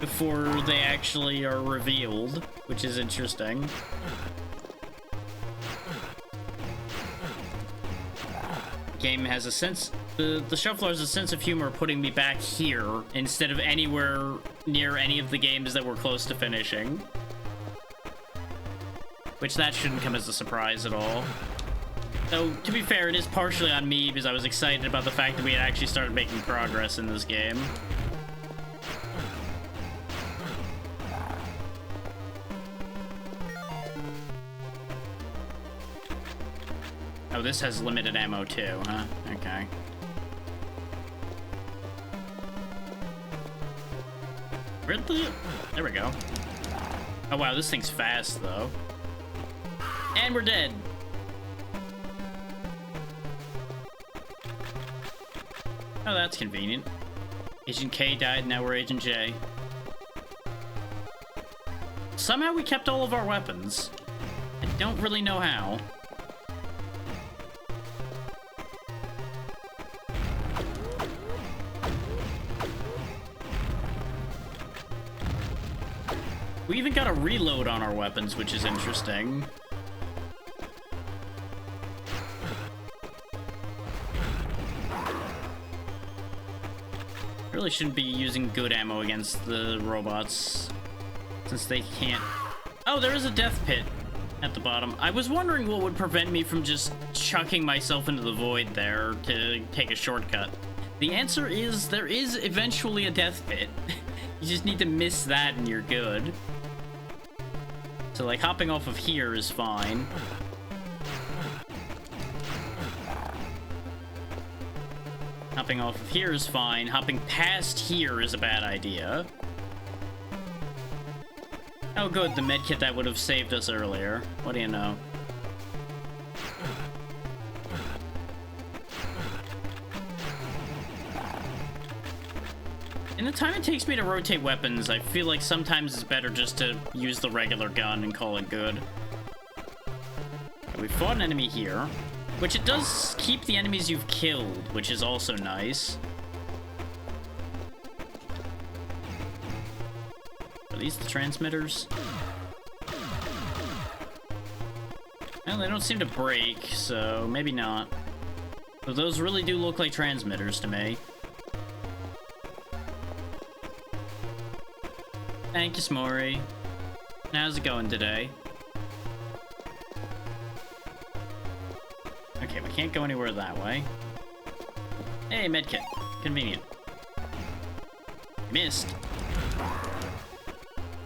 before they actually are revealed, which is interesting. The game has a sense... The Shuffler has a sense of humor putting me back here instead of anywhere near any of the games that were close to finishing. Which that shouldn't come as a surprise at all. Though, to be fair, it is partially on me because I was excited about the fact that we had actually started making progress in this game. Oh, this has limited ammo too, huh? Okay. There we go. Oh wow, this thing's fast though. And we're dead. Oh, that's convenient. Agent K died, now we're Agent J. Somehow we kept all of our weapons. I don't really know how. We even got a reload on our weapons, which is interesting. Really shouldn't be using good ammo against the robots, since they can't... Oh, there is a death pit at the bottom. I was wondering what would prevent me from just chucking myself into the void there to take a shortcut. The answer is there is eventually a death pit. You just need to miss that and you're good. So, like, hopping off of here is fine. Hopping off of here is fine. Hopping past here is a bad idea. Oh, good. The medkit that would have saved us earlier. What do you know? In the time it takes me to rotate weapons, I feel like sometimes it's better just to use the regular gun and call it good. Okay, we fought an enemy here, which it does keep the enemies you've killed, which is also nice. Are these the transmitters? Well, they don't seem to break, so maybe not. But those really do look like transmitters to me. Thank you, Smori. How's it going today? Okay, we can't go anywhere that way. Hey, medkit. Convenient. Missed.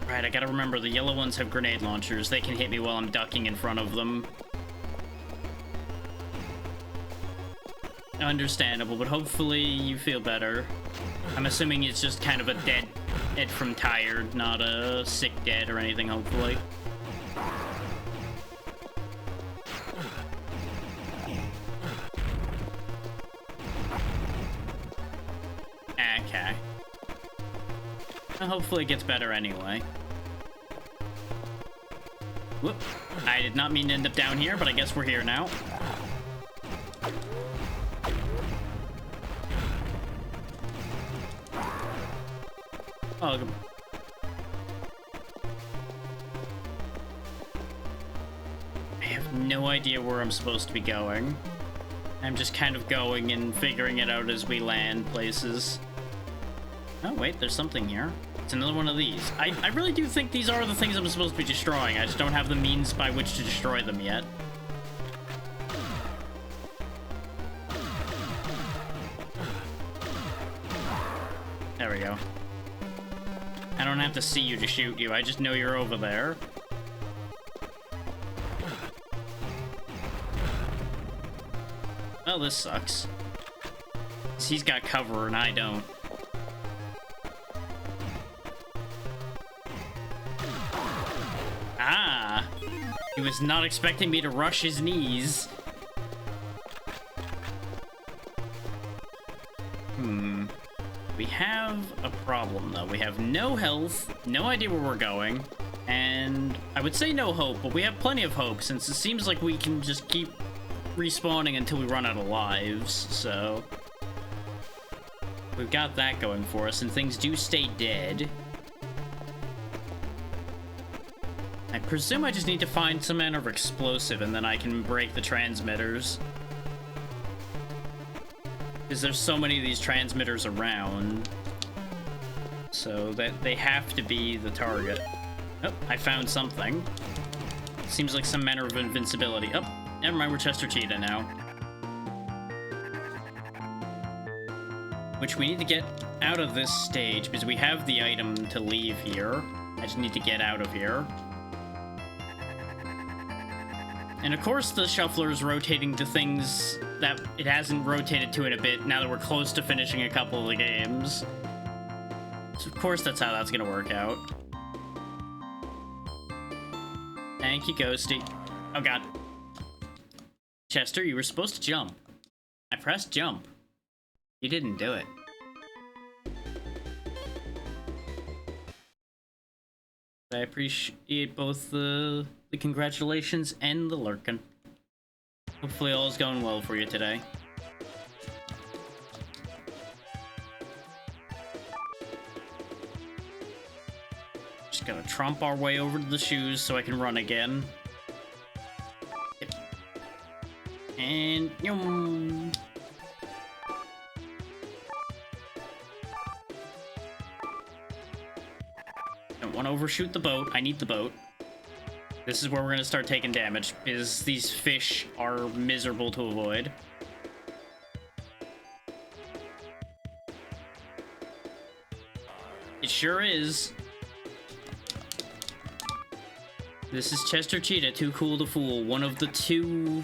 Right, I gotta remember the yellow ones have grenade launchers. They can hit me while I'm ducking in front of them. Understandable, but hopefully you feel better. I'm assuming it's just kind of a dead from tired, not a sick dead or anything, hopefully. Okay. Well, hopefully it gets better anyway. Whoop. I did not mean to end up down here, but I guess we're here now. Oh, I have no idea where I'm supposed to be going. I'm just kind of going and figuring it out as we land places. Oh, wait, there's something here. It's another one of these. I really do think these are the things I'm supposed to be destroying. I just don't have the means by which to destroy them yet. There we go. I don't have to see you to shoot you. I just know you're over there. Well, this sucks. He's got cover and I don't. Ah! He was not expecting me to rush his knees. We have a problem, though. We have no health, no idea where we're going, and I would say no hope, but we have plenty of hope since it seems like we can just keep respawning until we run out of lives, so we've got that going for us, and things do stay dead. I presume I just need to find some manner of explosive, and then I can break the transmitters. Because there's so many of these transmitters around. So that they have to be the target. Oh, I found something. Seems like some manner of invincibility. Oh, never mind, we're Chester Cheetah now. Which we need to get out of this stage because we have the item to leave here. I just need to get out of here. And of course the shuffler is rotating to things that it hasn't rotated to in a bit now that we're close to finishing a couple of the games. So of course that's how that's gonna work out. Thank you, Ghosty. Oh god. Chester, you were supposed to jump. I pressed jump. You didn't do it. I appreciate both the congratulations and the lurkin'. Hopefully all is going well for you today. Just gotta tromp our way over to the shoes so I can run again. Yep. And yum. Don't want to overshoot the boat. I need the boat. This is where we're gonna start taking damage, because these fish are miserable to avoid. It sure is. This is Chester Cheetah, Too Cool to Fool, one of the 2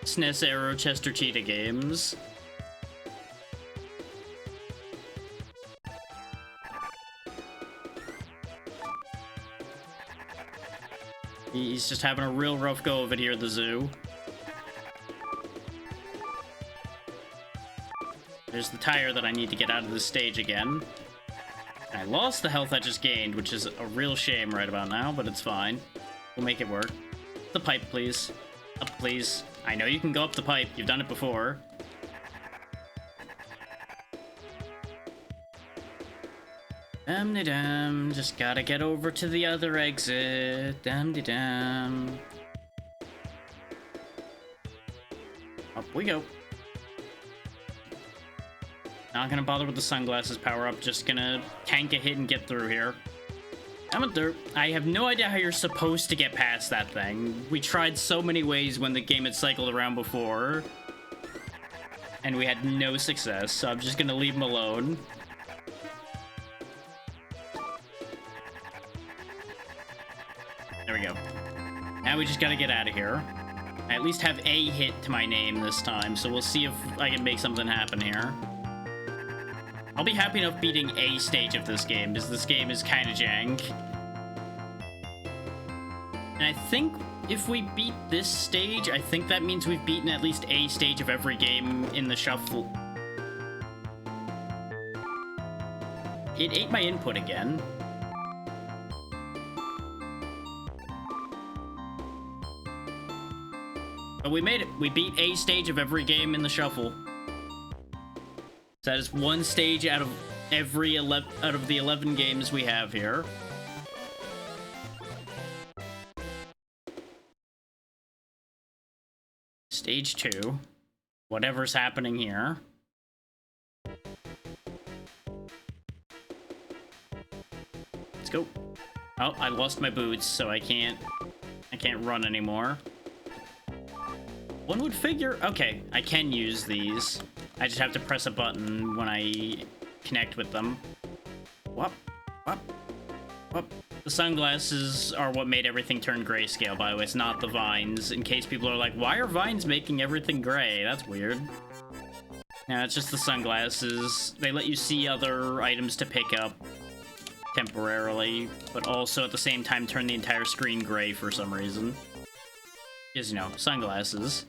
SNES era Chester Cheetah games. He's just having a real rough go of it here at the zoo. There's the tire that I need to get out of this stage again. And I lost the health I just gained, which is a real shame right about now, but it's fine. We'll make it work. The pipe, please. Up, please. I know you can go up the pipe. You've done it before. Dum-de-dum, just gotta get over to the other exit. Dum-de-dum. Up we go. Not gonna bother with the sunglasses power up, just gonna tank a hit and get through here. I'm through. I have no idea how you're supposed to get past that thing. We tried so many ways when the game had cycled around before, and we had no success, so I'm just gonna leave him alone. There we go. Now we just gotta get out of here. I at least have a hit to my name this time, so we'll see if I can make something happen here. I'll be happy enough beating a stage of this game, because this game is kind of jank. And I think if we beat this stage, I think that means we've beaten at least a stage of every game in the shuffle. It ate my input again. But we made it. We beat a stage of every game in the shuffle. So that is one stage out of every 11 out of the 11 games we have here. Stage 2. Whatever's happening here. Let's go. Oh, I lost my boots, so I can't run anymore. One would figure... Okay, I can use these. I just have to press a button when I connect with them. Whoop, whoop, whoop. The sunglasses are what made everything turn grayscale, by the way. It's not the vines, in case people are like, why are vines making everything gray? That's weird. No, it's just the sunglasses. They let you see other items to pick up temporarily, but also at the same time turn the entire screen gray for some reason. Because, you know, sunglasses.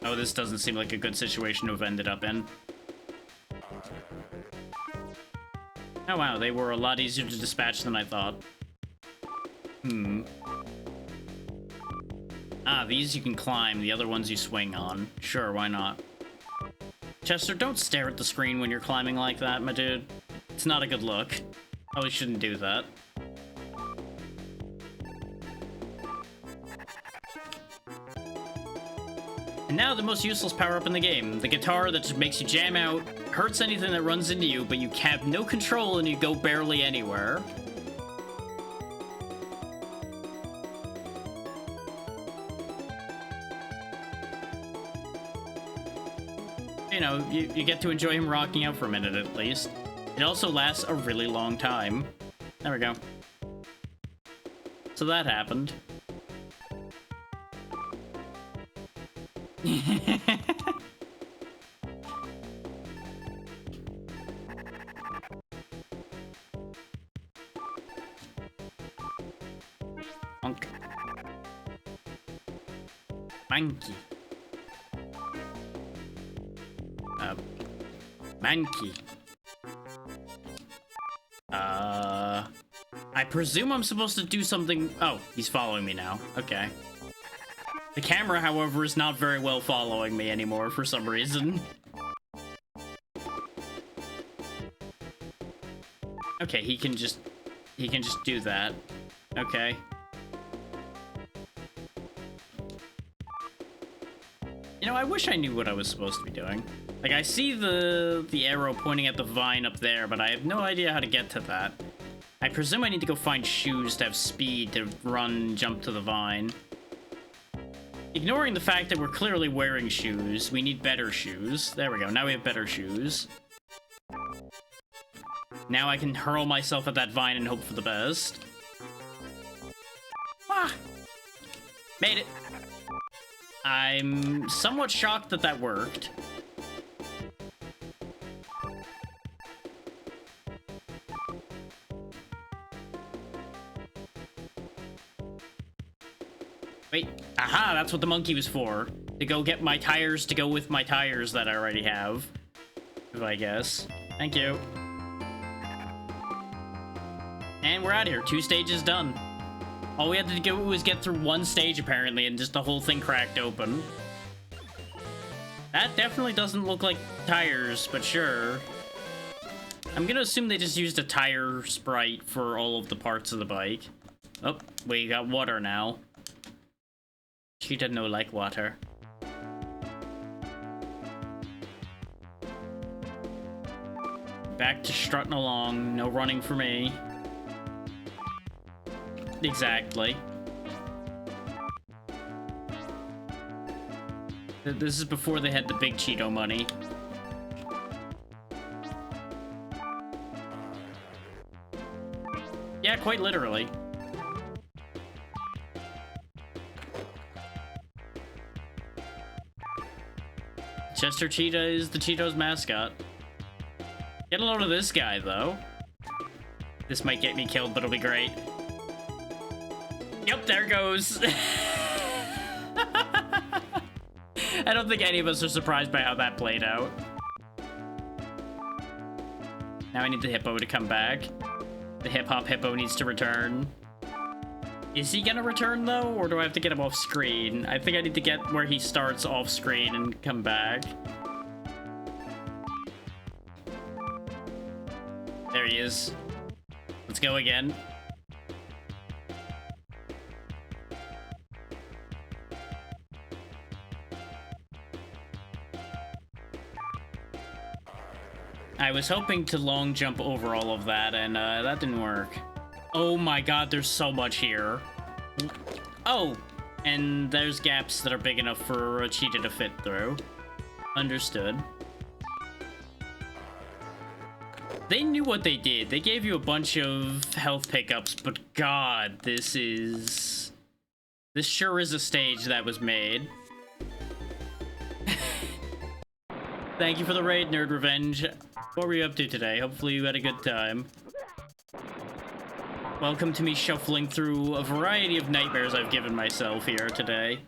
Oh, this doesn't seem like a good situation to have ended up in. Oh wow, they were a lot easier to dispatch than I thought. Ah, these you can climb, the other ones you swing on. Sure, why not? Chester, don't stare at the screen when you're climbing like that, my dude. It's not a good look. Probably shouldn't do that. And now the most useless power-up in the game. The guitar that just makes you jam out, hurts anything that runs into you, but you have no control and you go barely anywhere. You know, you get to enjoy him rocking out for a minute at least. It also lasts a really long time. There we go. So that happened. Monk. Monkey. Mankey. I presume I'm supposed to do something... Oh, he's following me now. Okay. The camera, however, is not very well following me anymore for some reason. Okay, he can just do that. Okay. You know, I wish I knew what I was supposed to be doing. Like, I see the arrow pointing at the vine up there, but I have no idea how to get to that. I presume I need to go find shoes to have speed to run, jump to the vine. Ignoring the fact that we're clearly wearing shoes, we need better shoes. There we go, now we have better shoes. Now I can hurl myself at that vine and hope for the best. Ah! Made it! I'm somewhat shocked that that worked. Wait, aha, that's what the monkey was for. To go get my tires to go with my tires that I already have. I guess. Thank you. And we're out of here. 2 stages done. All we had to do was get through 1 stage, apparently, and just the whole thing cracked open. That definitely doesn't look like tires, but sure. I'm gonna assume they just used a tire sprite for all of the parts of the bike. Oh, we got water now. She doesn't know like water. Back to strutting along. No running for me. Exactly. This is before they had the big Cheeto money. Yeah, quite literally. Chester Cheetah is the Cheetos mascot. Get a load of this guy, though. This might get me killed, but it'll be great. Yep, there goes. I don't think any of us are surprised by how that played out. Now I need the hippo to come back. The hip-hop hippo needs to return. Is he gonna return, though, or do I have to get him off screen? I think I need to get where he starts off screen and come back. There he is. Let's go again. I was hoping to long jump over all of that, and that didn't work. Oh my god, there's so much here. Oh, and there's gaps that are big enough for a cheetah to fit through. Understood. They knew what they did. They gave you a bunch of health pickups, but god, this sure is a stage that was made. Thank you for the raid, Nerd Revenge. What were you up to today? Hopefully you had a good time. Welcome to me shuffling through a variety of nightmares I've given myself here today.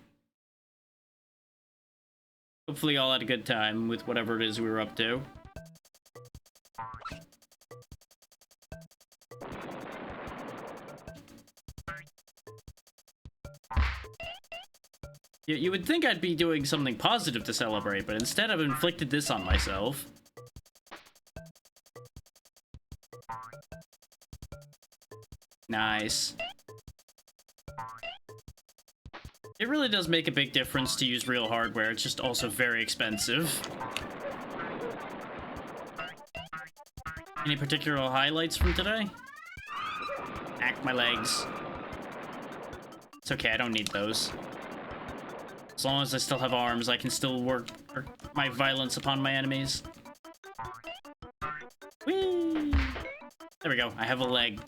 Hopefully you all had a good time with whatever it is we were up to. You would think I'd be doing something positive to celebrate, but instead I've inflicted this on myself. Nice. It really does make a big difference to use real hardware. It's just also very expensive. Any particular highlights from today? Act my legs. It's okay, I don't need those. As long as I still have arms, I can still work my violence upon my enemies. Whee! There we go, I have a leg.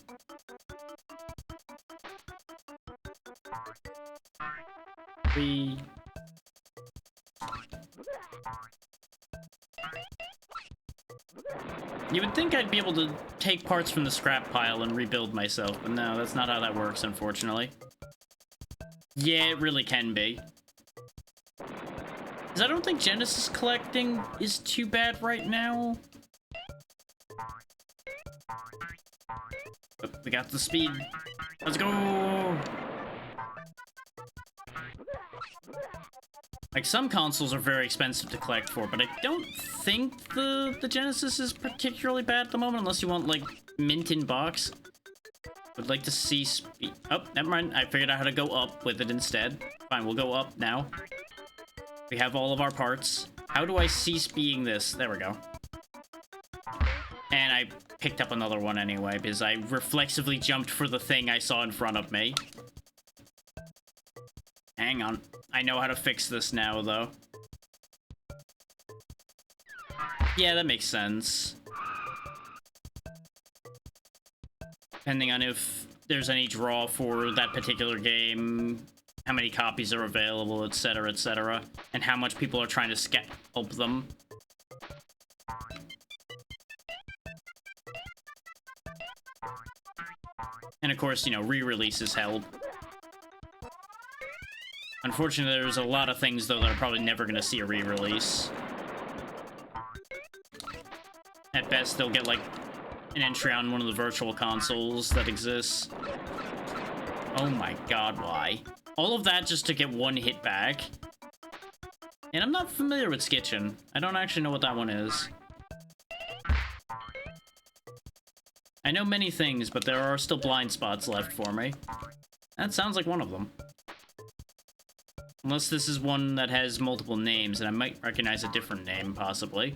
Whee! You would think I'd be able to take parts from the scrap pile and rebuild myself, but no, that's not how that works, unfortunately. Yeah, it really can be. Because I don't think Genesis collecting is too bad right now. Oh, we got the speed. Let's go! Like, some consoles are very expensive to collect for, but I don't think the Genesis is particularly bad at the moment, unless you want, like, mint in box. Would like to see speed. Oh, never mind. I figured out how to go up with it instead. Fine, we'll go up now. We have all of our parts. How do I cease being this? There we go. And I picked up another one anyway, because I reflexively jumped for the thing I saw in front of me. Hang on. I know how to fix this now, though. Yeah, that makes sense. Depending on if there's any draw for that particular game, how many copies are available, etc., and how much people are trying to scalp them. And of course, you know, re-releases help. Unfortunately, there's a lot of things, though, that are probably never going to see a re-release. At best, they'll get, like, an entry on one of the virtual consoles that exists. Oh my god, why? All of that just to get one hit back. And I'm not familiar with Skitchin. I don't actually know what that one is. I know many things, but there are still blind spots left for me. That sounds like one of them. Unless this is one that has multiple names, and I might recognize a different name, possibly.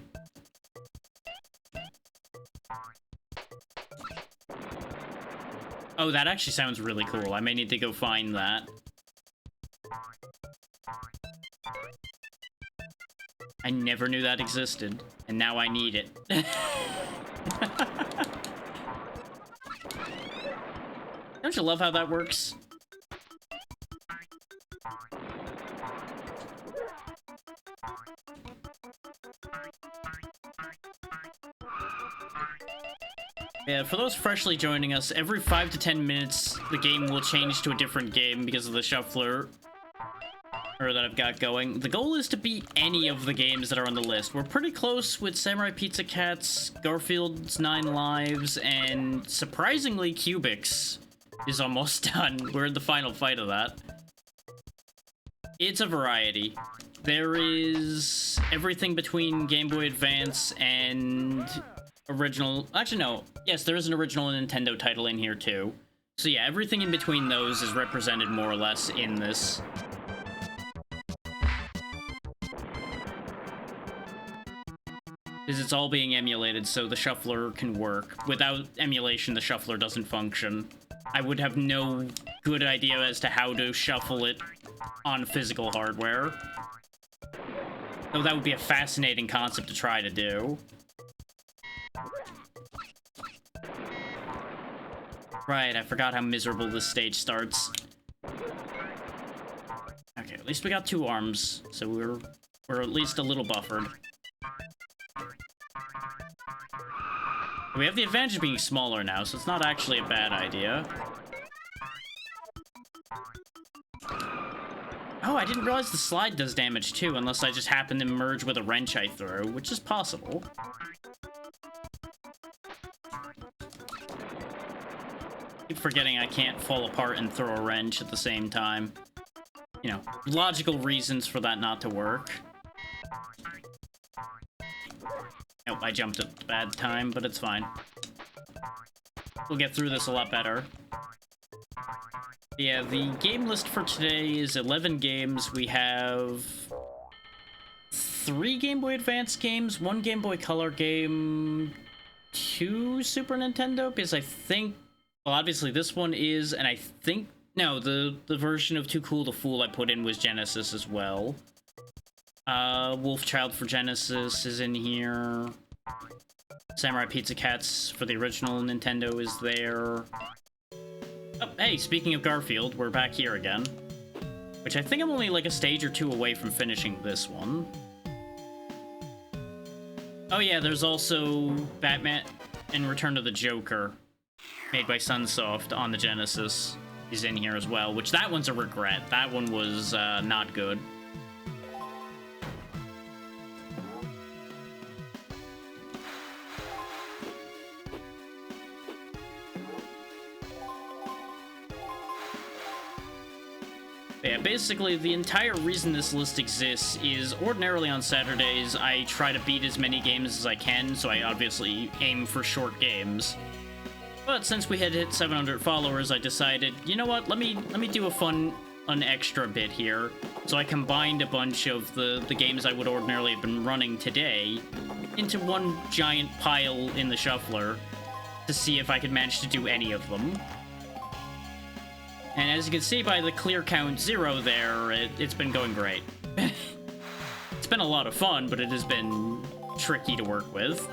Oh, that actually sounds really cool. I may need to go find that. I never knew that existed, and now I need it. Don't you love how that works? Yeah, for those freshly joining us, every 5 to 10 minutes, the game will change to a different game because of the shuffler that I've got going. The goal is to beat any of the games that are on the list. We're pretty close with Samurai Pizza Cats, Garfield's 9 Lives, and surprisingly, Cubics is almost done. We're in the final fight of that. It's a variety. There is everything between Game Boy Advance and original... Actually, no. Yes, there is an original Nintendo title in here, too. So yeah, everything in between those is represented more or less in this. Because it's all being emulated, so the shuffler can work. Without emulation, the shuffler doesn't function. I would have no good idea as to how to shuffle it on physical hardware. Though that would be a fascinating concept to try to do. Right, I forgot how miserable this stage starts. Okay, at least we got 2 arms, so we're at least a little buffered. We have the advantage of being smaller now, so it's not actually a bad idea. Oh, I didn't realize the slide does damage too, unless I just happen to merge with a wrench I threw, which is possible. Keep forgetting I can't fall apart and throw a wrench at the same time. You know, logical reasons for that not to work. Nope, I jumped at a bad time, but it's fine. We'll get through this a lot better. Yeah, the game list for today is 11 games. We have 3 Game Boy Advance games, 1 Game Boy Color game, 2 Super Nintendo, because I think, well, obviously this one is, and I think, no, the version of Too Cool to Fool I put in was Genesis as well. Wolfchild for Genesis is in here. Samurai Pizza Cats for the original Nintendo is there. Oh, hey, speaking of Garfield, we're back here again. Which I think I'm only like a stage or 2 away from finishing this one. Oh yeah, there's also Batman and Return of the Joker, made by Sunsoft on the Genesis, is in here as well, which that one's a regret. That one was not good. Yeah, basically, the entire reason this list exists is ordinarily on Saturdays, I try to beat as many games as I can, so I obviously aim for short games. But since we had hit 700 followers, I decided, you know what, let me do an extra bit here. So I combined a bunch of the games I would ordinarily have been running today into one giant pile in the shuffler to see if I could manage to do any of them. And as you can see by the clear count 0 there, it's been going great. It's been a lot of fun, but it has been tricky to work with.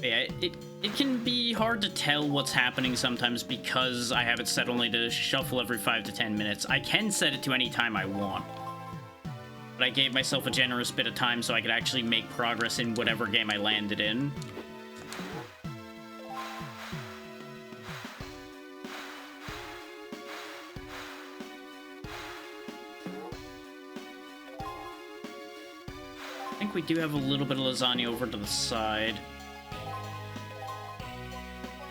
Yeah, it can be hard to tell what's happening sometimes because I have it set only to shuffle every 5 to 10 minutes. I can set it to any time I want. But I gave myself a generous bit of time so I could actually make progress in whatever game I landed in. I think we do have a little bit of lasagna over to the side.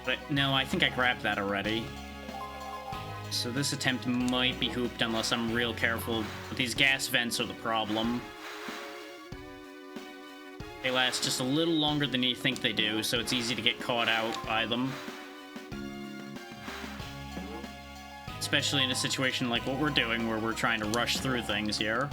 But no, I think I grabbed that already. So this attempt might be hooped unless I'm real careful, but these gas vents are the problem. They last just a little longer than you think they do, so it's easy to get caught out by them. Especially in a situation like what we're doing, where we're trying to rush through things here.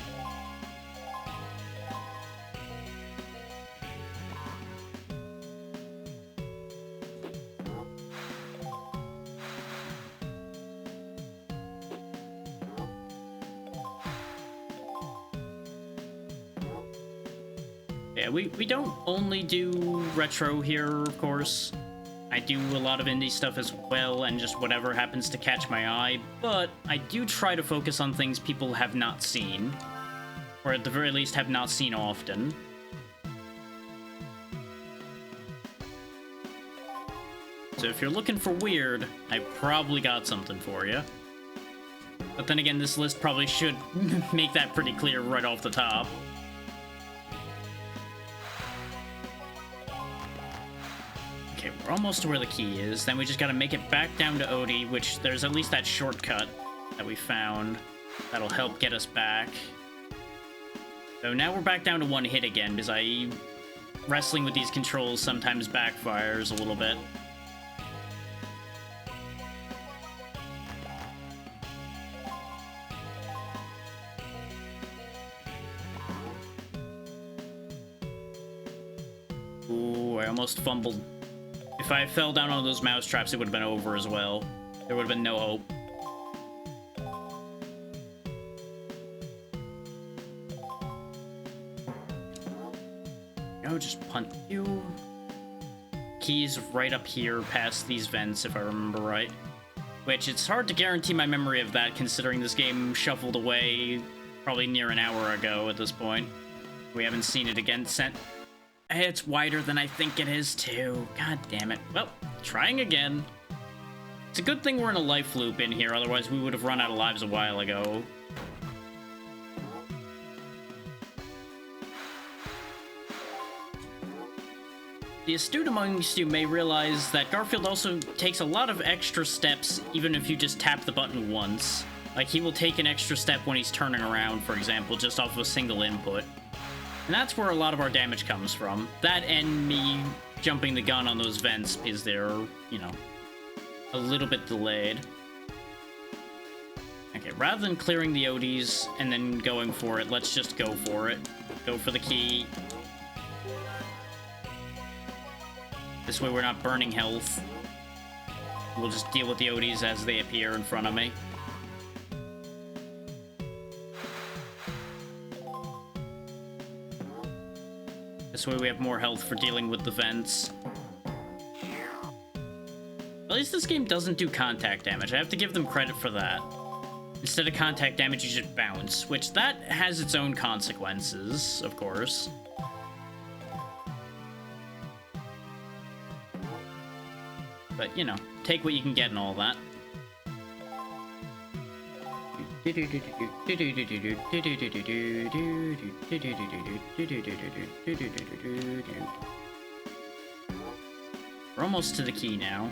Yeah, we don't only do retro here, of course. I do a lot of indie stuff as well, and just whatever happens to catch my eye, but I do try to focus on things people have not seen. Or at the very least have not seen often. So if you're looking for weird, I probably got something for you. But then again, this list probably should make that pretty clear right off the top. Okay, we're almost to where the key is. Then we just gotta make it back down to Odie, which there's at least that shortcut that we found that'll help get us back. So now we're back down to one hit again, because wrestling with these controls sometimes backfires a little bit. Ooh, I almost fumbled. If I fell down on those mouse traps, it would have been over as well. There would have been no hope. No, just punt you. Key's right up here past these vents, if I remember right. Which, it's hard to guarantee my memory of that, considering this game shuffled away probably near an hour ago at this point. We haven't seen it again since. It's wider than I think it is, too. God damn it. Well, trying again. It's a good thing we're in a life loop in here, otherwise we would have run out of lives a while ago. The astute amongst you may realize that Garfield also takes a lot of extra steps even if you just tap the button once. Like, he will take an extra step when he's turning around, for example, just off of a single input. And that's where a lot of our damage comes from. That and me jumping the gun on those vents because they're, you know, a little bit delayed. Okay, rather than clearing the Odies and then going for it, let's just go for it. Go for the key. This way we're not burning health. We'll just deal with the Odies as they appear in front of me. This way we have more health for dealing with the vents. At least this game doesn't do contact damage. I have to give them credit for that. Instead of contact damage, you just bounce, which that has its own consequences, of course. But, you know, take what you can get and all that. We're almost to the key now.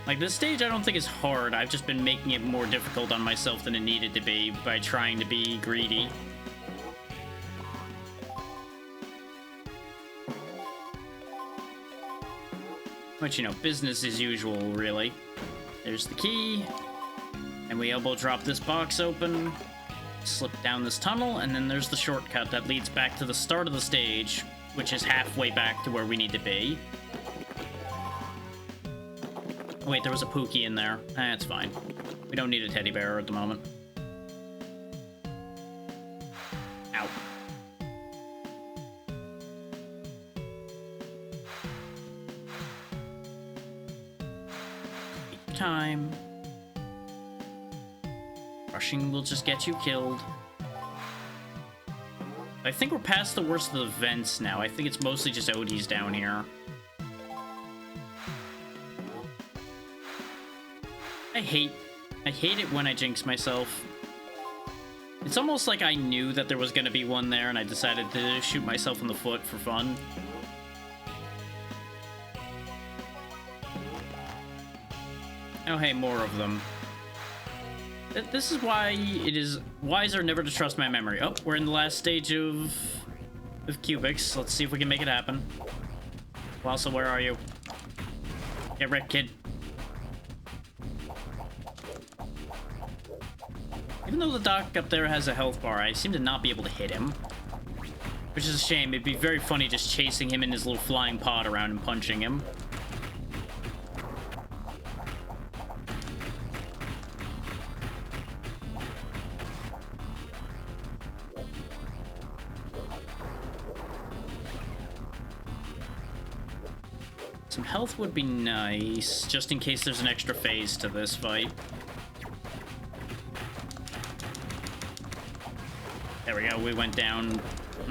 Like, this stage I don't think is hard. I've just been making it more difficult on myself than it needed to be by trying to be greedy. But, you know, business as usual, really. There's the key. And we elbow drop this box open, slip down this tunnel, and then there's the shortcut that leads back to the start of the stage, which is halfway back to where we need to be. Oh, wait, there was a Pookie in there. That's fine. We don't need a teddy bear at the moment. Ow. Take time. Rushing will just get you killed. I think we're past the worst of the vents now. I think it's mostly just Odies down here. I hate it when I jinx myself. It's almost like I knew that there was going to be one there and I decided to shoot myself in the foot for fun. Oh hey, more of them. This is why it is wiser never to trust my memory. Oh, we're in the last stage of Cubics. Let's see if we can make it happen. Well, so where are you? Get wrecked, kid. Even though the doc up there has a health bar, I seem to not be able to hit him. Which is a shame. It'd be very funny just chasing him in his little flying pod around and punching him. Some health would be nice, just in case there's an extra phase to this fight. There we go, we went down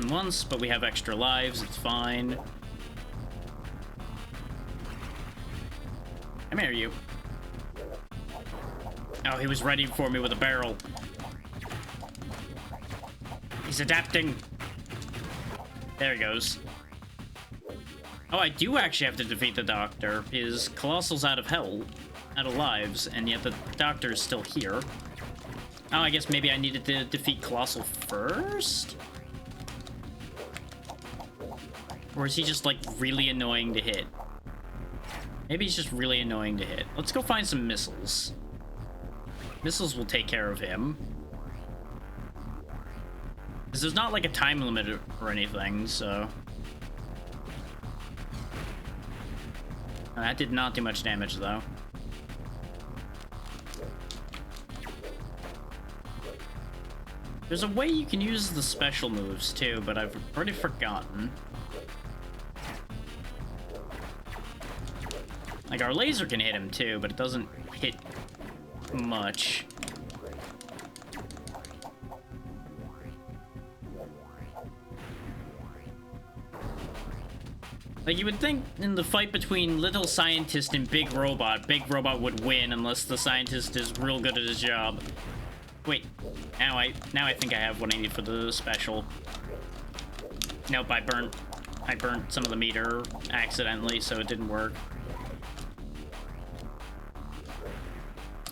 once, but we have extra lives, it's fine. Come here, you. Oh, he was ready for me with a barrel. He's adapting. There he goes. Oh, I do actually have to defeat the Doctor. His Colossal's out of hell, out of lives, and yet the Doctor's still here. Oh, I guess maybe I needed to defeat Colossal first? Or is he just, like, really annoying to hit? Maybe he's just really annoying to hit. Let's go find some missiles. Missiles will take care of him. Because there's not, like, a time limit or anything, so... That did not do much damage, though. There's a way you can use the special moves, too, but I've already forgotten. Like, our laser can hit him, too, but it doesn't hit much. Like, you would think in the fight between Little Scientist and Big Robot would win unless the Scientist is real good at his job. Wait, now I think I have what I need for the special. Nope, I burnt some of the meter accidentally, so it didn't work.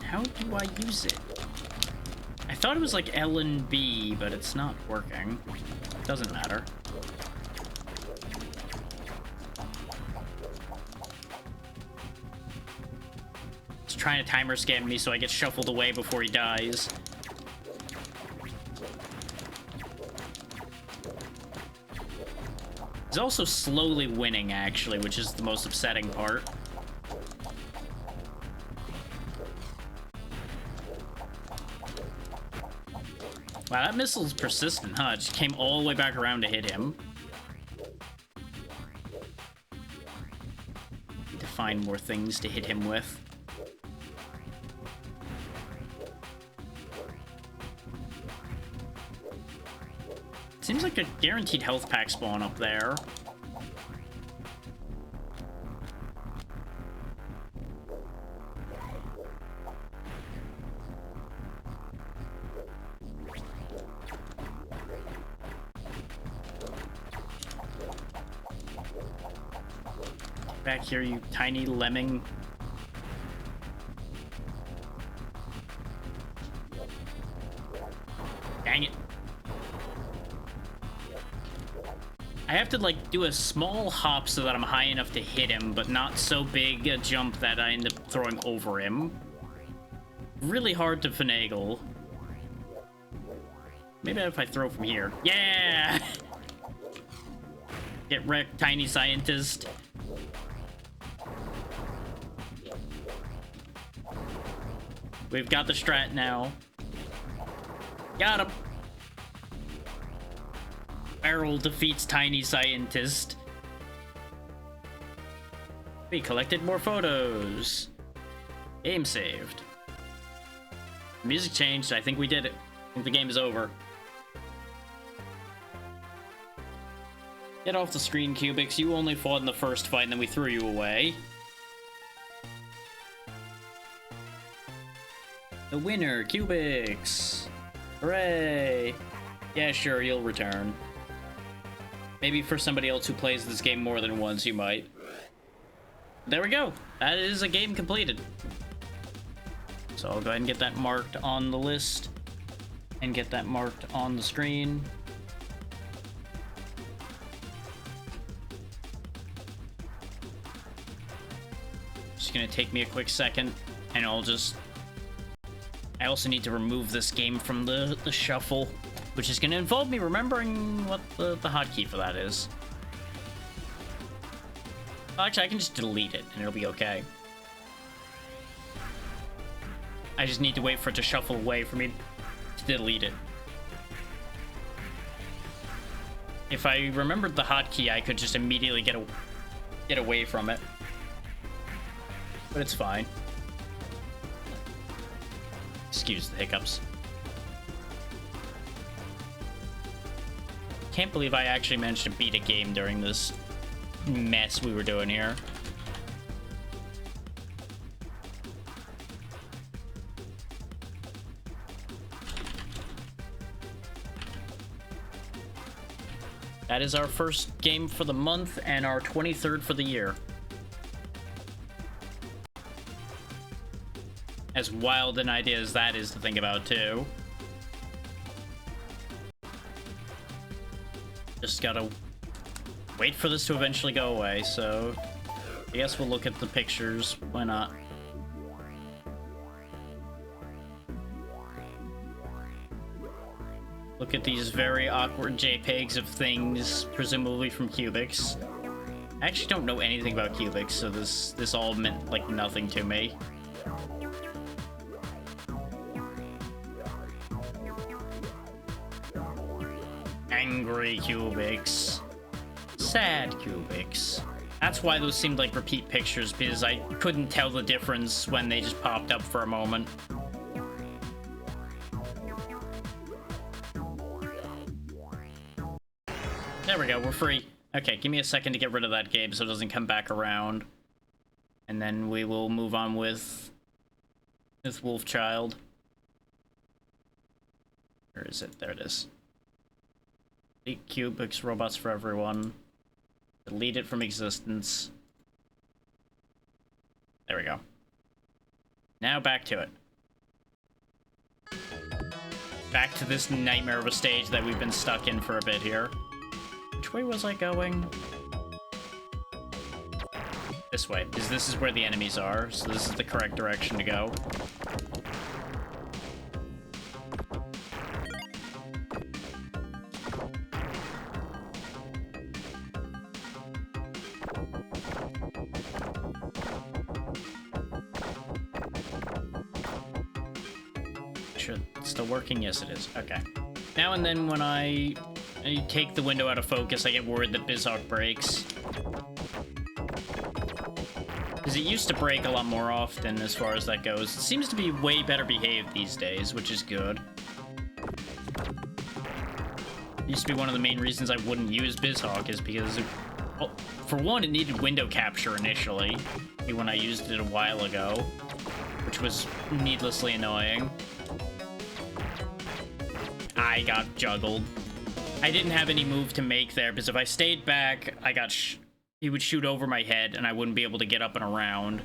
How do I use it? I thought it was like L and B, but it's not working. Doesn't matter. He's trying to timer scam me so I get shuffled away before he dies. He's also slowly winning, actually, which is the most upsetting part. Wow, that missile's persistent, huh? It just came all the way back around to hit him. Need to find more things to hit him with. Seems like a guaranteed health pack spawn up there. Back here, you tiny lemming. Dang it. I have to, like, do a small hop so that I'm high enough to hit him, but not so big a jump that I end up throwing over him. Really hard to finagle. Maybe if I throw from here. Yeah! Get wrecked, tiny scientist. We've got the strat now. Got him. Barrel defeats tiny scientist. We collected more photos. Game saved. Music changed. I think we did it. I think the game is over. Get off the screen, Cubics. You only fought in the first fight and then we threw you away. The winner, Cubics! Hooray! Yeah, sure, you'll return. Maybe for somebody else who plays this game more than once, you might. There we go! That is a game completed. So I'll go ahead and get that marked on the list. And get that marked on the screen. Just gonna take me a quick second, and I'll just... I also need to remove this game from the shuffle, which is going to involve me remembering what the hotkey for that is. Actually, I can just delete it, and it'll be okay. I just need to wait for it to shuffle away for me to delete it. If I remembered the hotkey, I could just immediately get away from it. But it's fine. Excuse the hiccups. can't believe I actually managed to beat a game during this mess we were doing here. That is our first game for the month and our 23rd for the year. As wild an idea as that is to think about, too. Just gotta wait for this to eventually go away, so I guess we'll look at the pictures. Why not? Look at these very awkward JPEGs of things, presumably from Cubics. I actually don't know anything about Cubics, so this all meant like nothing to me. Angry Cubics. Sad Cubics. That's why those seemed like repeat pictures, because I couldn't tell the difference when they just popped up for a moment. There we go, we're free. Okay, give me a second to get rid of that game so it doesn't come back around. And then we will move on with Wolfchild. Where is it? There it is. Delete Cubics, robots for everyone. Delete it from existence. There we go. Now back to it. Back to this nightmare of a stage that we've been stuck in for a bit here. Which way was I going? This way, because this is where the enemies are, so this is the correct direction to go. Should it's still working? Yes, it is. Okay. Now and then when I take the window out of focus, I get worried that BizHawk breaks. Because it used to break a lot more often as far as that goes. It seems to be way better behaved these days, which is good. It used to be one of the main reasons I wouldn't use BizHawk is because, well, for one, it needed window capture initially, when I used it a while ago, which was needlessly annoying. I got juggled. I didn't have any move to make there, because if I stayed back, he would shoot over my head, and I wouldn't be able to get up and around.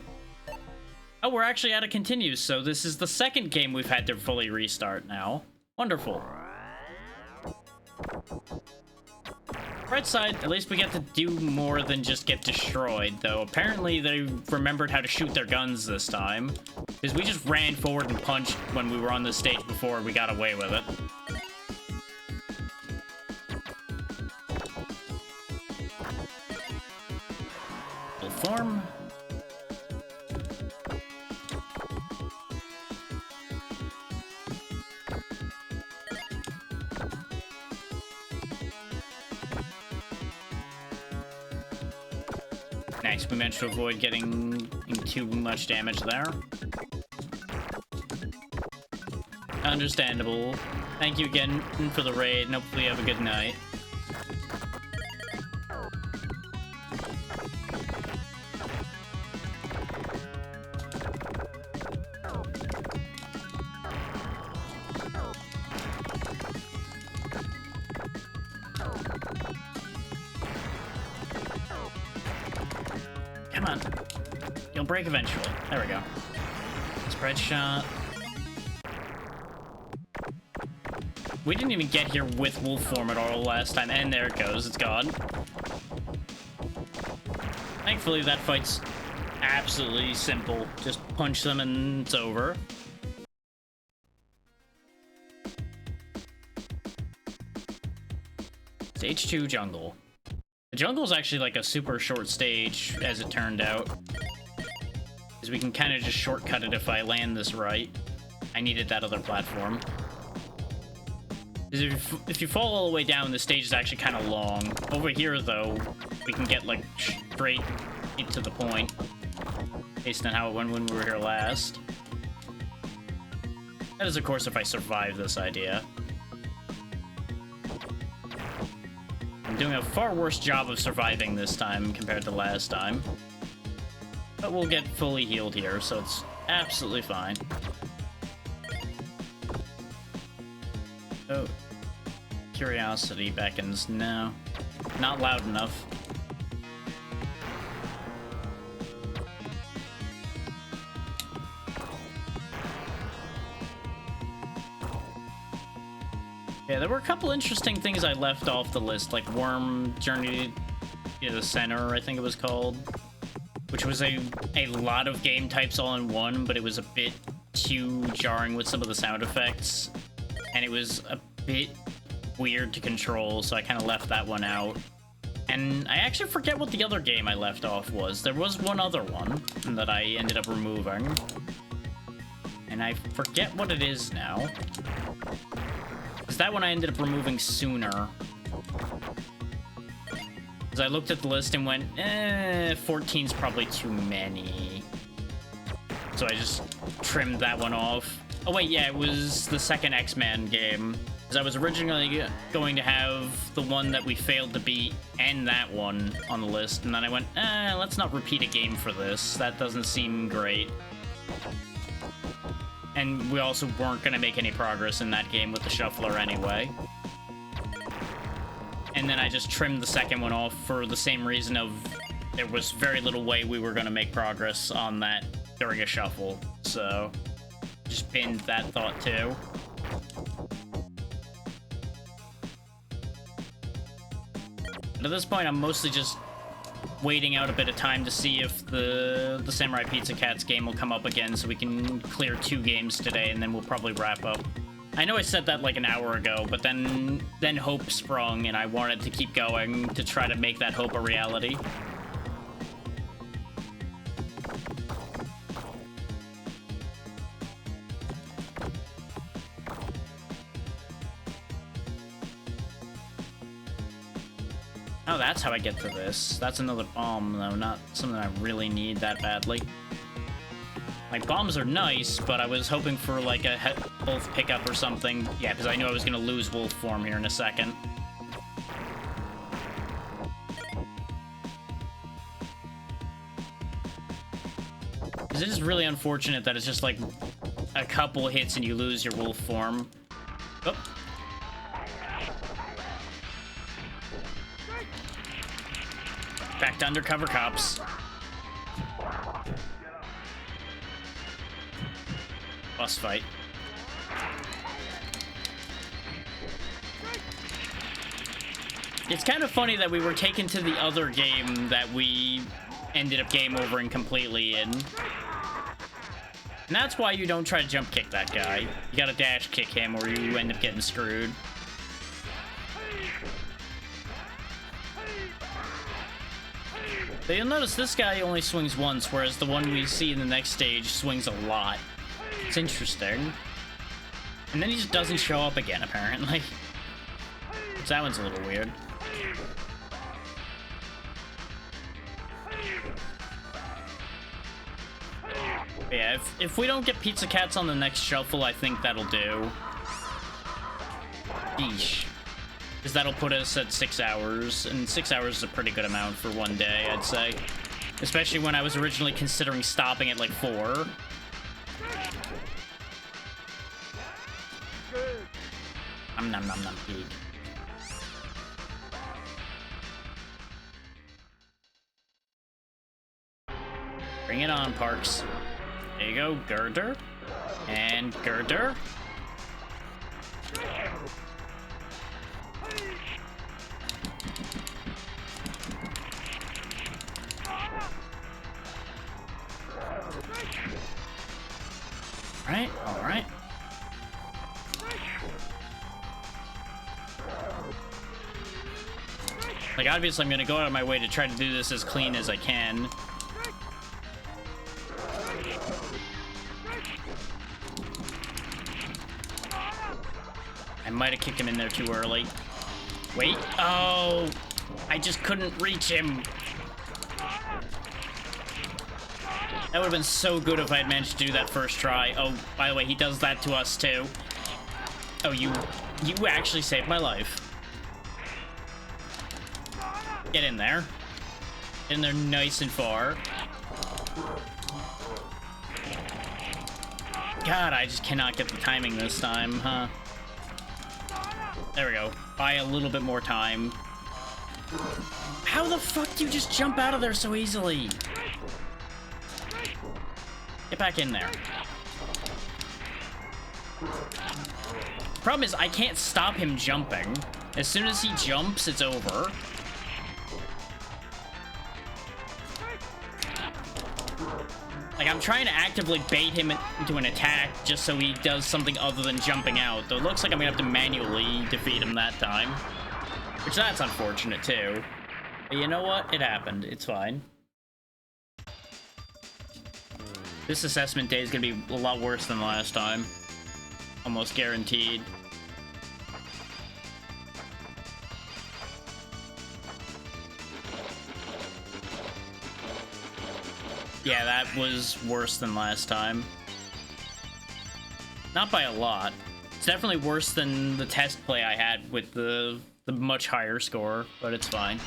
Oh, we're actually out of continues, so this is the second game we've had to fully restart now. Wonderful. Right side, at least we get to do more than just get destroyed, though. Apparently they remembered how to shoot their guns this time, because we just ran forward and punched when we were on this stage before and we got away with it. Form. Nice, we managed to avoid getting too much damage there. Understandable. Thank you again for the raid, and hopefully you have a good night. Come on. You'll break eventually. There we go. Spread shot. We didn't even get here with wolf form at all last time, and there it goes. It's gone. Thankfully, that fight's absolutely simple. Just punch them and it's over. Stage 2 jungle. The jungle is actually like a super short stage, as it turned out. Because we can kind of just shortcut it if I land this right. I needed that other platform. If you fall all the way down, the stage is actually kind of long. Over here, though, we can get, like, straight to the point. Based on how it went when we were here last. That is, of course, if I survive this idea. doing a far worse job of surviving this time compared to last time. But we'll get fully healed here, so it's absolutely fine. Oh. Curiosity beckons. No. Not loud enough. Yeah, there were a couple interesting things I left off the list, like Worm Journey to the Center, I think it was called. Which was a lot of game types all in one, but it was a bit too jarring with some of the sound effects. And it was a bit weird to control, so I kind of left that one out. And I actually forget what the other game I left off was. There was one other one that I ended up removing. And I forget what it is now. Because that one I ended up removing sooner. Because I looked at the list and went, 14's probably too many. So I just trimmed that one off. Oh wait, yeah, it was the second X-Men game. Because I was originally going to have the one that we failed to beat and that one on the list. And then I went, let's not repeat a game for this. That doesn't seem great. And we also weren't going to make any progress in that game with the shuffler anyway. And then I just trimmed the second one off for the same reason of there was very little way we were going to make progress on that during a shuffle. So just binned that thought too. But at this point, I'm mostly just waiting out a bit of time to see if the Samurai Pizza Cats game will come up again so we can clear 2 games today, and then we'll probably wrap up. I know I said that like an hour ago, but then hope sprung, and I wanted to keep going to try to make that hope a reality. Oh, that's how I get to this. That's another bomb, though, not something I really need that badly. Like, bombs are nice, but I was hoping for, like, a health pickup or something. Yeah, because I knew I was going to lose wolf form here in a second. Because it is really unfortunate that it's just, like, a couple hits and you lose your wolf form. Oh. Back to undercover cops. Boss fight. It's kind of funny that we were taken to the other game that we ended up game overing completely in. And that's why you don't try to jump kick that guy. You gotta dash kick him or you end up getting screwed. But you'll notice this guy only swings once, whereas the one we see in the next stage swings a lot. It's interesting. And then he just doesn't show up again, apparently. So that one's a little weird. But yeah, if we don't get Pizza Cats on the next shuffle, I think that'll do. Yeesh. Because that'll put us at 6 hours, and 6 hours is a pretty good amount for one day, I'd say. Especially when I was originally considering stopping at like 4. Nom nom nom nom pig. Bring it on, Parks. There you go, girder. And girder. All right. Like, obviously, I'm gonna go out of my way to try to do this as clean as I can. I might have kicked him in there too early. Wait. Oh, I just couldn't reach him. That would have been so good if I had managed to do that first try. Oh, by the way, he does that to us too. Oh, you actually saved my life. Get in there. Get in there nice and far. God, I just cannot get the timing this time, huh? There we go. Buy a little bit more time. How the fuck do you just jump out of there so easily? Get back in there. Problem is, I can't stop him jumping. As soon as he jumps, it's over. Like, I'm trying to actively bait him into an attack just so he does something other than jumping out. Though it looks like I'm gonna have to manually defeat him that time. Which, that's unfortunate, too. But you know what? It happened. It's fine. This assessment day is gonna be a lot worse than last time. Almost guaranteed. Yeah, that was worse than last time. Not by a lot. It's definitely worse than the test play I had with the much higher score, but it's fine.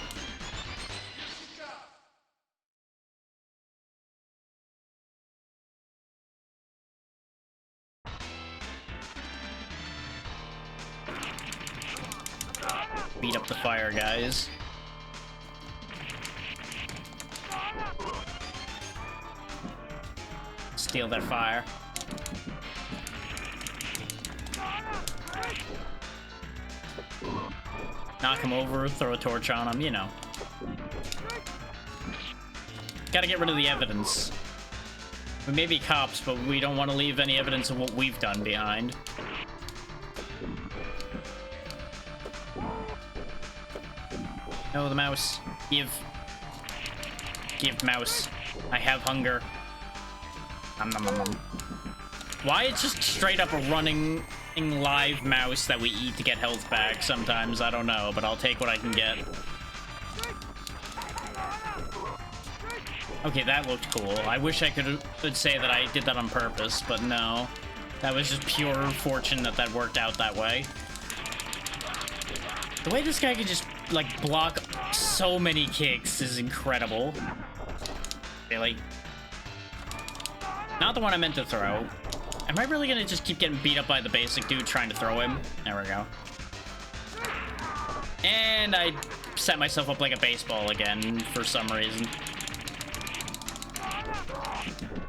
Beat up the fire guys. Steal their fire. Knock him over, throw a torch on him, you know. Gotta get rid of the evidence. We may be cops, but we don't want to leave any evidence of what we've done behind. No, the mouse. Give, mouse. I have hunger. Nom, nom, nom, nom. Why it's just straight up a running live mouse that we eat to get health back sometimes, I don't know, but I'll take what I can get. Okay, that looked cool. I wish I could say that I did that on purpose, but no. That was just pure fortune that that worked out that way. The way this guy could just, like, block so many kicks is incredible. Really? Not the one I meant to throw. Am I really gonna just keep getting beat up by the basic dude trying to throw him? There we go. And I set myself up like a baseball again for some reason.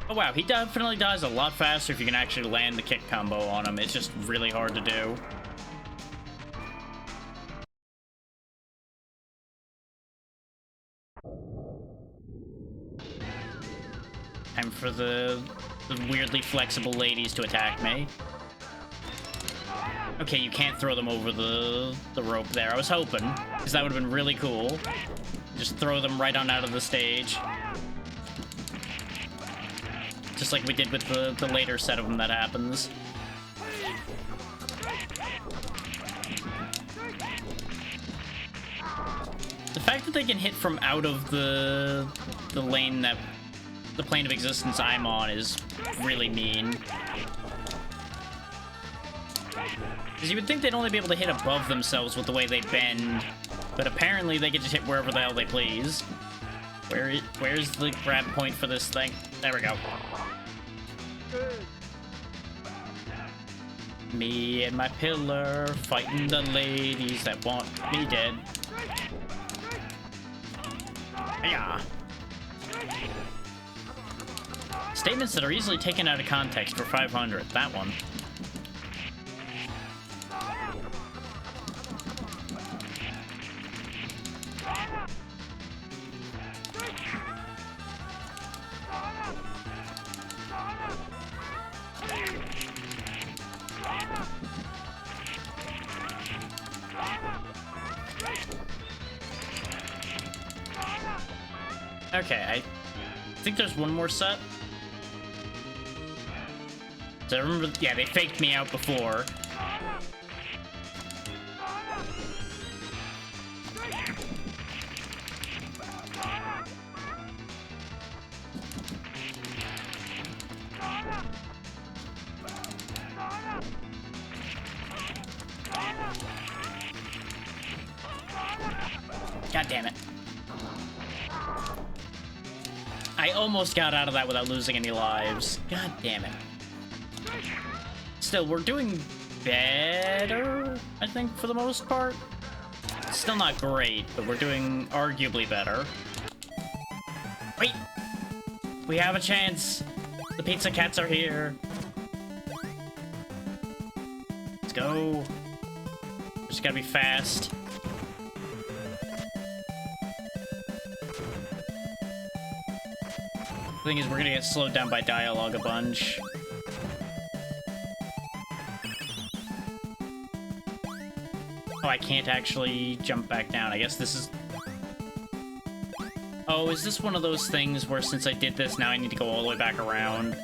Oh wow, he definitely dies a lot faster if you can actually land the kick combo on him. It's just really hard to do. Time for the weirdly flexible ladies to attack me. Okay, you can't throw them over the rope there. I was hoping, because that would have been really cool. Just throw them right on out of the stage. Just like we did with the later set of them that happens. The fact that they can hit from out of the lane that the plane of existence I'm on is really mean. Because you would think they'd only be able to hit above themselves with the way they bend, but apparently they can just hit wherever the hell they please. Where's the grab point for this thing? There we go. Me and my pillar fighting the ladies that want me dead. Yeah. Statements that are easily taken out of context for 500. That one. Okay, I think there's one more set. So I remember, yeah, they faked me out before. God damn it. I almost got out of that without losing any lives. God damn it. Still, we're doing better, I think, for the most part. Still not great, but we're doing arguably better. Wait! We have a chance! The pizza cats are here. Let's go. Just gotta be fast. The thing is, we're gonna get slowed down by dialogue a bunch. Oh, I can't actually jump back down. I guess this is... Oh, is this one of those things where since I did this, now I need to go all the way back around?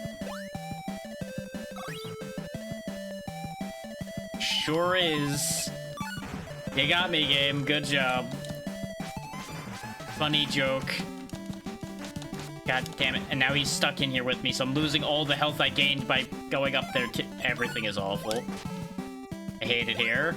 Sure is. You got me, game. Good job. Funny joke. God damn it. And now he's stuck in here with me, so I'm losing all the health I gained by going up there. Everything is awful. I hate it here.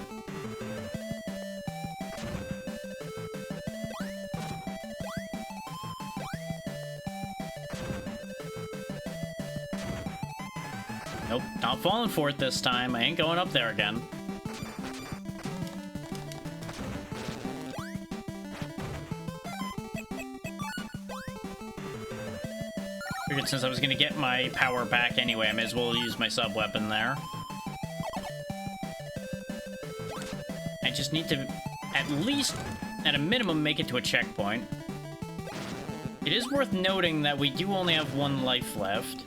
Nope, not falling for it this time. I ain't going up there again. Figured since I was gonna get my power back anyway, I may as well use my sub-weapon there. I just need to, at least, at a minimum, make it to a checkpoint. It is worth noting that we do only have 1 life left.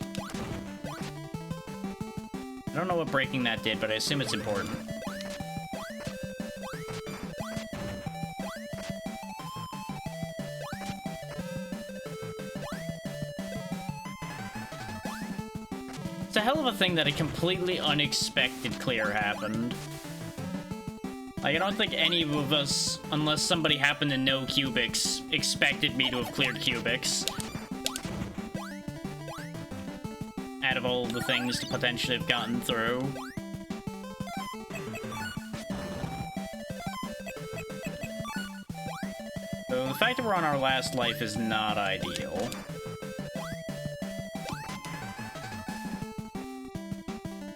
I don't know what breaking that did, but I assume it's important. It's a hell of a thing that a completely unexpected clear happened. Like, I don't think any of us, unless somebody happened to know Cubics, expected me to have cleared Cubics. Out of all the things to potentially have gotten through. So the fact that we're on our last life is not ideal.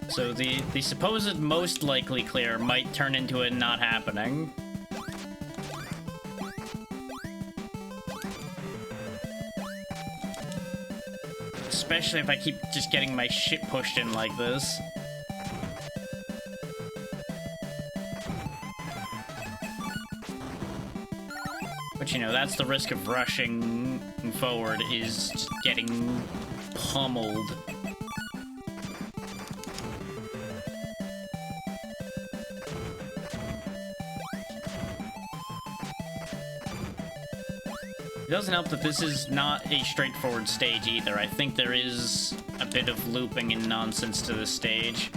So the supposed most likely clear might turn into it not happening. Especially if I keep just getting my shit pushed in like this. But you know, that's the risk of rushing forward, is just getting pummeled. It doesn't help that this is not a straightforward stage either. I think there is a bit of looping and nonsense to this stage.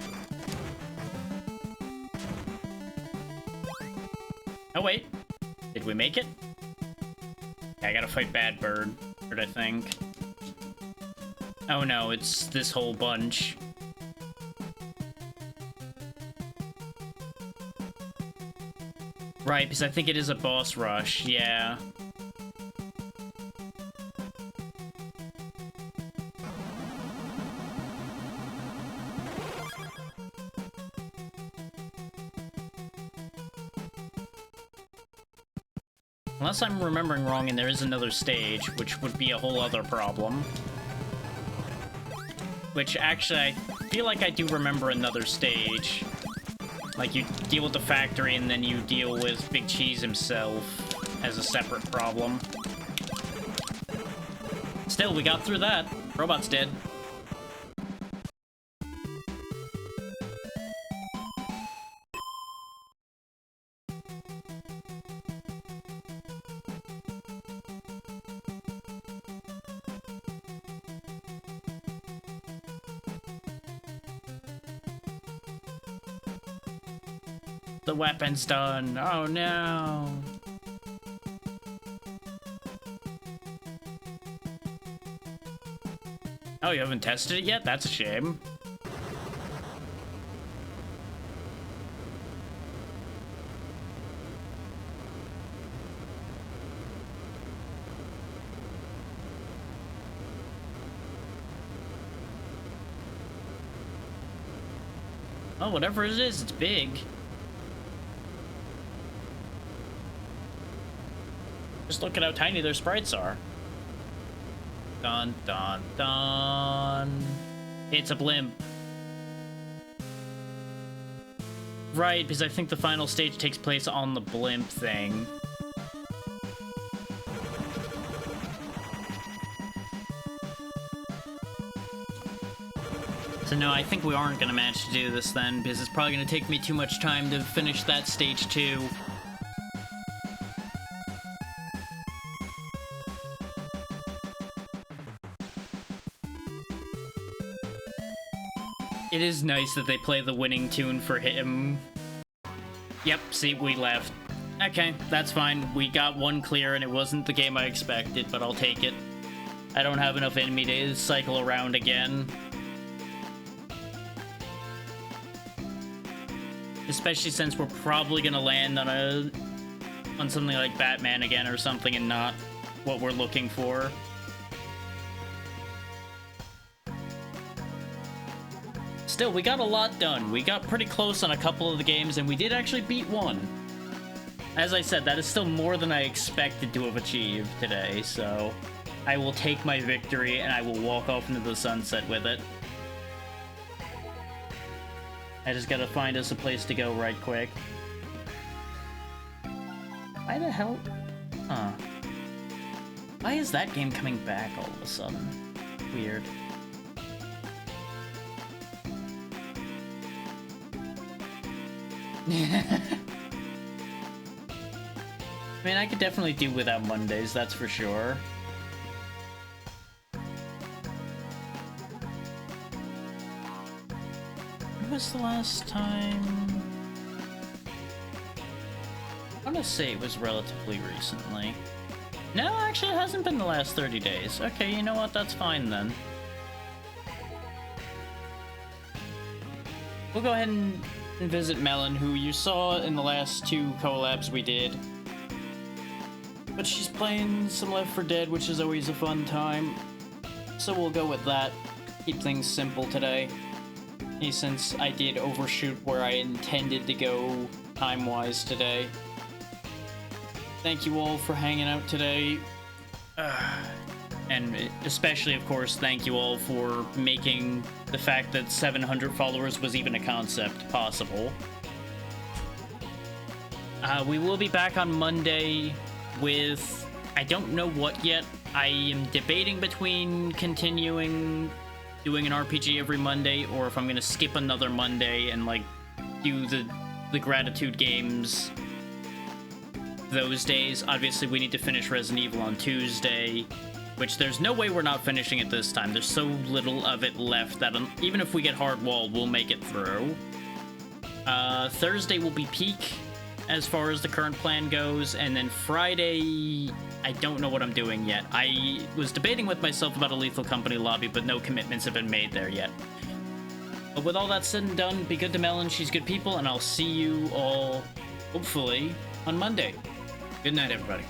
Oh wait, did we make it? Yeah, I gotta fight Bad Bird, I think. Oh no, it's this whole bunch. Right, because I think it is a boss rush, yeah. Unless I'm remembering wrong and there is another stage, which would be a whole other problem. Which, actually, I feel like I do remember another stage. Like, you deal with the factory and then you deal with Big Cheese himself as a separate problem. Still, we got through that. Robot's dead. The weapon's done. Oh no. Oh, you haven't tested it yet? That's a shame. Oh, whatever it is, it's big. Just look at how tiny their sprites are. Dun, dun, dun. It's a blimp. Right, because I think the final stage takes place on the blimp thing. So no, I think we aren't going to manage to do this then, because it's probably going to take me too much time to finish that stage 2. It is nice that they play the winning tune for him. Yep, see, we left. Okay, that's fine. We got one clear, and it wasn't the game I expected, but I'll take it. I don't have enough in me to cycle around again. Especially since we're probably gonna land on something like Batman again or something, and not what we're looking for. Still, we got a lot done. We got pretty close on a couple of the games, and we did actually beat one. As I said, that is still more than I expected to have achieved today, so I will take my victory and I will walk off into the sunset with it. I just gotta find us a place to go right quick. Why the hell? Huh. Why is that game coming back all of a sudden? Weird. I mean, I could definitely do without Mondays, that's for sure. When was the last time? I want to say it was relatively recently. No, actually, it hasn't been the last 30 days. Okay, you know what? That's fine then. We'll go ahead and visit Melon, who you saw in the last 2 collabs we did. But she's playing some Left 4 Dead, which is always a fun time. So we'll go with that. Keep things simple today. Since I did overshoot where I intended to go time-wise today. Thank you all for hanging out today. And especially, of course, thank you all for making the fact that 700 followers was even a concept possible. We will be back on Monday with... I don't know what yet. I am debating between continuing doing an RPG every Monday, or if I'm gonna skip another Monday and, like, do the Gratitude games those days. Obviously, we need to finish Resident Evil on Tuesday, which there's no way we're not finishing it this time. There's so little of it left that even if we get hard-walled, we'll make it through. Thursday will be Peak, as far as the current plan goes, and then Friday, I don't know what I'm doing yet. I was debating with myself about a Lethal Company lobby, but no commitments have been made there yet. But with all that said and done, be good to Melon, she's good people, and I'll see you all, hopefully, on Monday. Good night, everybody.